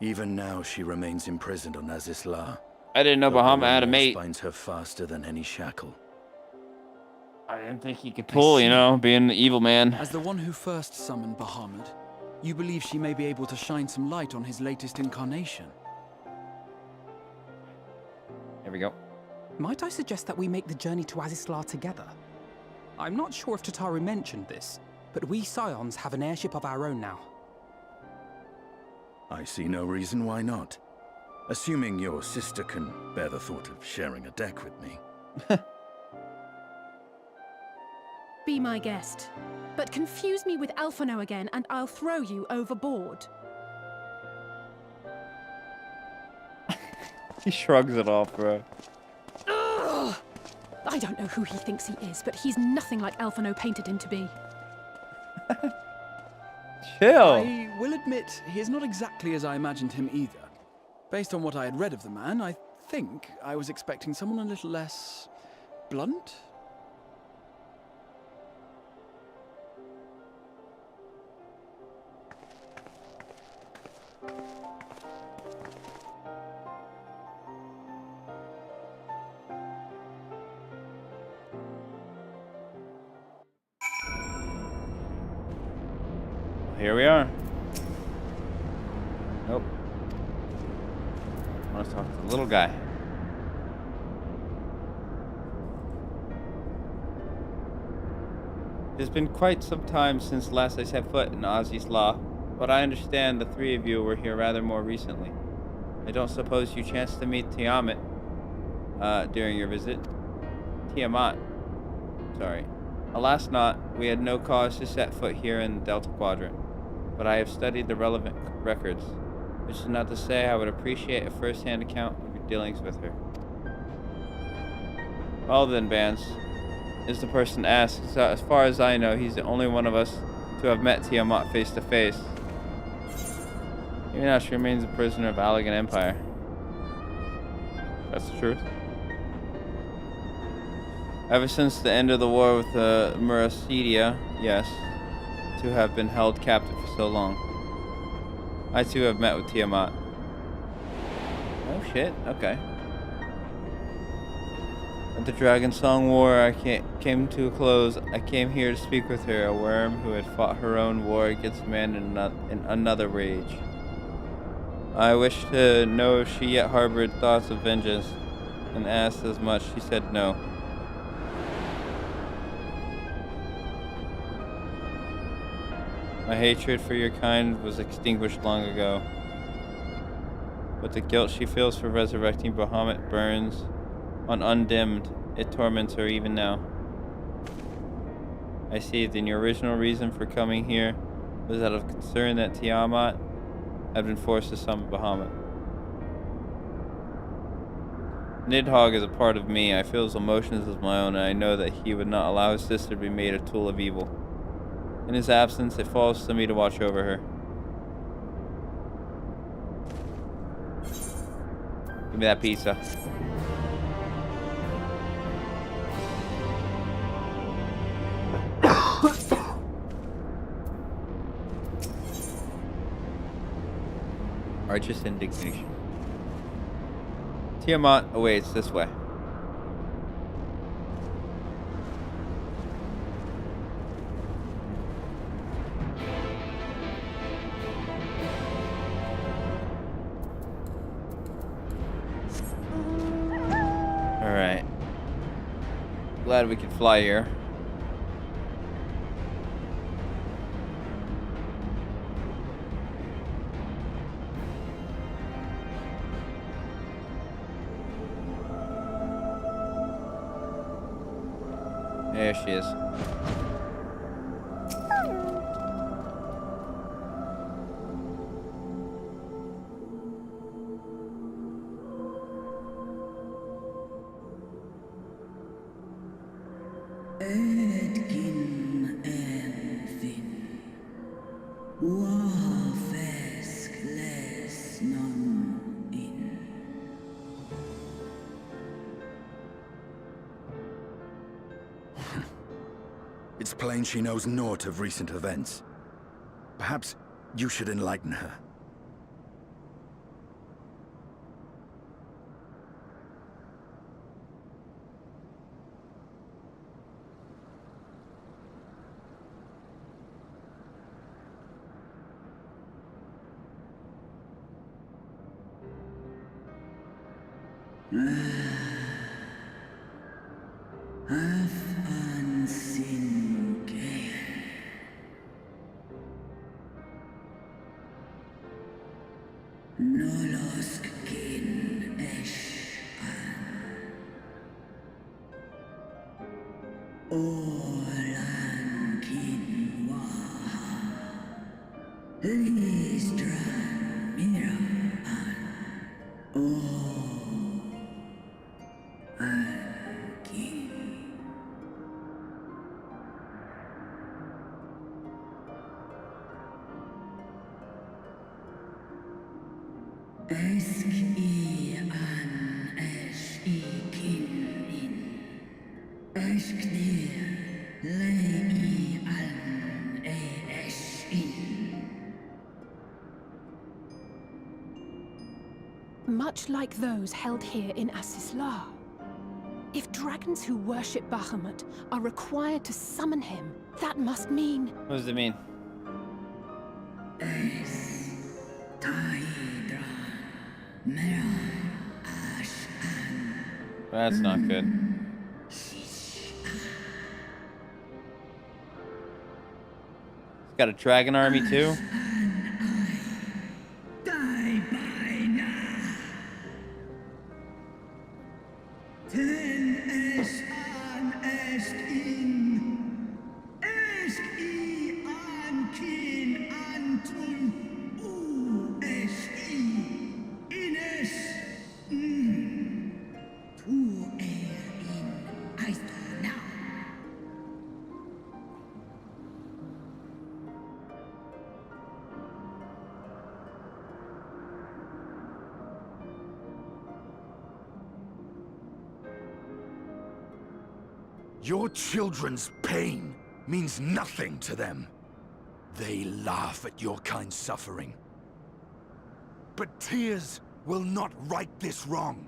Even now she remains imprisoned on Azis La. I didn't know Bahamut had a mate. Finds her faster than any shackle. I didn't think he could pull, you know, being the evil man. As the one who first summoned Bahamut, you believe she may be able to shine some light on his latest incarnation. Here we go. Might I suggest that we make the journey to Azisla together? I'm not sure if Tataru mentioned this, but we Scions have an airship of our own now. I see no reason why not. Assuming your sister can bear the thought of sharing a deck with me. Be my guest. But confuse me with Alphino again and I'll throw you overboard. He shrugs it off, bro. Ugh! I don't know who he thinks he is, but he's nothing like Alphino painted him to be. Chill. I will admit, he is not exactly as I imagined him either. Based on what I had read of the man, I think I was expecting someone a little less... blunt? Here we are. Nope. I want to talk to the little guy. It's been quite some time since last I set foot in Ozzy's Law, but I understand the three of you were here rather more recently. I don't suppose you chanced to meet Tiamat during your visit? Tiamat. Sorry. Alas not, we had no cause to set foot here in the Delta Quadrant, but I have studied the relevant records, which is not to say I would appreciate a first-hand account of your dealings with her. Well then, Vance, is the person asked, so as far as I know, he's the only one of us to have met Tiamat face to face. Even now, she remains a prisoner of Allegan Empire. That's the truth. Ever since the end of the war with the Muracidia, yes, to have been held captive for so long. I too have met with Tiamat. Oh shit, okay. At the Dragon Song War, I came to a close. I came here to speak with her, a worm who had fought her own war against man in another rage. I wished to know if she yet harbored thoughts of vengeance, and asked as much. She said no. My hatred for your kind was extinguished long ago, but the guilt she feels for resurrecting Bahamut burns on undimmed. It torments her even now. I see, then your original reason for coming here was out of concern that Tiamat had been forced to summon Bahamut. Nidhogg is a part of me. I feel his emotions as my own, and I know that he would not allow his sister to be made a tool of evil. In his absence, it falls to me to watch over her. Give me that pizza. Righteous indignation. Tiamat awaits this way. Alright. Glad we could fly here. There she is. It's plain she knows naught of recent events. Perhaps you should enlighten her. Much like those held here in Asisla. If dragons who worship Bahamut are required to summon him, that must mean... What does it mean? That's not good. He's got a dragon army too? I saw now. Your children's pain means nothing to them. They laugh at your kind suffering. But tears will not right this wrong,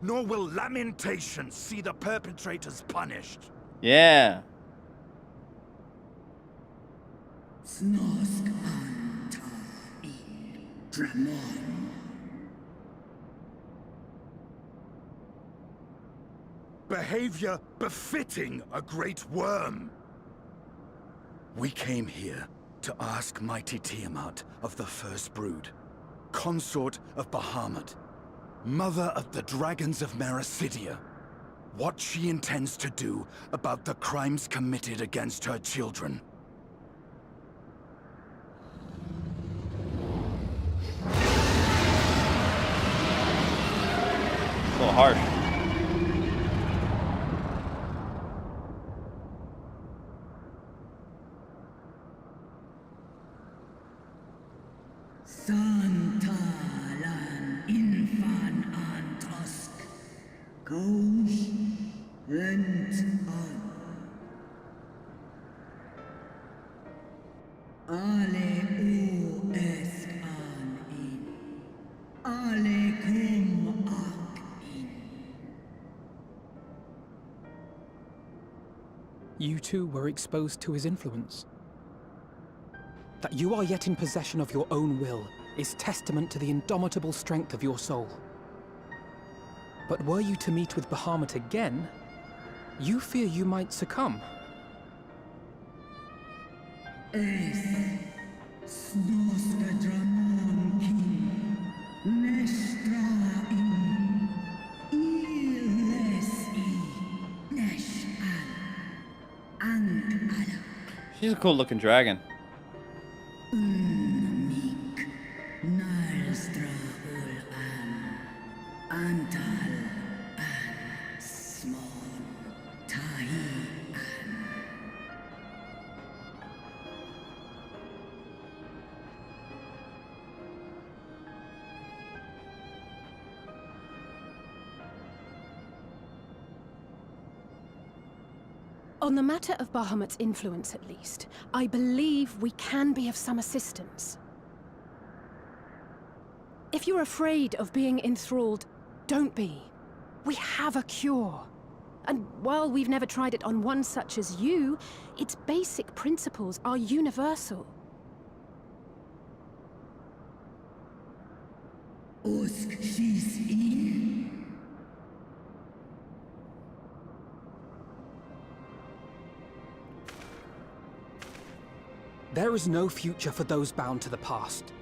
nor will lamentation see the perpetrators punished. Yeah. Snosk anta in Dramon. Behavior befitting a great worm. We came here to ask mighty Tiamat of the First Brood, consort of Bahamut, mother of the dragons of Mericidia, what she intends to do about the crimes committed against her children. A little harsh. Santalan infan antosk. Gaush rent on. Ale o esk an in. Ale kum ak in. You too were exposed to his influence. That you are yet in possession of your own will is testament to the indomitable strength of your soul. But were you to meet with Bahamut again, you fear you might succumb. Es snoska dramon king. Nestra in. Iles I. Nesh an. And ala. She's a cool looking dragon. Unmik. Nalstra ul an. Antal an. Smon. Tahi an. On the matter of Bahamut's influence, at least, I believe we can be of some assistance. If you're afraid of being enthralled, don't be. We have a cure. And while we've never tried it on one such as you, its basic principles are universal. Osk she's in. There is no future for those bound to the past.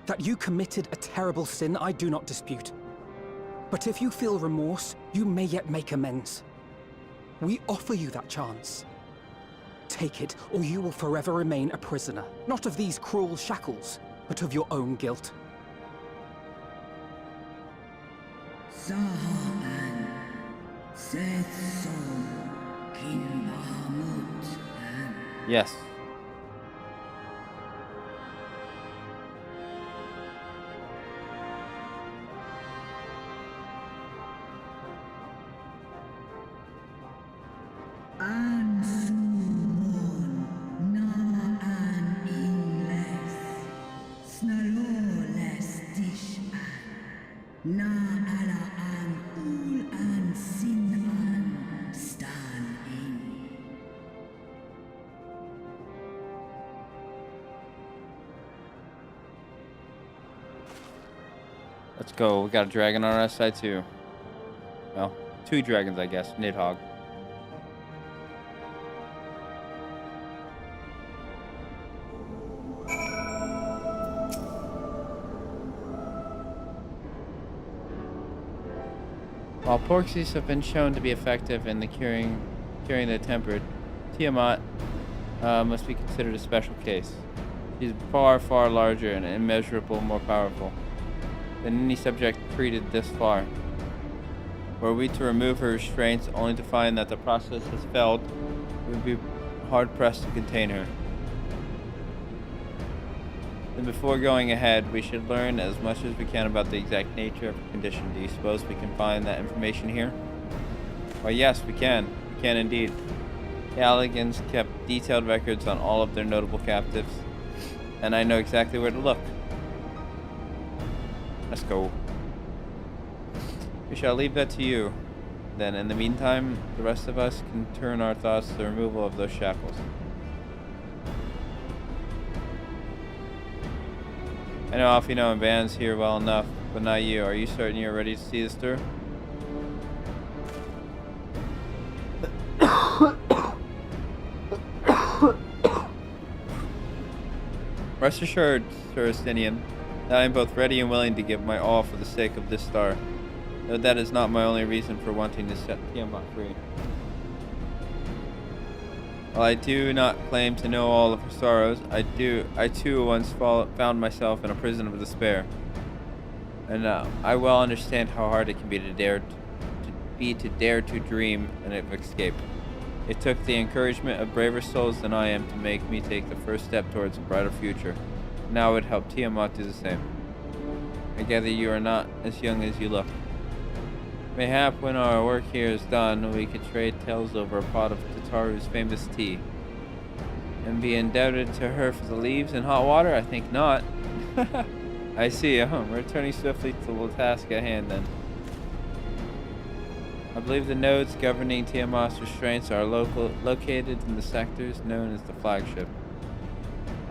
That you committed a terrible sin, I do not dispute. But if you feel remorse, you may yet make amends. We offer you that chance. Take it, or you will forever remain a prisoner, not of these cruel shackles, but of your own guilt. Sahan. Seth Son. King Bahamut. Yes. An sumon na an ingles. Snaloles dish an. Na ala an ul an sin an stan in. Let's go. We got a dragon on our side too. Well, two dragons, I guess. Nidhogg. While Porxies have been shown to be effective in the curing the tempered, Tiamat must be considered a special case. She's far, far larger and immeasurable more powerful than any subject treated this far. Were we to remove her restraints only to find that the process has failed, we would be hard-pressed to contain her. Then before going ahead, we should learn as much as we can about the exact nature of her condition. Do you suppose we can find that information here? Why, yes, we can. We can indeed. The Alligans kept detailed records on all of their notable captives, and I know exactly where to look. Let's go. We shall leave that to you. Then, in the meantime, the rest of us can turn our thoughts to the removal of those shackles. I know Alfino and Ban's here well enough, but not you. Are you certain you're ready to see this through? Rest assured, Sir Estinian, that I am both ready and willing to give my all for the sake of this star. Though that is not my only reason for wanting to set Tiamat free. While I do not claim to know all of her sorrows, I too once found myself in a prison of despair. And I well understand how hard it can be to dare to dream and of escape. It took the encouragement of braver souls than I am to make me take the first step towards a brighter future. Now it would help Tiamat do the same. I gather you are not as young as you look. Mayhap when our work here is done, we could trade tales over a pot of Tataru's famous tea. And be indebted to her for the leaves and hot water? I think not. I see, we're turning swiftly to the task at hand then. I believe the nodes governing Tiamat's restraints are located in the sectors known as the flagship.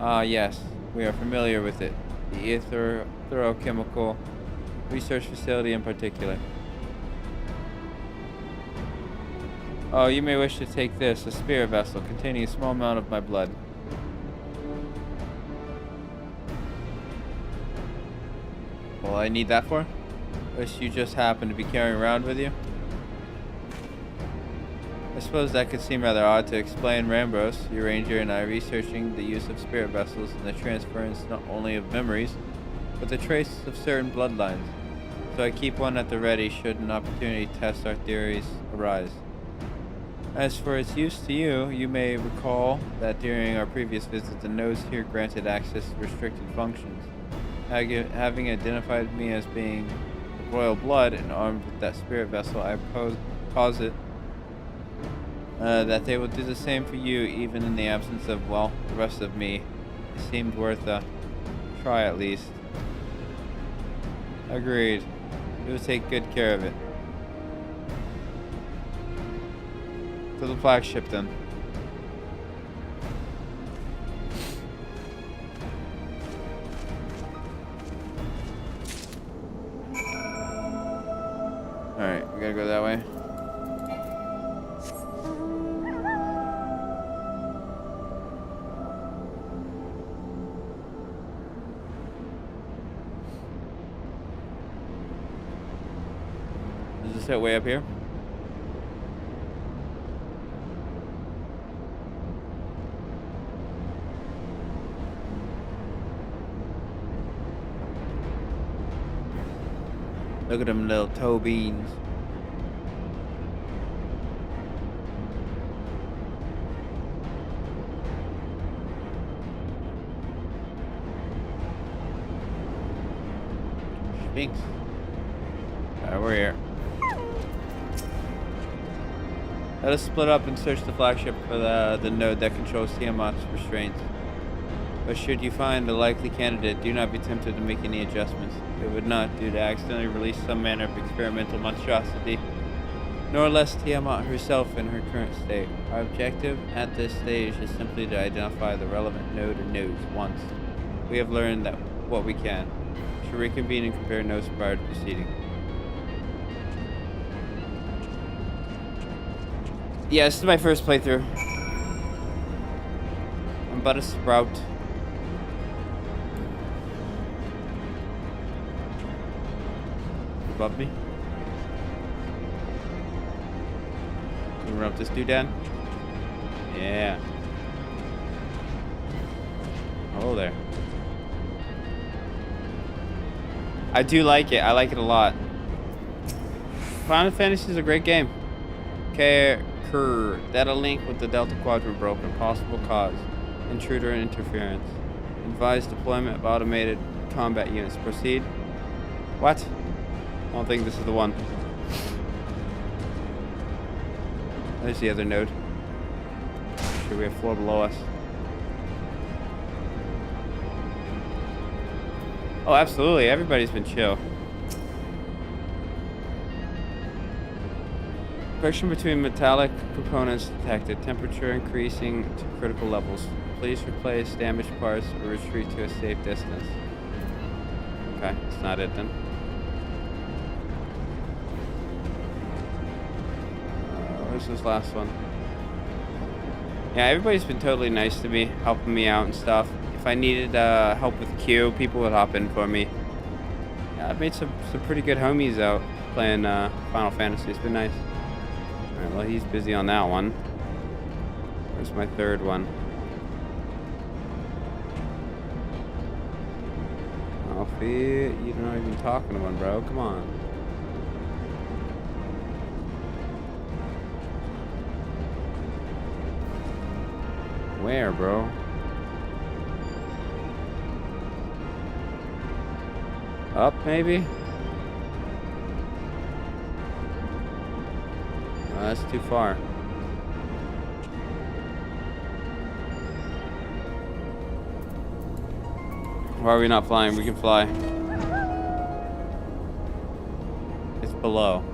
Ah yes, we are familiar with it. The Etherochemical Research Facility in particular. Oh, you may wish to take this, a spirit vessel containing a small amount of my blood. Well, I need that for? Which you just happen to be carrying around with you? I suppose that could seem rather odd to explain. Rambros, your ranger, and I researching the use of spirit vessels and the transference not only of memories, but the traces of certain bloodlines. So I keep one at the ready should an opportunity to test our theories arise. As for its use to you, you may recall that during our previous visit, the nodes here granted access to restricted functions. Having identified me as being of royal blood and armed with that spirit vessel, I posit that they will do the same for you, even in the absence of, well, the rest of me. It seemed worth a try at least. Agreed. We will take good care of it. To the flagship then. Alright, we gotta go that way. Does this hit way up here? Look at them little toe beans. Sphinx. Alright, we're here. Let us split up and search the flagship for the node that controls Tiamat's restraints. But should you find a likely candidate, do not be tempted to make any adjustments. It would not do to accidentally release some manner of experimental monstrosity, nor less Tiamat herself in her current state. Our objective at this stage is simply to identify the relevant node or nodes once we have learned that what we can. We shall reconvene and compare notes prior to proceeding. Yeah, this is my first playthrough. I'm but a sprout. Above me. Can we run up this dude down? Yeah. Hello there. I do like it. I like it a lot. Final Fantasy is a great game. Data link with the Delta Quadrant broken. Possible cause. Intruder interference. Advised deployment of automated combat units. Proceed. What? I don't think this is the one. There's the other node. Sure, we have floor below us. Oh, absolutely. Everybody's been chill. Friction between metallic components detected. Temperature increasing to critical levels. Please replace damaged parts or retreat to a safe distance. Okay, that's not it then. Where's this last one? Yeah, everybody's been totally nice to me, helping me out and stuff. If I needed help with Q, people would hop in for me. Yeah, I've made some pretty good homies out playing Final Fantasy. It's been nice. Alright, well, he's busy on that one. Where's my third one? Alfie, you're not even talking to one, bro. Come on. Where, bro? Up, maybe? Oh, that's too far. Why are we not flying? We can fly. It's below.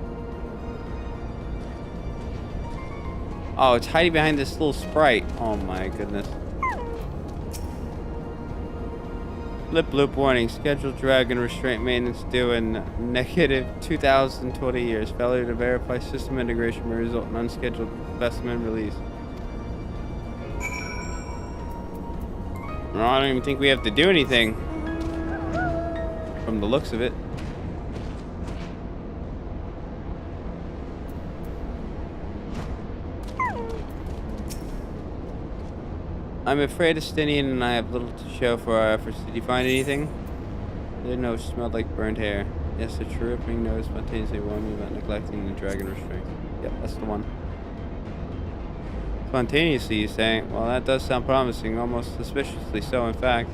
Oh, it's hiding behind this little sprite. Oh my goodness. Blip bloop warning. Scheduled dragon restraint maintenance due in negative 2,020 years. Failure to verify system integration may result in unscheduled specimen release. No, I don't even think we have to do anything. From the looks of it. I'm afraid Estinian and I have little to show for our efforts. Did you find anything? Their nose smelled like burned hair. Yes, the chirruping nose spontaneously warned me about neglecting the dragon restraint. Yep, that's the one. Spontaneously, you say? Well, that does sound promising, almost suspiciously so, in fact.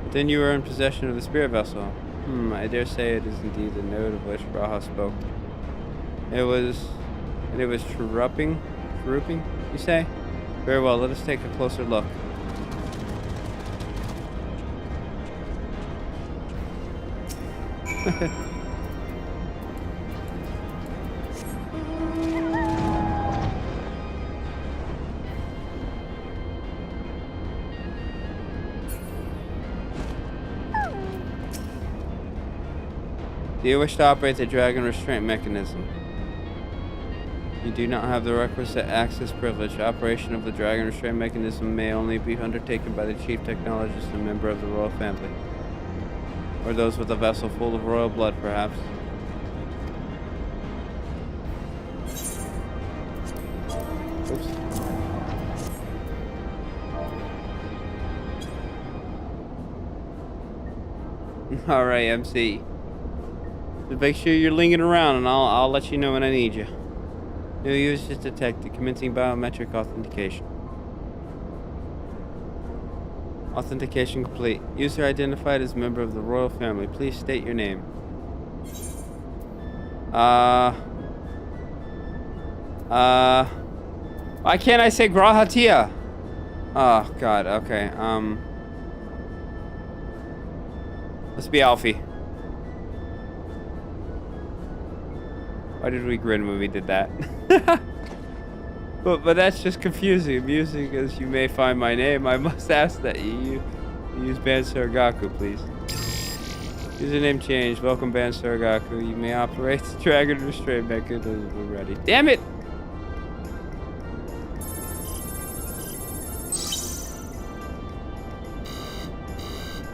But then you were in possession of the spirit vessel. I dare say it is indeed the node of which Raha spoke. It was chirruping, you say? Very well, let us take a closer look. Do you wish to operate the dragon restraint mechanism? You do not have the requisite access privilege. Operation of the dragon restraint mechanism may only be undertaken by the chief technologist and member of the royal family. Or those with a vessel full of royal blood, perhaps. Oops. Alright, MC. Just make sure you're lingering around and I'll let you know when I need you. New users detected. Commencing biometric authentication. Authentication complete. User identified as member of the royal family. Please state your name. Why can't I say Grahatia? Oh god, okay. Let's be Alfie. Why did we grin when we did that? but that's just confusing. Amusing as you may find my name, I must ask that you use Ban Suragaku, please. Username change. Welcome, Ban Suragaku. You may operate the dragon restraint mechanism when ready. Damn it!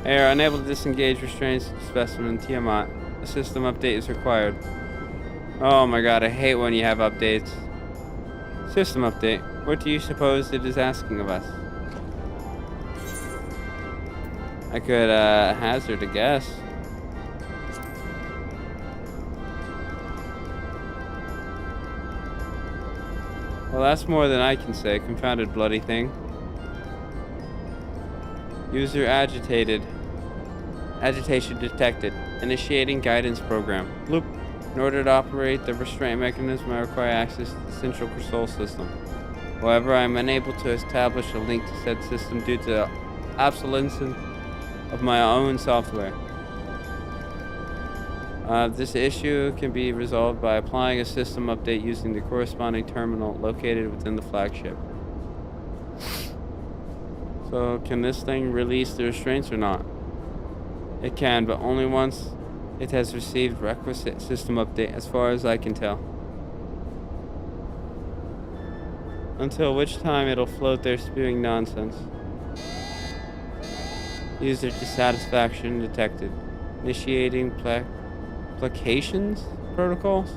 They are unable to disengage restraints specimen Tiamat. A system update is required. Oh my god, I hate when you have updates. System update. What do you suppose it is asking of us? I could hazard a guess. Well, that's more than I can say. Confounded bloody thing. User agitated. Agitation detected. Initiating guidance program. Bloop. In order to operate the restraint mechanism, I require access to the central control system. However, I am unable to establish a link to said system due to obsolescence of my own software. This issue can be resolved by applying a system update using the corresponding terminal located within the flagship. So, can this thing release the restraints or not? It can, but only once it has received requisite system update, as far as I can tell. Until which time it'll float there spewing nonsense. User dissatisfaction detected. Initiating placations protocols?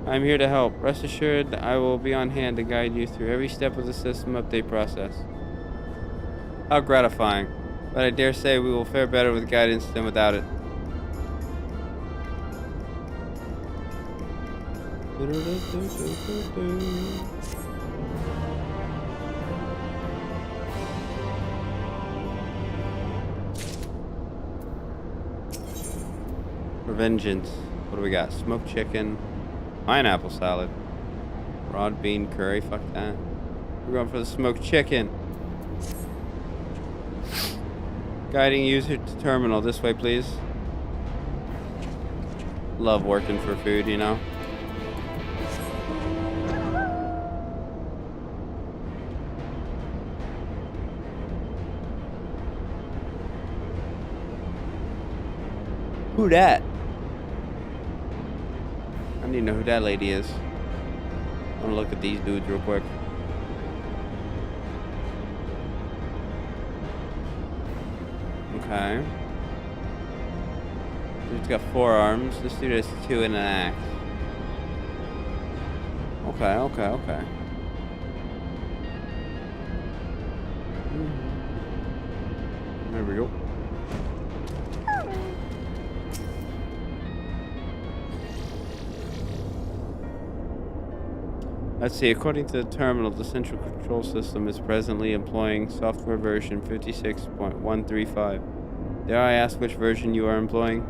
I'm here to help. Rest assured that I will be on hand to guide you through every step of the system update process. How gratifying. But I dare say we will fare better with guidance than without it. Revengeance. What do we got? Smoked chicken, pineapple salad, broad bean curry. Fuck that. We're going for the smoked chicken. Guiding user to terminal. This way, please. Love working for food, you know. Who that? I need to know who that lady is. I'm gonna look at these dudes real quick. Okay. Dude's got 4 arms. This dude has 2 and an axe. Okay, okay, okay. There we go. Let's see, according to the terminal, the central control system is presently employing software version 56.135. Dare I ask which version you are employing?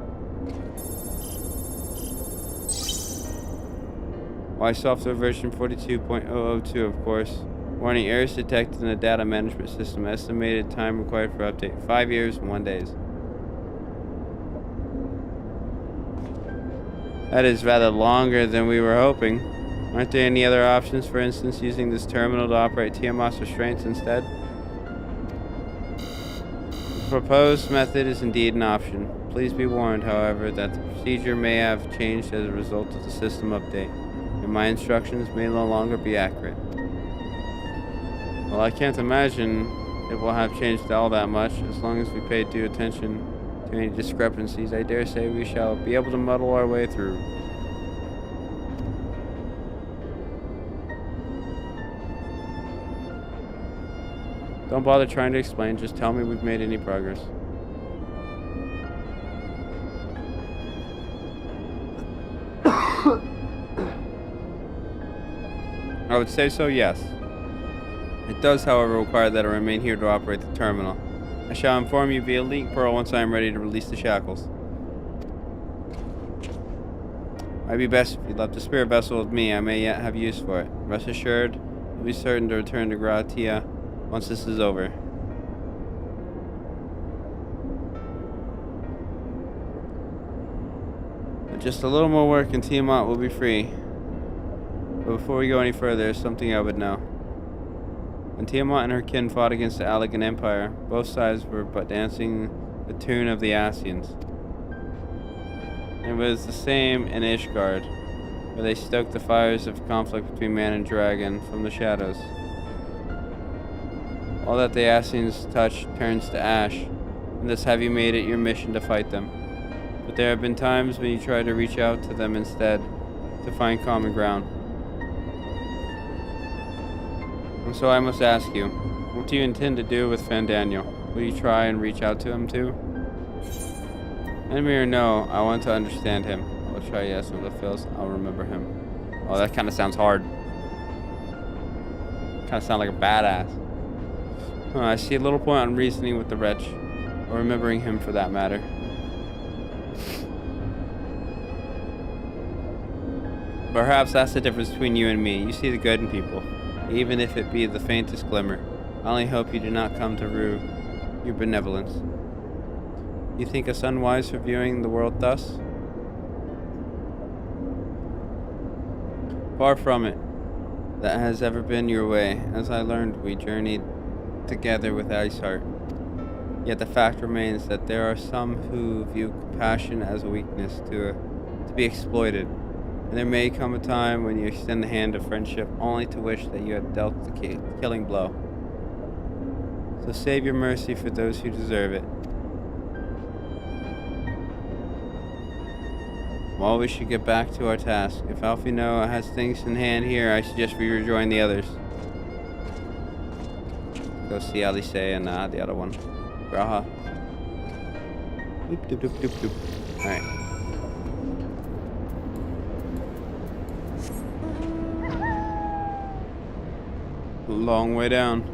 Why software version 42.002, of course. Warning, errors detected in the data management system. Estimated time required for update, 5 years and 1 day. That is rather longer than we were hoping. Aren't there any other options, for instance, using this terminal to operate Tiamat's restraints instead? The proposed method is indeed an option. Please be warned, however, that the procedure may have changed as a result of the system update, and my instructions may no longer be accurate. Well, I can't imagine it will have changed all that much. As long as we pay due attention to any discrepancies, I dare say we shall be able to muddle our way through. Don't bother trying to explain, just tell me we've made any progress. I would say so, yes. It does, however, require that I remain here to operate the terminal. I shall inform you via link pearl once I am ready to release the shackles. Might be best if you left the spirit vessel with me. I may yet have use for it. Rest assured, you'll be certain to return to Gratia once this is over. With just a little more work and Tiamat will be free. But before we go any further, there's something I would know. When Tiamat and her kin fought against the Allegan Empire, both sides were but dancing the tune of the Asians. It was the same in Ishgard, where they stoked the fires of conflict between man and dragon from the shadows. All that the Asians touch turns to ash, and thus have you made it your mission to fight them. But there have been times when you try to reach out to them instead, to find common ground. And so I must ask you, what do you intend to do with Fandaniel? Will you try and reach out to him too? Enemy or no, I want to understand him. I will try, yes, if it fails, I'll remember him. Oh, that kind of sounds hard. Kind of sound like a badass. I see a little point on reasoning with the wretch, or remembering him for that matter. Perhaps that's the difference between you and me. You see the good in people, even if it be the faintest glimmer. I only hope you do not come to rue your benevolence. You think us unwise for viewing the world thus? Far from it. That has ever been your way. As I learned, we journeyed together with Iceheart. Yet the fact remains that there are some who view compassion as a weakness to be exploited. And there may come a time when you extend the hand of friendship only to wish that you had dealt the killing blow. So save your mercy for those who deserve it. Well, we should get back to our task. If Alfino has things in hand here, I suggest we rejoin the others. Go see Alice and the other one. Graha. Doop, doop, doop, doop, doop. Alright. Long way down.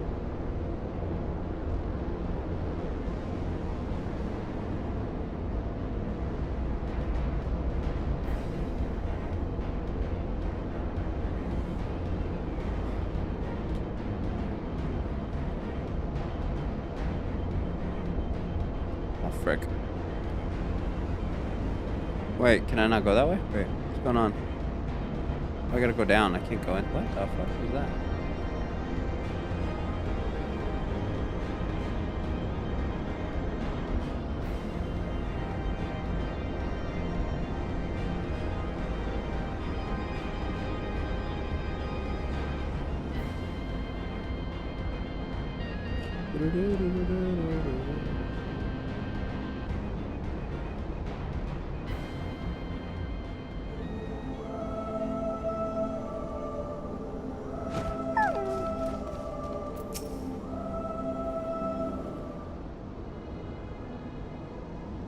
Frick. Wait, can I not go that way? Wait, what's going on? I gotta go down. I can't go in. What the fuck was that?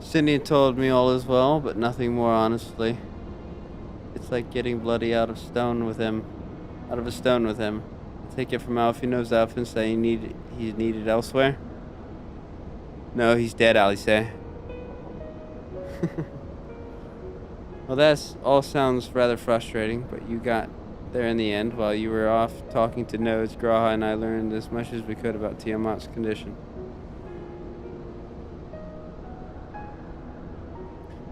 Sydney told me all is well, but nothing more honestly. It's like getting bloody out of a stone with him. I take it from Alfino's outfits that he's needed elsewhere. No, he's dead, Alice. Well, that all sounds rather frustrating, but you got there in the end. While you were off talking to nodes, Graha and I learned as much as we could about Tiamat's condition.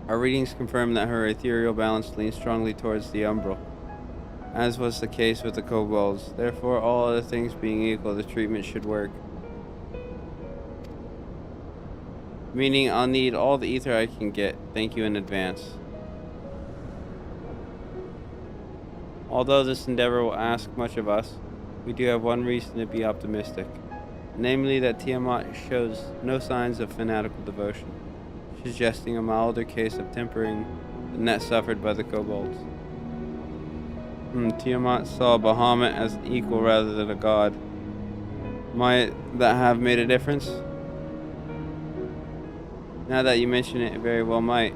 Our readings confirm that her ethereal balance leans strongly towards the umbral, as was the case with the kobolds. Therefore, all other things being equal, the treatment should work. Meaning, I'll need all the ether I can get. Thank you in advance. Although this endeavor will ask much of us, we do have one reason to be optimistic. Namely that Tiamat shows no signs of fanatical devotion, suggesting a milder case of tempering the net suffered by the kobolds. Tiamat saw Bahamut as an equal rather than a god. Might that have made a difference? Now that you mention it, it very well might.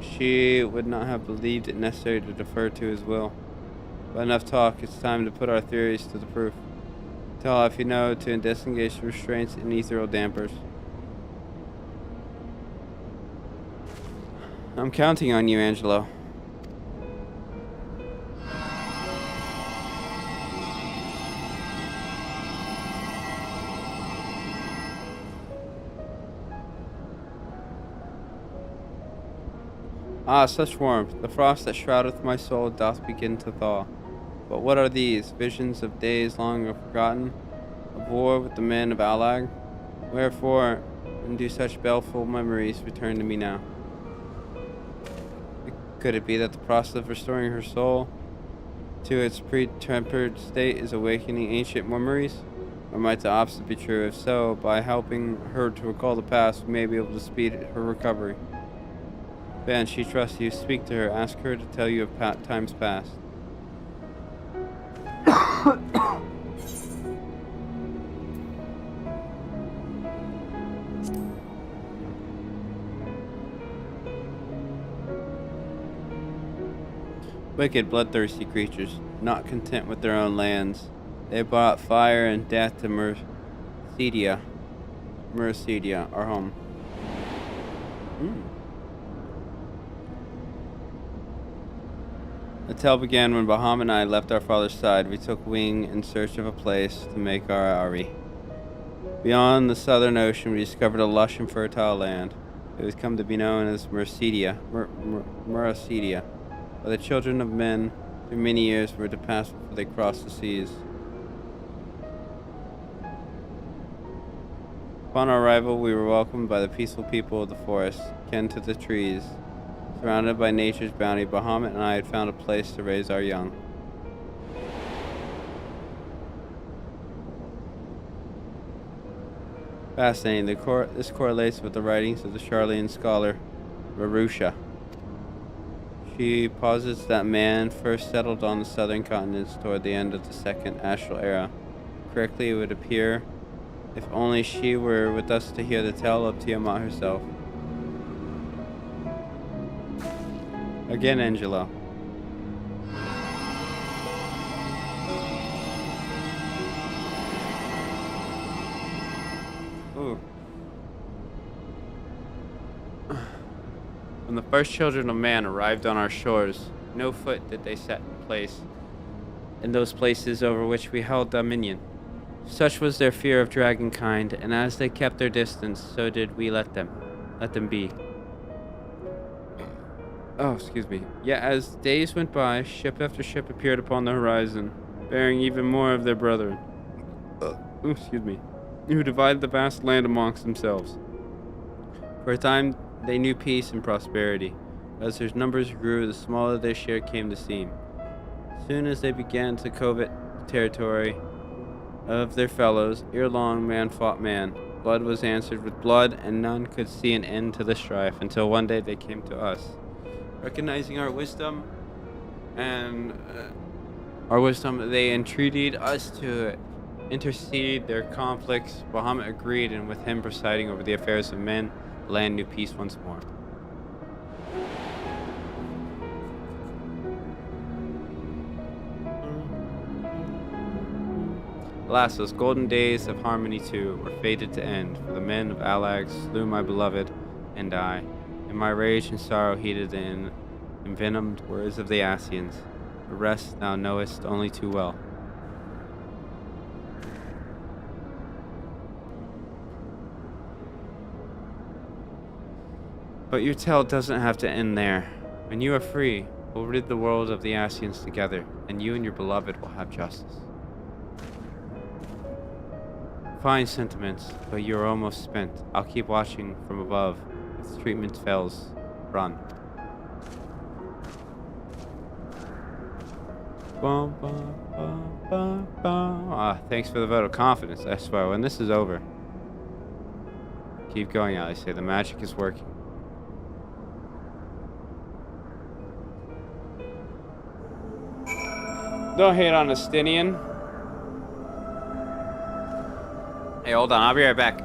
She would not have believed it necessary to defer to his will. But enough talk, it's time to put our theories to the proof. Tell if you know to disengage restraints and ethereal dampers. I'm counting on you, Angelo. Ah, such warmth. The frost that shroudeth my soul doth begin to thaw. But what are these? Visions of days long forgotten? Of war with the men of Alag? Wherefore, and do such baleful memories return to me now? Could it be that the process of restoring her soul to its pre-tempered state is awakening ancient memories? Or might the opposite be true? If so, by helping her to recall the past, we may be able to speed her recovery. Ben, she trusts you. Speak to her. Ask her to tell you of times past. Wicked, bloodthirsty creatures, not content with their own lands, They brought fire and death to Mercedia, our home. The tale began when Baham and I left our father's side. We took wing in search of a place to make our aerie. Beyond the southern ocean, we discovered a lush and fertile land. It was come to be known as Mercedia, where the children of men through many years were to pass before they crossed the seas. Upon our arrival, we were welcomed by the peaceful people of the forest, kin to the trees. Surrounded by nature's bounty, Bahamut and I had found a place to raise our young. Fascinating. This correlates with the writings of the Charlean scholar, Marusha. She posits that man first settled on the southern continents toward the end of the second astral era. Correctly, it would appear if only she were with us to hear the tale of Tiamat herself. Again, Angelo. Ooh. When the first children of man arrived on our shores, no foot did they set in place in those places over which we held dominion. Such was their fear of dragonkind, and as they kept their distance, so did we let them be. Oh, excuse me. Yet as days went by, ship after ship appeared upon the horizon, bearing even more of their brethren. Excuse me. Who divided the vast land amongst themselves. For a time, they knew peace and prosperity. As their numbers grew, the smaller their share came to seem. Soon as they began to covet the territory of their fellows, ere long man fought man. Blood was answered with blood, and none could see an end to the strife until one day they came to us. Recognizing our wisdom, they entreated us to intercede their conflicts. Bahamut agreed, and with him presiding over the affairs of men, the land knew peace once more. Alas, those golden days of harmony too were fated to end, for the men of Alag slew my beloved and I. In my rage and sorrow heeded the envenomed words of the Asians. The rest thou knowest only too well. But your tale doesn't have to end there. When you are free, we'll rid the world of the Asians together, and you and your beloved will have justice. Fine sentiments, but you are almost spent. I'll keep watching from above. If the treatment fails, run. Bum, bum, bum, bum, bum. Thanks for the vote of confidence. I swear, when this is over. Keep going, Ali. Say the magic is working. Don't hate on Estinian. Hey, hold on. I'll be right back.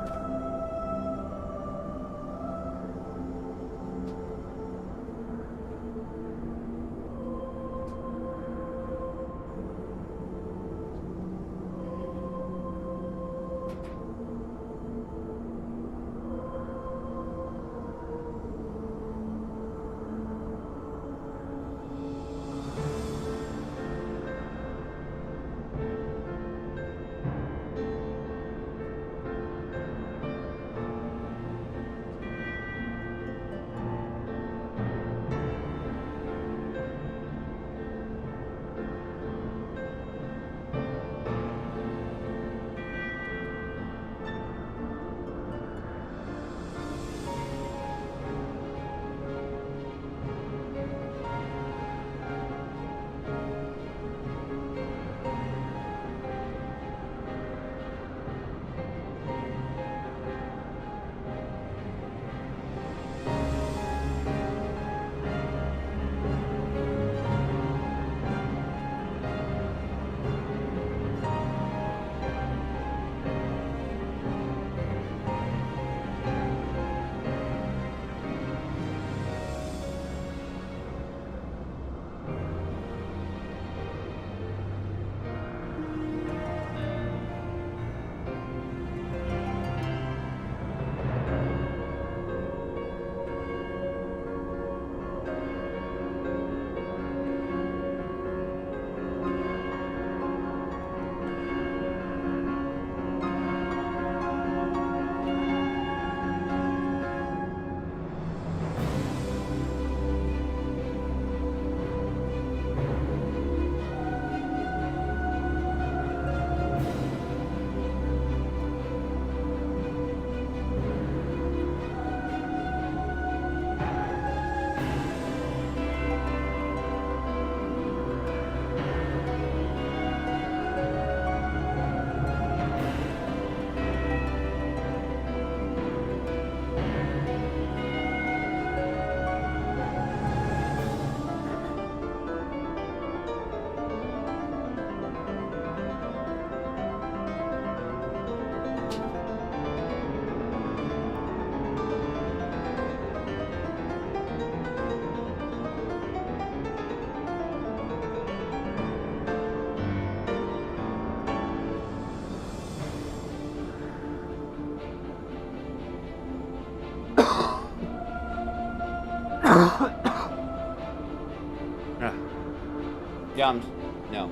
No.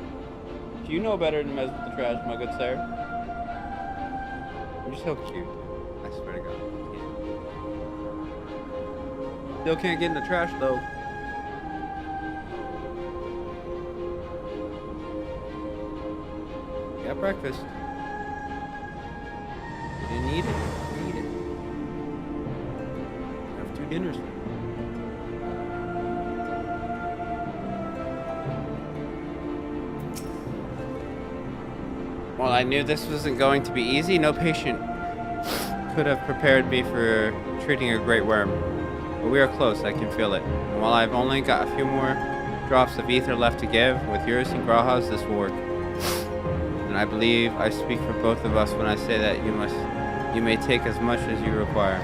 Do you know better than mess with the trash, my good sir? You're so cute. I swear to God. Still can't get in the trash, though. Got breakfast. You didn't eat it? Eat it. Have 2 dinners. Well, I knew this wasn't going to be easy. No patient could have prepared me for treating a great worm. But we are close, I can feel it. And while I've only got a few more drops of ether left to give, with yours and Graha's, this will work. And I believe I speak for both of us when I say that you may take as much as you require.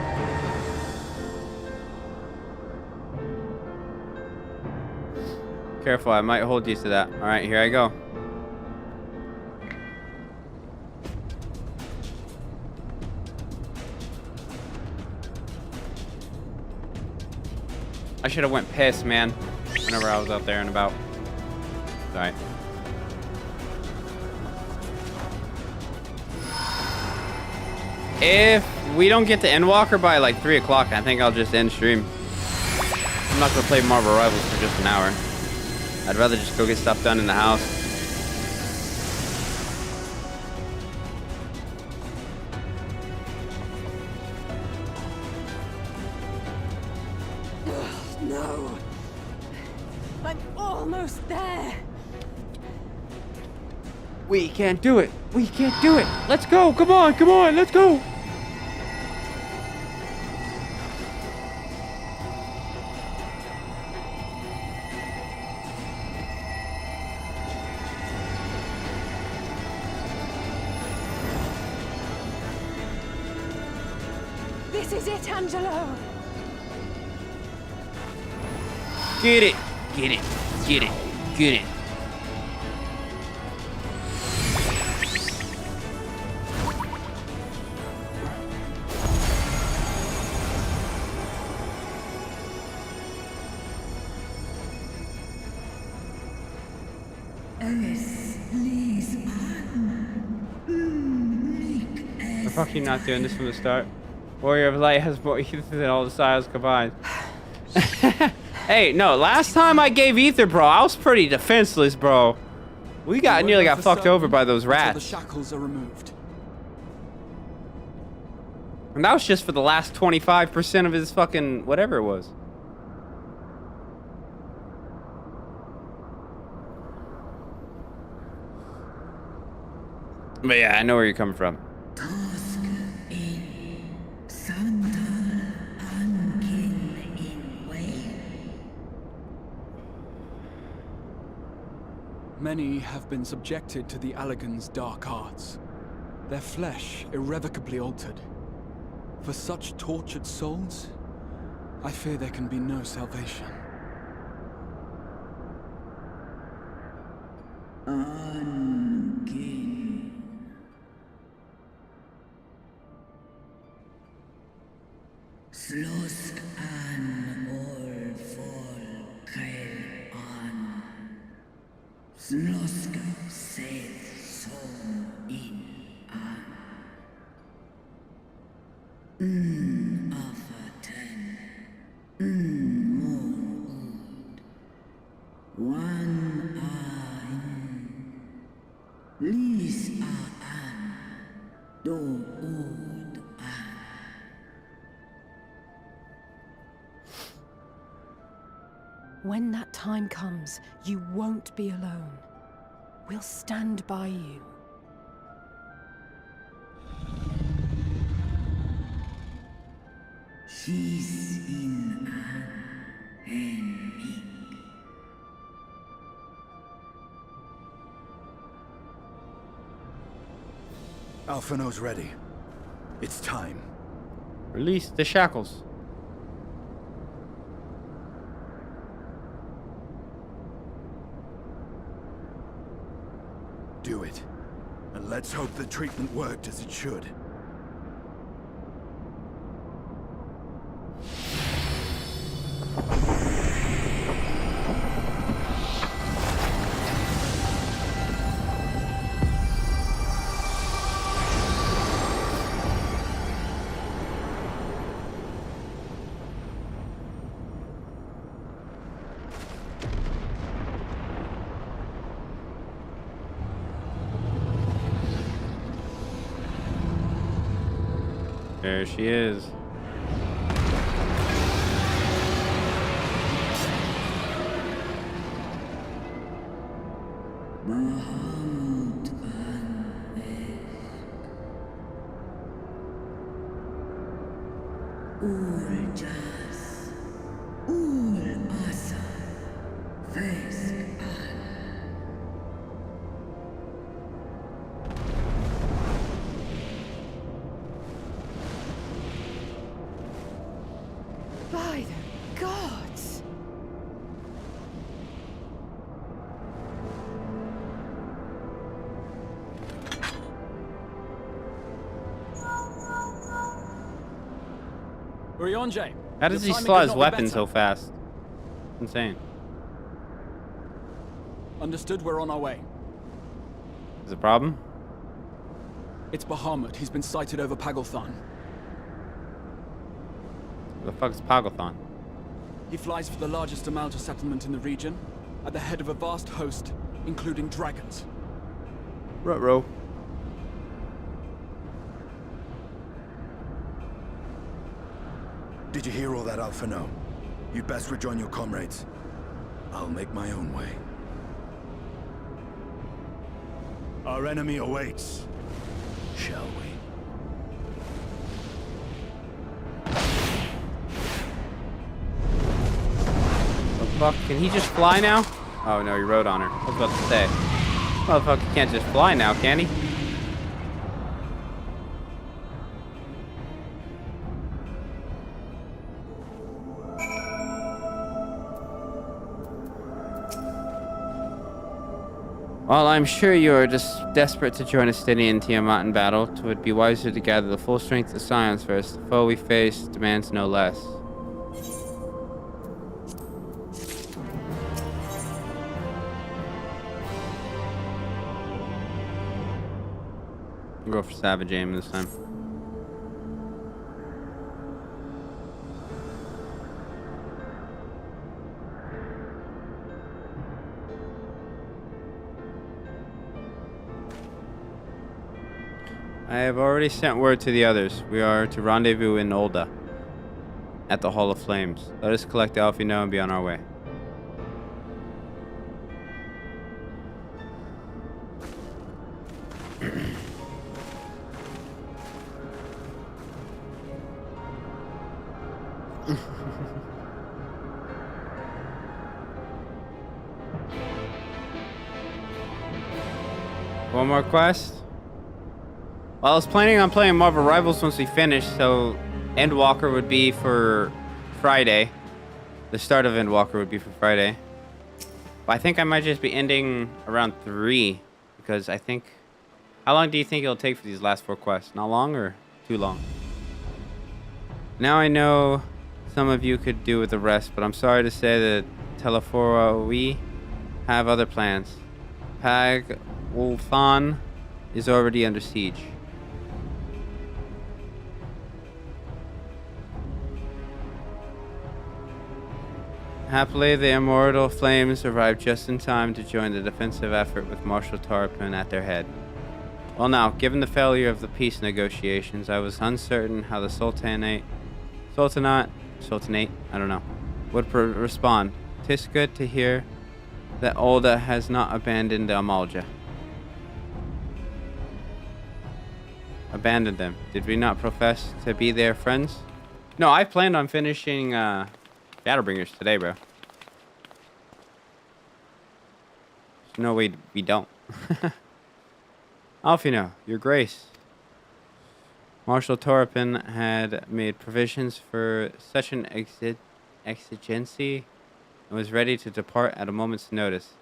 Careful, I might hold you to that. Alright, here I go. I should have went piss, man, whenever I was out there and about. Sorry. If we don't get to Endwalker by like 3 o'clock, I think I'll just end stream. I'm not gonna play Marvel Rivals for just an hour. I'd rather just go get stuff done in the house. No. I'm almost there. We can't do it. We can't do it. Let's go. Come on. Come on. Let's go. This is it, Angelo. Get it. Get it. Get it. Get it. The fuck you not doing this from the start? Warrior of Light has more ether than all the styles combined. Hey, no, last time I gave ether, bro, I was pretty defenseless, bro. We nearly got fucked over by those rats. The shackles are removed. And that was just for the last 25% of his fucking whatever it was. But yeah, I know where you're coming from. Many have been subjected to the Allagan's dark arts, their flesh irrevocably altered. For such tortured souls, I fear there can be no salvation. Slosk an all fall kail an. Slosk seth som in an. Afaten. Mon ud. One ein. Lis a an. Do ud an. When that time comes, you won't be alone. We'll stand by you. She's in an mig. Alphino's ready. It's time. Release the shackles. Do it. And let's hope the treatment worked as it should. There she is. Urjas, Ur Asa, Vesk By the gods! Urionje. How does he slot his weapon so fast? Insane. Understood, we're on our way. Is it a problem? It's Bahamut. He's been sighted over Pagalthan. Where the fuck's Pagalthan? He flies for the largest Amalja settlement in the region, at the head of a vast host, including dragons. Ruh-roh. Did you hear all that, Alphino? You'd best rejoin your comrades. I'll make my own way. Our enemy awaits. Shall we? The fuck? Can he just fly now? Oh no, he rode on her. I was about to say. Motherfucker can't just fly now, can he? Well, I'm sure you're just desperate to join Estinian Tiamat in battle. It would be wiser to gather the full strength of science first. The foe we face demands no less. I'll go for Savage Aim this time. I have already sent word to the others. We are to rendezvous in Olda, at the Hall of Flames. Let us collect the Alphino and be on our way. One more quest? Well, I was planning on playing Marvel Rivals once we finish, so Endwalker would be for Friday. The start of Endwalker would be for Friday. But I think I might just be ending around 3, because I think... How long do you think it'll take for these last 4 quests? Not long or too long? Now I know some of you could do with the rest, but I'm sorry to say that Telefora we have other plans. Pagalthan is already under siege. Happily, the immortal flames arrived just in time to join the defensive effort with Marshal Tarpon at their head. Well now, given the failure of the peace negotiations, I was uncertain how the Sultanate, I don't know, would respond. 'Tis good to hear that Olda has not abandoned the Amalja. Abandoned them. Did we not profess to be their friends? No, I planned on finishing, Shadowbringers today, bro. No, we don't. Alphino, your grace. Marshal Torpin had made provisions for such an exigency and was ready to depart at a moment's notice.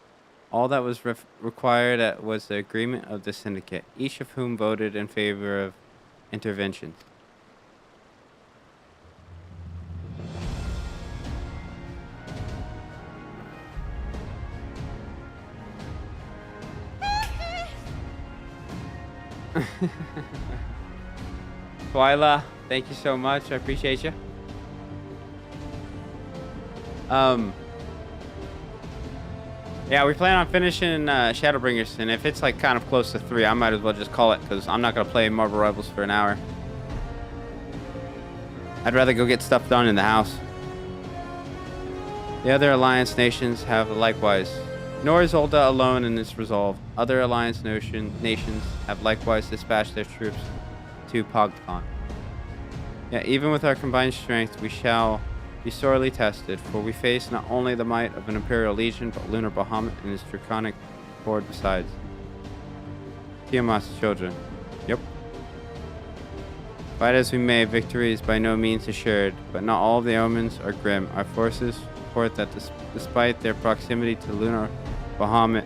All that was required was the agreement of the syndicate, each of whom voted in favor of interventions. Twyla, thank you so much. I appreciate you. Yeah, we plan on finishing Shadowbringers, and if it's like kind of close to 3, I might as well just call it, because I'm not going to play Marvel Rivals for an hour. I'd rather go get stuff done in the house. The other Alliance nations have likewise. Nor is Ulda alone in this resolve. Other Alliance nations have likewise dispatched their troops to Pogthon. Yet even with our combined strength, we shall be sorely tested, for we face not only the might of an Imperial Legion, but Lunar Bahamut and his draconic horde besides. Tiamat's children. Yep. Fight as we may, victory is by no means assured, but not all of the omens are grim. Our forces report that despite their proximity to Lunar Bahamut,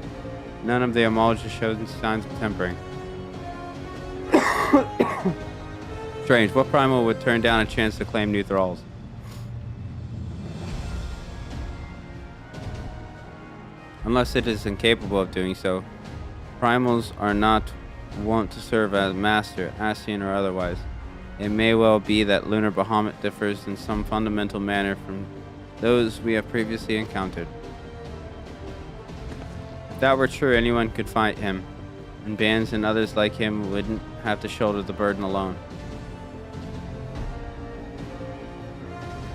none of the Amalja showed signs of tempering. Strange, what primal would turn down a chance to claim new thralls? Unless it is incapable of doing so. Primals are not wont to serve as master, Ascian or otherwise. It may well be that Lunar Bahamut differs in some fundamental manner from those we have previously encountered. If that were true, anyone could fight him, and bands and others like him wouldn't have to shoulder the burden alone.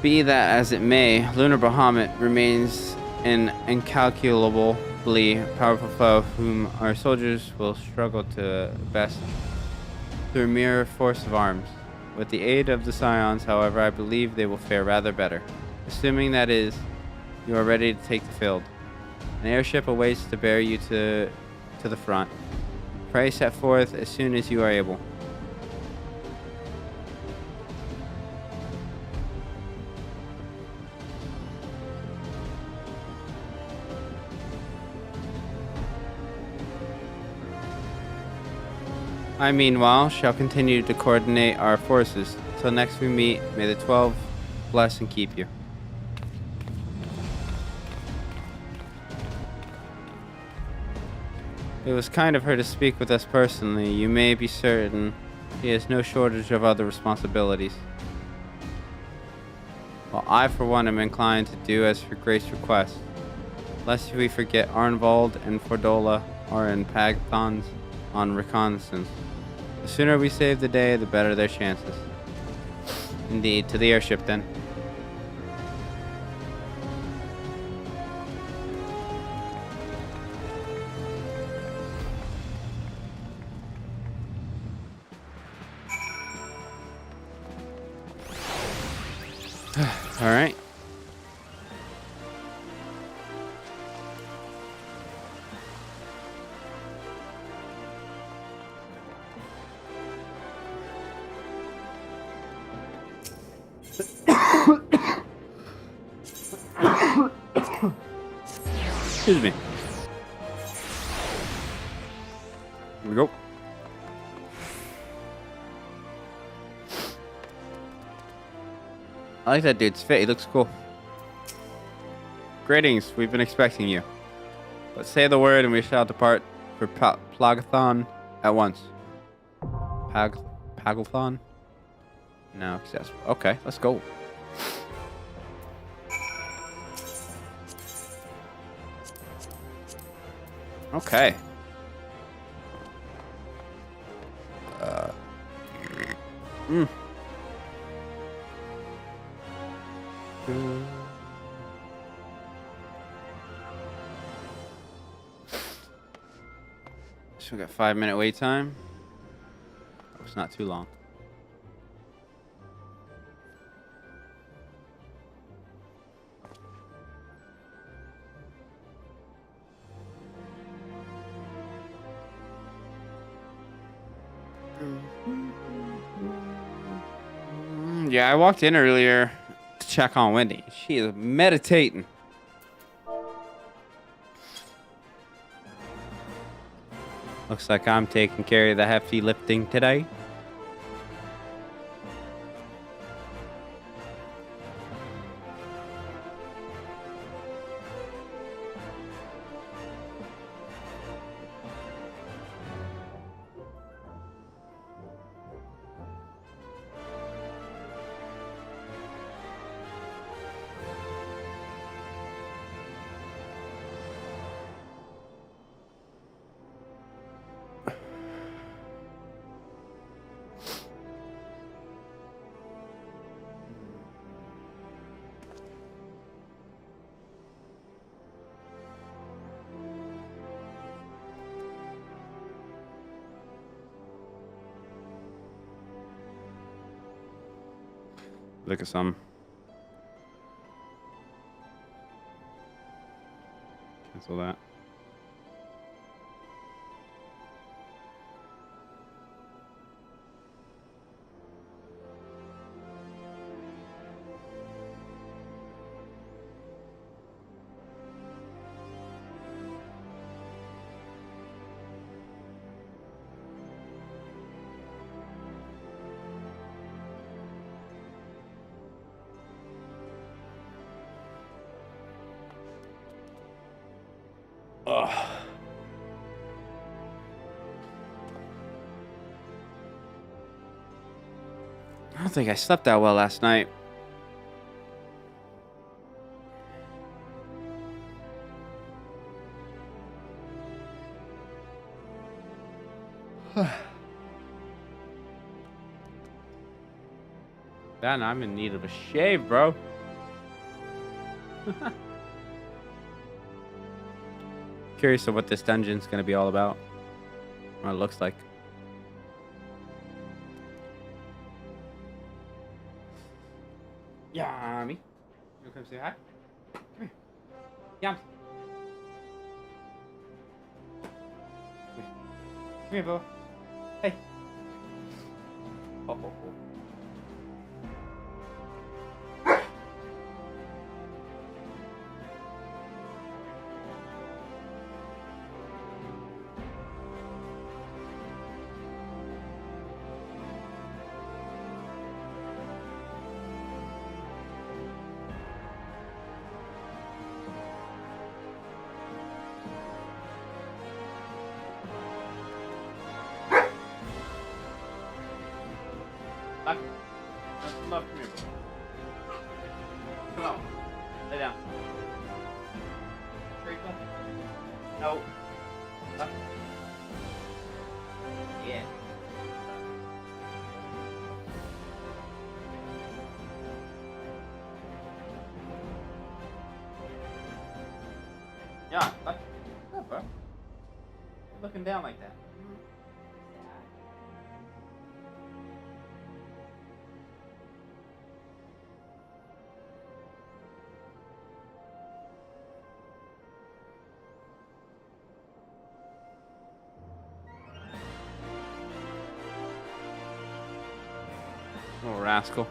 Be that as it may, Lunar Bahamut remains an incalculably powerful foe whom our soldiers will struggle to best through mere force of arms. With the aid of the Scions, however, I believe they will fare rather better. Assuming, that is, you are ready to take the field. An airship awaits to bear you to the front. Pray set forth as soon as you are able. I, meanwhile, shall continue to coordinate our forces. Till next we meet, may the 12 bless and keep you. It was kind of her to speak with us personally. You may be certain she has no shortage of other responsibilities. While I, for one, am inclined to do as her grace requests. Lest we forget, Arnvald and Fordola are in Pagthons on reconnaissance. The sooner we save the day, the better their chances. Indeed, to the airship then. All right. Excuse me. Here we go. I like that dude's fit. He looks cool. Greetings. We've been expecting you. But say the word and we shall depart for Plagathon at once. Paglathon? No, accessible. Okay, let's go. Okay. So we got 5-minute wait time. That was not too long. Yeah, I walked in earlier to check on Wendy. She is meditating. Looks like I'm taking care of the hefty lifting today. Look at some. Cancel that. Ugh. I don't think I slept that well last night. Man, I'm in need of a shave, bro. Curious of what this dungeon's gonna be all about. What it looks like. Yummy. You wanna come say hi? Come here. Yum. Come here, Bo. Hey. Oh. Love, come here. Come on. Lay down. Creeper. No. Up. Yeah. Yeah, look. Good, bro. You're looking down like that. Little rascal.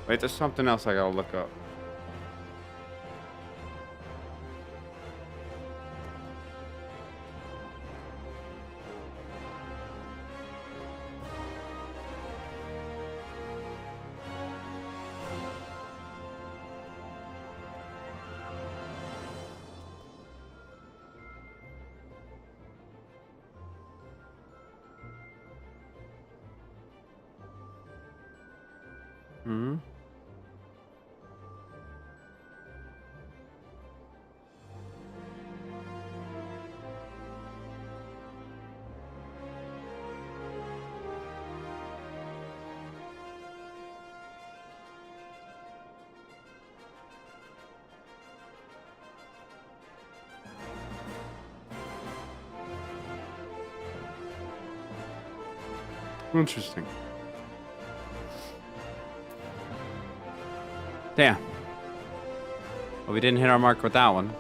Wait, there's something else I gotta look up. Hmm. Interesting. Damn. Well, we didn't hit our mark with that one.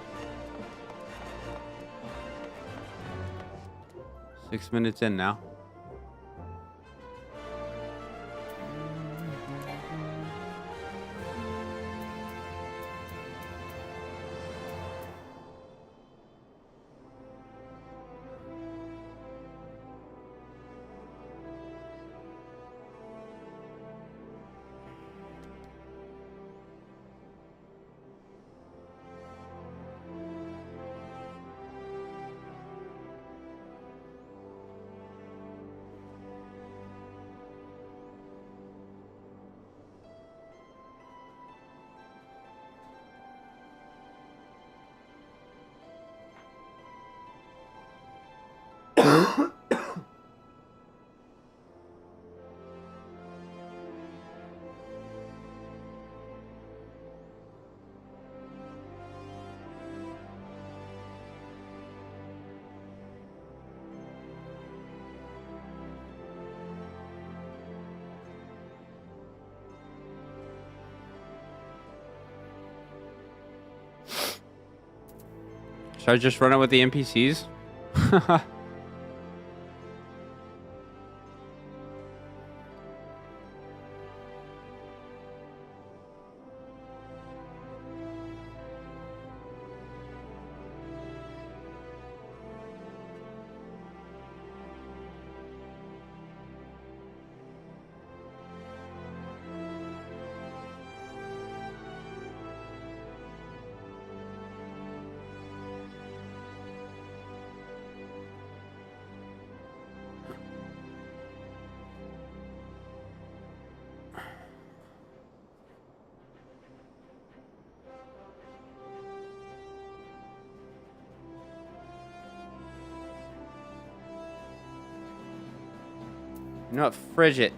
6 minutes in now. Should I just run it with the NPCs? You know what? Frigid.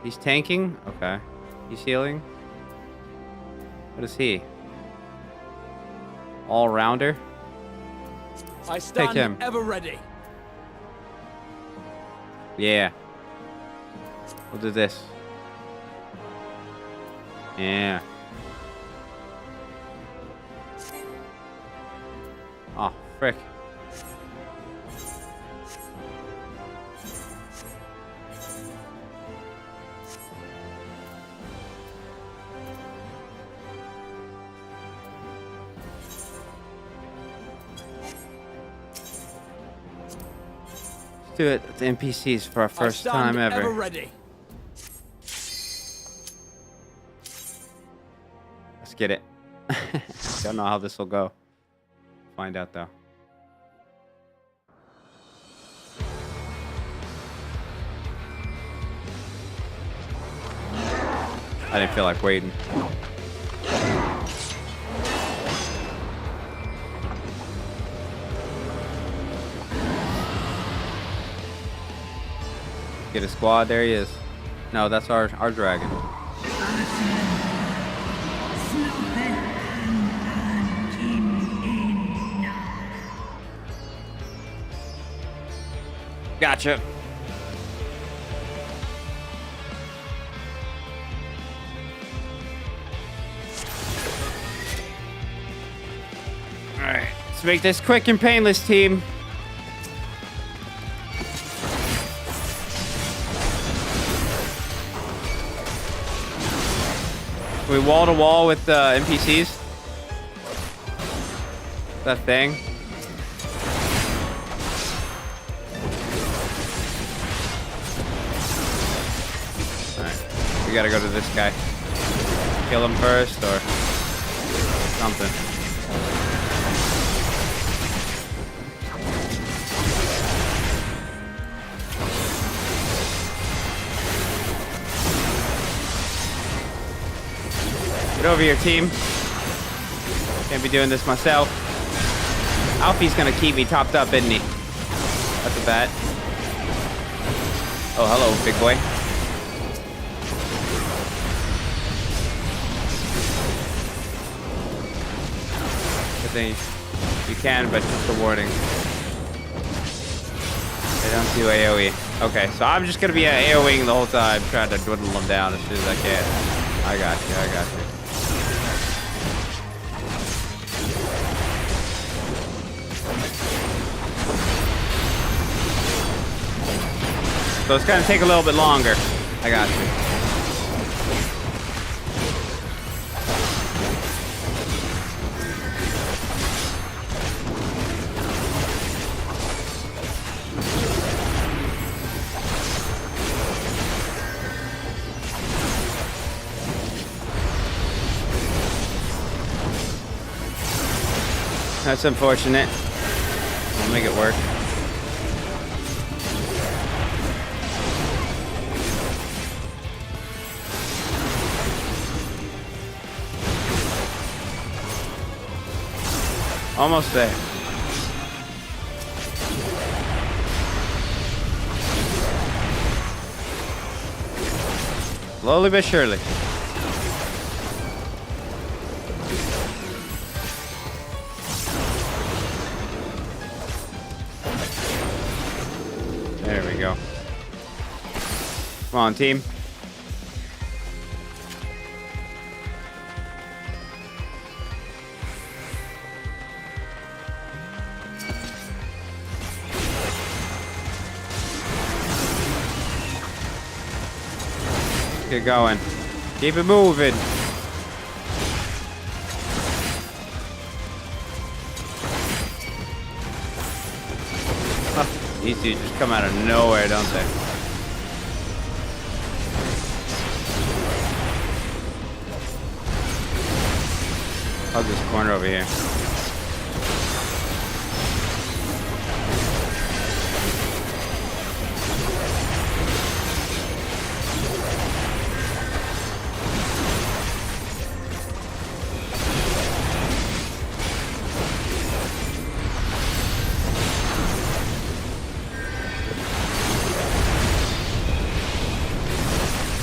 He's tanking? Okay. He's healing? What is he? All-rounder? I stand him. ever ready. Yeah. We'll do this. Yeah. Oh, frick. Let's do it with the NPCs for our first time ever. Ever ready. Let's get it. Don't know how this will go. Find out though. I didn't feel like waiting. Get a squad. There he is. No, that's our dragon. Gotcha. Alright, let's make this quick and painless, team. We wall to wall with NPCs. That thing. We gotta go to this guy. Kill him first or something. Get over here, team. Can't be doing this myself. Alfie's gonna keep me topped up, isn't he? That's a bet. Oh, hello, big boy. You can, but just a warning. They don't do AoE. Okay, so I'm just gonna be AoEing the whole time, trying to dwindle them down as soon as I can. I got you, I got you. So it's gonna take a little bit longer. I got you. That's unfortunate. We'll make it work. Almost there. Slowly but surely. There we go. Come on, team. get going. Keep it moving. These dudes just come out of nowhere, don't they? Hug this corner over here.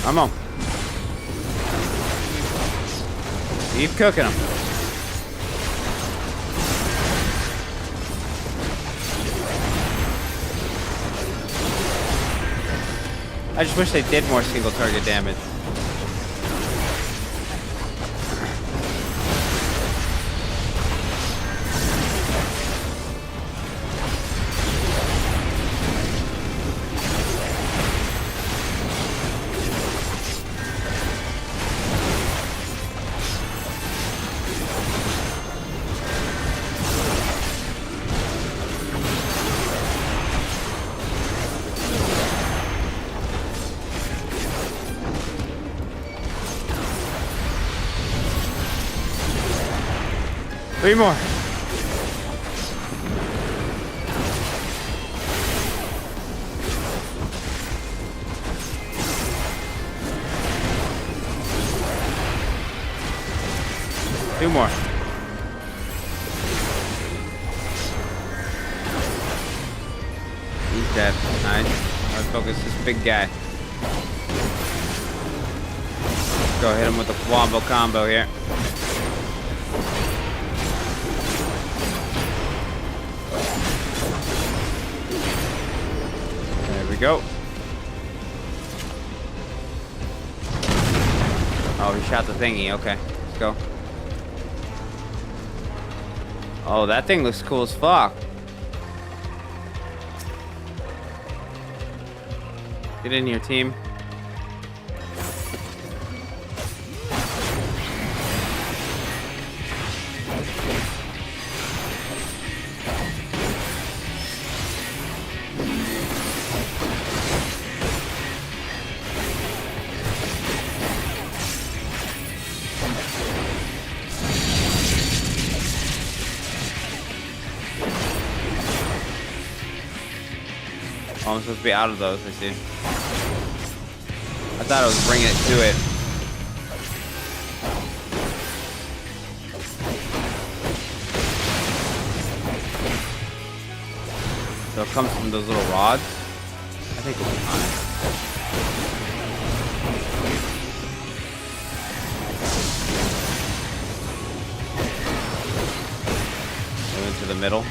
Come on. Keep cooking them. I just wish they did more single target damage. Three more. Two more. He's dead. Nice. Let's focus this big guy. Let's go hit him with the wombo combo here. We go. Oh, he shot the thingy. Okay, let's go. Oh, that thing looks cool as fuck. Get in here, team. Oh, I'm supposed to be out of those, I see. I thought I was bringing it to it. So it comes from those little rods. I think we'll be fine. Go into the middle.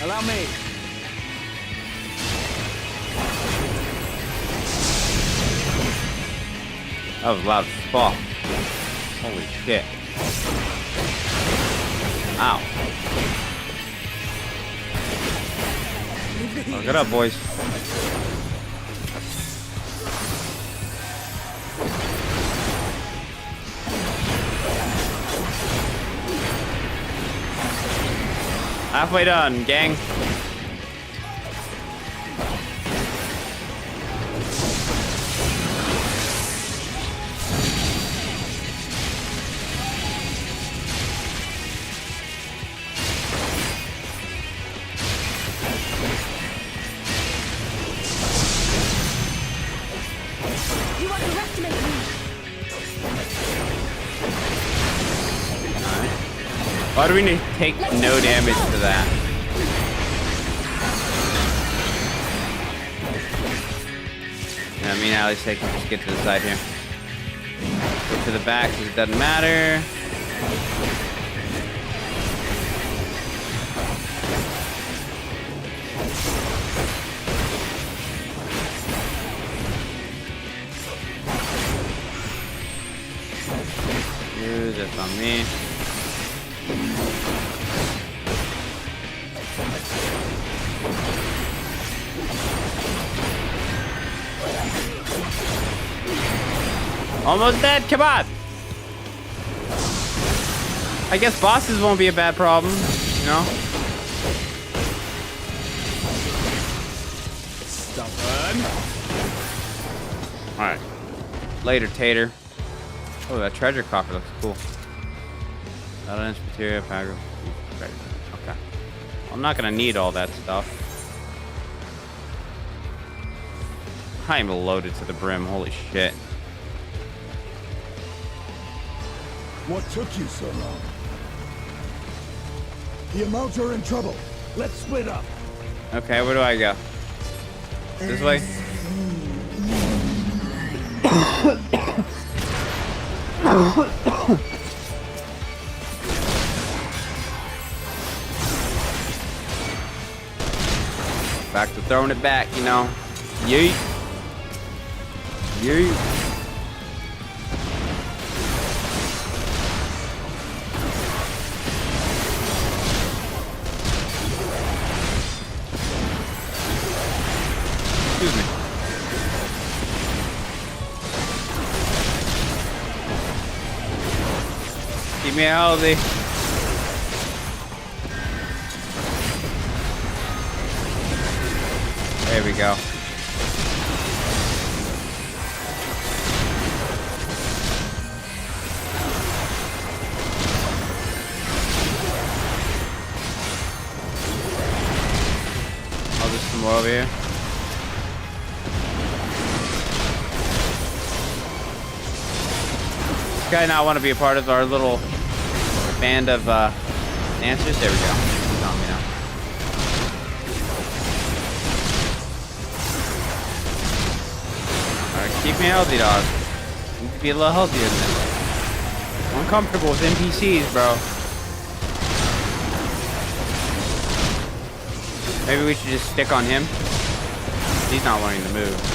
Allow me. That was loud as fuck. Holy shit. Ow. Oh, get up, boys. Halfway done, gang. You underestimate me. Why do we need to take no damage for that? Yeah, me and Alice can just get to the side here. Go to the back because it doesn't matter. on me. Almost dead, come on! I guess bosses won't be a bad problem, you know? Stubborn. Alright. Later, Tater. Oh, that treasure coffer looks cool. Evidence, material, paragraph. Okay. I'm not gonna need all that stuff. I'm loaded to the brim, holy shit. What took you so long? The Amounts are in trouble. Let's split up. Okay, where do I go? This way? Back to throwing it back, you know. Yeet. Yeet. Excuse me. Keep me healthy. There we go. I'll just come over here. This guy not want to be a part of our little band of dancers. There we go. He's on me now. Alright, keep me healthy, dog. Need to be a little healthier than this. I'm uncomfortable with NPCs, bro. Maybe we should just stick on him. He's not wanting to move.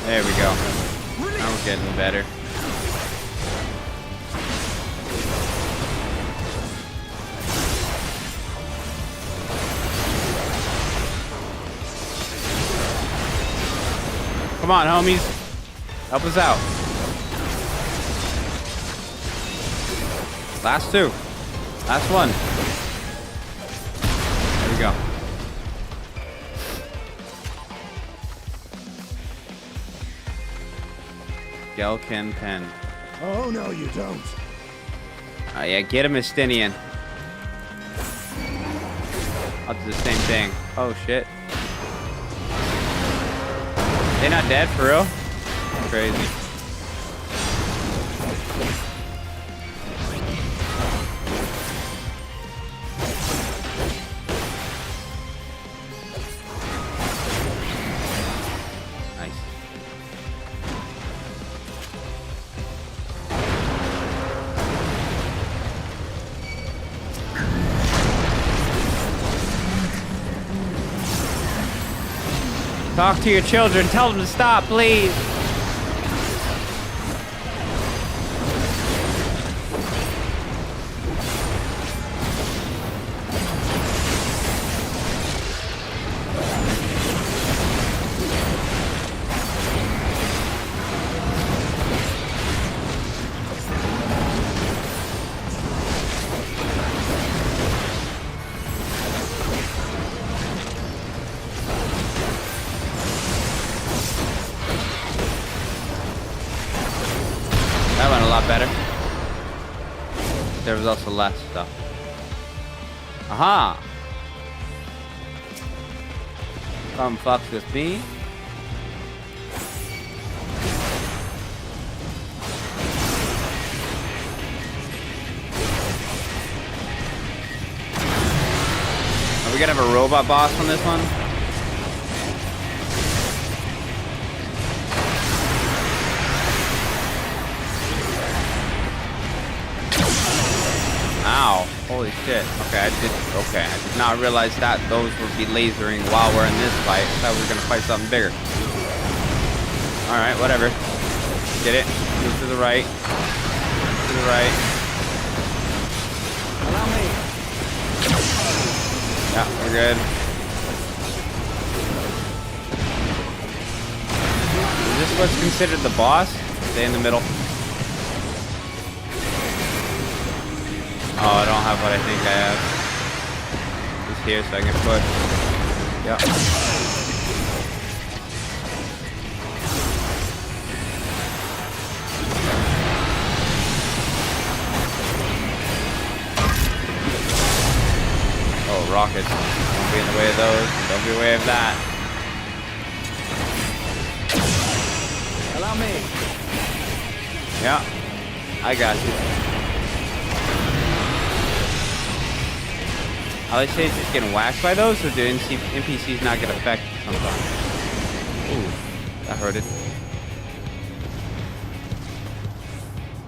There we go. Now we're getting better. Come on, homies. Help us out. Last two. Last one. There we go. Gelkin pen. Oh, no, you don't. Yeah, get him, Estinian. I'll do the same thing. Oh, shit. They not dead, for real? Crazy. Talk to your children. Tell them to stop, please. That went a lot better. There was also less stuff. Aha! Come fuck with me. Are we gonna have a robot boss on this one? Ow. Holy shit. Okay, I did not realize that those would be lasering while we're in this fight. I thought we were gonna fight something bigger. Alright, whatever. Get it? Move to the right. To the right. Allow me. Yeah, we're good. Is this what's considered the boss? Stay in the middle. Oh, I don't have what I think I have. Just here so I can push. Yep. Oh, rockets. Don't be in the way of those. Don't be in the way of that. Allow me. Yeah. I got you. Are they just getting whacked by those, or do NPCs not get affected sometimes? Ooh, that hurted.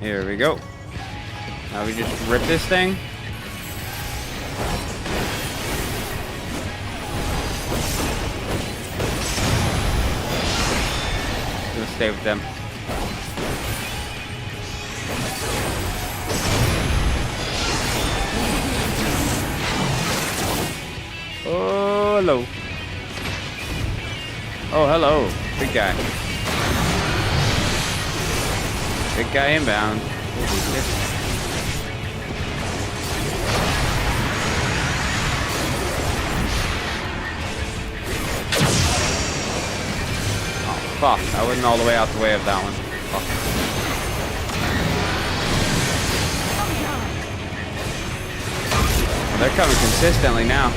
Here we go. Now we just rip this thing. Gonna stay with them. Oh, hello. Oh, hello. Big guy. Big guy inbound. Oh, fuck. I wasn't all the way out the way of that one. Fuck. Well, they're coming consistently now.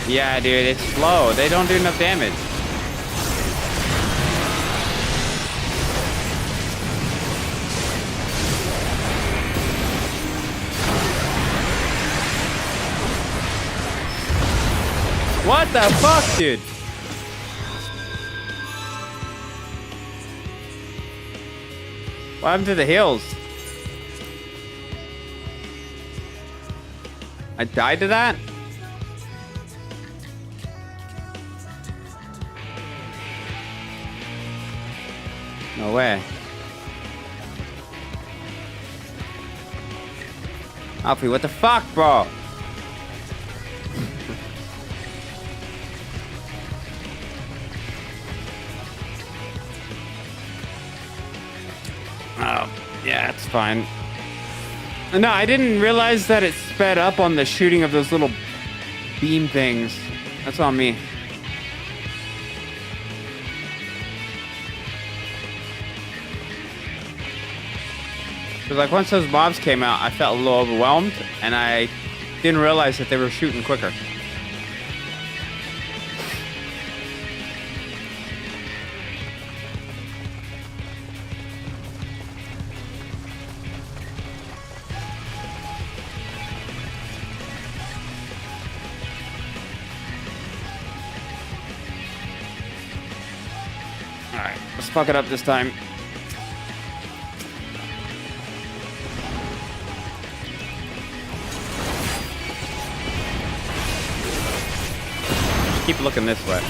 Yeah, dude, it's slow. They don't do enough damage. What the fuck, dude? What happened to the hills? I died to that? No way. Alfie, what the fuck, bro? Oh, yeah, it's fine. No, I didn't realize that it sped up on the shooting of those little beam things. That's on me. Because like once those mobs came out, I felt a little overwhelmed, and I didn't realize that they were shooting quicker. Alright, let's fuck it up this time. Keep looking this way.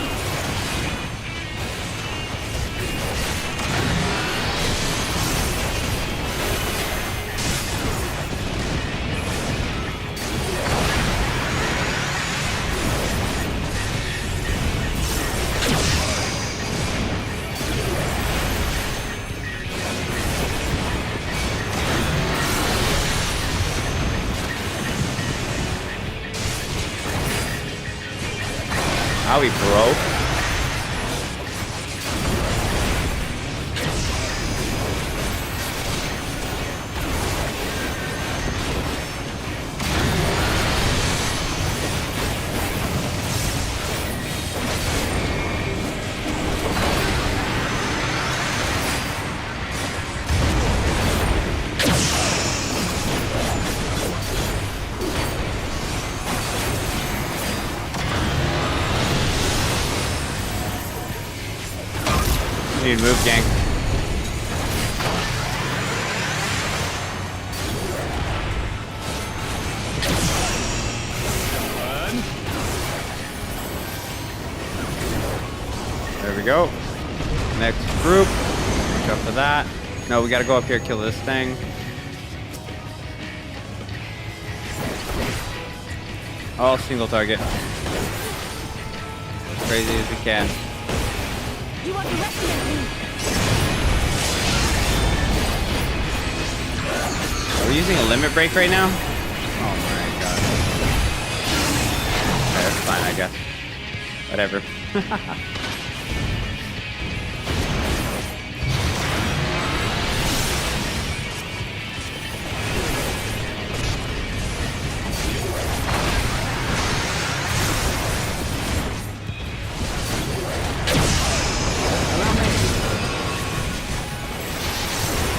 Howie, bro. need to move, gang. There we go. Next group. Watch out for that. No, we gotta go up here, kill this thing. All single target. As crazy as we can. You want to rescue me? Are we using a limit break right now? Oh my god. Okay, that's fine, I guess. Whatever.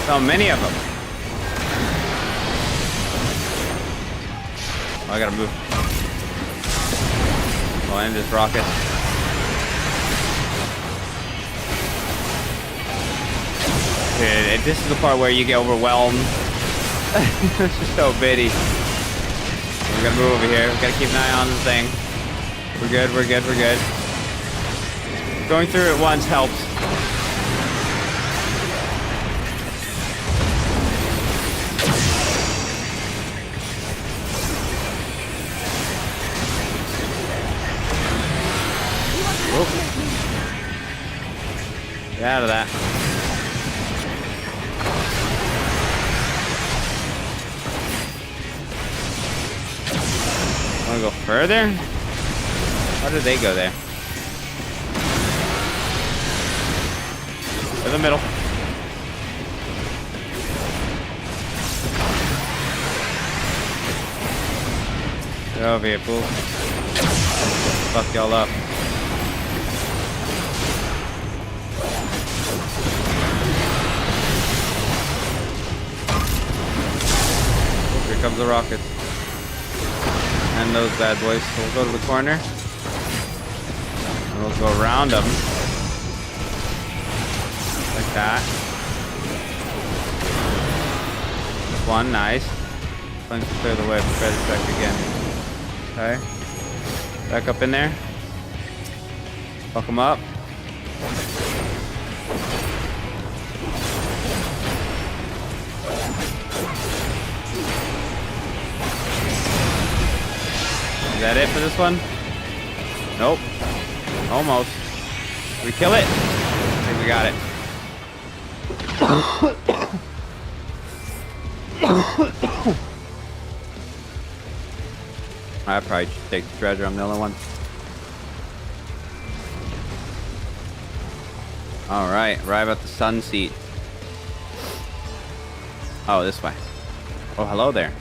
So many of them. Oh, I gotta move. I'll end this rocket. Dude, this is the part where you get overwhelmed. It's just so bitty. We're gonna move over here. We gotta keep an eye on this thing. We're good, we're good, we're good. Going through it once helps. Get out of that. Wanna go further? How did they go there? To the middle. Get over here, fool. Fuck y'all up. Here comes the rockets. And those bad boys. So we'll go to the corner. And we'll go around them. Like that. One, nice. Time to clear the way. Try this back again. Okay. Back up in there. Fuck them up. Is that it for this one? Nope. Almost. Did we kill it? I think we got it. I probably should take the treasure on the other one. Alright, arrive at the sun seat. Oh, this way. Oh, hello there.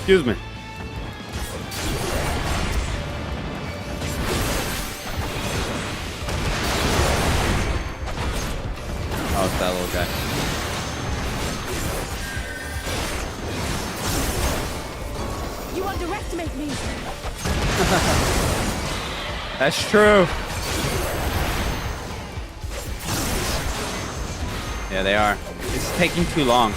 Excuse me. Oh, it's that little guy. You underestimate me. That's true. Yeah, they are. It's taking too long.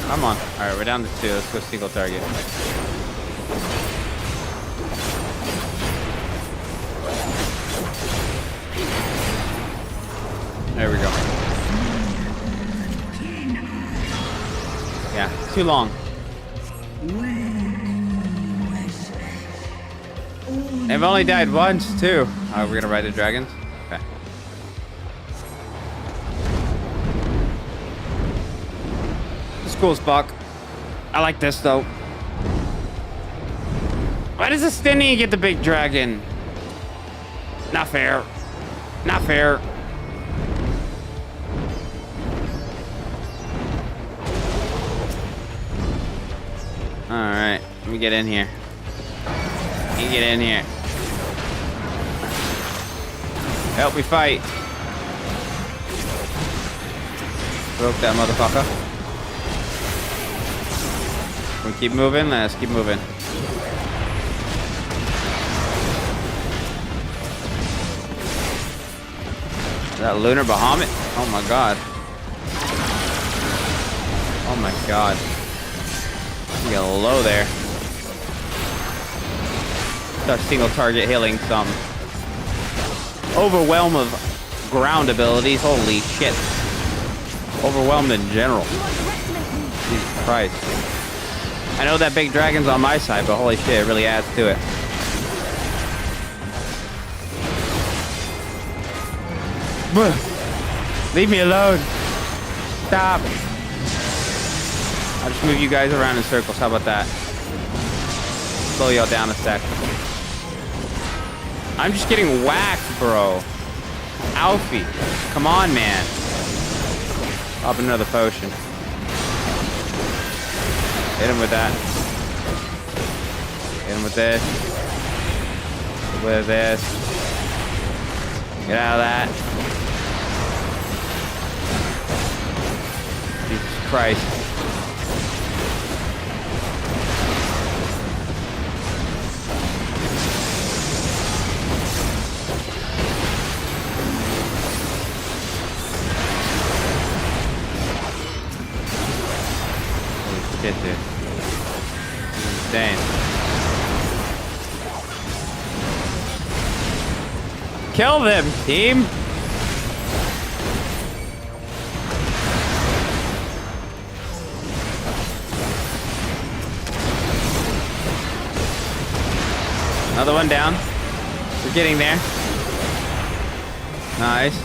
Come on. Alright, we're down to 2. Let's go single target. There we go. Yeah, too long. I've only died once, too. Oh, we're gonna ride the dragons? Okay. This is cool as fuck. I like this, though. Why does the Stinian get the big dragon? Not fair. Not fair. Alright, let me get in here. You get in here. Help me fight. Broke that motherfucker. We keep moving? Let's keep moving. Is that lunar Bahamut? Oh my god. Oh my god. Get a low there. Start single target healing some. Overwhelm of ground abilities. Holy shit. Overwhelmed in general. Jesus Christ. I know that big dragon's on my side, but holy shit, it really adds to it. Leave me alone. Stop. I'll just move you guys around in circles. How about that? Slow y'all down a sec. I'm just getting whacked, bro. Alfie. Come on, man. Up another potion. Hit him with that. Hit him with this. With this. Get out of that. Jesus Christ. Shit, dude. Insane. Kill them, team! Another one down. We're getting there. Nice.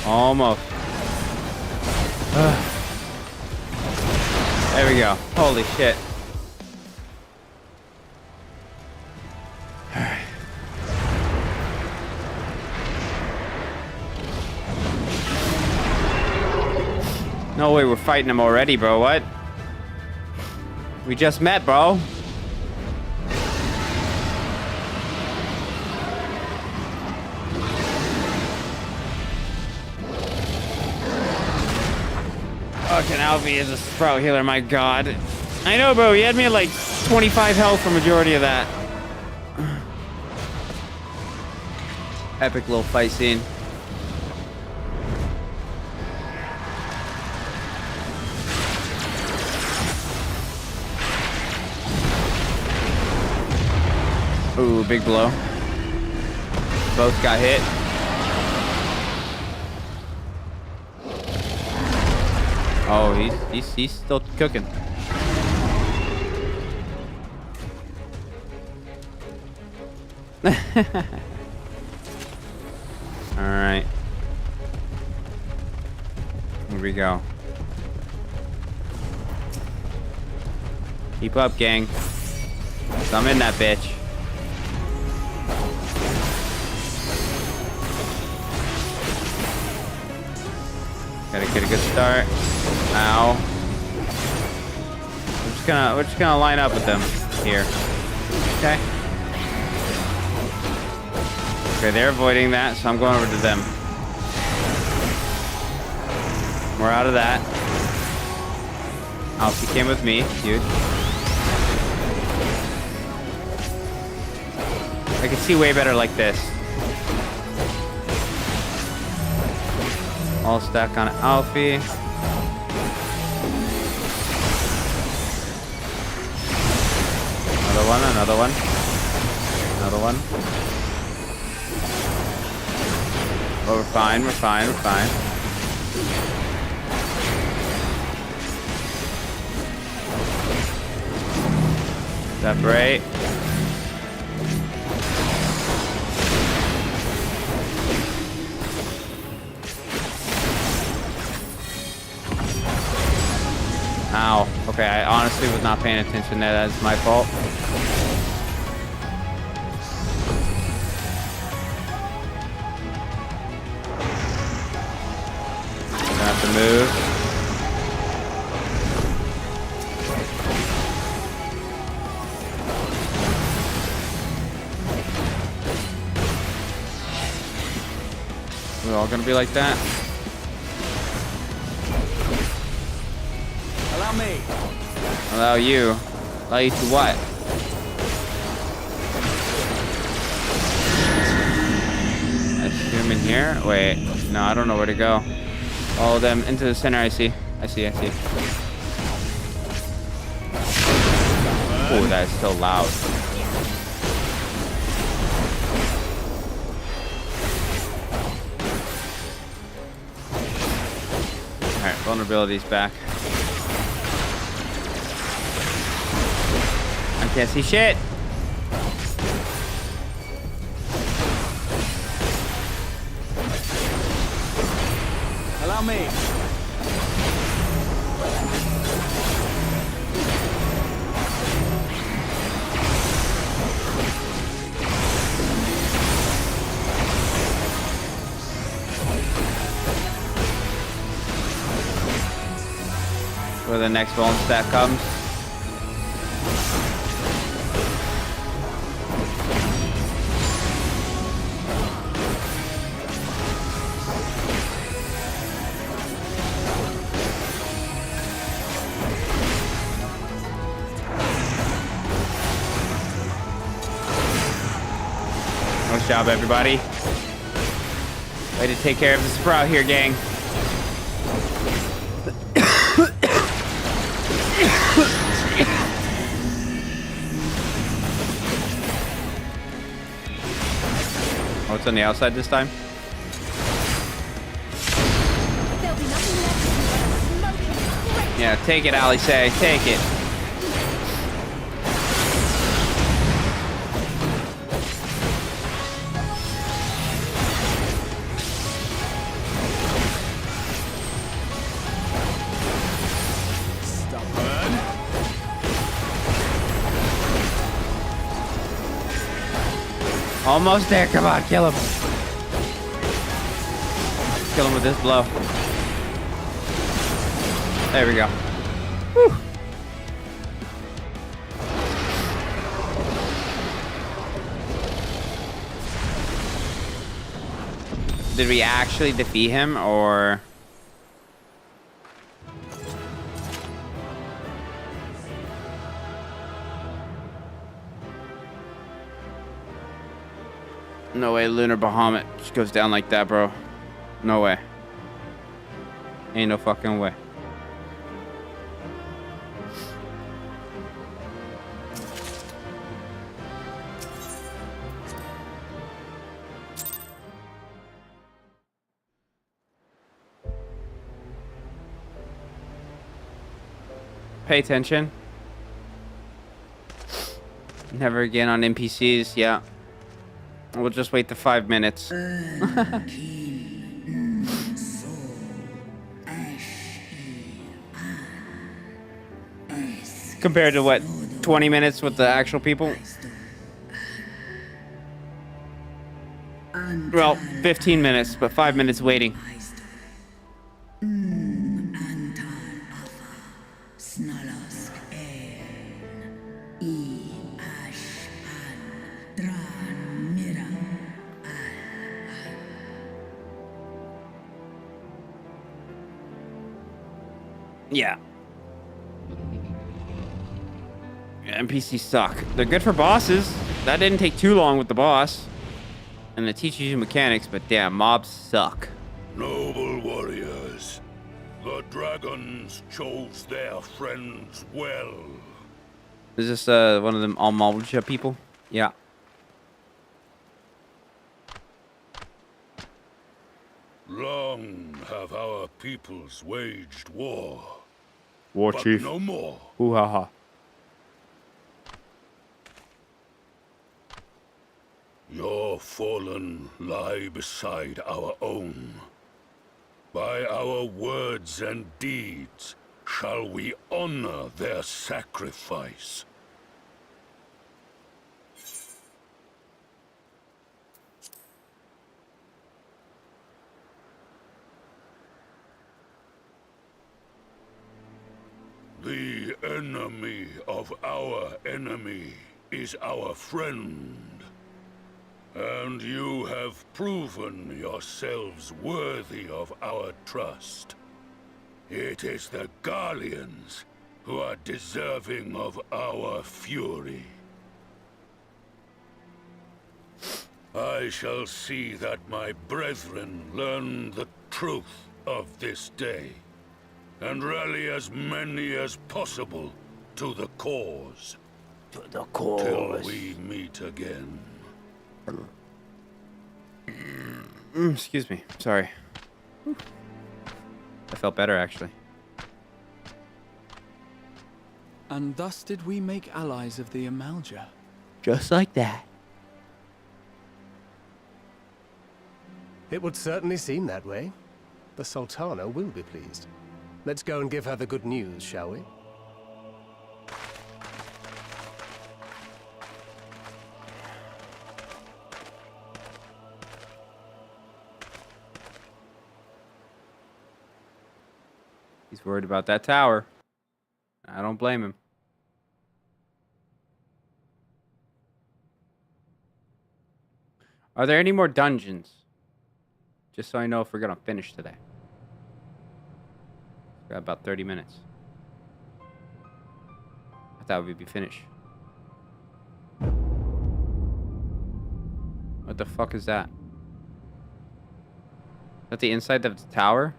Almost. There we go. Holy shit. Alright. No way we're fighting him already, bro. What? We just met, bro. Fucking Alfie is a sprout healer, my god. I know, bro. He had me at like 25 health for majority of that. Epic little fight scene. Ooh, big blow. Both got hit. Oh, he's still cooking. All right. Here we go. Keep up, gang. I'm in that bitch. Gotta get a good start. Ow. We're just gonna line up with them here. Okay. Okay, they're avoiding that, so I'm going over to them. We're out of that. Alfie came with me, dude. I can see way better like this. All stack on Alfie. one, another one. Another one. Oh, we're fine, we're fine, we're fine. Separate. Ow. Okay, I honestly was not paying attention there. That's my fault. Gonna have to move. We're all gonna be like that. Allow me. Allow you. Allow you to what? I zoom in here? Wait. No, I don't know where to go. Follow them into the center. I see. I see. I see. Oh, that is so loud. Alright, vulnerability's back. I can't see shit. Allow me. Where the next bone stack comes. Nice job, everybody. Way to take care of the sprout here, gang. Oh, it's on the outside this time? Yeah, take it, Ali say. Take it. Almost there. Come on, kill him. Kill him with this blow. There we go. Whew. Did we actually defeat him, or? No way Lunar Bahamut just goes down like that, bro. No way. Ain't no fucking way. Pay attention. Never again on NPCs, yeah. We'll just wait the 5 minutes. Compared to what, 20 minutes with the actual people? Well, 15 minutes, but 5 minutes waiting. Yeah. NPCs suck. They're good for bosses. That didn't take too long with the boss. And it teaches you mechanics, but damn, mobs suck. Noble warriors, the dragons chose their friends well. Is this one of them Almalja people? Yeah. Long have our peoples waged war. War but chief. no more. Ooh ha ha. Your fallen lie beside our own. By our words and deeds shall we honor their sacrifice. The enemy of our enemy is our friend. And you have proven yourselves worthy of our trust. It is the Garleans who are deserving of our fury. I shall see that my brethren learn the truth of this day, and rally as many as possible to the cause. To the cause. Till we meet again. Excuse me. Sorry. I felt better, actually. And thus did we make allies of the Amalja. Just like that. It would certainly seem that way. The Sultana will be pleased. Let's go and give her the good news, shall we? He's worried about that tower. I don't blame him. Are there any more dungeons? Just so I know if we're gonna finish today. Got about 30 minutes. I thought we'd be finished. What the fuck is that? Is that the inside of the tower?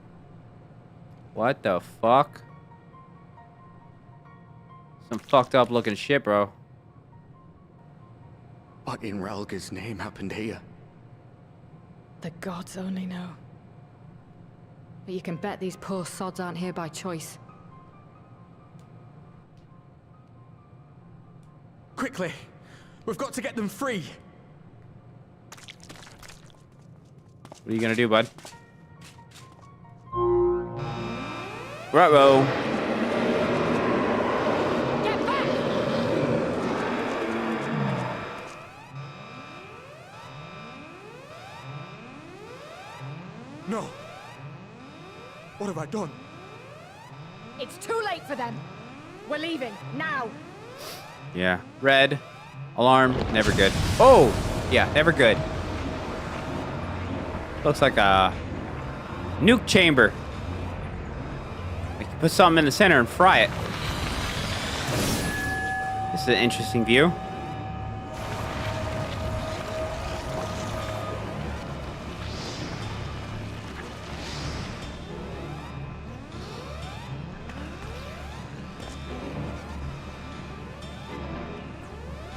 What the fuck? Some fucked up looking shit, bro. What in Relga's name happened here? The gods only know. But you can bet these poor sods aren't here by choice. Quickly! We've got to get them free! What are you gonna do, bud? Bravo! Get back! No! What have I done? It's too late for them. We're leaving, now. Yeah. Red. Alarm. Never good. Oh! Yeah, never good. Looks like a nuke chamber. Like you put something in the center and fry it. This is an interesting view.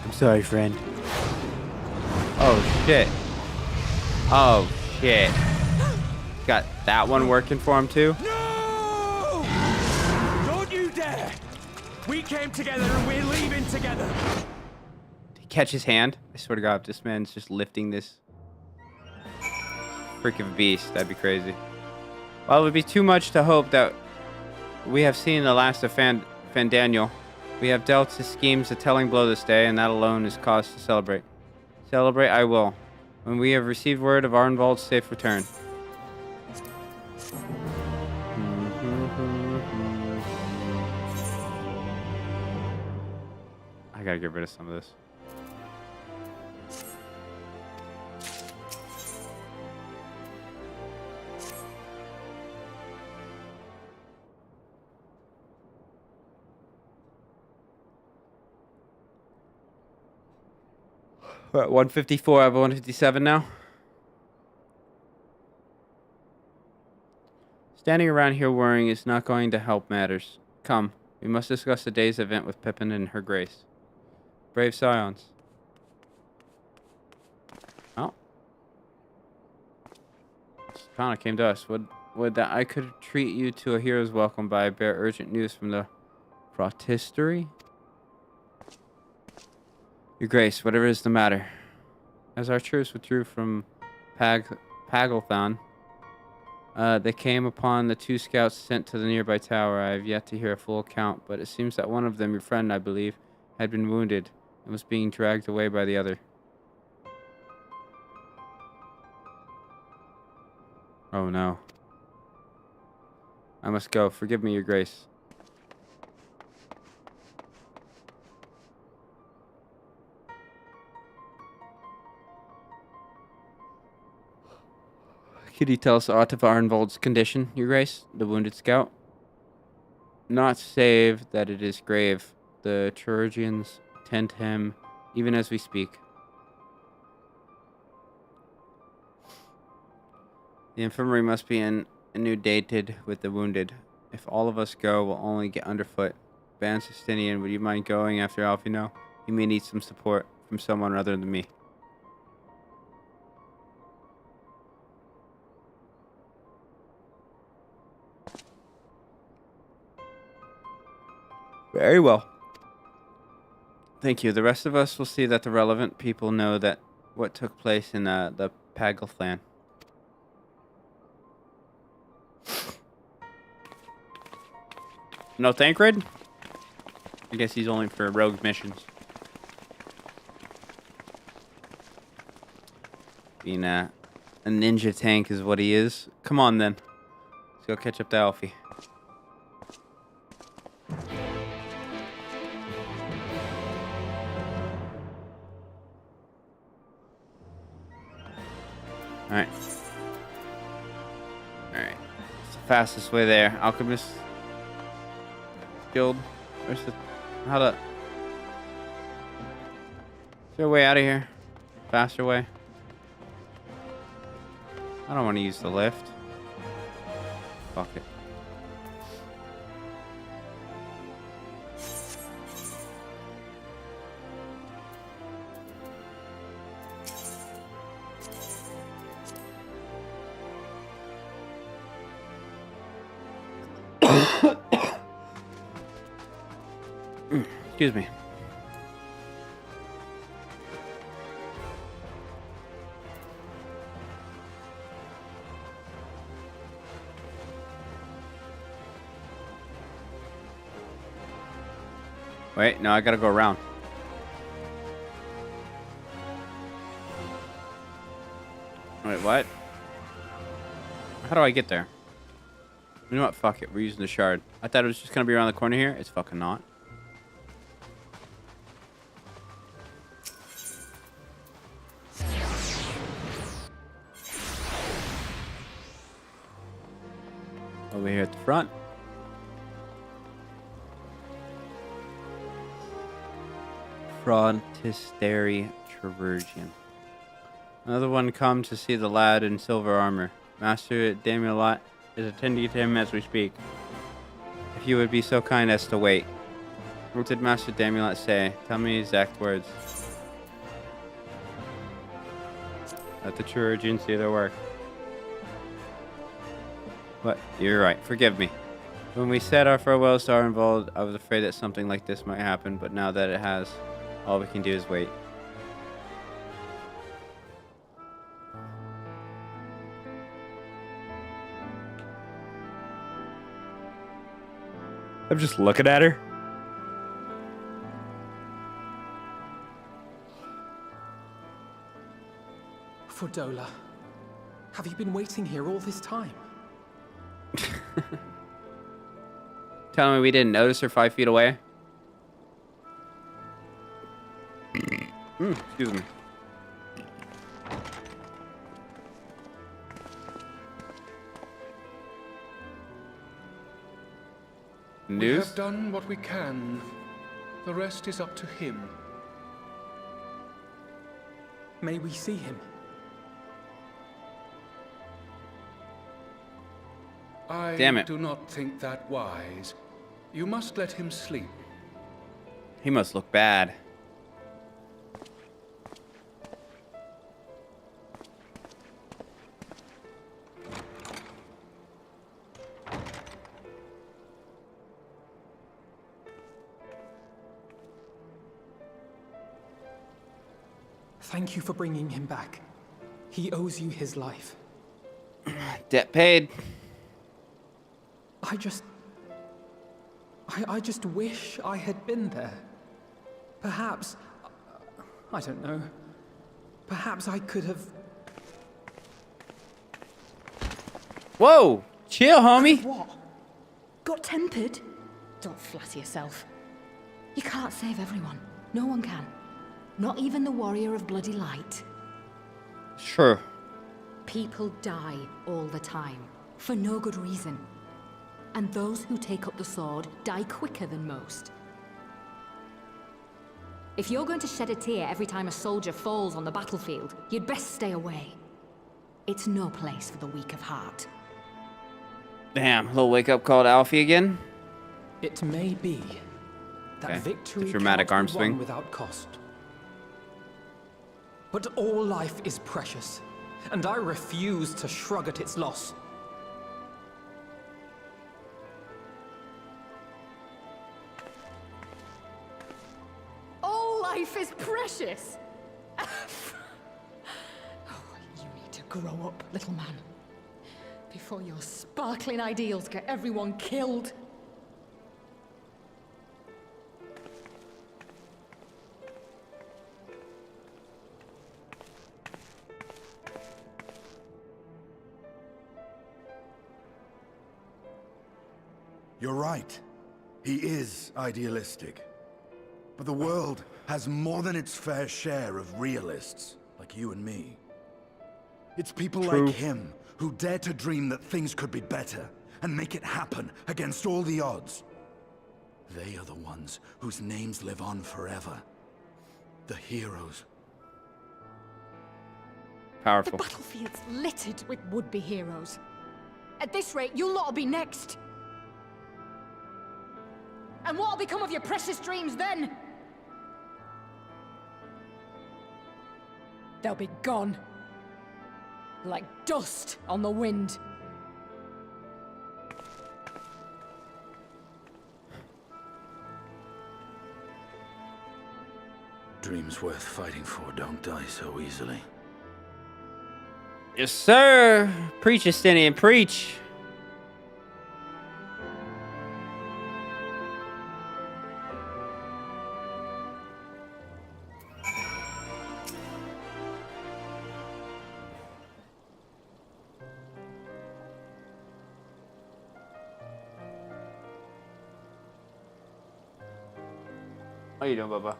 I'm sorry, friend. Oh, shit. Oh, shit. Got that one working for him, too? No! Don't you dare! We came together and we're leaving together! Did he catch his hand? I swear to God, if this man's just lifting this freaking beast, that'd be crazy. While it would be too much to hope that we have seen the last of Fandaniel, we have dealt his schemes a telling blow this day, and that alone is cause to celebrate. Celebrate I will, when we have received word of Arnvald's safe return. I gotta get rid of some of this. We're at 154 out of 157 now. Standing around here worrying is not going to help matters. Come, we must discuss the day's event with Pippin and her grace. brave scions. Oh. Kind of came to us. Would that I could treat you to a hero's welcome by bear urgent news from the Fratistery? Your Grace, whatever is the matter. As our troops withdrew from Pagelthon, they came upon the 2 scouts sent to the nearby tower. I have yet to hear a full account, but it seems that one of them, your friend, I believe, had been wounded and was being dragged away by the other. Oh no. I must go. Forgive me, Your Grace. Could you tell us aught of Arnvold's condition, Your Grace, the wounded scout? Not save that it is grave. The Chirurgians tend to him even as we speak. The infirmary must be inundated with the wounded. If all of us go, we'll only get underfoot. Ban Justinian, would you mind going after Alfino? He may need some support from someone other than me. Very well. Thank you. The rest of us will see that the relevant people know that what took place in the Pagelthlan. No Thancred? I guess he's only for rogue missions. Being a ninja tank is what he is. Come on then. Let's go catch up to Alfie. Alright. Alright. It's the fastest way there. Alchemist Guild. Where's the... How the... Is there a way out of here? Faster way? I don't want to use the lift. Fuck it. Excuse me. Wait, no, I gotta go around. Wait, what? How do I get there? You know what? Fuck it. We're using the shard. I thought it was just gonna be around the corner here. It's fucking not. Over here at the front. Frontistery Chirurgian. Another one come to see the lad in silver armor. Master Damiolot is attending to him as we speak. If you would be so kind as to wait. What did Master Damiolot say? Tell me exact words. Let the chirurgeons do their work. But you're right. Forgive me. When we said our farewells to Arnvold, I was afraid that something like this might happen, but now that it has, all we can do is wait. I'm just looking at her. Fordola, have you been waiting here all this time? Telling me we didn't notice her 5 feet away? Excuse me. We News? have done what we can. The rest is up to him. May we see him? Damn I it. do not think that wise. You must let him sleep. He must look bad. Thank you for bringing him back. He owes you his life. Debt paid. I just wish I had been there. Perhaps, I don't know. Perhaps I could have... Whoa! Chill, homie. What? Got tempered? Don't flatter yourself. You can't save everyone. No one can. Not even the warrior of bloody light. Sure. People die all the time, for no good reason. And those who take up the sword die quicker than most. If you're going to shed a tear every time a soldier falls on the battlefield, you'd best stay away. It's no place for the weak of heart. Damn, little wake-up call to Alfie again. It may be that victory the dramatic cannot arm be swing won without cost. But all life is precious, and I refuse to shrug at its loss. All life is precious! Oh, you need to grow up, little man. Before your sparkling ideals get everyone killed. You're right. He is idealistic. But the world has more than its fair share of realists, like you and me. It's people like him who dare to dream that things could be better, and make it happen against all the odds. They are the ones whose names live on forever. The heroes. Powerful. The battlefield's littered with would-be heroes. At this rate, you'll lot'll be next. And what'll become of your precious dreams then? They'll be gone. Like dust on the wind. Dreams worth fighting for don't die so easily. Yes, sir. Preach, Justinian, preach. How you doing, Bubba?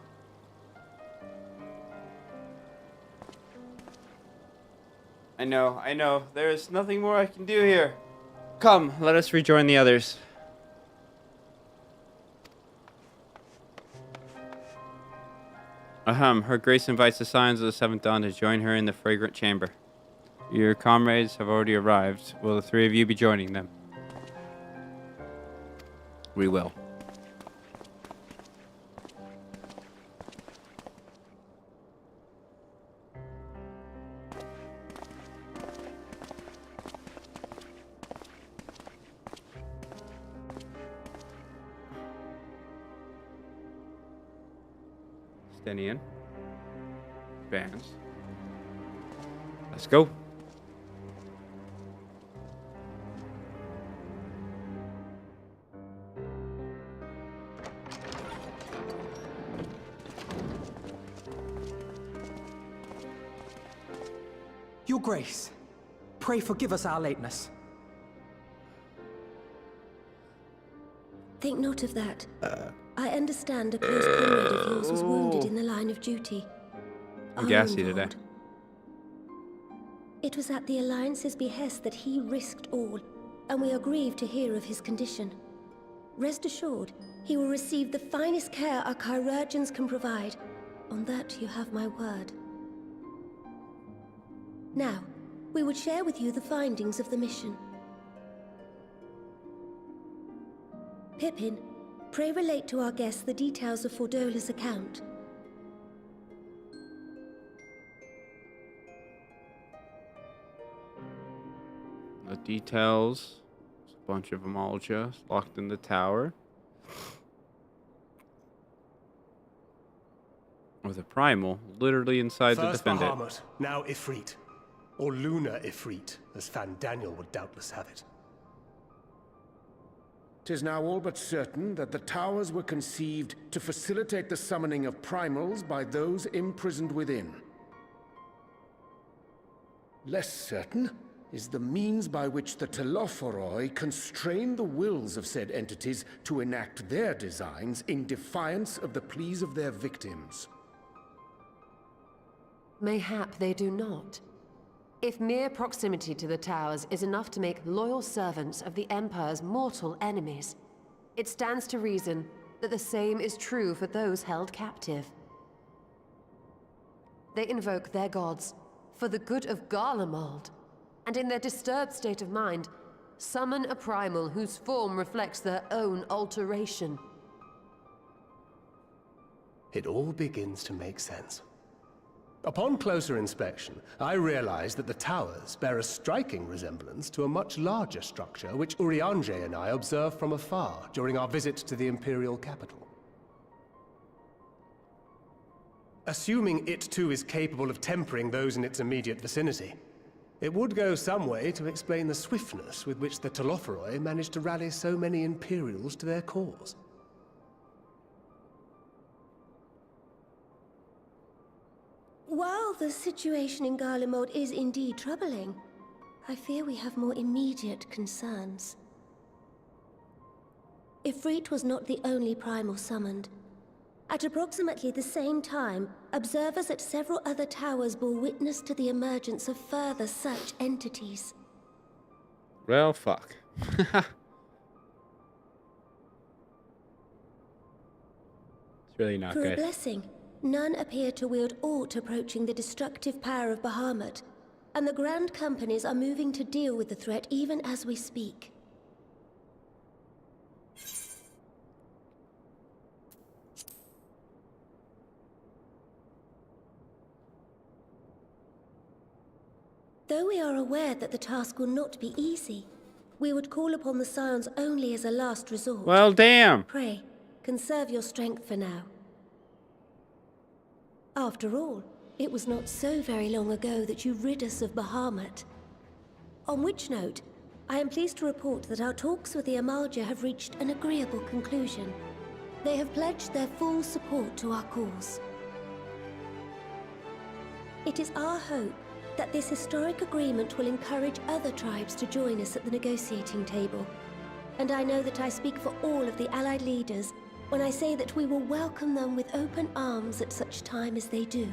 I know. There's nothing more I can do here. Come, let us rejoin the others. Ahem, Her Grace invites the Scions of the Seventh Dawn to join her in the fragrant chamber. Your comrades have already arrived. Will the three of you be joining them? We will. Justinian. Bands. Let's go. Your Grace, pray forgive us our lateness. Think not of that. I understand a close comrade of yours was wounded in the line of duty. I'm gassy today. It was at the Alliance's behest that he risked all, and we are grieved to hear of his condition. Rest assured, he will receive the finest care our chirurgeons can provide. On that you have my word. Now, we would share with you the findings of the mission. Pippin, pray relate to our guests the details of Fordola's account. The details. There's a bunch of them all just locked in the tower. Or the primal, literally inside the First defendant. Bahamut, now Ifrit. Or Lunar Ifrit, as Fan Daniel would doubtless have it. 'Tis now all but certain that the towers were conceived to facilitate the summoning of primals by those imprisoned within. Less certain is the means by which the Telophoroi constrain the wills of said entities to enact their designs in defiance of the pleas of their victims. Mayhap they do not. If mere proximity to the towers is enough to make loyal servants of the Empire's mortal enemies, it stands to reason that the same is true for those held captive. They invoke their gods for the good of Garlemald, and in their disturbed state of mind, summon a primal whose form reflects their own alteration. It all begins to make sense. Upon closer inspection, I realized that the towers bear a striking resemblance to a much larger structure which Urianger and I observed from afar during our visit to the Imperial capital. Assuming it too is capable of tempering those in its immediate vicinity, it would go some way to explain the swiftness with which the Telophoroi managed to rally so many Imperials to their cause. While the situation in Garlemald is indeed troubling, I fear we have more immediate concerns. Ifrit was not the only primal summoned. At approximately the same time, observers at several other towers bore witness to the emergence of further such entities. Well, fuck. It's really not For good. a blessing, none appear to wield aught approaching the destructive power of Bahamut, and the Grand Companies are moving to deal with the threat even as we speak. Though we are aware that the task will not be easy, we would call upon the Scions only as a last resort. Well, damn. Pray, conserve your strength for now. After all, it was not so very long ago that you rid us of Bahamut. On which note, I am pleased to report that our talks with the Amalja have reached an agreeable conclusion. They have pledged their full support to our cause. It is our hope that this historic agreement will encourage other tribes to join us at the negotiating table. And I know that I speak for all of the Allied leaders when I say that we will welcome them with open arms at such time as they do.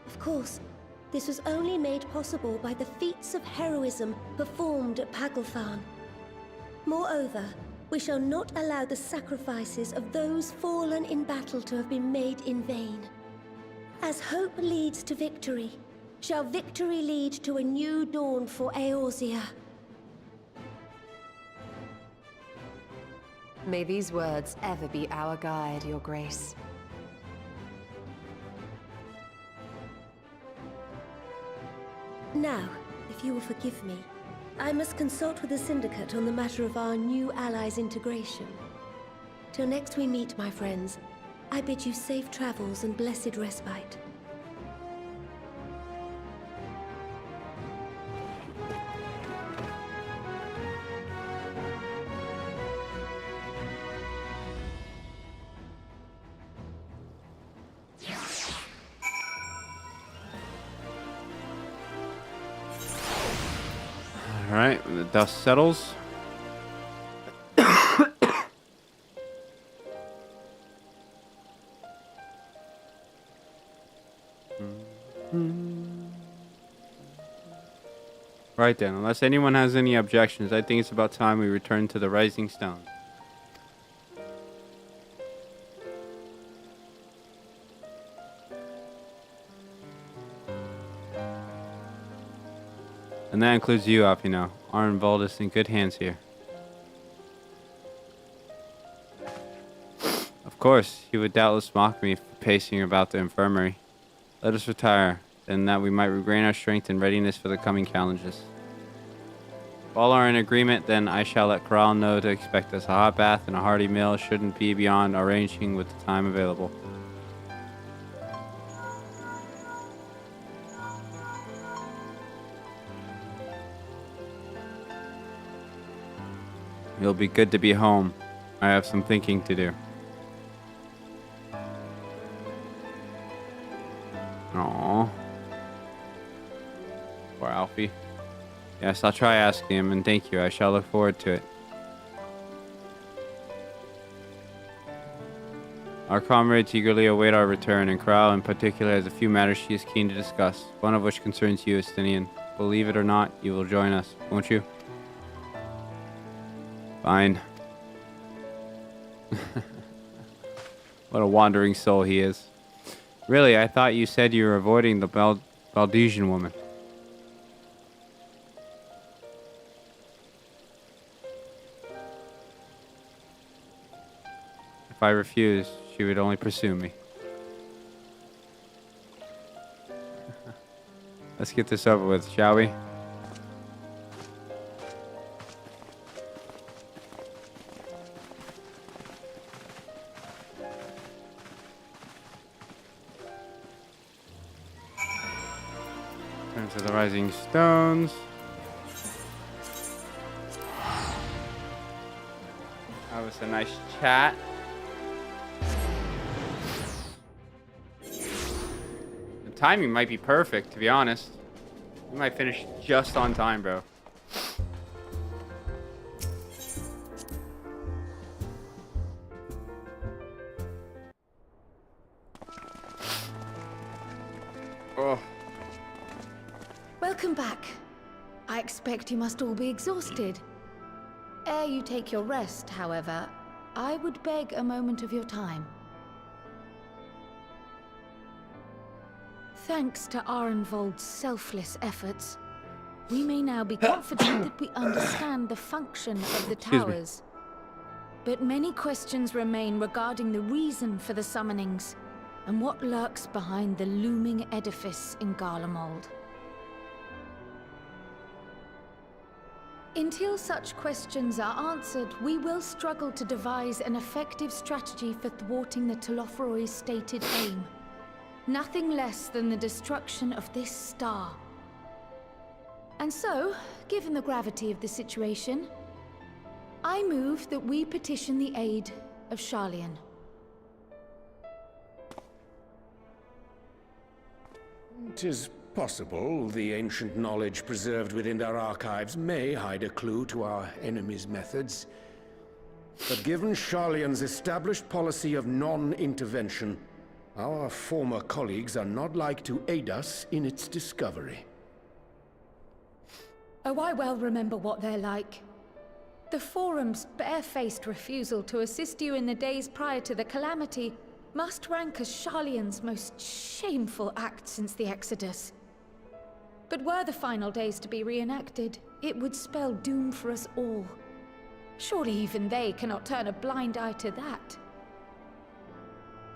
Of course, this was only made possible by the feats of heroism performed at Pagalfan. Moreover, we shall not allow the sacrifices of those fallen in battle to have been made in vain. As hope leads to victory, shall victory lead to a new dawn for Eorzea. May these words ever be our guide, Your Grace. Now, if you will forgive me, I must consult with the Syndicate on the matter of our new allies' integration. Till next we meet, my friends, I bid you safe travels and blessed respite. Alright, when the dust settles. Right then, unless anyone has any objections, I think it's about time we return to the Rising Stone. And that includes you, Apino. Arnvald is in good hands here. Of course, he would doubtless mock me for pacing about the infirmary. Let us retire, then that we might regain our strength and readiness for the coming challenges. all are in agreement, then I shall let Corral know to expect us. A hot bath and a hearty meal shouldn't be beyond arranging with the time available. It'll be good to be home. I have some thinking to do. Aww. Poor Alfie. Yes, I'll try asking him, and thank you. I shall look forward to it. Our comrades eagerly await our return, and Corral in particular has a few matters she is keen to discuss, one of which concerns you, Estinian. Believe it or not, you will join us, won't you? Fine. What a wandering soul he is. Really, I thought you said you were avoiding the Baldesian woman. If I refused, she would only pursue me. Let's get this over with, shall we? Turn to the rising stones. That was a nice chat. The timing might be perfect, to be honest. We might finish just on time, bro. Oh. Welcome back. I expect you must all be exhausted. Ere you take your rest, however, I would beg a moment of your time. Thanks to Arenvold's selfless efforts, we may now be confident that we understand the function of the towers. But many questions remain regarding the reason for the summonings and what lurks behind the looming edifice in Garlemald. Until such questions are answered, we will struggle to devise an effective strategy for thwarting the Telophoroi's stated aim. Nothing less than the destruction of this star. And so, given the gravity of the situation, I move that we petition the aid of Sharlayan. It is possible the ancient knowledge preserved within our archives may hide a clue to our enemy's methods. But given Sharlayan's established policy of non-intervention, our former colleagues are not like to aid us in its discovery. Oh, I well remember what they're like. The Forum's barefaced refusal to assist you in the days prior to the calamity must rank as Sharlayan's most shameful act since the Exodus. But were the final days to be reenacted, it would spell doom for us all. Surely even they cannot turn a blind eye to that.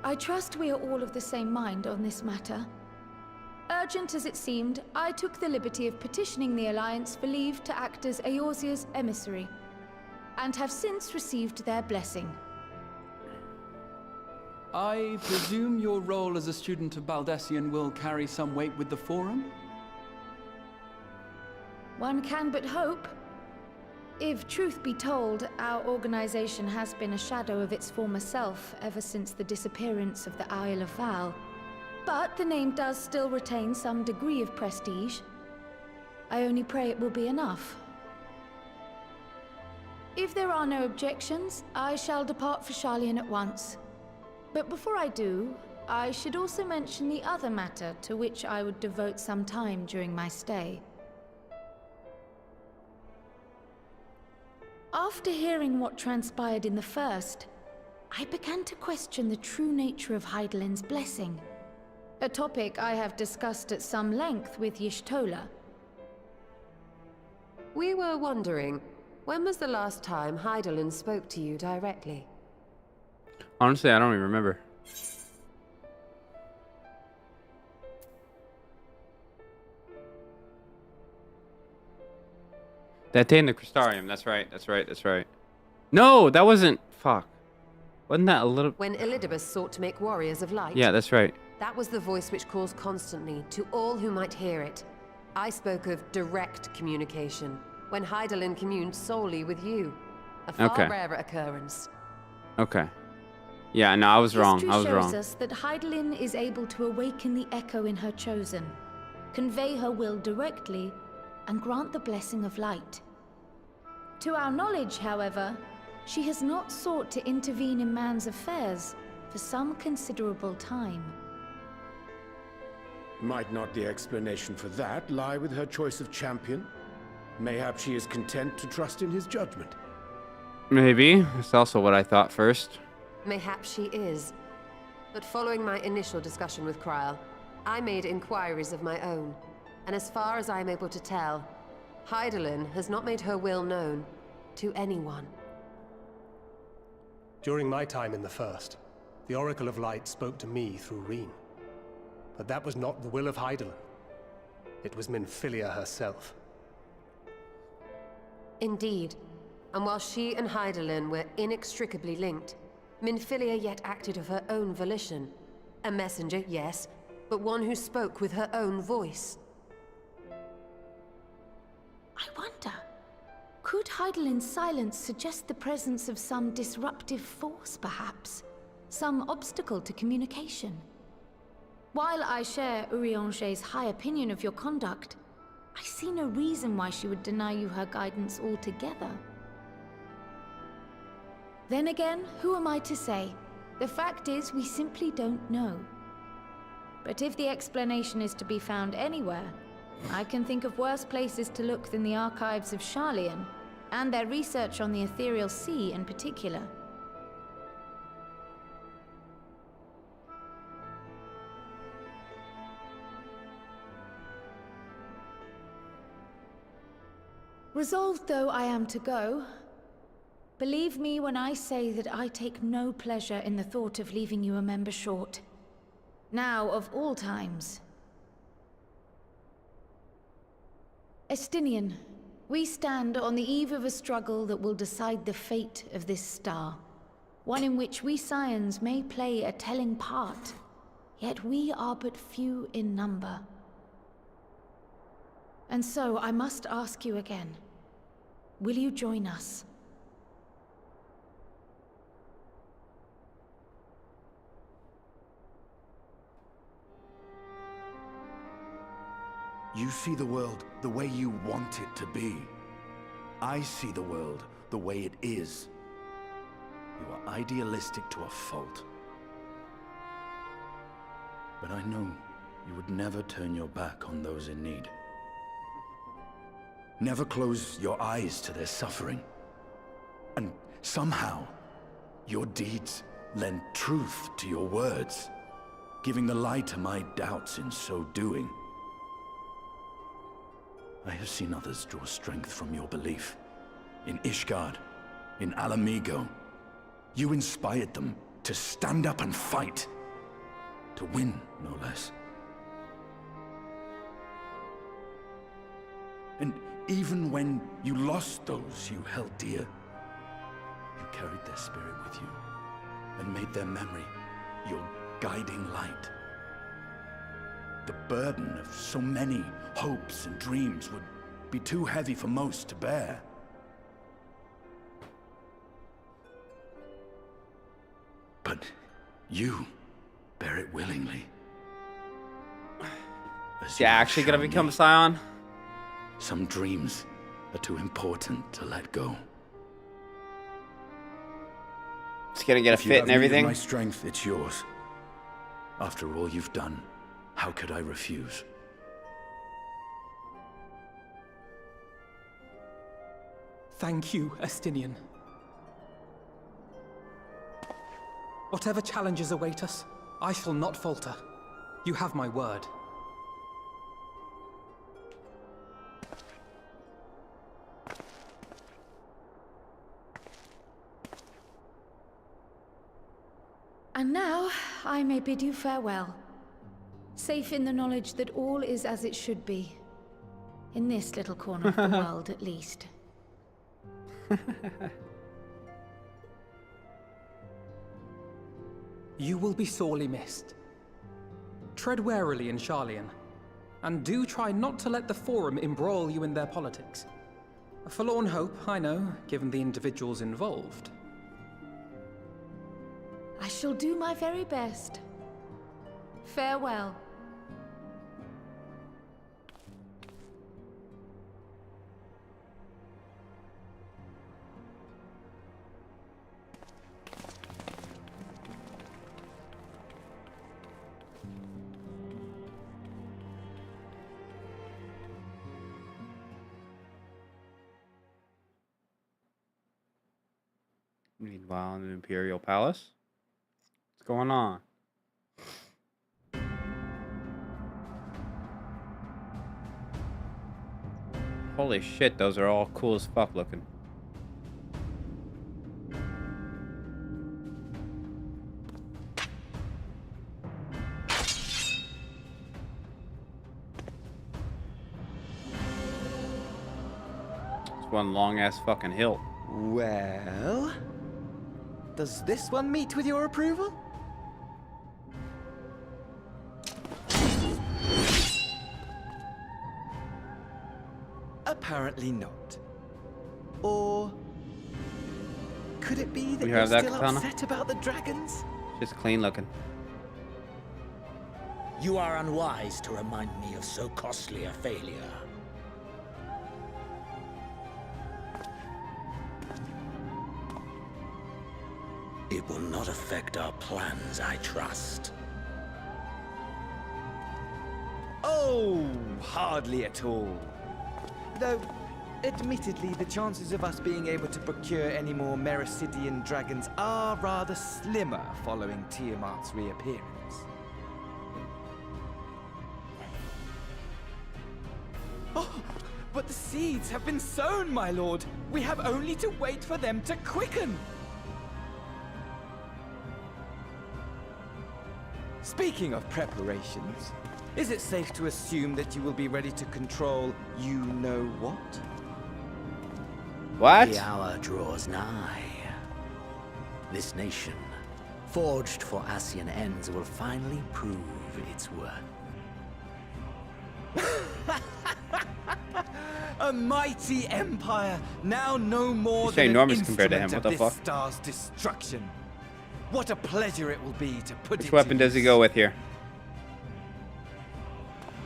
I trust we are all of the same mind on this matter. Urgent as it seemed, I took the liberty of petitioning the Alliance for leave to act as Eorzea's emissary, and have since received their blessing. I presume your role as a student of Baldesian will carry some weight with the Forum? One can but hope. If truth be told, our organization has been a shadow of its former self ever since the disappearance of the Isle of Val. But the name does still retain some degree of prestige. I only pray it will be enough. If there are no objections, I shall depart for Sharlayan at once. But before I do, I should also mention the other matter to which I would devote some time during my stay. After hearing what transpired in the first, I began to question the true nature of Hydaelyn's blessing. A topic I have discussed at some length with Y'shtola. We were wondering, when was the last time Hydaelyn spoke to you directly? Honestly, I don't even remember. They attained the Crystarium. That's right. That's right. That's right. No, that wasn't. Fuck. Wasn't that a little? When Elidibus sought to make warriors of light. Yeah, that's right. That was the voice which calls constantly to all who might hear it. I spoke of direct communication when Hydaelyn communed solely with you. A far rarer occurrence. Okay. Yeah, no, I was wrong. History I was wrong. shows us that Hydaelyn is able to awaken the echo in her chosen, convey her will directly, and grant the blessing of light. To our knowledge, however, she has not sought to intervene in man's affairs for some considerable time. Might not the explanation for that lie with her choice of champion? Mayhap she is content to trust in his judgment. Maybe. That's also what I thought first. Mayhaps she is. But following my initial discussion with Kryl, I made inquiries of my own. And as far as I'm able to tell, Hydaelyn has not made her will known to anyone. During my time in the First, the Oracle of Light spoke to me through Reen. But that was not the will of Hydaelyn. It was Minfilia herself. Indeed. And while she and Hydaelyn were inextricably linked, Minfilia yet acted of her own volition. A messenger, yes, but one who spoke with her own voice. I wonder, could Hydaelyn's silence suggest the presence of some disruptive force, perhaps? Some obstacle to communication? While I share Urianger's high opinion of your conduct, I see no reason why she would deny you her guidance altogether. Then again, who am I to say? The fact is, we simply don't know. But if the explanation is to be found anywhere, I can think of worse places to look than the archives of Sharlayan, and their research on the Ethereal Sea in particular. Resolved though I am to go, believe me when I say that I take no pleasure in the thought of leaving you a member short. Now, of all times. Estinian, we stand on the eve of a struggle that will decide the fate of this star. One in which we Scions may play a telling part, yet we are but few in number. And so I must ask you again, will you join us? You see the world the way you want it to be. I see the world the way it is. You are idealistic to a fault. But I know you would never turn your back on those in need. Never close your eyes to their suffering. And somehow, your deeds lend truth to your words, giving the lie to my doubts in so doing. I have seen others draw strength from your belief. In Ishgard, in Alamigo. You inspired them to stand up and fight. To win, no less. And even when you lost those you held dear, you carried their spirit with you and made their memory your guiding light. The burden of so many hopes and dreams would be too heavy for most to bear. But you bear it willingly. Is he actually gonna become a Scion? Some dreams are too important to let go. It's gonna get a fit and everything. My strength, it's yours. After all you've done, how could I refuse? Thank you, Estinian. Whatever challenges await us, I shall not falter. You have my word. And now, I may bid you farewell. Safe in the knowledge that all is as it should be. In this little corner of the world, at least. You will be sorely missed. Tread warily in Sharlayan, and do try not to let the Forum embroil you in their politics. A forlorn hope, I know, given the individuals involved. I shall do my very best. Farewell. Meanwhile, in the Imperial Palace, what's going on? Holy shit, those are all cool as fuck looking. It's one long ass fucking hill. Well, does this one meet with your approval? Apparently not. Or could it be that You you're have that still katana? upset about the dragons? Just clean looking. You are unwise to remind me of so costly a failure. It will not affect our plans, I trust. Oh, hardly at all. Though, admittedly, the chances of us being able to procure any more Mericidian dragons are rather slimmer following Tiamat's reappearance. Oh, but the seeds have been sown, my lord. We have only to wait for them to quicken. Speaking of preparations, is it safe to assume that you will be ready to control you-know-what? What? The hour draws nigh. This nation, forged for Ascian ends, will finally prove its worth. A mighty empire, now no more He's than an enormous compared to him. instrument What the of this fuck? star's destruction. What a pleasure it will be to put it Which to weapon does he use. go with here?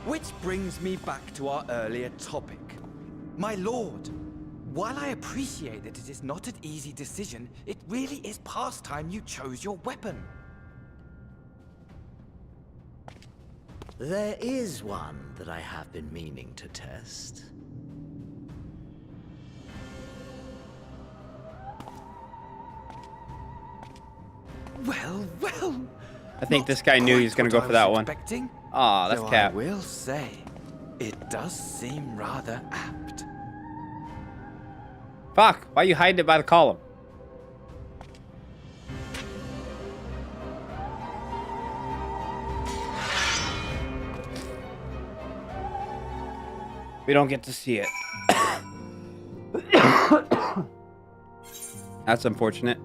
Which brings me back to our earlier topic. My lord, while I appreciate that it is not an easy decision, it really is past time you chose your weapon. There is one that I have been meaning to test. Well, well. I think this guy knew he was gonna go for that one. Aw, that's Though Cap. I will say, it does seem rather apt. Fuck! Why are you hiding it by the column? We don't get to see it. That's unfortunate.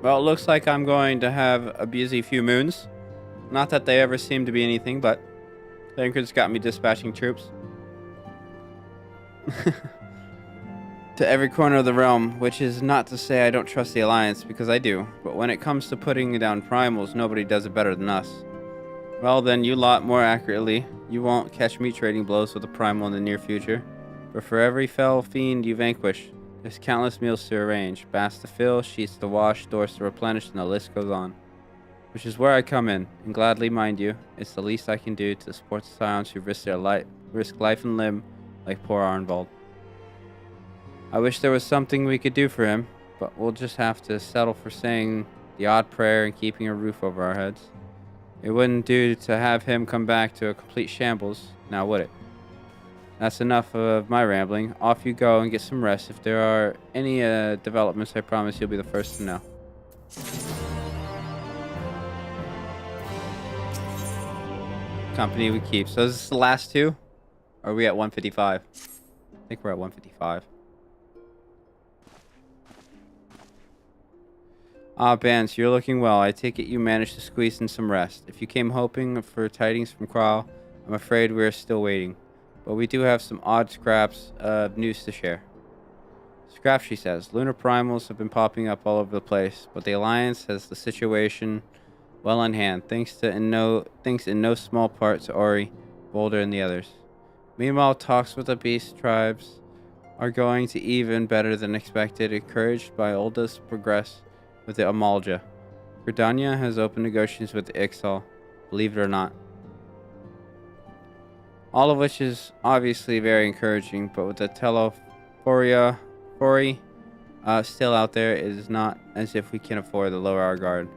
Well, it looks like I'm going to have a busy few moons. Not that they ever seem to be anything, but Tancred's got me dispatching troops to every corner of the realm, which is not to say I don't trust the Alliance, because I do. But when it comes to putting down primals, nobody does it better than us. Well then, you lot, more accurately, you won't catch me trading blows with a primal in the near future. But for every fell fiend you vanquish, there's countless meals to arrange, baths to fill, sheets to wash, stores to replenish, and the list goes on. Which is where I come in, and gladly, mind you, it's the least I can do to support the Scions who risk life and limb like poor Arnvald. I wish there was something we could do for him, but we'll just have to settle for saying the odd prayer and keeping a roof over our heads. It wouldn't do to have him come back to a complete shambles, now would it? That's enough of my rambling. Off you go and get some rest. If there are any developments, I promise you'll be the first to know. Company we keep. So is this the last two? Or are we at 155? I think we're at 155. Ah, Bans, you're looking well. I take it you managed to squeeze in some rest. If you came hoping for tidings from Kral, I'm afraid we're still waiting. But we do have some odd scraps of news to share. Scraps, she says. Lunar primals have been popping up all over the place, but the Alliance has the situation well in hand, thanks in no small part to Ori, Boulder, and the others. Meanwhile, talks with the beast tribes are going to even better than expected, encouraged by Olda's progress with the Amalja. Gridania has opened negotiations with the Ixal, believe it or not. All of which is obviously very encouraging, but with the Telefori still out there, it is not as if we can afford to lower our guard.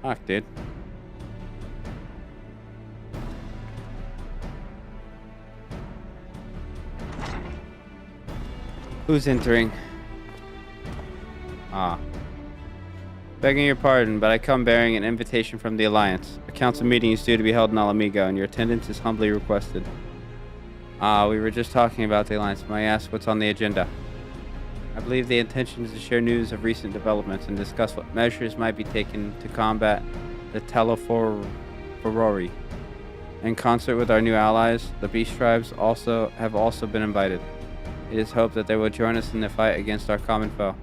Fuck, dude. Who's entering? Ah. Begging your pardon, but I come bearing an invitation from the Alliance. A council meeting is due to be held in Alamigo, and your attendance is humbly requested. Ah, we were just talking about the Alliance. May I ask what's on the agenda? I believe the intention is to share news of recent developments and discuss what measures might be taken to combat the Telefori. In concert with our new allies, the Beast Tribes have also been invited. It is hoped that they will join us in the fight against our common foe.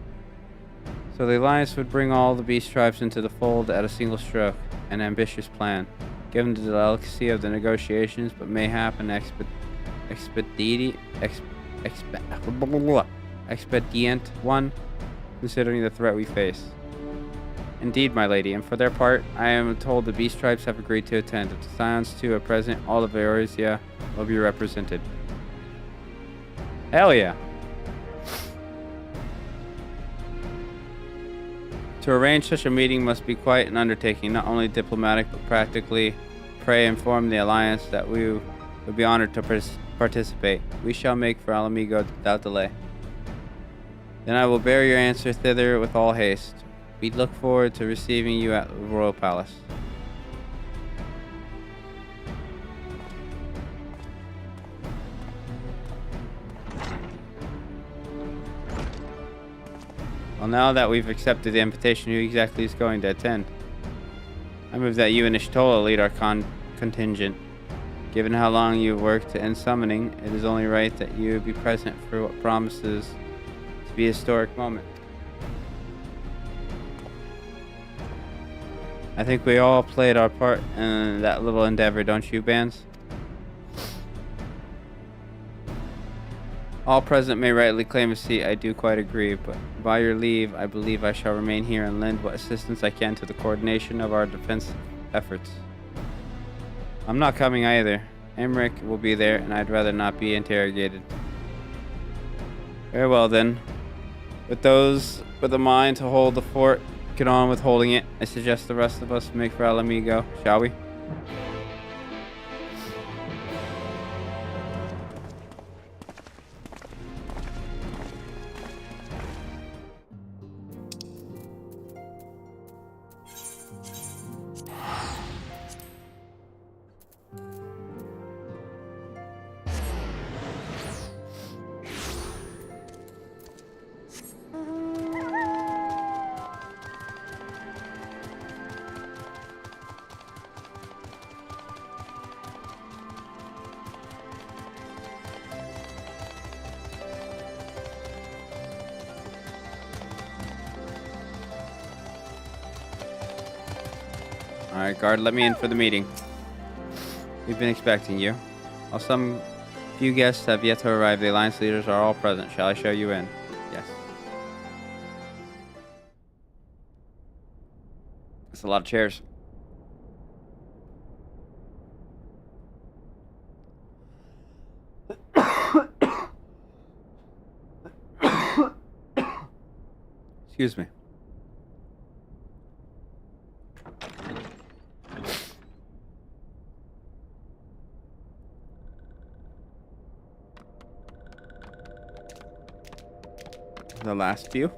So the Alliance would bring all the Beast Tribes into the fold at a single stroke, an ambitious plan, given the delicacy of the negotiations, but mayhap an expedient one, considering the threat we face. Indeed, my lady, and for their part, I am told the Beast Tribes have agreed to attend. If the Scions too are present, all of Eorzea will be represented. Hell yeah. To arrange such a meeting must be quite an undertaking, not only diplomatic but practically. Pray inform the Alliance that we would be honored to participate. We shall make for Alamigo without delay. Then I will bear your answer thither with all haste. We look forward to receiving you at the Royal Palace. Well, now that we've accepted the invitation, who exactly is going to attend? I move that you and Ishtola lead our contingent. Given how long you've worked to end summoning, it is only right that you be present for what promises to be a historic moment. I think we all played our part in that little endeavor, don't you, Bans? All present may rightly claim a seat, I do quite agree, but by your leave, I believe I shall remain here and lend what assistance I can to the coordination of our defense efforts. I'm not coming either. Emmerich will be there, and I'd rather not be interrogated. Very well then. With those with a mind to hold the fort, get on with holding it. I suggest the rest of us make for Alamigo, shall we? Alright, guard, let me in for the meeting. We've been expecting you. While some few guests have yet to arrive, the Alliance leaders are all present. Shall I show you in? Yes. That's a lot of chairs. Excuse me. The last few.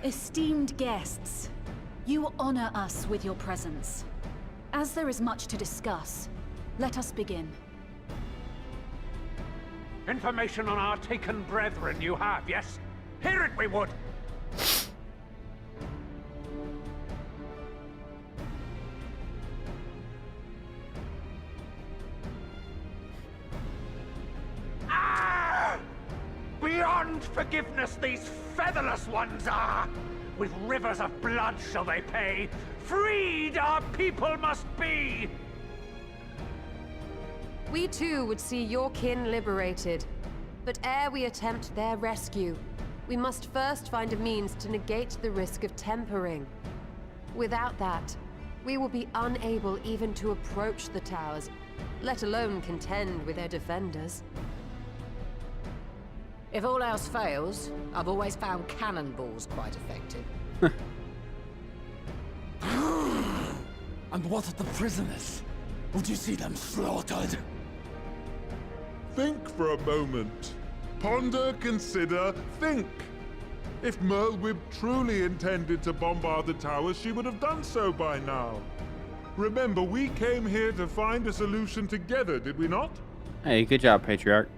Esteemed guests, you honor us with your presence. As there is much to discuss, let us begin. Information on our taken brethren you have, yes? Hear it we would! Beyond forgiveness these featherless ones are! With rivers of blood shall they pay! Freed our people must be! We too would see your kin liberated. But ere we attempt their rescue, we must first find a means to negate the risk of tempering. Without that, we will be unable even to approach the towers, let alone contend with their defenders. If all else fails, I've always found cannonballs quite effective. And what of the prisoners? Would you see them slaughtered? Think for a moment. Ponder, consider, think. If Merlwyb truly intended to bombard the towers, she would have done so by now. Remember, we came here to find a solution together, did we not? Hey, good job, Patriarch.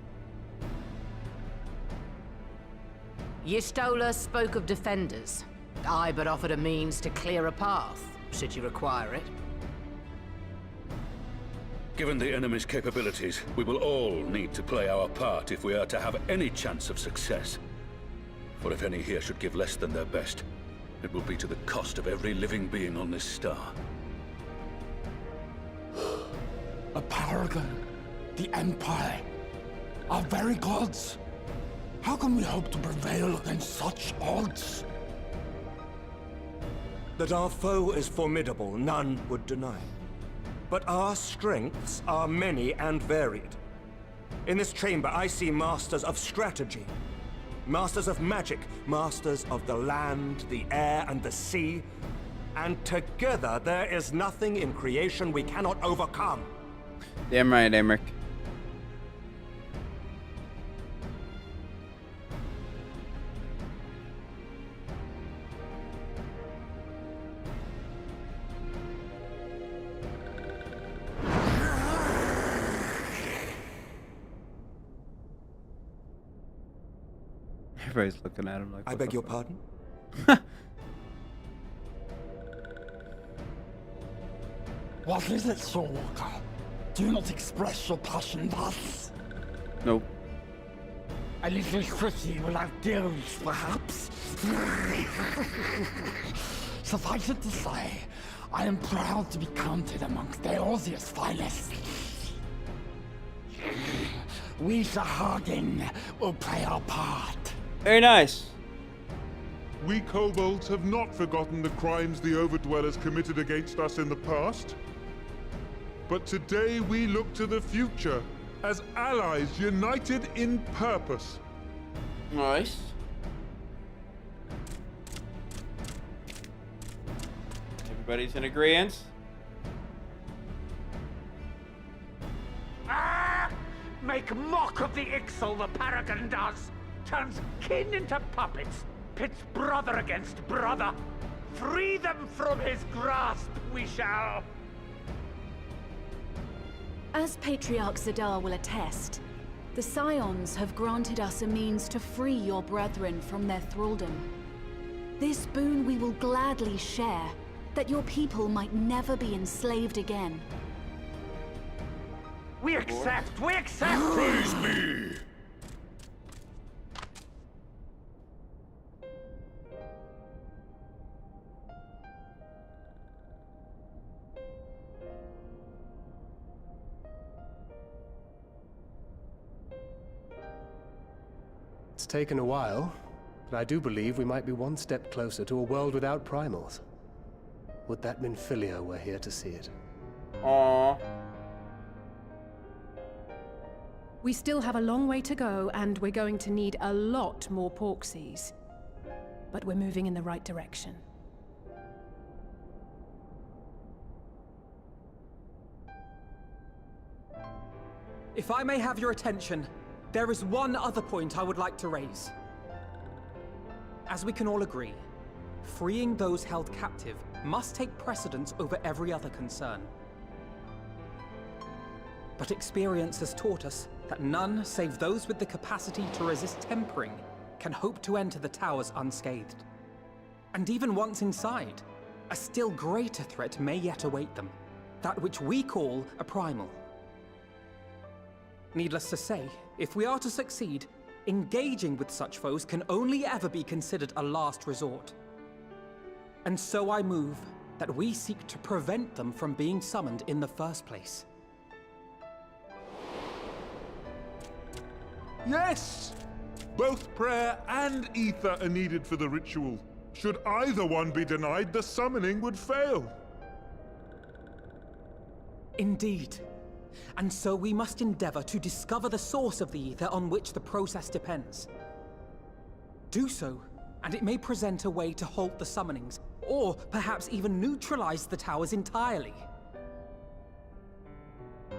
Y'Stola spoke of defenders. I but offered a means to clear a path, should you require it. Given the enemy's capabilities, we will all need to play our part if we are to have any chance of success. For if any here should give less than their best, it will be to the cost of every living being on this star. A paragon, the Empire, our very gods. How can we hope to prevail against such odds? That our foe is formidable, none would deny. But our strengths are many and varied. In this chamber, I see masters of strategy, masters of magic, masters of the land, the air, and the sea. And together, there is nothing in creation we cannot overcome. Damn right, Emmerich. Everybody's looking at him like, I beg your pardon? What is it, Soulwalker? Do not express your passion thus. Nope. A little city without gills, perhaps? Suffice it to say, I am proud to be counted amongst Eorzea's finest. We, Sahagin, will play our part. Very nice. We kobolds have not forgotten the crimes the Overdwellers committed against us in the past. But today we look to the future, as allies united in purpose. Nice. Everybody's in agreement. Make mock of the Ixal the Paragon does! Turns kin into puppets, pits brother against brother. Free them from his grasp, we shall! As Patriarch Zadar will attest, the Scions have granted us a means to free your brethren from their thraldom. This boon we will gladly share, that your people might never be enslaved again. We accept! We accept! Praise me! It's taken a while, but I do believe we might be one step closer to a world without primals. Would that Minfilia were here to see it. Aww. We still have a long way to go, and we're going to need a lot more Porksies. But we're moving in the right direction. If I may have your attention, there is one other point I would like to raise. As we can all agree, freeing those held captive must take precedence over every other concern. But experience has taught us that none save those with the capacity to resist tempering can hope to enter the towers unscathed. And even once inside, a still greater threat may yet await them, that which we call a primal. Needless to say, if we are to succeed, engaging with such foes can only ever be considered a last resort. And so I move that we seek to prevent them from being summoned in the first place. Yes! Both prayer and ether are needed for the ritual. Should either one be denied, the summoning would fail. Indeed. And so we must endeavor to discover the source of the ether on which the process depends. Do so, and it may present a way to halt the summonings, or perhaps even neutralize the towers entirely.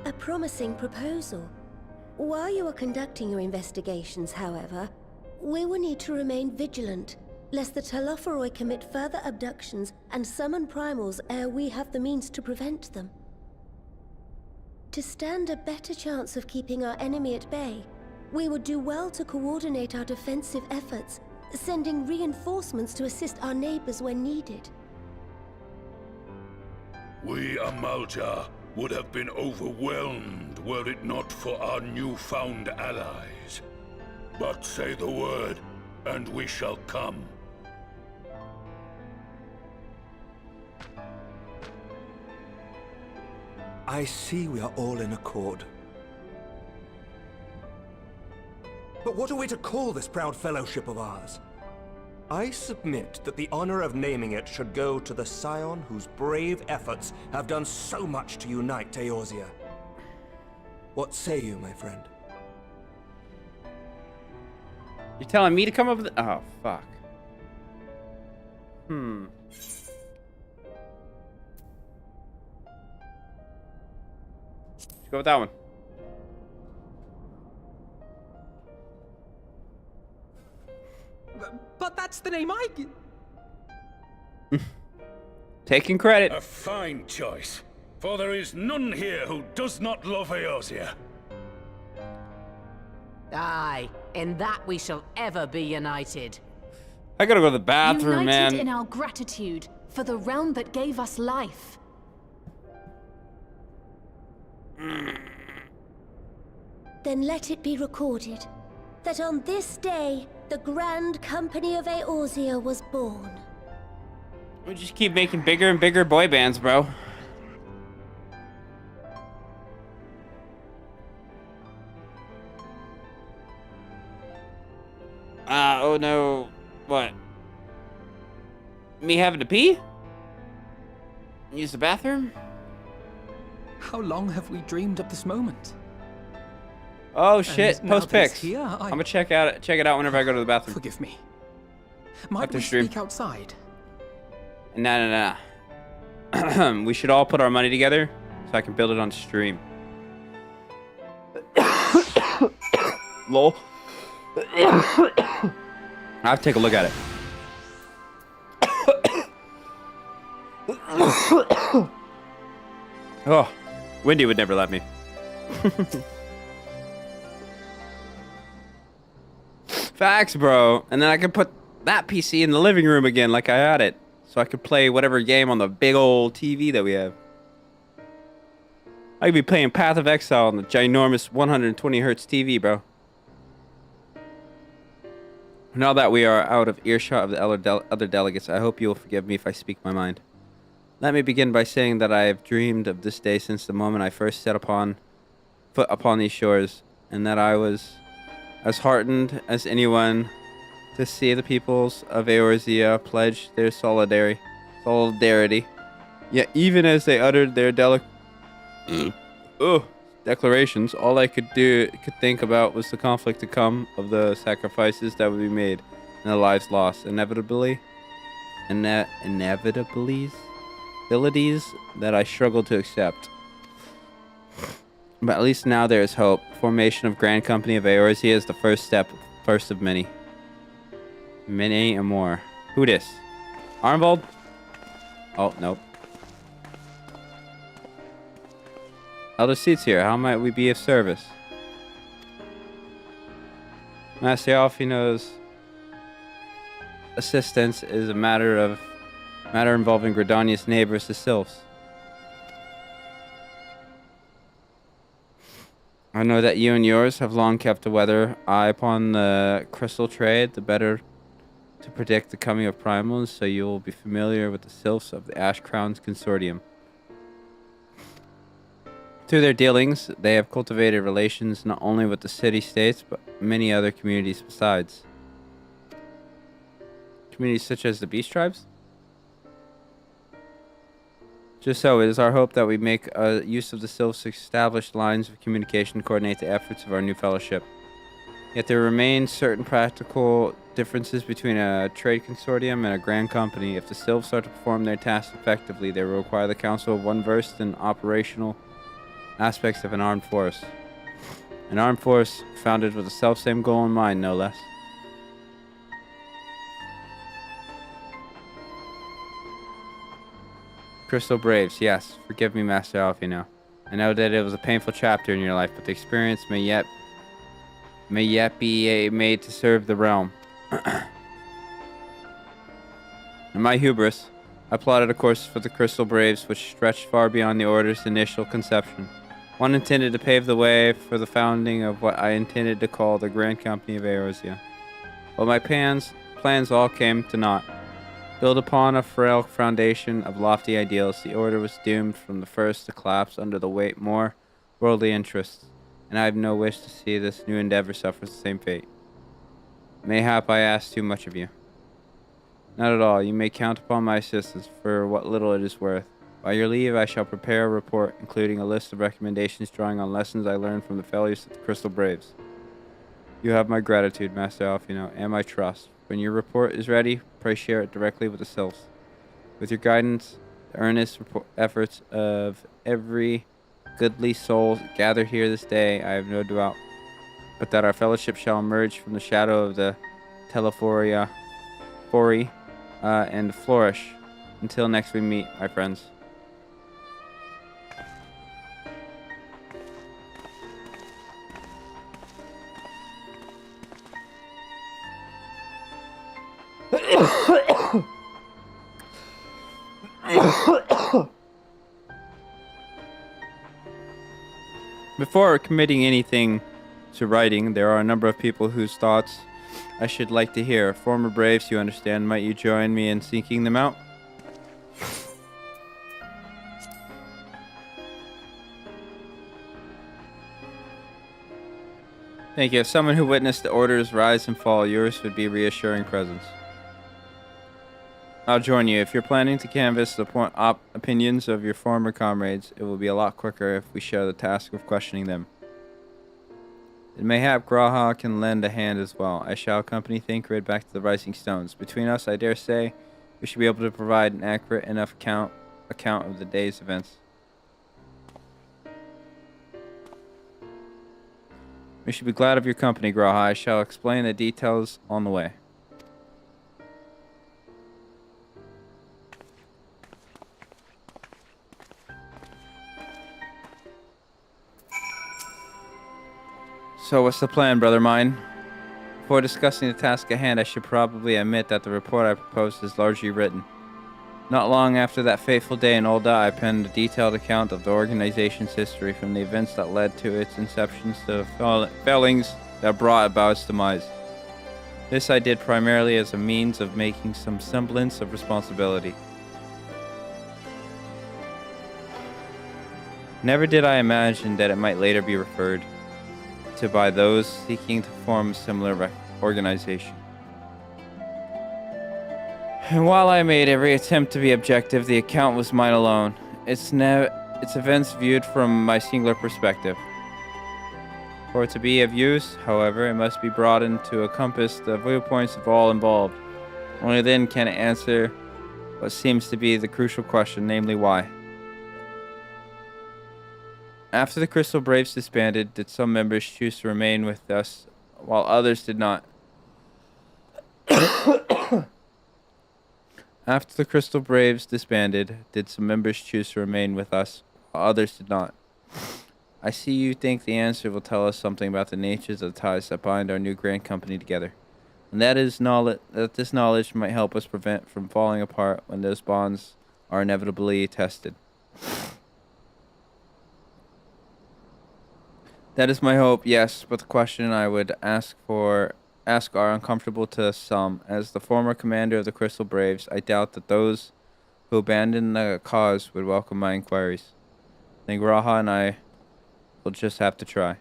A promising proposal. While you are conducting your investigations, however, we will need to remain vigilant, lest the Telophoroi commit further abductions and summon primals ere we have the means to prevent them. To stand a better chance of keeping our enemy at bay, we would do well to coordinate our defensive efforts, sending reinforcements to assist our neighbors when needed. We Amalja would have been overwhelmed were it not for our newfound allies. But say the word, and we shall come. I see we are all in accord. But what are we to call this proud fellowship of ours? I submit that the honor of naming it should go to the scion whose brave efforts have done so much to unite Eorzea. What say you, my friend? You're telling me to come up with oh, fuck. Let's go with that one. But that's the name I... Taking credit. A fine choice, for there is none here who does not love Eorzea. Aye, in that we shall ever be united. I gotta go to the bathroom, United man. in our gratitude for the realm that gave us life. Then let it be recorded that on this day, the Grand Company of Eorzea was born. We just keep making bigger and bigger boy bands, bro. Oh no. What? Me having to pee? Use the bathroom? How long have we dreamed of this moment? Oh shit, And now post that it's pics. here, I'm gonna check it out whenever I go to the bathroom. Forgive me. Might After we stream. speak outside? Nah. We should all put our money together so I can build it on stream. Lol. I have to take a look at it. Oh, Wendy would never let me. Facts, bro. And then I can put that PC in the living room again like I had it. So I could play whatever game on the big old TV that we have. I could be playing Path of Exile on the ginormous 120 hertz TV, bro. Now that we are out of earshot of the other delegates, I hope you will forgive me if I speak my mind. Let me begin by saying that I have dreamed of this day since the moment I first set foot upon these shores, and that I was as heartened as anyone to see the peoples of Eorzea pledge their solidarity. Yet even as they uttered their declarations, all I could think about was the conflict to come, of the sacrifices that would be made, and the lives lost, inevitabilities that I struggled to accept. But at least now there is hope. Formation of Grand Company of Eorzea is the first of many. Many and more. Who dis? Armvold? Oh, nope. Elder Seats here. How might we be of service? Master Alfino's assistance is a matter involving Gridania's neighbors, the Sylphs. I know that you and yours have long kept a weather eye upon the crystal trade, the better to predict the coming of primals, so you will be familiar with the Sylphs of the Ash Crown's consortium. Through their dealings, they have cultivated relations not only with the city-states, but many other communities besides. Communities such as the Beast Tribes? Just so, it is our hope that we make use of the Sylph's established lines of communication to coordinate the efforts of our new fellowship. Yet there remain certain practical differences between a trade consortium and a grand company. If the Sylphs are to perform their tasks effectively, they will require the council of one versed in operational aspects of an armed force. An armed force founded with the self-same goal in mind, no less. Crystal Braves, yes. Forgive me, Master Alfino. I know that it was a painful chapter in your life, but the experience may yet be made to serve the realm. In my hubris, I plotted a course for the Crystal Braves which stretched far beyond the Order's initial conception. One intended to pave the way for the founding of what I intended to call the Grand Company of Eorzea. But my plans all came to naught. Built upon a frail foundation of lofty ideals, the Order was doomed from the first to collapse under the weight more worldly interests, and I have no wish to see this new endeavor suffer the same fate. Mayhap I ask too much of you. Not at all. You may count upon my assistance for what little it is worth. By your leave, I shall prepare a report, including a list of recommendations drawing on lessons I learned from the failures of the Crystal Braves. You have my gratitude, Master Alfino, and my trust. When your report is ready, pray share it directly with the Sylphs. With your guidance, the earnest efforts of every goodly soul gathered here this day, I have no doubt, but that our fellowship shall emerge from the shadow of the Telefori and flourish. Until next we meet, my friends. Before committing anything to writing, there are a number of people whose thoughts I should like to hear. Former Braves, you understand. Might you join me in seeking them out? Thank you. As someone who witnessed the Order's rise and fall, yours would be a reassuring presence. I'll join you. If you're planning to canvass the opinions of your former comrades, it will be a lot quicker if we share the task of questioning them. And mayhap Graha can lend a hand as well. I shall accompany Thancred back to the Rising Stones. Between us, I dare say, we should be able to provide an accurate enough account of the day's events. We should be glad of your company, Graha. I shall explain the details on the way. So what's the plan, brother mine? Before discussing the task at hand, I should probably admit that the report I proposed is largely written. Not long after that fateful day in Ul'dah, I penned a detailed account of the organization's history, from the events that led to its inception to the failings that brought about its demise. This I did primarily as a means of making some semblance of responsibility. Never did I imagine that it might later be referred to by those seeking to form a similar organization. And while I made every attempt to be objective, the account was mine alone. Its events viewed from my singular perspective. For it to be of use, however, it must be broadened to encompass the viewpoints of all involved. Only then can it answer what seems to be the crucial question, namely why. After the Crystal Braves disbanded, did some members choose to remain with us, while others did not? After the Crystal Braves disbanded, did some members choose to remain with us, while others did not? I see you think the answer will tell us something about the natures of the ties that bind our new grand company together. And that is that this knowledge might help us prevent from falling apart when those bonds are inevitably tested. That is my hope, yes, but the question I would ask are uncomfortable to some. As the former commander of the Crystal Braves, I doubt that those who abandon the cause would welcome my inquiries. I think Raha and I will just have to try.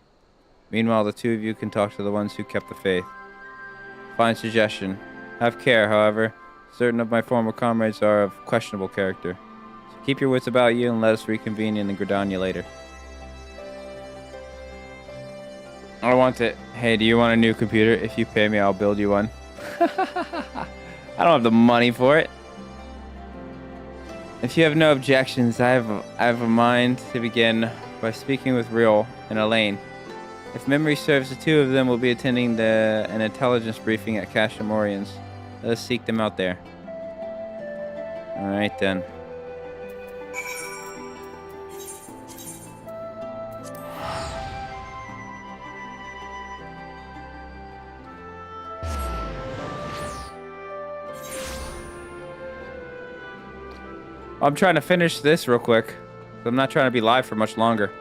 Meanwhile, the two of you can talk to the ones who kept the faith. Fine suggestion. Have care, however. Certain of my former comrades are of questionable character. So keep your wits about you and let us reconvene in the Gridania later. I want it. Hey, do you want a new computer? If you pay me, I'll build you one. I don't have the money for it. If you have no objections, I have a mind to begin by speaking with Riol and Elaine. If memory serves, the two of them will be attending an intelligence briefing at Kashamorian's. Let us seek them out there. Alright then. I'm trying to finish this real quick. I'm not trying to be live for much longer.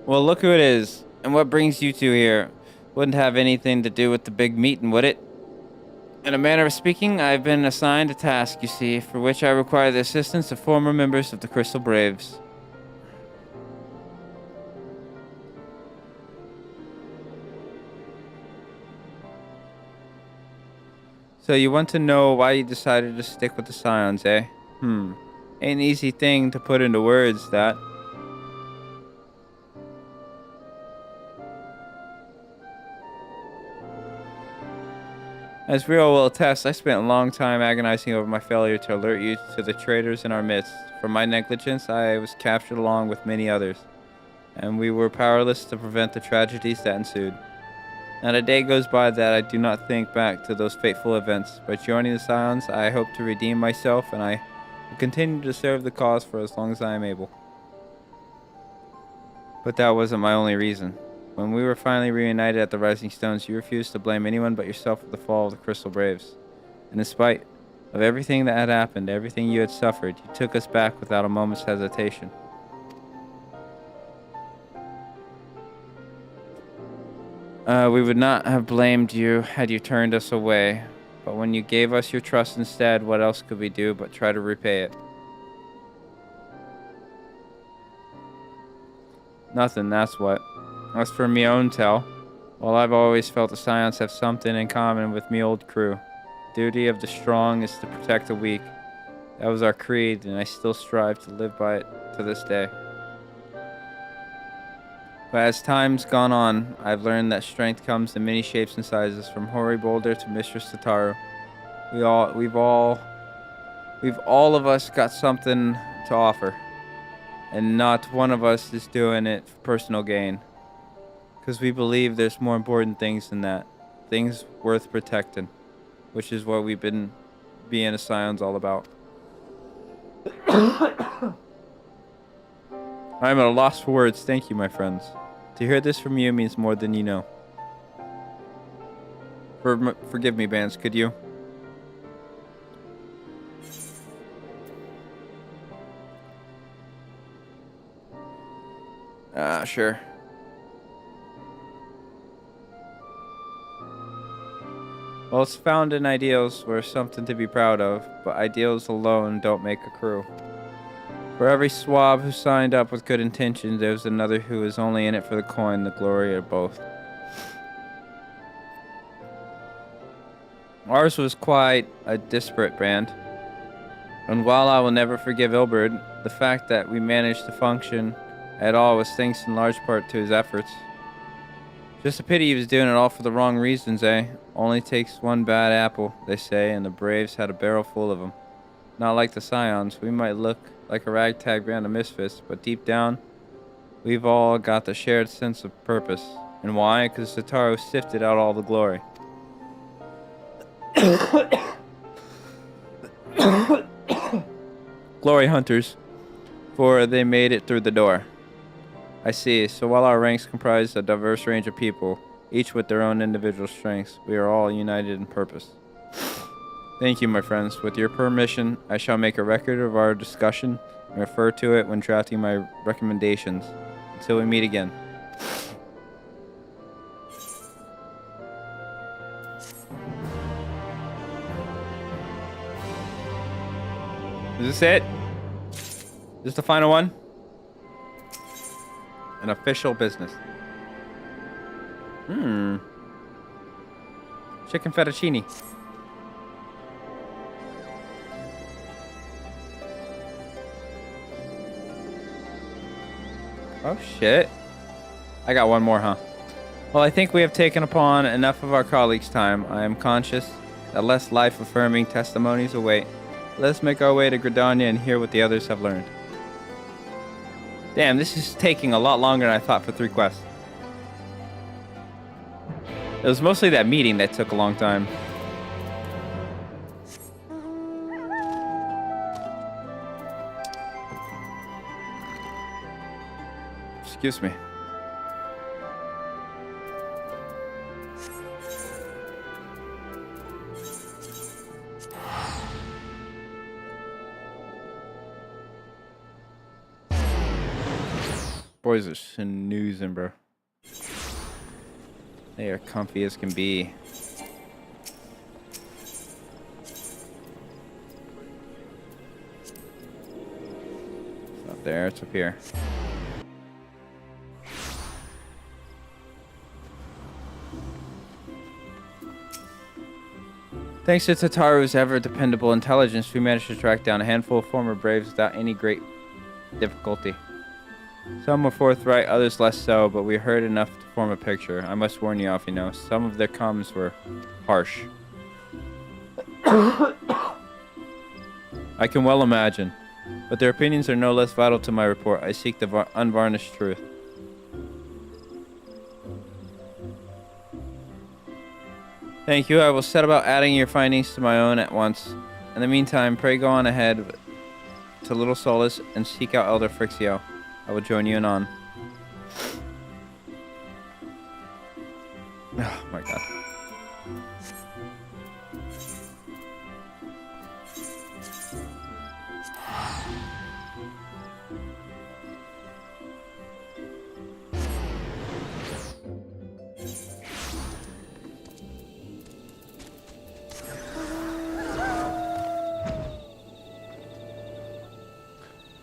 Well, look who it is. And what brings you two here? Wouldn't have anything to do with the big meeting, would it? In a manner of speaking, I've been assigned a task, you see, for which I require the assistance of former members of the Crystal Braves. So you want to know why you decided to stick with the Scions, eh? Ain't an easy thing to put into words, that. As Riol will attest, I spent a long time agonizing over my failure to alert you to the traitors in our midst. For my negligence, I was captured along with many others, and we were powerless to prevent the tragedies that ensued. Not a day goes by that I do not think back to those fateful events. By joining the Scions, I hope to redeem myself, and I will continue to serve the cause for as long as I am able. But that wasn't my only reason. When we were finally reunited at the Rising Stones, you refused to blame anyone but yourself for the fall of the Crystal Braves. And in spite of everything that had happened, everything you had suffered, you took us back without a moment's hesitation. We would not have blamed you had you turned us away. But when you gave us your trust instead, what else could we do but try to repay it? Nothing, that's what. As for me own tell, well, I've always felt the Scions have something in common with me old crew. The duty of the strong is to protect the weak. That was our creed, and I still strive to live by it to this day. But as time's gone on, I've learned that strength comes in many shapes and sizes, from Hoary Boulder to Mistress Tataru. We've all of us got something to offer, and not one of us is doing it for personal gain. Because we believe there's more important things than that. Things worth protecting. Which is what we've been being a Scions all about. I'm at a loss for words. Thank you, my friends. To hear this from you means more than you know. Forgive me, Bands, could you? Sure. Well, it's found in ideals were something to be proud of, but ideals alone don't make a crew. For every swab who signed up with good intentions, there was another who was only in it for the coin, the glory, or both. Ours was quite a disparate band. And while I will never forgive Ilberd, the fact that we managed to function at all was thanks in large part to his efforts. Just a pity he was doing it all for the wrong reasons, eh? Only takes one bad apple, they say, and the Braves had a barrel full of them. Not like the Scions. We might look like a ragtag band of misfits, but deep down, we've all got the shared sense of purpose. And why? Because Sitaru sifted out all the glory. Glory hunters, for they made it through the door. I see. So while our ranks comprise a diverse range of people, each with their own individual strengths, we are all united in purpose. Thank you, my friends. With your permission, I shall make a record of our discussion and refer to it when drafting my recommendations. Until we meet again. Is this it? Is this the final one? An official business. Chicken fettuccine. Oh shit. I got one more, huh? Well, I think we have taken upon enough of our colleagues' time. I am conscious that less life-affirming testimonies await. Let's make our way to Gridania and hear what the others have learned. Damn, this is taking a lot longer than I thought for 3 quests. It was mostly that meeting that took a long time. Excuse me. Boys are snoozing, bro. They are comfy as can be. It's not there, it's up here. Thanks to Tataru's ever-dependable intelligence, we managed to track down a handful of former Braves without any great difficulty. Some were forthright, others less so, but we heard enough to form a picture. I must warn you off, you know, some of their comments were harsh. I can well imagine, but their opinions are no less vital to my report. I seek the unvarnished truth. Thank you. I will set about adding your findings to my own at once. In the meantime, pray go on ahead to Little Solace and seek out Elder Frixio. I will join you in on. Oh my god.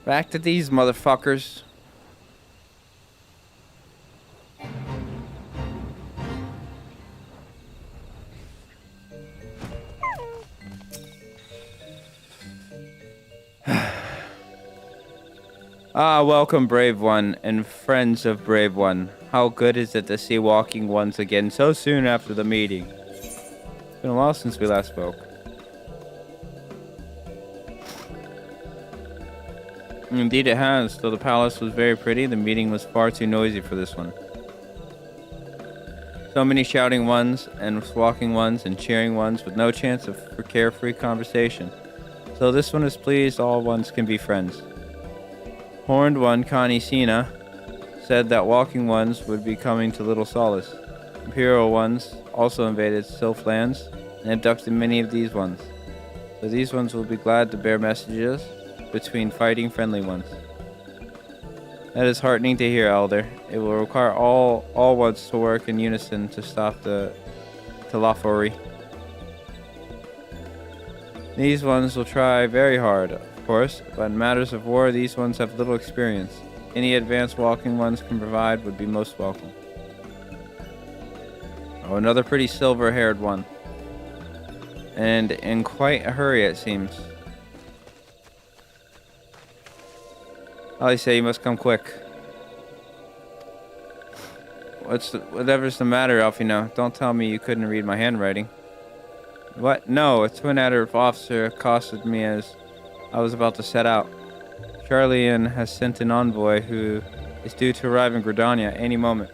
Back to these motherfuckers. Ah, welcome, Brave One, and friends of Brave One. How good is it to see walking ones again so soon after the meeting? It's been a while since we last spoke. Indeed it has. Though the palace was very pretty, the meeting was far too noisy for this one. So many shouting ones, and walking ones, and cheering ones, with no chance of carefree conversation. So this one is pleased all ones can be friends. Horned one, Connie Sina, said that walking ones would be coming to Little Solace. Imperial ones also invaded Sylph lands and abducted many of these ones. So these ones will be glad to bear messages between fighting friendly ones. That is heartening to hear, Elder. It will require all ones to work in unison to stop the Telafori. These ones will try very hard, of course, but in matters of war, these ones have little experience. Any advanced walking ones can provide would be most welcome. Oh, another pretty silver-haired one. And in quite a hurry, it seems. I say you must come quick. Whatever's the matter, Alfino? Don't tell me you couldn't read my handwriting. What? No, a twin adder officer accosted me as I was about to set out. Charlian has sent an envoy who is due to arrive in Gridania any moment.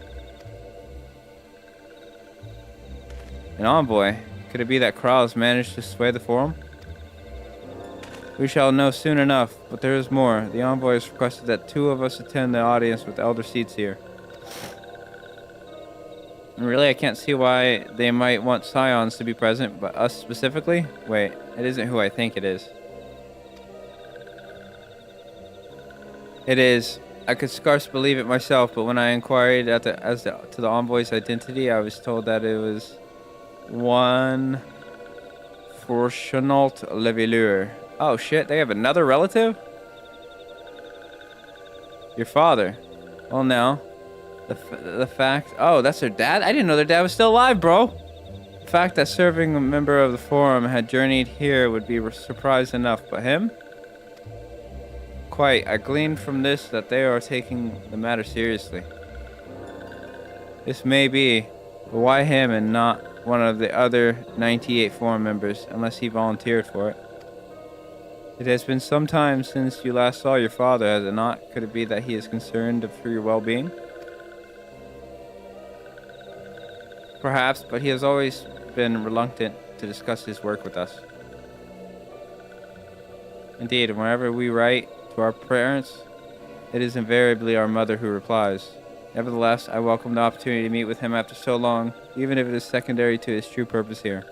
An envoy? Could it be that Kral's managed to sway the Forum? We shall know soon enough, but there is more. The envoy has requested that 2 of us attend the audience with Elder Seats here. And really, I can't see why they might want Scions to be present, but us specifically? Wait, it isn't who I think it is. It is. I could scarce believe it myself, but when I inquired to the envoy's identity, I was told that it was one Fortunault Levelure. Oh shit, they have another relative? Your father. Well now, the fact... Oh, that's their dad? I didn't know their dad was still alive, bro. The fact that serving a member of the Forum had journeyed here would be a surprise enough, but him? Quite. I gleaned from this that they are taking the matter seriously. This may be, but why him and not one of the other 98 Forum members, unless he volunteered for it? It has been some time since you last saw your father, has it not? Could it be that he is concerned for your well-being? Perhaps, but he has always been reluctant to discuss his work with us. Indeed, whenever we write to our parents, it is invariably our mother who replies. Nevertheless, I welcome the opportunity to meet with him after so long, even if it is secondary to his true purpose here.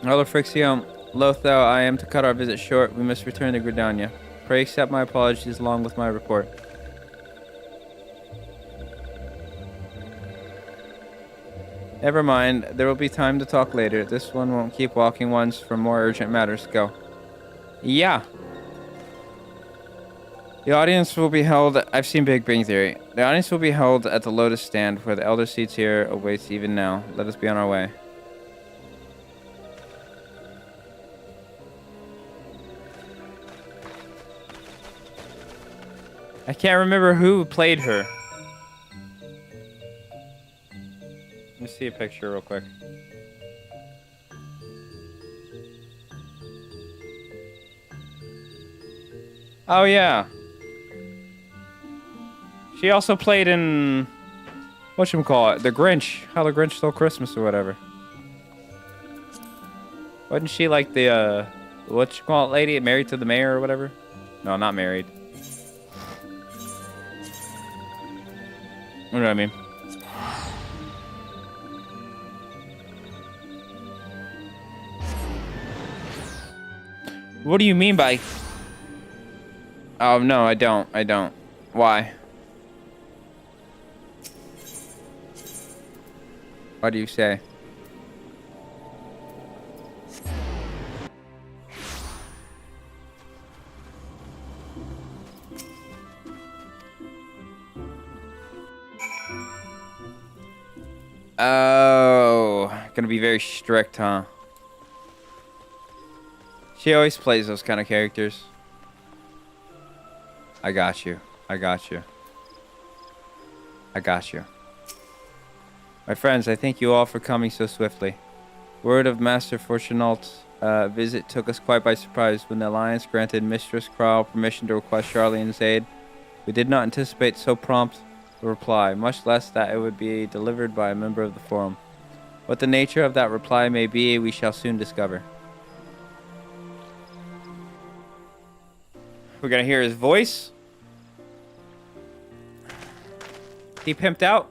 Elder Frixio, loth though I am to cut our visit short, we must return to Gridania. Pray accept my apologies along with my report. Never mind, there will be time to talk later. This one won't keep walking once for more urgent matters. Go. Yeah. The audience will be held... I've seen Big Bang Theory. The audience will be held at the Lotus Stand, where the Elder Seats here awaits even now. Let us be on our way. I can't remember who played her. Let me see a picture real quick. Oh yeah. She also played in whatchamacallit, The Grinch. How the Grinch Stole Christmas or whatever. Wasn't she like the whatchamacallit lady married to the mayor or whatever? No, not married. What do I mean? What do you mean by... Oh, no, I don't. I don't. Why? What do you say? Oh, gonna be very strict, huh? She always plays those kind of characters. I got you. I got you. I got you. My friends, I thank you all for coming so swiftly. Word of Master Fortunault's visit took us quite by surprise when the Alliance granted Mistress Kral permission to request Charlian's aid. We did not anticipate so prompt a reply, much less that it would be delivered by a member of the Forum. What the nature of that reply may be, we shall soon discover. We're gonna hear his voice. He pimped out.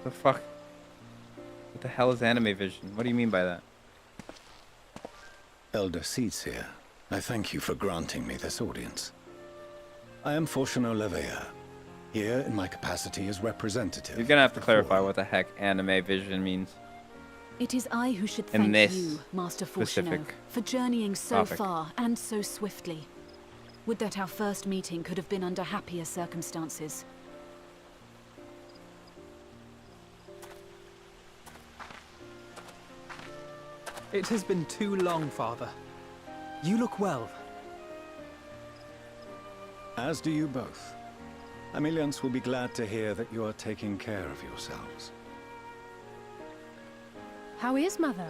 The fuck? What the hell is anime vision? What do you mean by that? Elder Seats here. I thank you for granting me this audience. I am Fortunault Leveilleur, here in my capacity as representative. You're gonna have to clarify what the heck anime vision means. It is I who should thank you, Master Fortunault, for journeying so far and so swiftly. Would that our first meeting could have been under happier circumstances. It has been too long, Father. You look well. As do you both. Ameliance will be glad to hear that you are taking care of yourselves. How is Mother?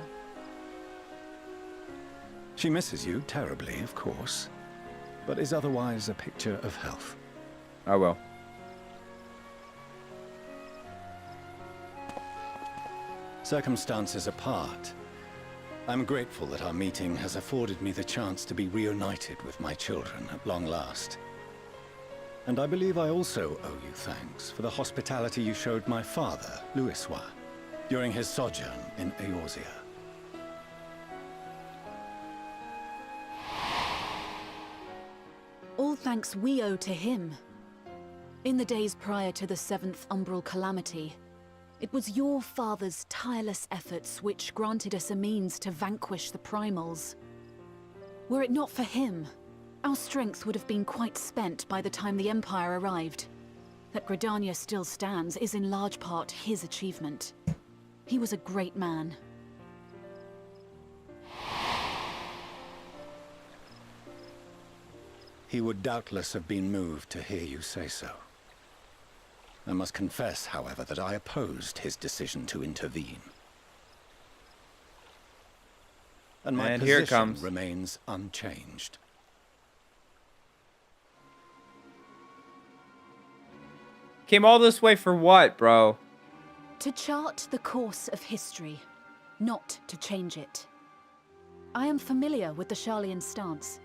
She misses you terribly, of course, but is otherwise a picture of health. Oh well. Circumstances apart, I'm grateful that our meeting has afforded me the chance to be reunited with my children at long last. And I believe I also owe you thanks for the hospitality you showed my father, Louisoix, during his sojourn in Eorzea. All thanks we owe to him. In the days prior to the 7th Umbral Calamity, it was your father's tireless efforts which granted us a means to vanquish the Primals. Were it not for him, our strength would have been quite spent by the time the Empire arrived. That Gridania still stands is in large part his achievement. He was a great man. He would doubtless have been moved to hear you say so. I must confess, however, that I opposed his decision to intervene. And my here it position comes. remains unchanged. Came all this way for what, bro? To chart the course of history, not to change it. I am familiar with the Sharlayan stance.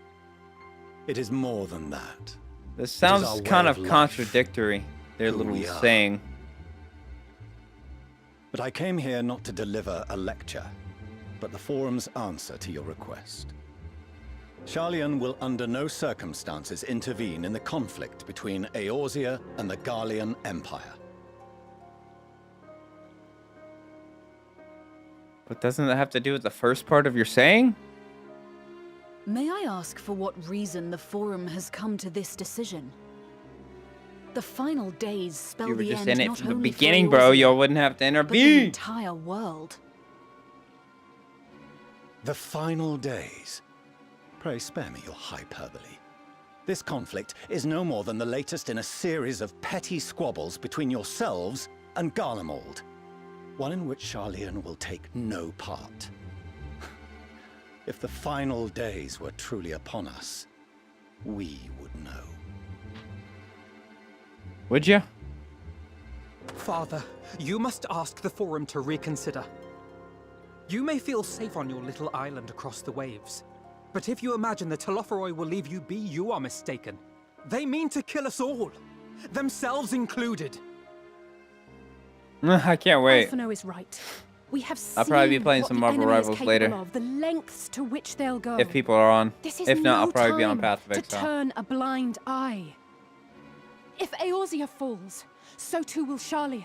It is more than that. This sounds kind of contradictory, their Who little we are. saying. But I came here not to deliver a lecture, but the Forum's answer to your request. Sharlayan will under no circumstances intervene in the conflict between Eorzea and the Garlean Empire. But doesn't that have to do with the first part of your saying? May I ask for what reason the Forum has come to this decision? The final days spell You were the just end in it not from the only for beginning, bro. Eorzea, You wouldn't have to but the intervene. entire world. The final days. Pray spare me your hyperbole. This conflict is no more than the latest in a series of petty squabbles between yourselves and Garlemald, one in which Sharlayan will take no part. If the final days were truly upon us, we would know. Would you? Father, you must ask the Forum to reconsider. You may feel safe on your little island across the waves, but if you imagine the Telophoroi will leave you be, you are mistaken. They mean to kill us all, themselves included. I can't wait. Alphino is right. We have I'll probably be seen playing what some the Marvel enemy is Rivals capable later. of, the lengths to which they'll go. If people are on. This is If not, no I'll probably be on time Path of to Exile. turn a blind eye. If Eorzea falls, so too will Sharlayan.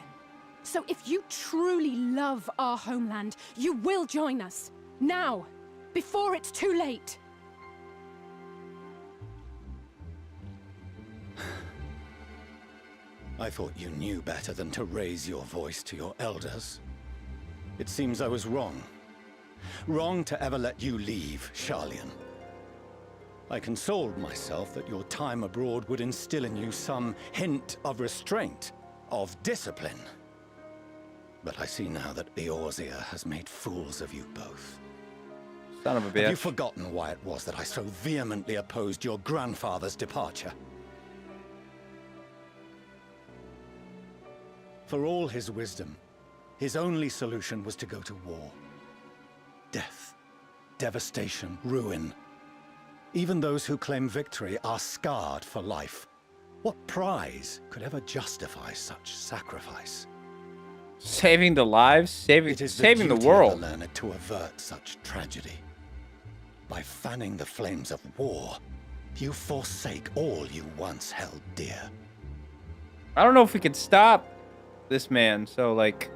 So if you truly love our homeland, you will join us. Now, before it's too late. I thought you knew better than to raise your voice to your elders. It seems I was wrong. Wrong to ever let you leave, Sharlayan. I consoled myself that your time abroad would instill in you some hint of restraint, of discipline. But I see now that Eorzea has made fools of you both. Son of a bitch. Have you forgotten why it was that I so vehemently opposed your grandfather's departure? For all his wisdom, his only solution was to go to war. Death, devastation, ruin. Even those who claim victory are scarred for life. What prize could ever justify such sacrifice? Saving the lives? Saving the duty world. of the learned to avert such tragedy. By fanning the flames of war, you forsake all you once held dear. I don't know if we could stop this man, so like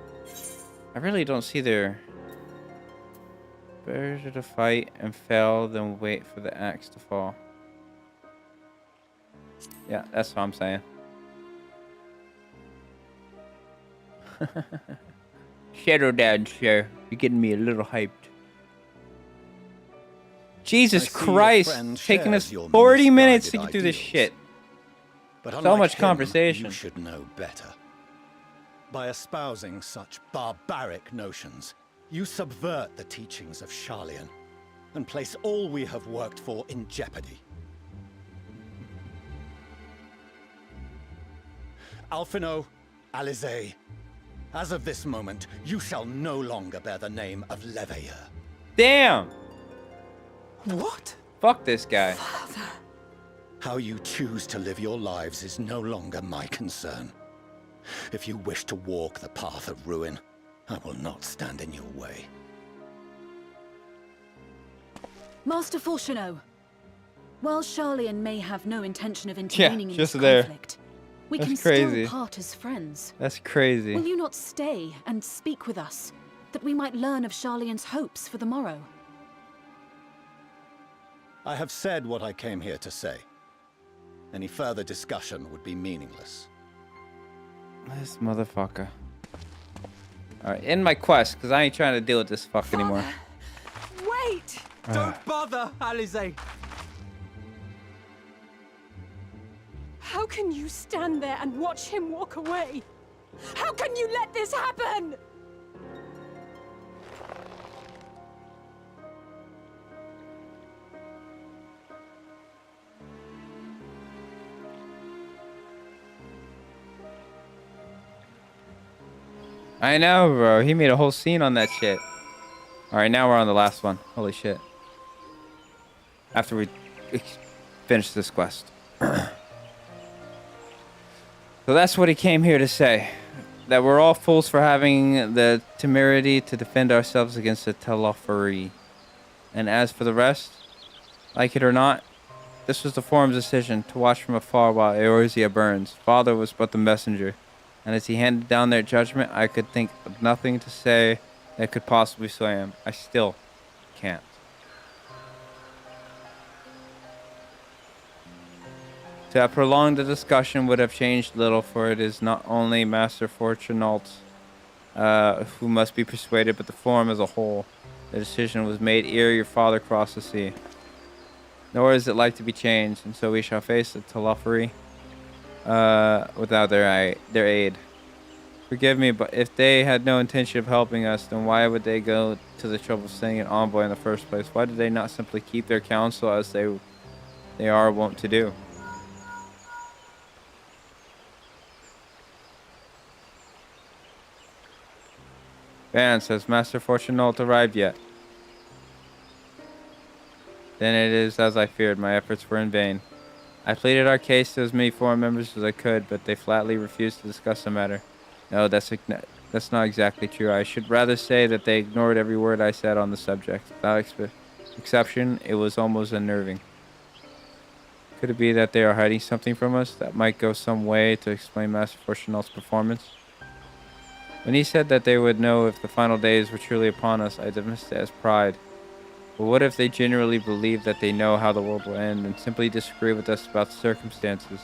I really don't see their better to fight and fail than wait for the axe to fall. Yeah, that's what I'm saying. Shadow Dad, sir. You're getting me a little hyped. Jesus I see your Christ, friend taking shares us your 40 minutes to misguided get through this ideals. shit. But So unlike much him, conversation. You should know better. By espousing such barbaric notions, you subvert the teachings of Sharlayan and place all we have worked for in jeopardy. Alphino, Alizé, as of this moment, you shall no longer bear the name of Leveilleur. Damn! What? Fuck this guy. How you choose to live your lives is no longer my concern. If you wish to walk the path of ruin, I will not stand in your way. Master Fourcheneau, while Sharlayan may have no intention of intervening in this just there. conflict, we That's can crazy. still part as friends. That's crazy. Will you not stay and speak with us, that we might learn of Sharlayan's hopes for the morrow? I have said what I came here to say. Any further discussion would be meaningless. This motherfucker. Alright, end my quest, because I ain't trying to deal with this fuck anymore. Wait! Don't bother, Alizé. How can you stand there and watch him walk away? How can you let this happen? I know, bro. He made a whole scene on that shit. Alright, now we're on the last one. Holy shit. After we finish this quest. So that's what he came here to say. That we're all fools for having the temerity to defend ourselves against the Telophari. And as for the rest, like it or not, this was the Forum's decision to watch from afar while Eorzea burns. Father was but the messenger. And as he handed down their judgment, I could think of nothing to say that could possibly sway him. I still can't. To have prolonged the discussion would have changed little, for it is not only Master Fortunault who must be persuaded, but the Forum as a whole. The decision was made ere your father crossed the sea. Nor is it like to be changed, and so we shall face the Telophari without their aid. Forgive me, but if they had no intention of helping us, then why would they go to the trouble of sending an envoy in the first place? Why did they not simply keep their counsel as they are wont to do? Van says, Master Fortunault arrived yet? Then it is as I feared. My efforts were in vain. I pleaded our case to as many Forum members as I could, but they flatly refused to discuss the matter. No, that's not exactly true. I should rather say that they ignored every word I said on the subject. Without exception, it was almost unnerving. Could it be that they are hiding something from us that might go some way to explain Master Fortunault's performance? When he said that they would know if the final days were truly upon us, I dismissed it as pride. But what if they genuinely believe that they know how the world will end and simply disagree with us about the circumstances?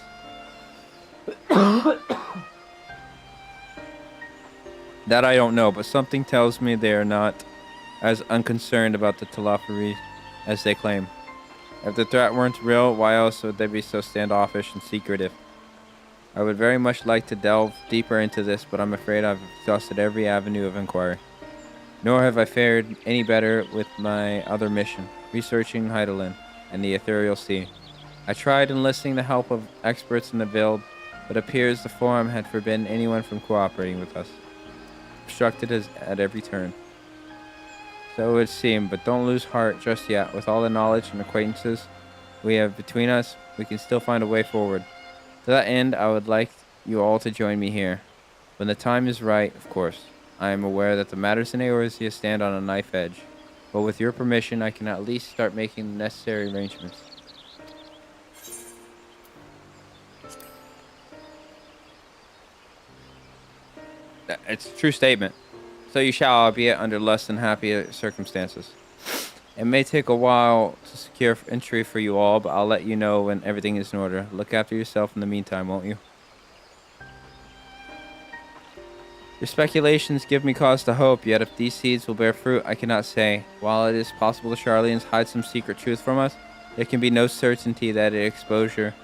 That I don't know, but something tells me they are not as unconcerned about the Telophari as they claim. If the threat weren't real, why else would they be so standoffish and secretive? I would very much like to delve deeper into this, but I'm afraid I've exhausted every avenue of inquiry. Nor have I fared any better with my other mission, researching Hydaelyn and the Ethereal Sea. I tried enlisting the help of experts in the Veld, but it appears the Forum had forbidden anyone from cooperating with us. Obstructed us at every turn. So it would seem, but don't lose heart just yet. With all the knowledge and acquaintances we have between us, we can still find a way forward. To that end, I would like you all to join me here. When the time is right, of course. I am aware that the matters in Eorzea stand on a knife edge, but with your permission, I can at least start making the necessary arrangements. It's a true statement. So you shall, albeit under less than happy circumstances. It may take a while to secure entry for you all, but I'll let you know when everything is in order. Look after yourself in the meantime, won't you? Your speculations give me cause to hope, yet if these seeds will bear fruit, I cannot say. While it is possible the Sharlayans hide some secret truth from us, there can be no certainty that its exposure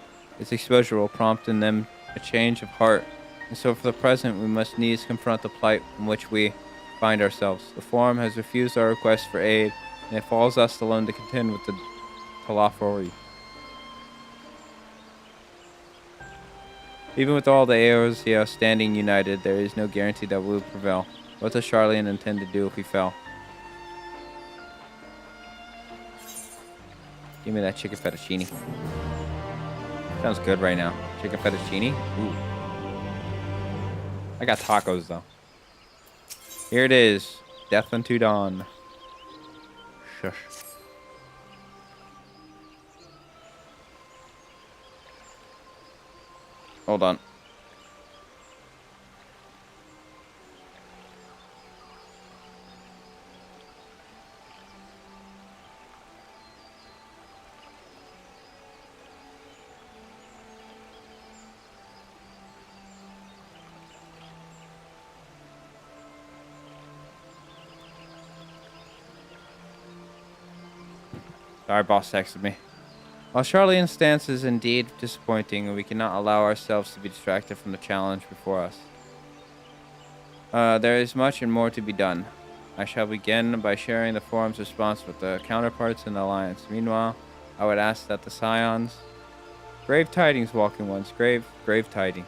Its exposure will prompt in them a change of heart, and so for the present we must needs confront the plight in which we find ourselves. The Forum has refused our request for aid, and it falls us alone to contend with the Talafori. Even with all the Eorzea standing united, there is no guarantee that we will prevail. What does Sharlayan intend to do if we fail? Give me that chicken fettuccine. Sounds good right now. Chicken fettuccine? Ooh. I got tacos though. Here it is. Death unto dawn. Shush. Hold on. Our boss texted me. While Sharlayan's stance is indeed disappointing, we cannot allow ourselves to be distracted from the challenge before us. There is much and more to be done. I shall begin by sharing the Forum's response with the counterparts in the Alliance. Meanwhile, I would ask that the Scions... Grave tidings, Walking Ones. Grave tidings.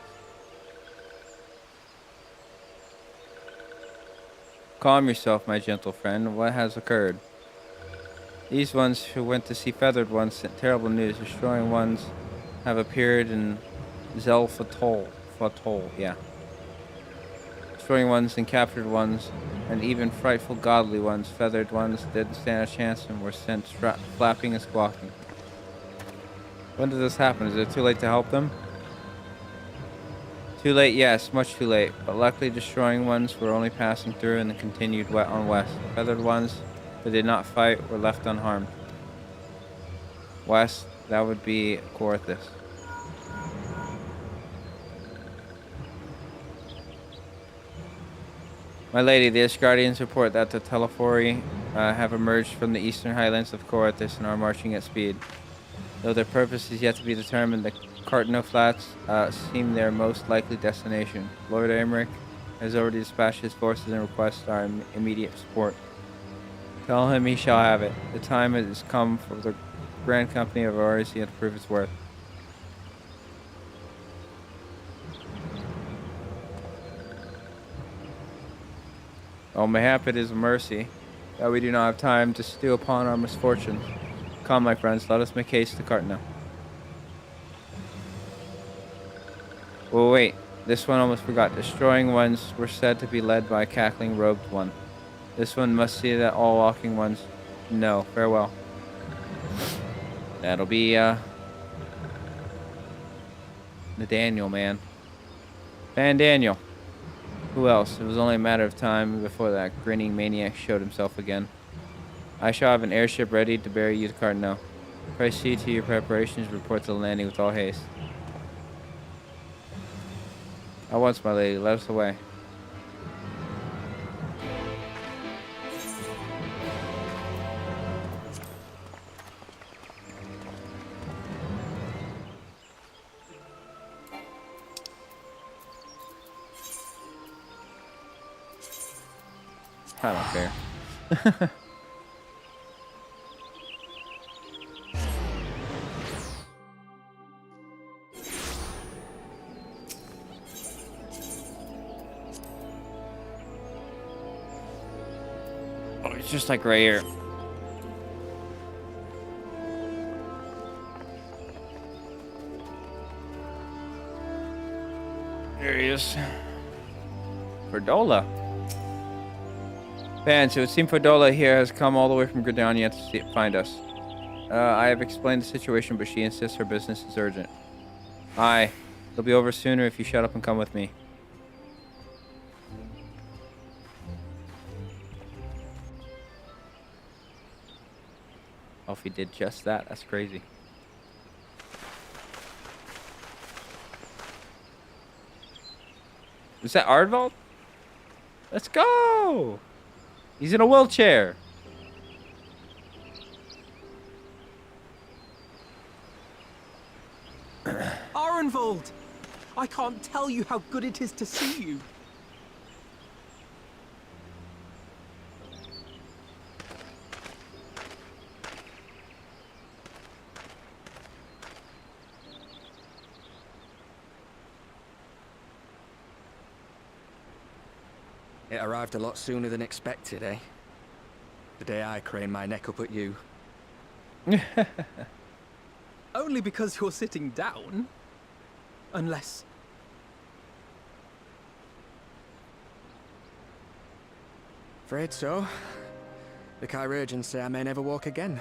Calm yourself, my gentle friend. What has occurred? These ones who went to see Feathered Ones sent terrible news. Destroying Ones have appeared in Zelfatol. Yeah. Destroying Ones and captured Ones, and even frightful godly Ones. Feathered Ones didn't stand a chance and were sent flapping and squawking. When did this happen? Is it too late to help them? Too late, yes, much too late. But luckily, Destroying Ones were only passing through and then continued on west. Feathered Ones who did not fight were left unharmed. West, that would be Corythus. My lady, the Asgardians report that the Telefori have emerged from the eastern highlands of Corythus and are marching at speed. Though their purpose is yet to be determined, the Cartno Flats seem their most likely destination. Lord Aymeric has already dispatched his forces and requests our immediate support. Tell him he shall have it. The time has come for the Grand Company of Eorzea to prove its worth. Oh, mayhap it is a mercy that we do not have time to stew upon our misfortunes. Come, my friends, let us make haste to Cartno. Oh, wait. This one almost forgot. Destroying Ones were said to be led by a cackling robed one. This one must see that all Walking Ones know. Farewell. That'll be, the Daniel, man. Van Daniel. Who else? It was only a matter of time before that grinning maniac showed himself again. I shall have an airship ready to bear you to Cardinal. Pray see to your preparations, report to the landing with all haste. At once, my lady, let us away. I don't care. Oh, it's just like right here. There he is. Perdola. Fans, it would seem Perdola here has come all the way from Gridania to find us. I have explained the situation, but she insists her business is urgent. Aye, it'll be over sooner if you shut up and come with me. Oh, if he did just that, that's crazy. Is that Ardvald? Let's go! He's in a wheelchair. Arenvold! I can't tell you how good it is to see you. It arrived a lot sooner than expected, eh? The day I craned my neck up at you. Only because you're sitting down. Unless... Afraid so. The chirurgeons say I may never walk again.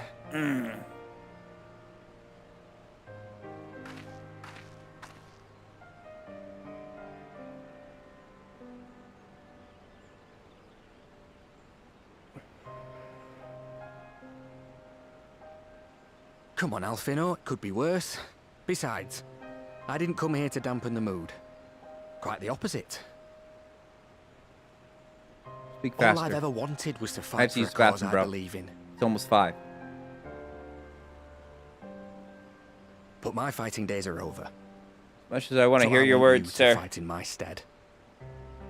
Come on, Alfino, it could be worse. Besides, I didn't come here to dampen the mood. Quite the opposite. Speak All faster. I've ever wanted was to I have fight to for a use the cause bathroom, I bro. believe in. It's almost 5. But my fighting days are over. As much as I want to So hear I your want you words, to sir. fight in my stead.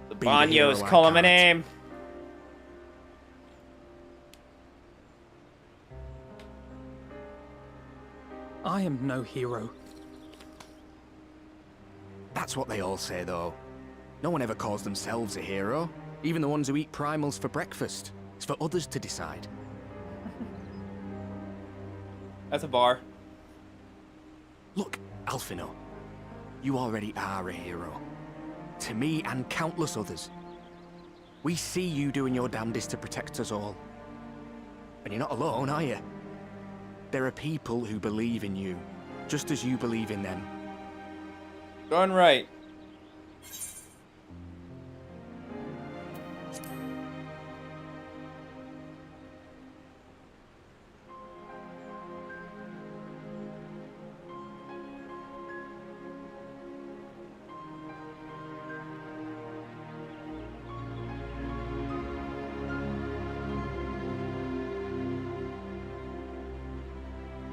The Be the hero Banyos, I call him a can't. name. I am no hero. That's what they all say, though. No one ever calls themselves a hero. Even the ones who eat primals for breakfast. It's for others to decide. That's a bar. Look, Alfino. You already are a hero. To me and countless others. We see you doing your damnedest to protect us all. And you're not alone, are you? There are people who believe in you, just as you believe in them. Going right.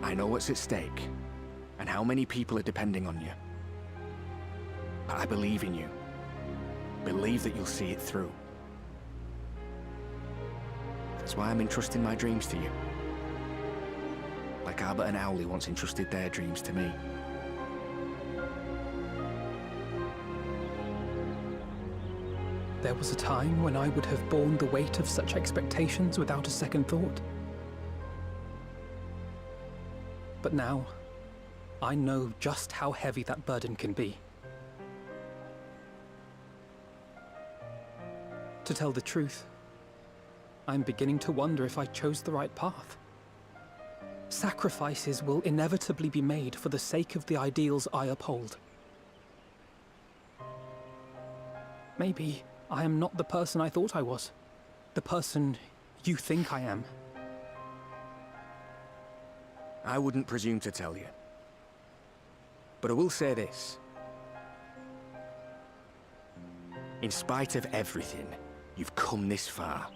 I know what's at stake, and how many people are depending on you. But I believe in you. Believe that you'll see it through. That's why I'm entrusting my dreams to you. Like Albert and Owley once entrusted their dreams to me. There was a time when I would have borne the weight of such expectations without a second thought. But now, I know just how heavy that burden can be. To tell the truth, I'm beginning to wonder if I chose the right path. Sacrifices will inevitably be made for the sake of the ideals I uphold. Maybe I am not the person I thought I was. The person you think I am. I wouldn't presume to tell you. But I will say this. In spite of everything, you've come this far.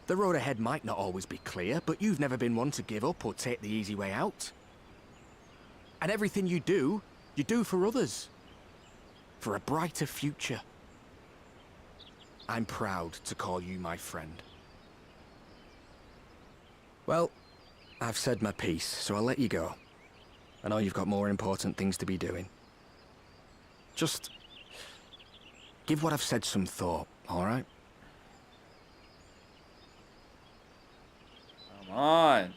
The road ahead might not always be clear, but you've never been one to give up or take the easy way out. And everything you do for others. For a brighter future. I'm proud to call you my friend. Well, I've said my piece, so I'll let you go. I know you've got more important things to be doing. Just give what I've said some thought, all right? Come on.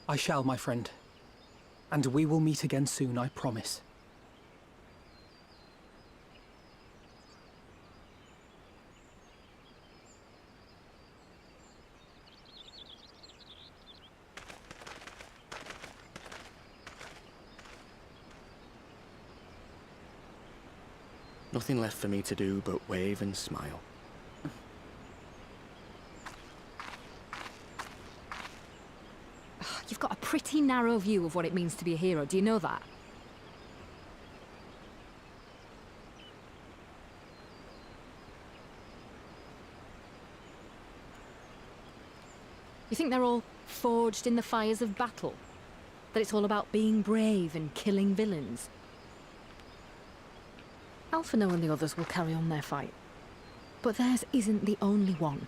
I shall, my friend. And we will meet again soon, I promise. Nothing left for me to do but wave and smile. You've got a pretty narrow view of what it means to be a hero, do you know that? You think they're all forged in the fires of battle? That it's all about being brave and killing villains? Alphino and the others will carry on their fight. But theirs isn't the only one.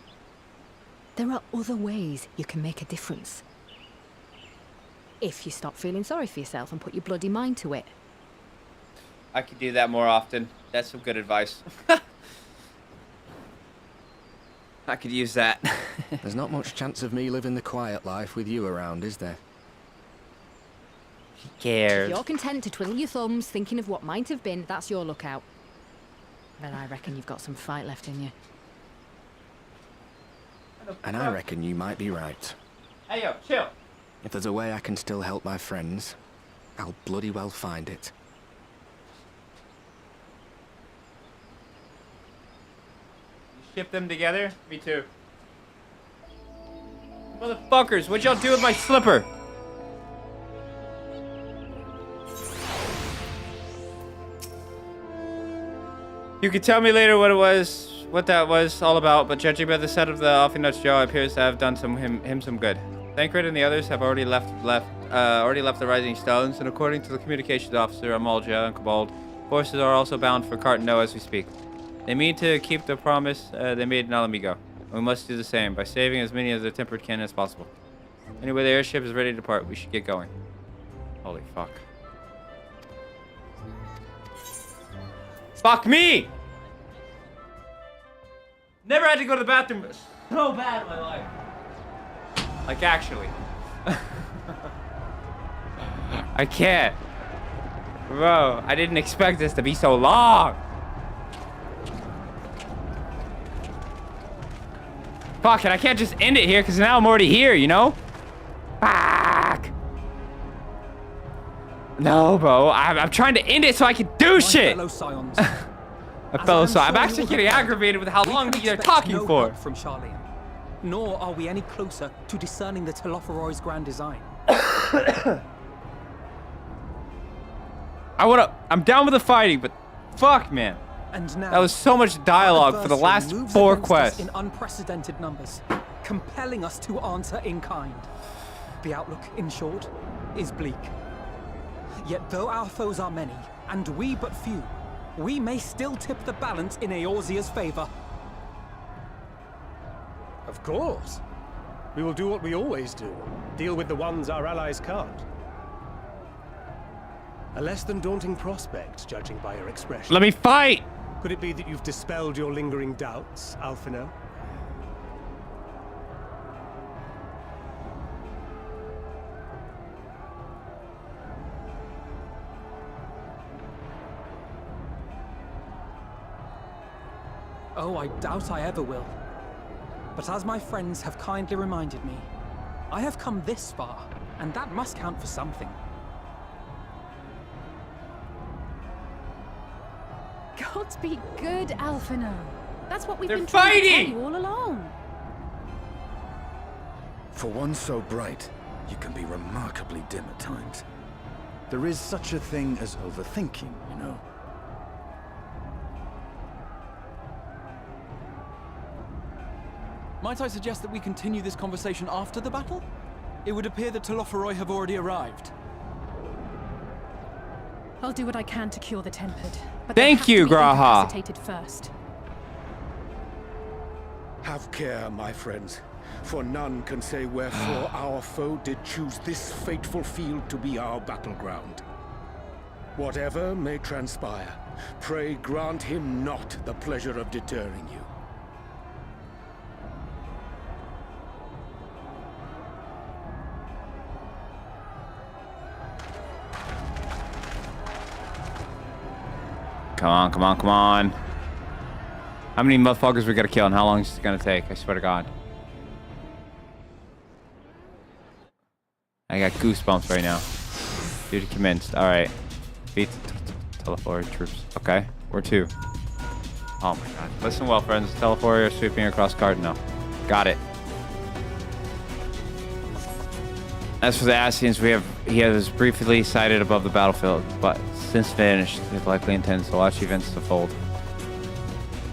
There are other ways you can make a difference. If you stop feeling sorry for yourself and put your bloody mind to it. I could do that more often. That's some good advice. I could use that. There's not much chance of me living the quiet life with you around, is there? He cares. If you're content to twiddle your thumbs thinking of what might have been, that's your lookout. But I reckon you've got some fight left in you. And I reckon you might be right. Hey, yo, chill. If there's a way I can still help my friends, I'll bloody well find it. Ship them together? Me too. Motherfuckers, what'd y'all do with my slipper? You could tell me later what that was all about, but judging by the set of the Alphino's jaw, it appears to have done him some good. Thancred and the others have already left the Rising Stones, and according to the communications officer Amalja and Cabald, forces are also bound for Cartano as we speak. They mean to keep the promise they made in Alamigo. We must do the same by saving as many of their tempered kin as possible. Anyway, the airship is ready to depart. We should get going. Holy fuck. Fuck me! Never had to go to the bathroom so bad in my life. Like, actually. I can't. Bro, I didn't expect this to be so long. Fuck, and I can't just end it here because now I'm already here, you know? Fuck. No, bro. I'm trying to end it so I can do shit. Fellow Scions. I'm actually getting aggravated with how long they're talking for. From Charlian. Nor are we any closer to discerning the Telophoroid's grand design. I'm down with the fighting, but fuck, man. And now, that was so much dialogue for the last 4 quests. In unprecedented numbers, compelling us to answer in kind. The outlook, in short, is bleak. Yet though our foes are many, and we but few, we may still tip the balance in Eorzea's favor. Of course. We will do what we always do. Deal with the ones our allies can't. A less than daunting prospect, judging by your expression. Let me fight! Could it be that you've dispelled your lingering doubts, Alphino? Oh, I doubt I ever will. But as my friends have kindly reminded me, I have come this far, and that must count for something. Gods be good, Alphino. That's what we've They're been trying to fighting! tell you all along. For one so bright, you can be remarkably dim at times. There is such a thing as overthinking, you know. Might I suggest that we continue this conversation after the battle? It would appear that Telophoroi have already arrived. I'll do what I can to cure the tempered. But thank you, Graha. First. Have care, my friends, for none can say wherefore our foe did choose this fateful field to be our battleground. Whatever may transpire, pray grant him not the pleasure of deterring you. Come on, come on, come on. How many motherfuckers we gotta kill and how long is it gonna take? I swear to God. I got goosebumps right now. Duty commenced. Alright. Beat Telophori troops. Okay. We're 2. Oh my God. Listen well, friends. Telophori are sweeping across Cardinal. Got it. As for the Ascians, he has briefly sighted above the battlefield, but since vanished, it likely intends to watch events unfold.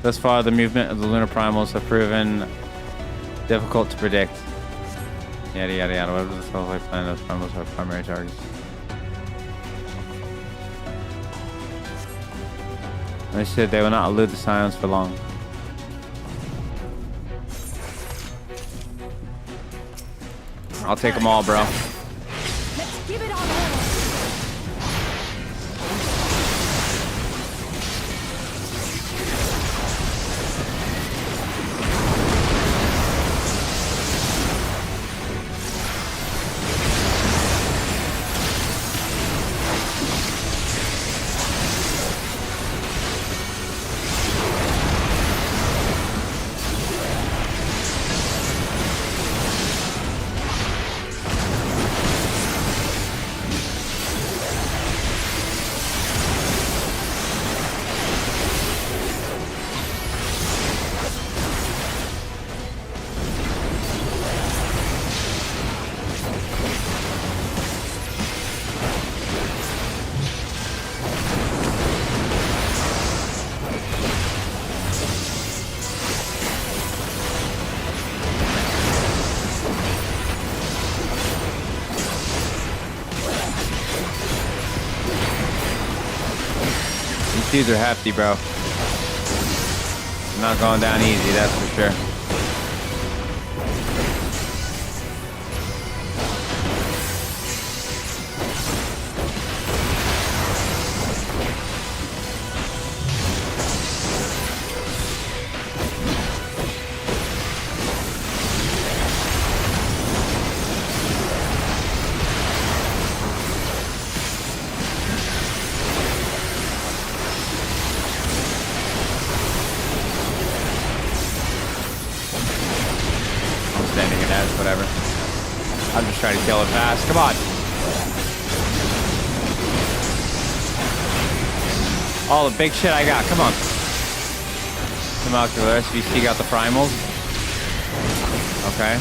Thus far, the movement of the lunar primals have proven difficult to predict. Yada yada yada. Whatever the Soulflight plan does, Primal's our primary targets. They said they will not elude the Scions for long. I'll take them all, bro. Let's give it our all. These dudes are hefty, bro. Not going down easy, that's for sure. Whatever. I'm just trying to kill it fast. Come on. All the big shit I got. Come on. Come out to the SVC. Got the primals. Okay.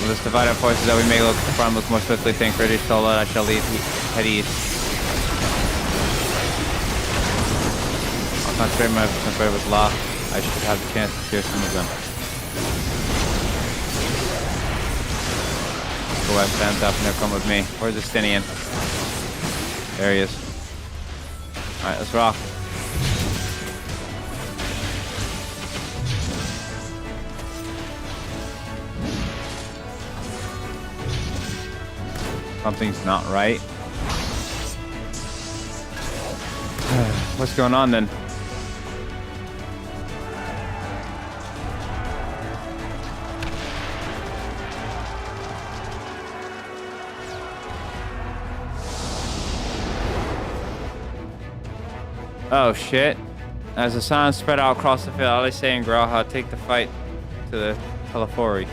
Let us divide our forces that we may look at the primals more swiftly. Think British solo. I shall lead head east. I'll concentrate my efforts with law. I should have the chance to clear some of them. Go west, stand up, and they'll come with me. Where's the Justinian? There he is. Alright, let's rock. Something's not right. What's going on then? Oh shit. As the Scions spread out across the field, Alisei and Graha take the fight to the Telefori.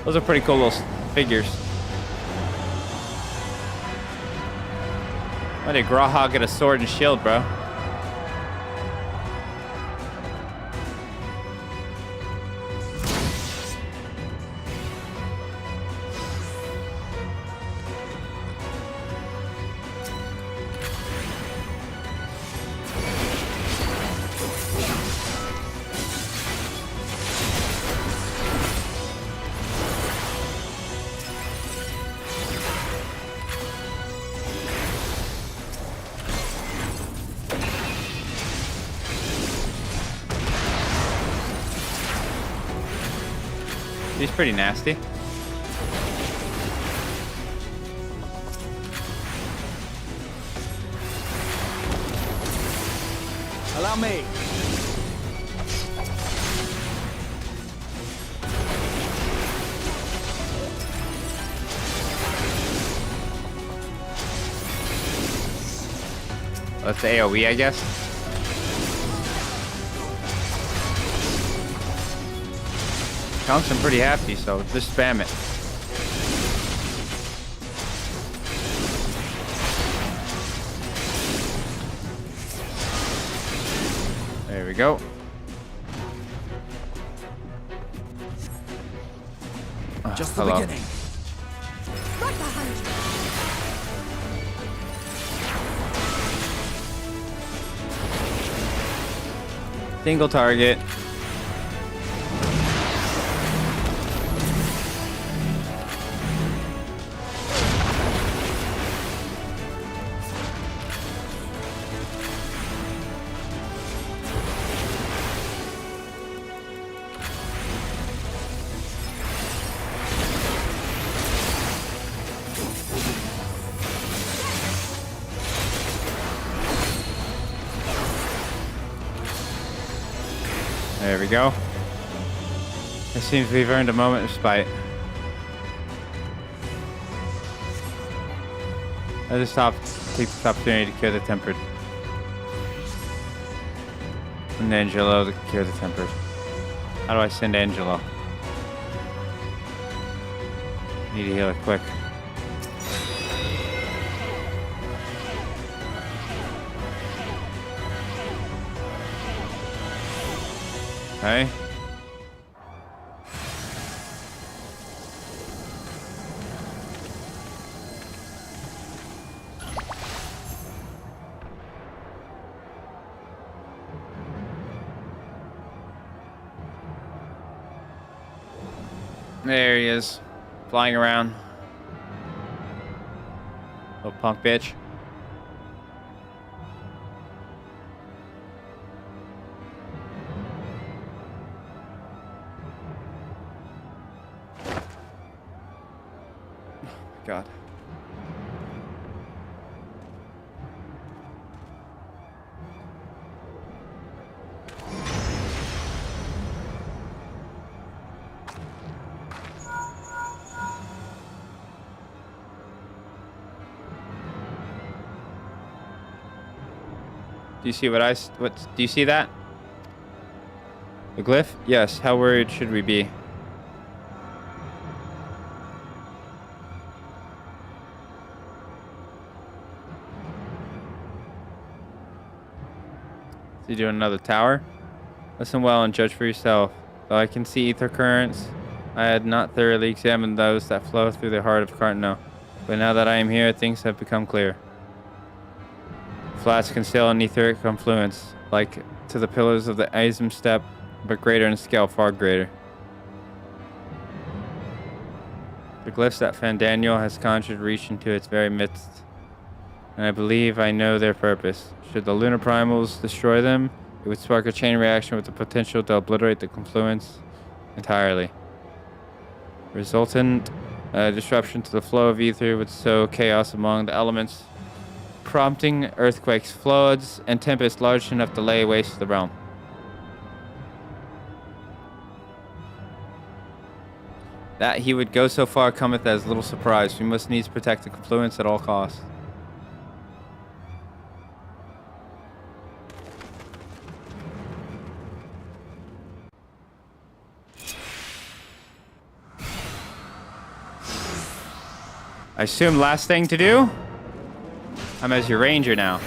Those are pretty cool little figures. Why did Graha get a sword and shield, bro? He's pretty nasty. Allow me. That's the AoE, I guess. Counts him pretty hefty, so just spam it. There we go. Just the hello. beginning. Right behind you. Single target. There we go. It seems we've earned a moment of spite. Let us take this opportunity to cure the tempered. Send Angelo to cure the tempered. How do I send Angelo? Need to heal it quick. Okay. There he is, flying around. Little punk bitch. God. Do you see what do you see that? The glyph? Yes, how worried should we be? Is he doing another tower? Listen well and judge for yourself. Though I can see ether currents, I had not thoroughly examined those that flow through the heart of Cartno. But now that I am here, things have become clear. Flats conceal an etheric confluence, like to the pillars of the Azim Step, but greater in scale, far greater. The glyphs that Fandaniel has conjured reach into its very midst, and I believe I know their purpose. Should the lunar primals destroy them, it would spark a chain reaction with the potential to obliterate the confluence entirely. Resultant disruption to the flow of ether would sow chaos among the elements, prompting earthquakes, floods, and tempests large enough to lay waste the realm. That he would go so far cometh as little surprise. We must needs protect the confluence at all costs. I assume last thing to do? I'm as your ranger now.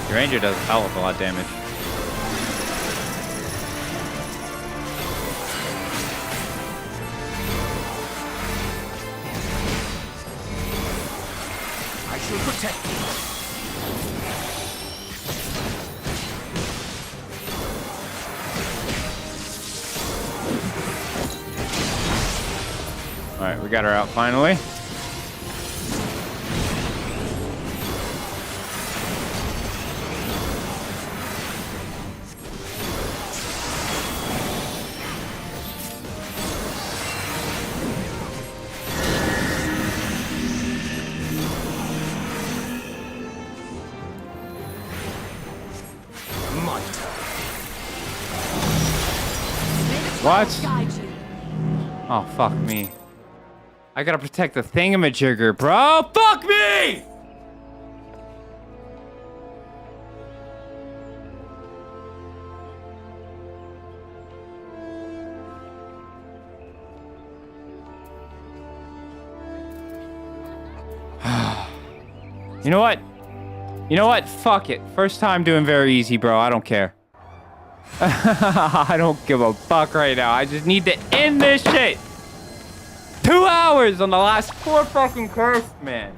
Your ranger does a hell of a lot of damage. Protect me. All right, we got her out finally. What? Oh, fuck me. I gotta protect the thingamajigger, bro. Fuck me! You know what? You know what? Fuck it. First time doing very easy, bro. I don't care. I don't give a fuck right now. I just need to end this shit. 2 hours on the last 4 fucking quests, man.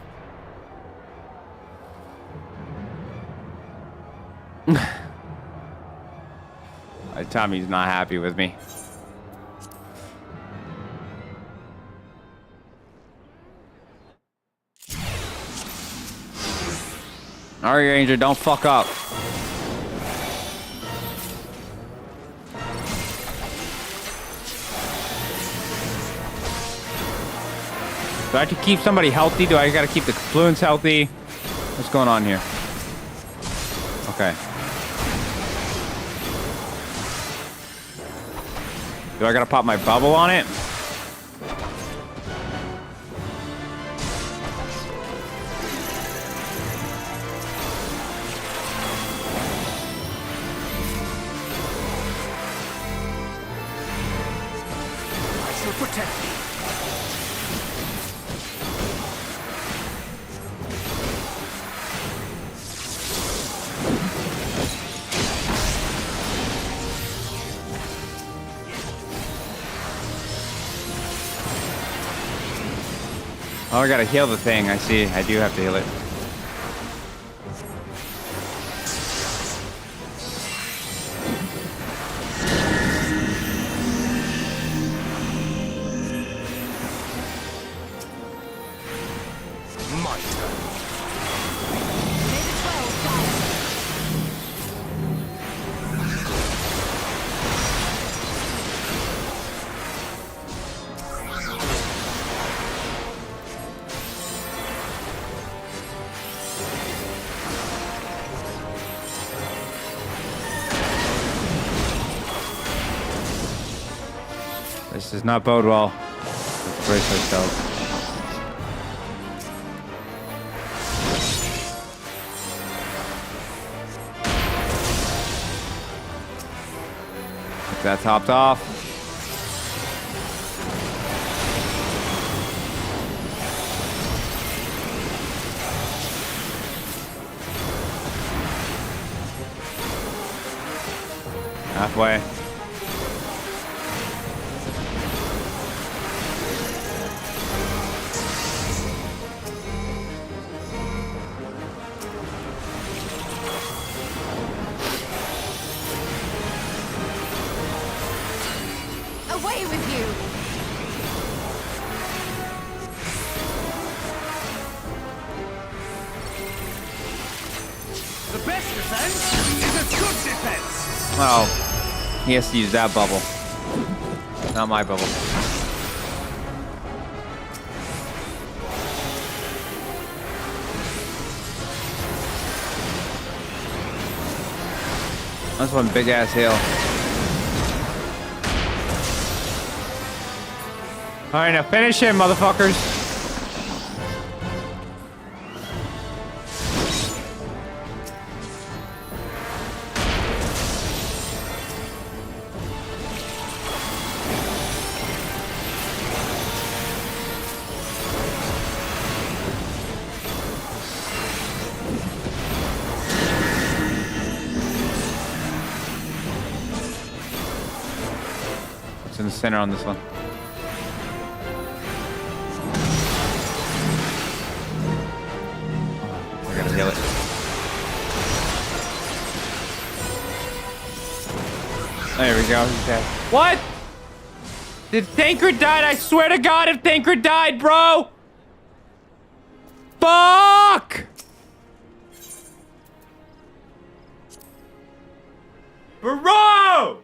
Tommy's not happy with me. Alright, Ranger, don't fuck up. Do I have to keep somebody healthy? Do I gotta keep the confluence healthy? What's going on here? Okay. Do I gotta pop my bubble on it? I shall protect thee. Oh, I gotta heal the thing. I see. I do have to heal it. My turn. This does not bode well. Let's brace ourselves. That's hopped off. Halfway. Away with you! The best defense is a good defense. Oh, he has to use that bubble. Not my bubble. That's one big ass hill. Alright, now finish him, motherfuckers. It's in the center on this one. I gotta heal it. There we go. He's dead. What? Did Thancred died? I swear to God, if Thancred died, bro! Fuck! Bro!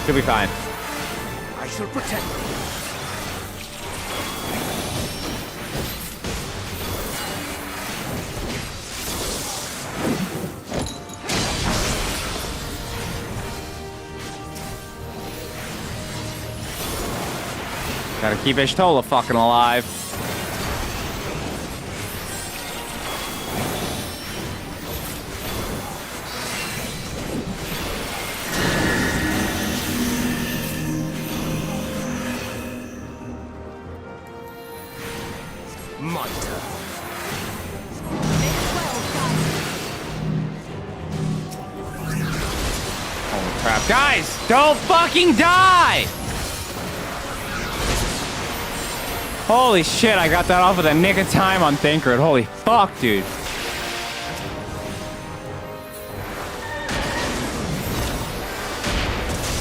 She'll be fine. I shall protect thee. Gotta keep Ishtola fucking alive. Guys, don't fucking die! Holy shit, I got that off with a nick of time on Thancred. Holy fuck, dude.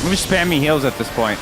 I'm just spamming heals at this point.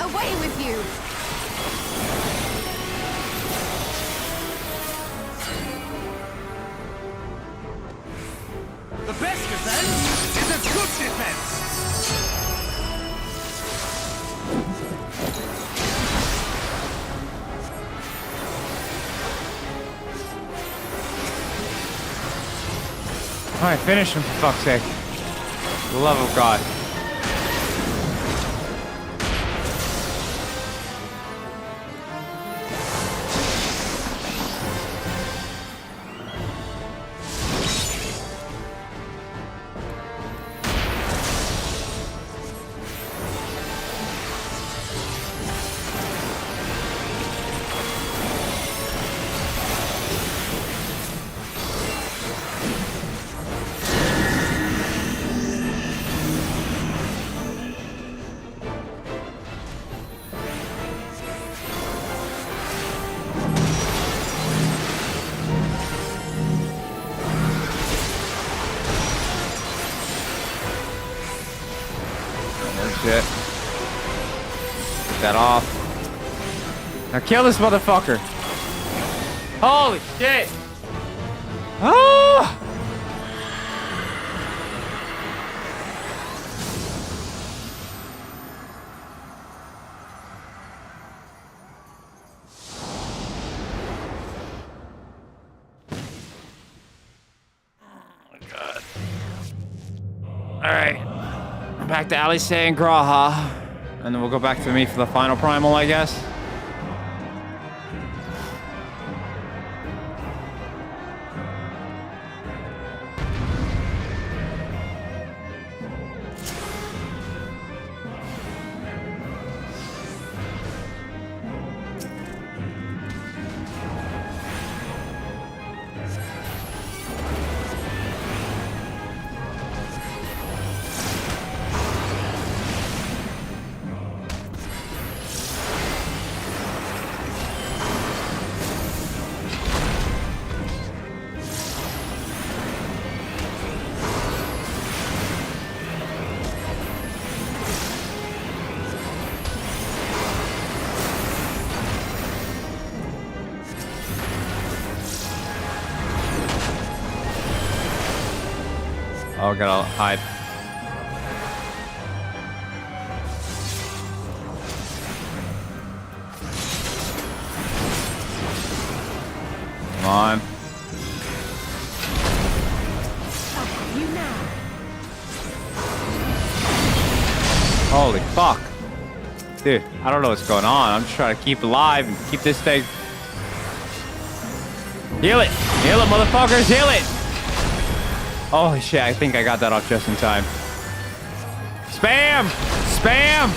Away with you! The best defense is a good defense! Alright, finish him for fuck's sake. For the love of God. Shit. Get that off. Now kill this motherfucker. Holy shit. Ah! Oh God. All right. Back to Alice and Graha, and then we'll go back to me for the final primal, I guess. Oh, gotta hide. Come on. Holy fuck. Dude, I don't know what's going on. I'm just trying to keep alive and keep this thing. Heal it! Heal it, motherfuckers! Heal it! Holy shit, I think I got that off just in time. Spam! Spam!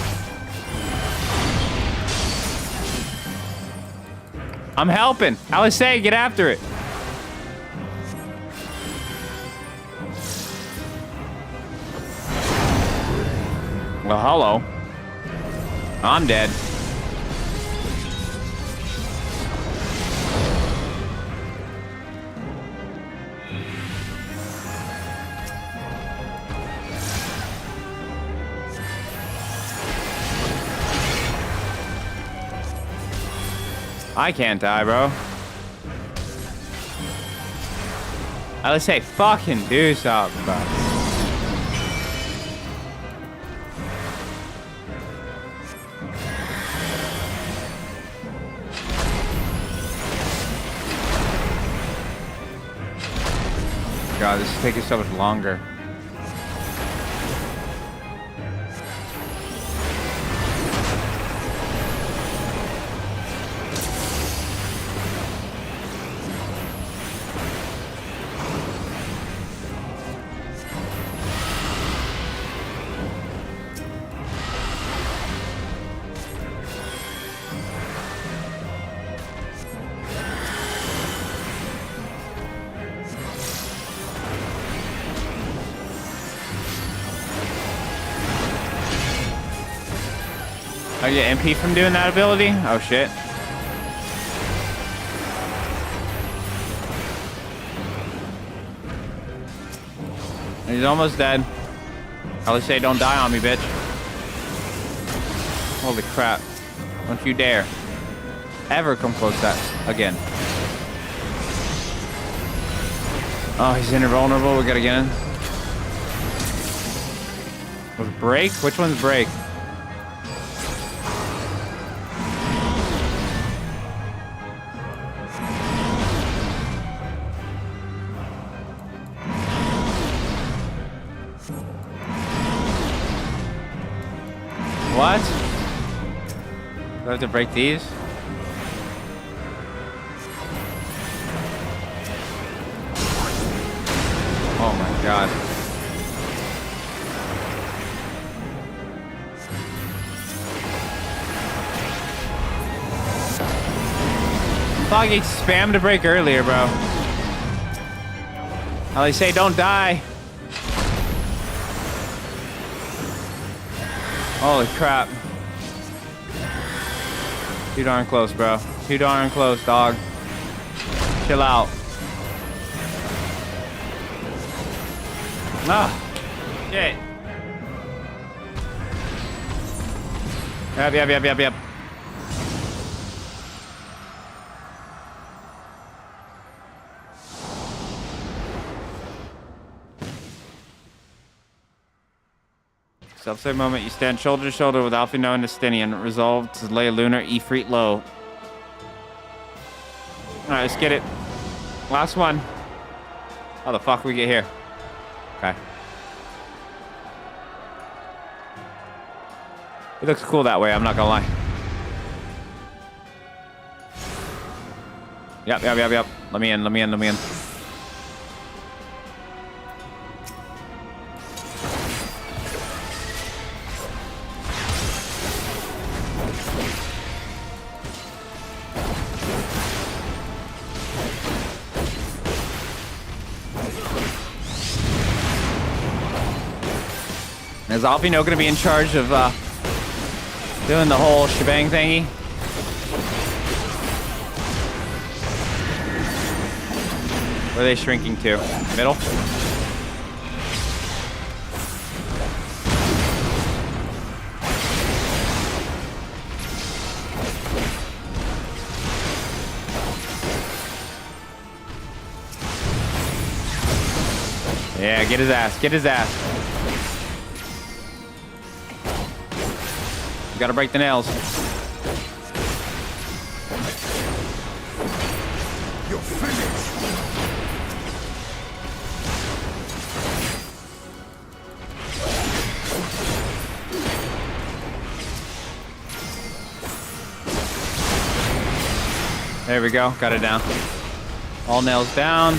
I'm helping. Alice, get after it. Well, hello. I'm dead. I can't die, bro. Let's say fucking do something, bro. taking so much longer? I get MP from doing that ability? Oh shit. He's almost dead. I'll say don't die on me, bitch. Holy crap. Don't you dare ever come close to that again. Oh, he's invulnerable. We gotta get in. Was it break? Which one's break? What? Do I have to break these? Oh my god. I thought I spammed to break earlier, bro. How they say don't die. Holy crap. Too darn close, bro. Too darn close, dog. Chill out. Ah. Shit. Yep. Self-save moment, you stand shoulder to shoulder with Alphino and Estinian. Resolved to lay Lunar Ifrit low. Alright, let's get it. Last one. How the fuck we get here? Okay. It looks cool that way, I'm not gonna lie. Yep. Let me in. Is Alphino going to be in charge of doing the whole shebang thingy? Where are they shrinking to? Middle? Yeah, get his ass. Gotta break the nails. You're finished. There we go. Got it down. All nails down.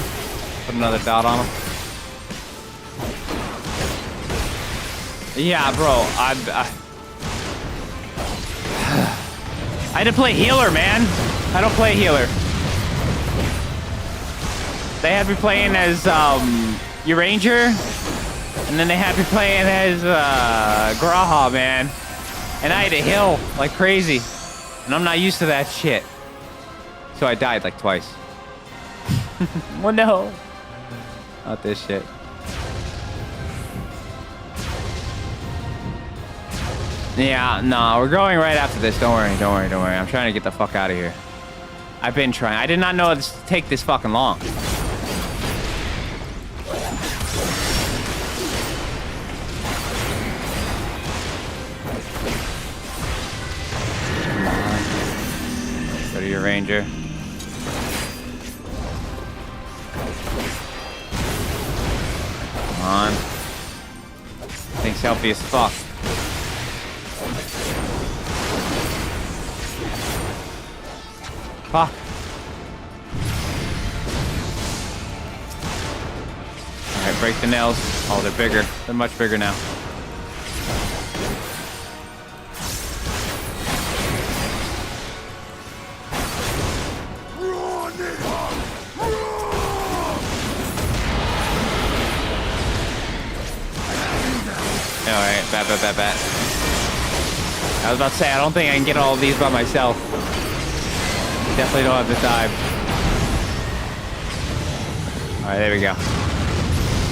Put another dot on them. Yeah, bro. I had to play healer, man. I don't play healer. They had me playing as your ranger, and then they had me playing as Graha, man. And I had to heal like crazy, and I'm not used to that shit. So I died like twice. Well, no, not this shit. Yeah, no, we're going right after this. Don't worry. I'm trying to get the fuck out of here. I've been trying. I did not know it would take this fucking long. Come on. Go to your ranger. on. Thing's healthy as fuck. Fuck. Alright, break the nails. Oh, they're bigger. They're much bigger now. Alright, bat. I was about to say, I don't think I can get all of these by myself. Definitely don't have the time. Alright, there we go.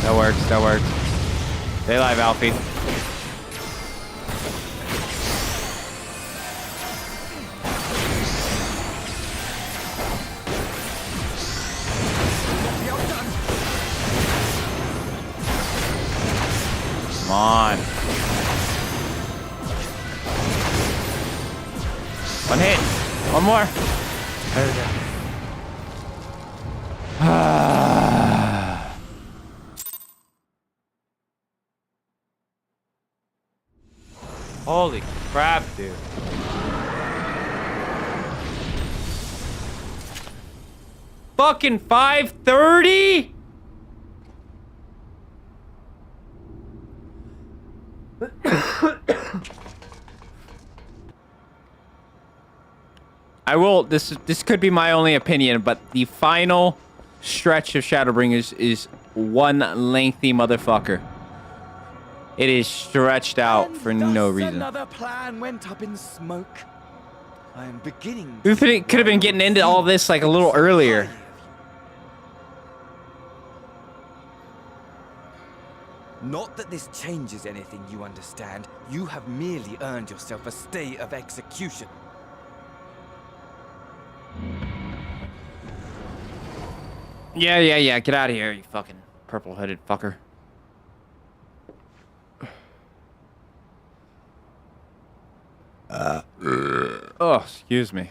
That works. Stay alive, Alfie. Come on. One hit. One more. There we go. Holy crap, dude. Fucking 5:30? I will. This could be my only opinion, but the final stretch of Shadowbringers is one lengthy motherfucker. It is stretched out for no reason. Another plan went up in smoke. I am beginning. We could have been getting into all this like a little earlier. Not that this changes anything, you understand. You have merely earned yourself a stay of execution. Yeah. Get out of here, you fucking purple-headed fucker. Oh, excuse me.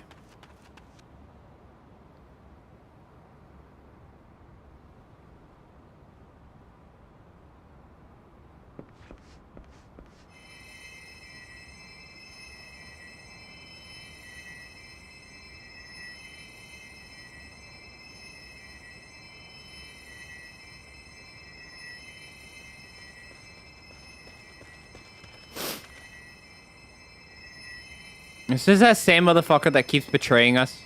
This is that same motherfucker that keeps betraying us.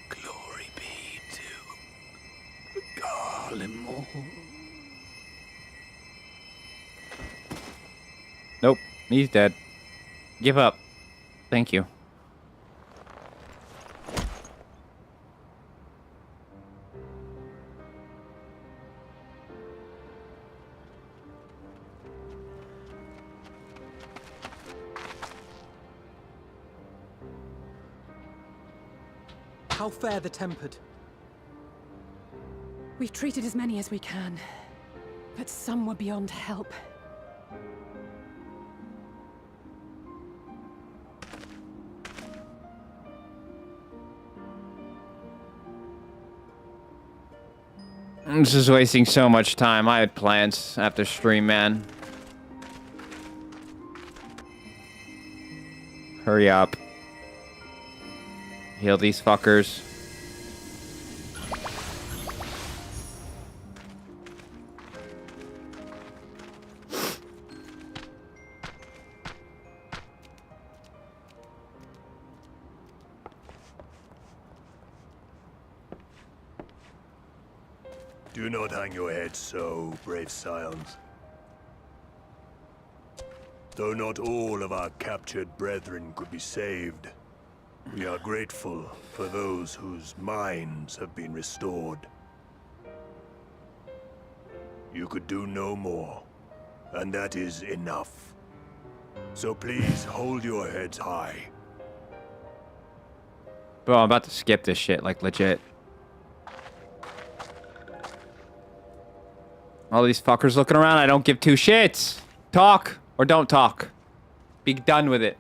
Glory be to Garlemald. Nope, he's dead. Give up. Thank you. How fare the tempered? We've treated as many as we can, but some were beyond help. This is wasting so much time. I had plans after stream, man. Hurry up. Heal these fuckers. Do not hang your head so, brave scions. Though not all of our captured brethren could be saved, we are grateful for those whose minds have been restored. You could do no more, and that is enough. So please hold your heads high. Bro, I'm about to skip this shit, like legit. All these fuckers looking around, I don't give two shits. Talk or don't talk. Be done with it.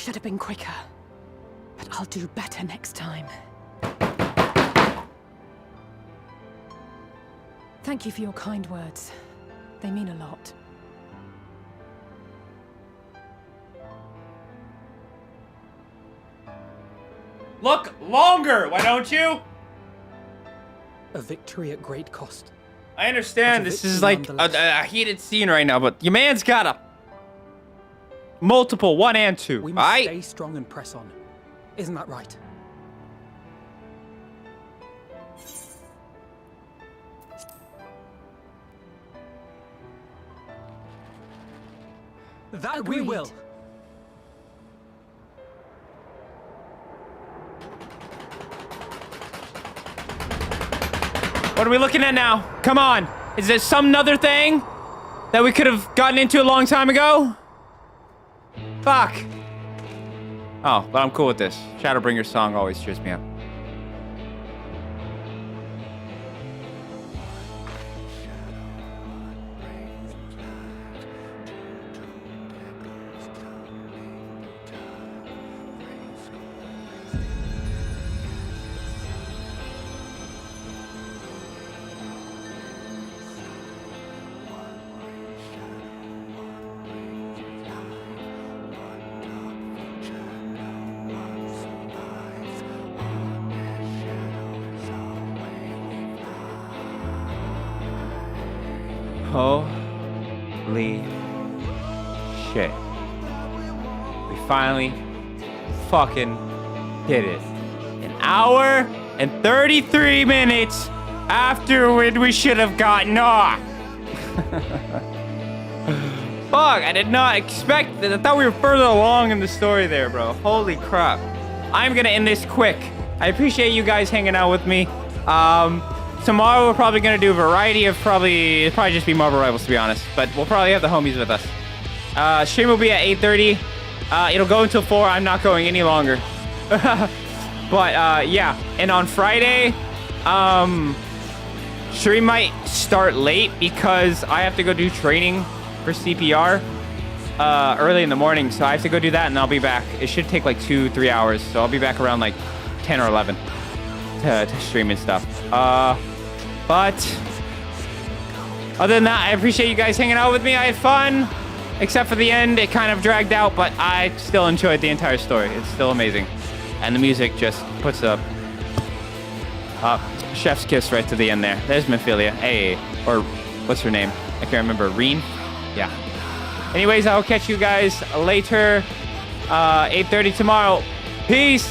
should have been quicker. But I'll do better next time. Thank you for your kind words. They mean a lot. Look longer, why don't you? A victory at great cost. I understand this is like a heated scene right now, but your man's got a multiple 1 and 2. We must stay strong and press on. Isn't that right? That Agreed. we will. What are we looking at now? Come on. Is there some other thing that we could have gotten into a long time ago? Fuck. Oh, but I'm cool with this. Shadowbringer's song always cheers me up. Holy shit. We finally fucking did it. An hour and 33 minutes after when we should have gotten off. Fuck, I did not expect that. I thought we were further along in the story there, bro. Holy crap. I'm gonna end this quick. I appreciate you guys hanging out with me. Tomorrow we're probably gonna do a variety of it'll probably just be Marvel Rivals, to be honest. But we'll probably have the homies with us. Stream will be at 8:30. It'll go until 4. I'm not going any longer. But yeah, and on Friday, stream might start late because I have to go do training for CPR early in the morning. So I have to go do that, and I'll be back. It should take like 2-3 hours. So I'll be back around like 10 or 11 to stream and stuff. But other than that, I appreciate you guys hanging out with me. I had fun, except for the end. It kind of dragged out, but I still enjoyed the entire story. It's still amazing. And the music just puts a chef's kiss right to the end there. There's Mephilia. Hey, or what's her name? I can't remember. Reen? Yeah. Anyways, I'll catch you guys later. 8:30 tomorrow. Peace.